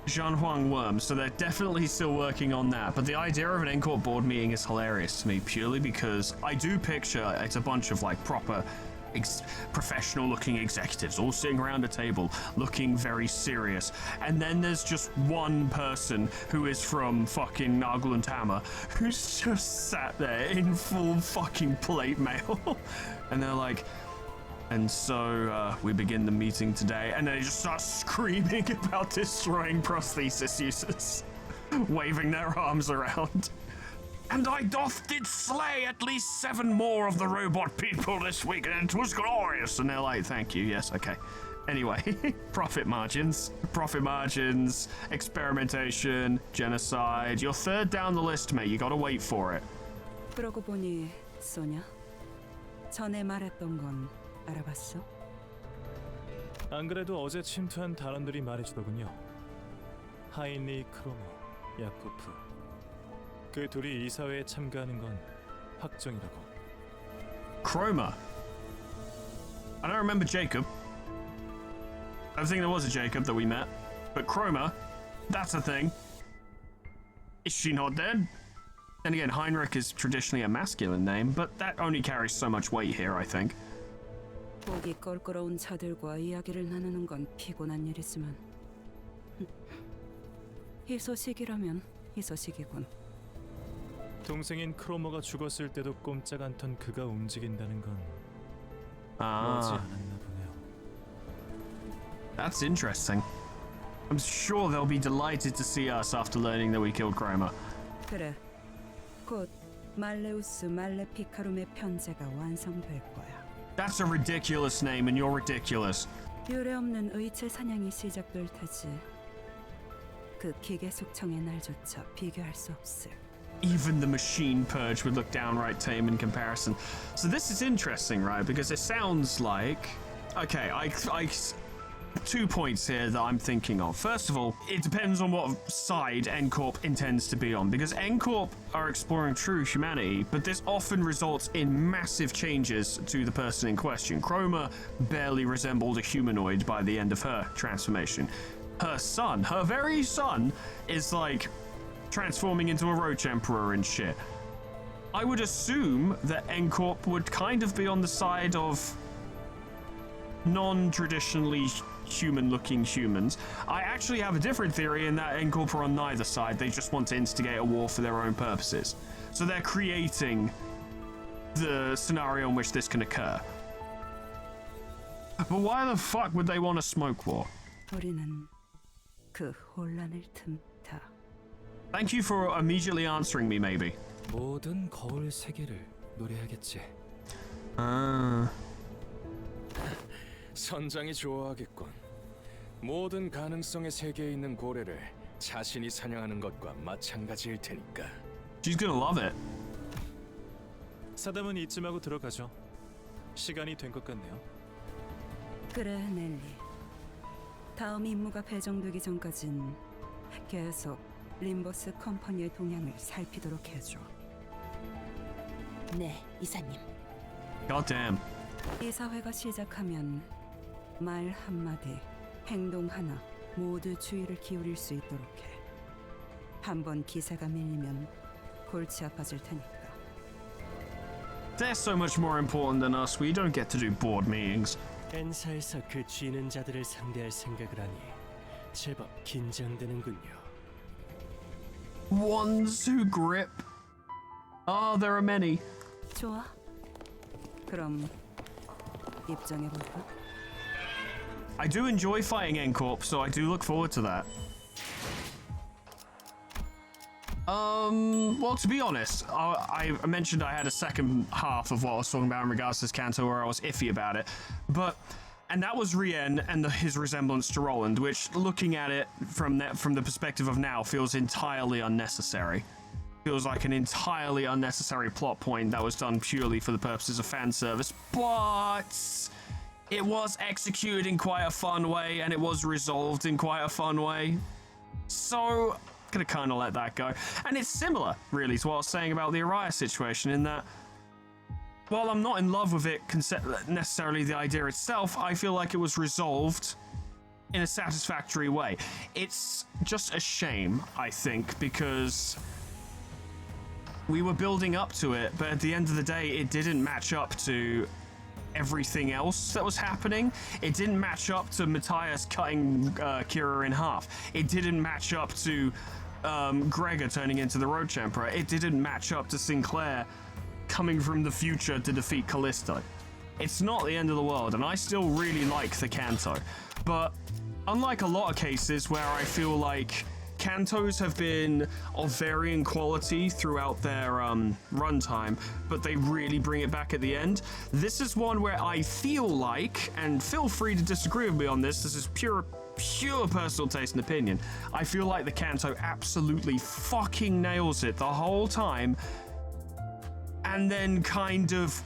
Zhanhuang Worms, so they're definitely still working on that, but the idea of an Encore board meeting is hilarious to me, purely because I do picture it's a bunch of like proper professional looking executives all sitting around a table looking very serious, and then there's just one person who is from fucking Nagel and Hammer who's just sat there in full fucking plate mail and they're like, and so we begin the meeting today, and they just start screaming about destroying prosthesis users waving their arms around. And I did slay at least 7 more of the robot people this week, and it was glorious. And they're like, thank you, yes, okay. Anyway, profit margins, experimentation, genocide. You're third down the list, mate. You gotta wait for it. 그러고 보니 소냐, 전에 말했던 건 알아봤어? 안 그래도 어제 침투한 단원들이 말해주더군요. 하인리 크로모, 야코프. 그 둘이 이사회에 참가하는 건 확정이라고. Chroma. I don't remember Jacob. I think there was a Jacob that we met, but Chroma, that's a thing. Is she not dead? Then again, Heinrich is traditionally a masculine name, but that only carries so much weight here, I think. 목이 껄끄러운 자들과 이야기를 나누는 건 피곤한 일이지만 이 소식이라면 이 소식이군. 동생인 크로모가 죽었을 때도 꼼짝 않던 그가 움직인다는 건 Ah. 머지 않았나 보네요. That's interesting. I'm sure they'll be delighted to see us after learning that we killed Chroma. 그래, 곧 말레우스 말레피카룸의 편제가 완성될 거야. That's a ridiculous name, and you're ridiculous. 유례없는 의체 사냥이 시작될 테지. 그 기계 숙청의 날조차 비교할 수 없을. Even the machine purge would look downright tame in comparison. So this is interesting, right? Because it sounds like... Okay, I 2 points here that I'm thinking of. First of all, it depends on what side N-Corp intends to be on, because N-Corp are exploring true humanity, but this often results in massive changes to the person in question. Chroma barely resembled a humanoid by the end of her transformation. Her son, her very son, is like transforming into a roach emperor and shit. I would assume that N-Corp would kind of be on the side of non-traditionally human-looking humans. I actually have a different theory in that N-Corp are on neither side. They just want to instigate a war for their own purposes. So they're creating the scenario in which this can occur. But why the fuck would they want a smoke war? 우리는 그 혼란을 틈타. Thank you for immediately answering me, maybe. 모든 거울 세계를 노래하겠지. 선장이 좋아하겠군. 모든 가능성의 세계에 있는 고래를 자신이 사냥하는 것과 마찬가지일 테니까. She's gonna love it. 사담은 이쯤하고 들어가죠. 시간이 된 것 같네요. 그래, 넬리. 다음 임무가 배정되기 전까진 계속 림버스 컴퍼니의 동향을 살피도록 해줘. 네, 이사님. God damn. 이사회가 시작하면 말 한마디, 행동 하나 모두 주의를 기울일 수 있도록 해. 한번 기세가 밀리면 골치 아파질 테니까. They're so much more important than us. We don't get to do board meetings. 엔사에서 그 쥐는 자들을 상대할 생각을 하니 제법 긴장되는군요. Ones who grip. Oh, there are many. 좋아. 그럼 입장해볼까? I do enjoy fighting N-Corp, so I do look forward to that. Well, to be honest, I mentioned I had a second half of what I was talking about in regards to this Kanto where I was iffy about it, and that was Rien and his resemblance to Roland, which, looking at it from the perspective of now, feels entirely unnecessary. Feels like an entirely unnecessary plot point that was done purely for the purposes of fan service, but it was executed in quite a fun way, and it was resolved in quite a fun way. So gonna kind of let that go. And it's similar, really, to what I was saying about the Araya situation, in that while I'm not in love with it necessarily the idea itself, I feel like it was resolved in a satisfactory way. It's just a shame, I think, because we were building up to it, but at the end of the day, it didn't match up to everything else that was happening. It didn't match up to Matthias cutting Kira in half. It didn't match up to Gregor turning into the Roach Emperor. It didn't match up to Sinclair coming from the future to defeat Callisto. It's not the end of the world, and I still really like the Kanto. But unlike a lot of cases where I feel like Kantos have been of varying quality throughout their runtime, but they really bring it back at the end. This is one where I feel like, and feel free to disagree with me on this is pure personal taste and opinion, I feel like the Kanto absolutely fucking nails it the whole time, and then kind of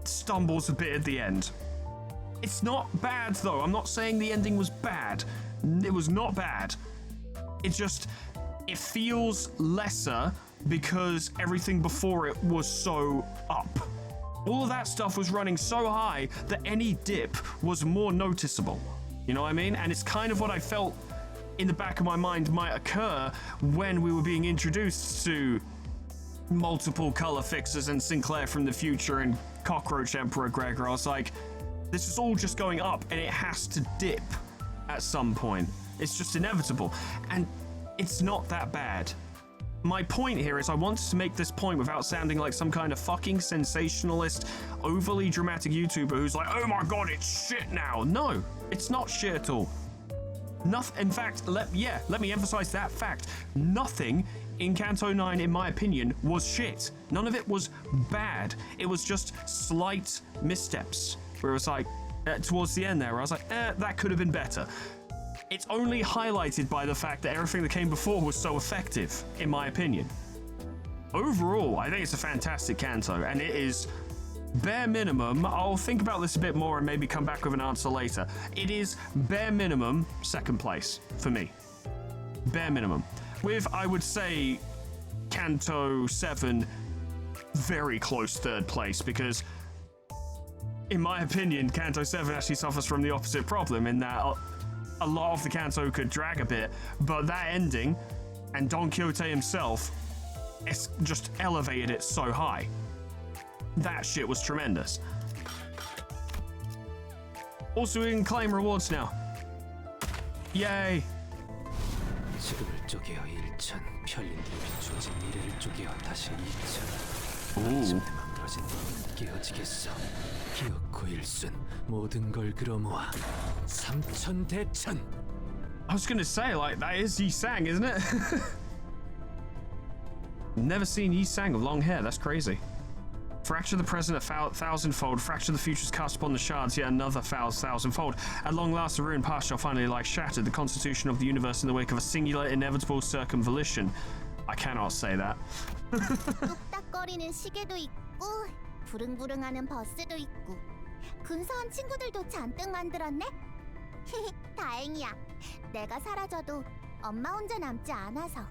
stumbles a bit at the end. It's not bad though. I'm not saying the ending was bad. It was not bad. It's just, it feels lesser because everything before it was so up. All of that stuff was running so high that any dip was more noticeable. You know what I mean? And it's kind of what I felt in the back of my mind might occur when we were being introduced to multiple color fixes and Sinclair from the future and Cockroach Emperor Gregor. I was like, this is all just going up and it has to dip at some point. It's just inevitable, and it's not that bad. My point here is I wanted to make this point without sounding like some kind of fucking sensationalist, overly dramatic YouTuber who's like, oh my god, it's shit now. No, it's not shit at all. Nothing. In fact, let me emphasize that fact. Nothing in Kanto 9, in my opinion, was shit. None of it was bad. It was just slight missteps, where it was like, towards the end there, where I was like, that could have been better. It's only highlighted by the fact that everything that came before was so effective, in my opinion. Overall, I think it's a fantastic Kanto, and it is bare minimum. I'll think about this a bit more and maybe come back with an answer later. It is bare minimum second place for me. Bare minimum. With, I would say, Kanto 7 very close third place, because in my opinion, Kanto 7 actually suffers from the opposite problem in that a lot of the Kanto could drag a bit, but that ending and Don Quixote himself just elevated it so high. That shit was tremendous. Also, we can claim rewards now. Yay! 지금을 쪼개어 1천, 편린들을 비추어진 미래를 쪼개어 다시 2천. 쓰러진 넌 깨어지겠어. 기어코 일순 모든 걸 끌어모아 삼천대천. I was gonna say, like, that is Yi Sang, isn't it? Never seen Yi Sang of long hair, that's crazy. Fracture the present a thousandfold, fracture the future's cast upon the shards, yet another thousandfold. At long last, the ruined past shall finally lie shattered, the constitution of the universe in the wake of a singular, inevitable circumvolition. I cannot say that. 뚝딱거리는 시계도 있고 부릉부릉하는 버스도 있고 근사한 친구들도 잔뜩 만들었네? 다행이야. 내가 사라져도 엄마 혼자 남지 않아서.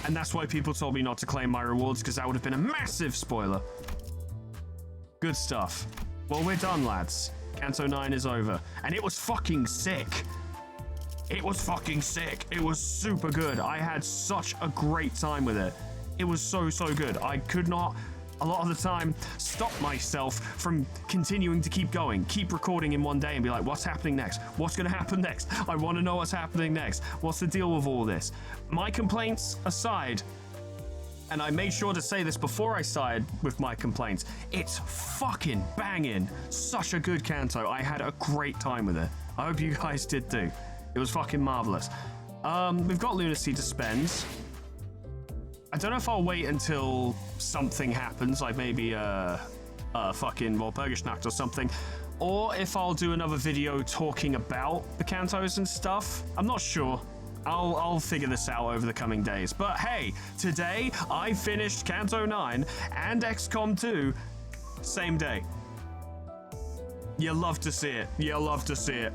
And that's why people told me not to claim my rewards, because that would have been a massive spoiler. Good stuff. Well, we're done, lads. Kanto 9 is over. And it was fucking sick. It was fucking sick. It was super good. I had such a great time with it. It was so good. I could not, a lot of the time, stop myself from continuing to keep going, keep recording in one day and be like, what's happening next? What's going to happen next? I want to know what's happening next. What's the deal with all this? My complaints aside, and I made sure to say this before I started with my complaints, it's fucking banging. Such a good Kanto. I had a great time with it. I hope you guys did too. It was fucking marvelous. We've got lunacy to spend. I don't know if I'll wait until something happens, like maybe fucking Walpurgisnacht or something, or if I'll do another video talking about the Kantos and stuff. I'm not sure. I'll figure this out over the coming days. But hey, today I finished Kanto 9 and XCOM 2 same day. You love to see it. You love to see it.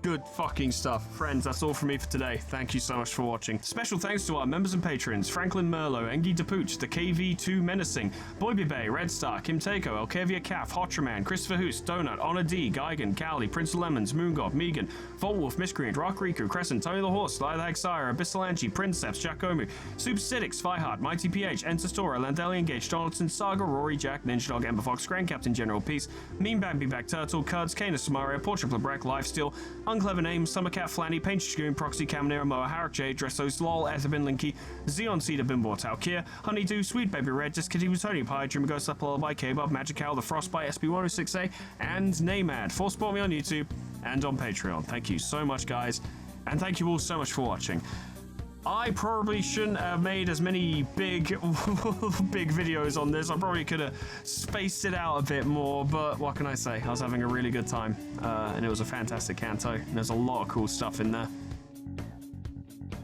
Good fucking stuff. Friends, that's all from me for today. Thank you so much for watching. Special thanks to our members and patrons, Franklin Merlo, Engi DePooch, the KV2 Menacing, Boybe Bay, Red Star, Kim Takeo, Elkevia Calf, Hotraman, Christopher Hoos, Donut, Honor D, Geigen, Cali, Prince of Lemons, Moongod, Megan, Voltwolf, Miscreant, Rock Riku, Crescent, Tony the Horse, Sly the Hexire, Abyssalanchi, Princeps, Jacomu, Supersitics, Fireheart, Mighty PH, Enter Stora, Landelian Gage, Donaldson, Saga, Rory, Jack, Ninja Dog, Ember Fox, Grand Captain, General Peace, Mean Bambi Back Turtle, Cuds, Canis Samaria, Portrait Black, Lifesteal, Unclever Names, Summercat Flanny, Paint Shagoon, Proxy Caminera, Moa Harak J, Dressos, Lol, Etherbin Linky, Xeon Cedar Bimbo Talkia, Honeydew, Sweet Baby Red, Just Kitty with Tony Pie, Dream Ghost Up Lullaby, K-Bob, Magic Owl, The Frostbite, SB106A, and Naymad. For support me on YouTube and on Patreon. Thank you so much, guys, and thank you all so much for watching. I probably shouldn't have made as many big videos on this. I probably could have spaced it out a bit more, but what can I say? I was having a really good time, and it was a fantastic Kanto, and there's a lot of cool stuff in there.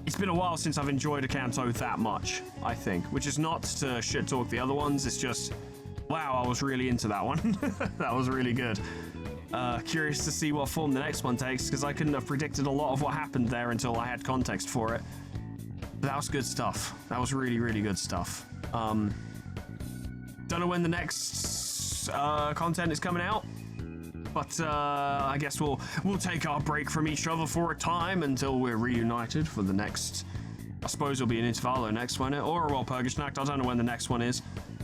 It's been a while since I've enjoyed a Kanto that much, I think, which is not to shit talk the other ones, it's just, wow, I was really into that one. That was really good. Curious to see what form the next one takes, because I couldn't have predicted a lot of what happened there until I had context for it. But that was good stuff. That was really good stuff. Don't know when the next content is coming out, but I guess we'll take our break from each other for a time until we're reunited for the next. I suppose it'll be an Intervallo next one, or a Walpurgisnacht. I don't know when the next one is.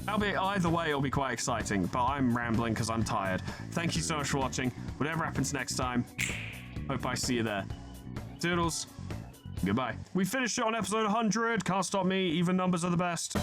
Either way, it'll be quite exciting. But I'm rambling because I'm tired. Thank you so much for watching. Whatever happens next time, hope I see you there. Toodles. Goodbye. We finished it on episode 100. Can't stop me. Even numbers are the best.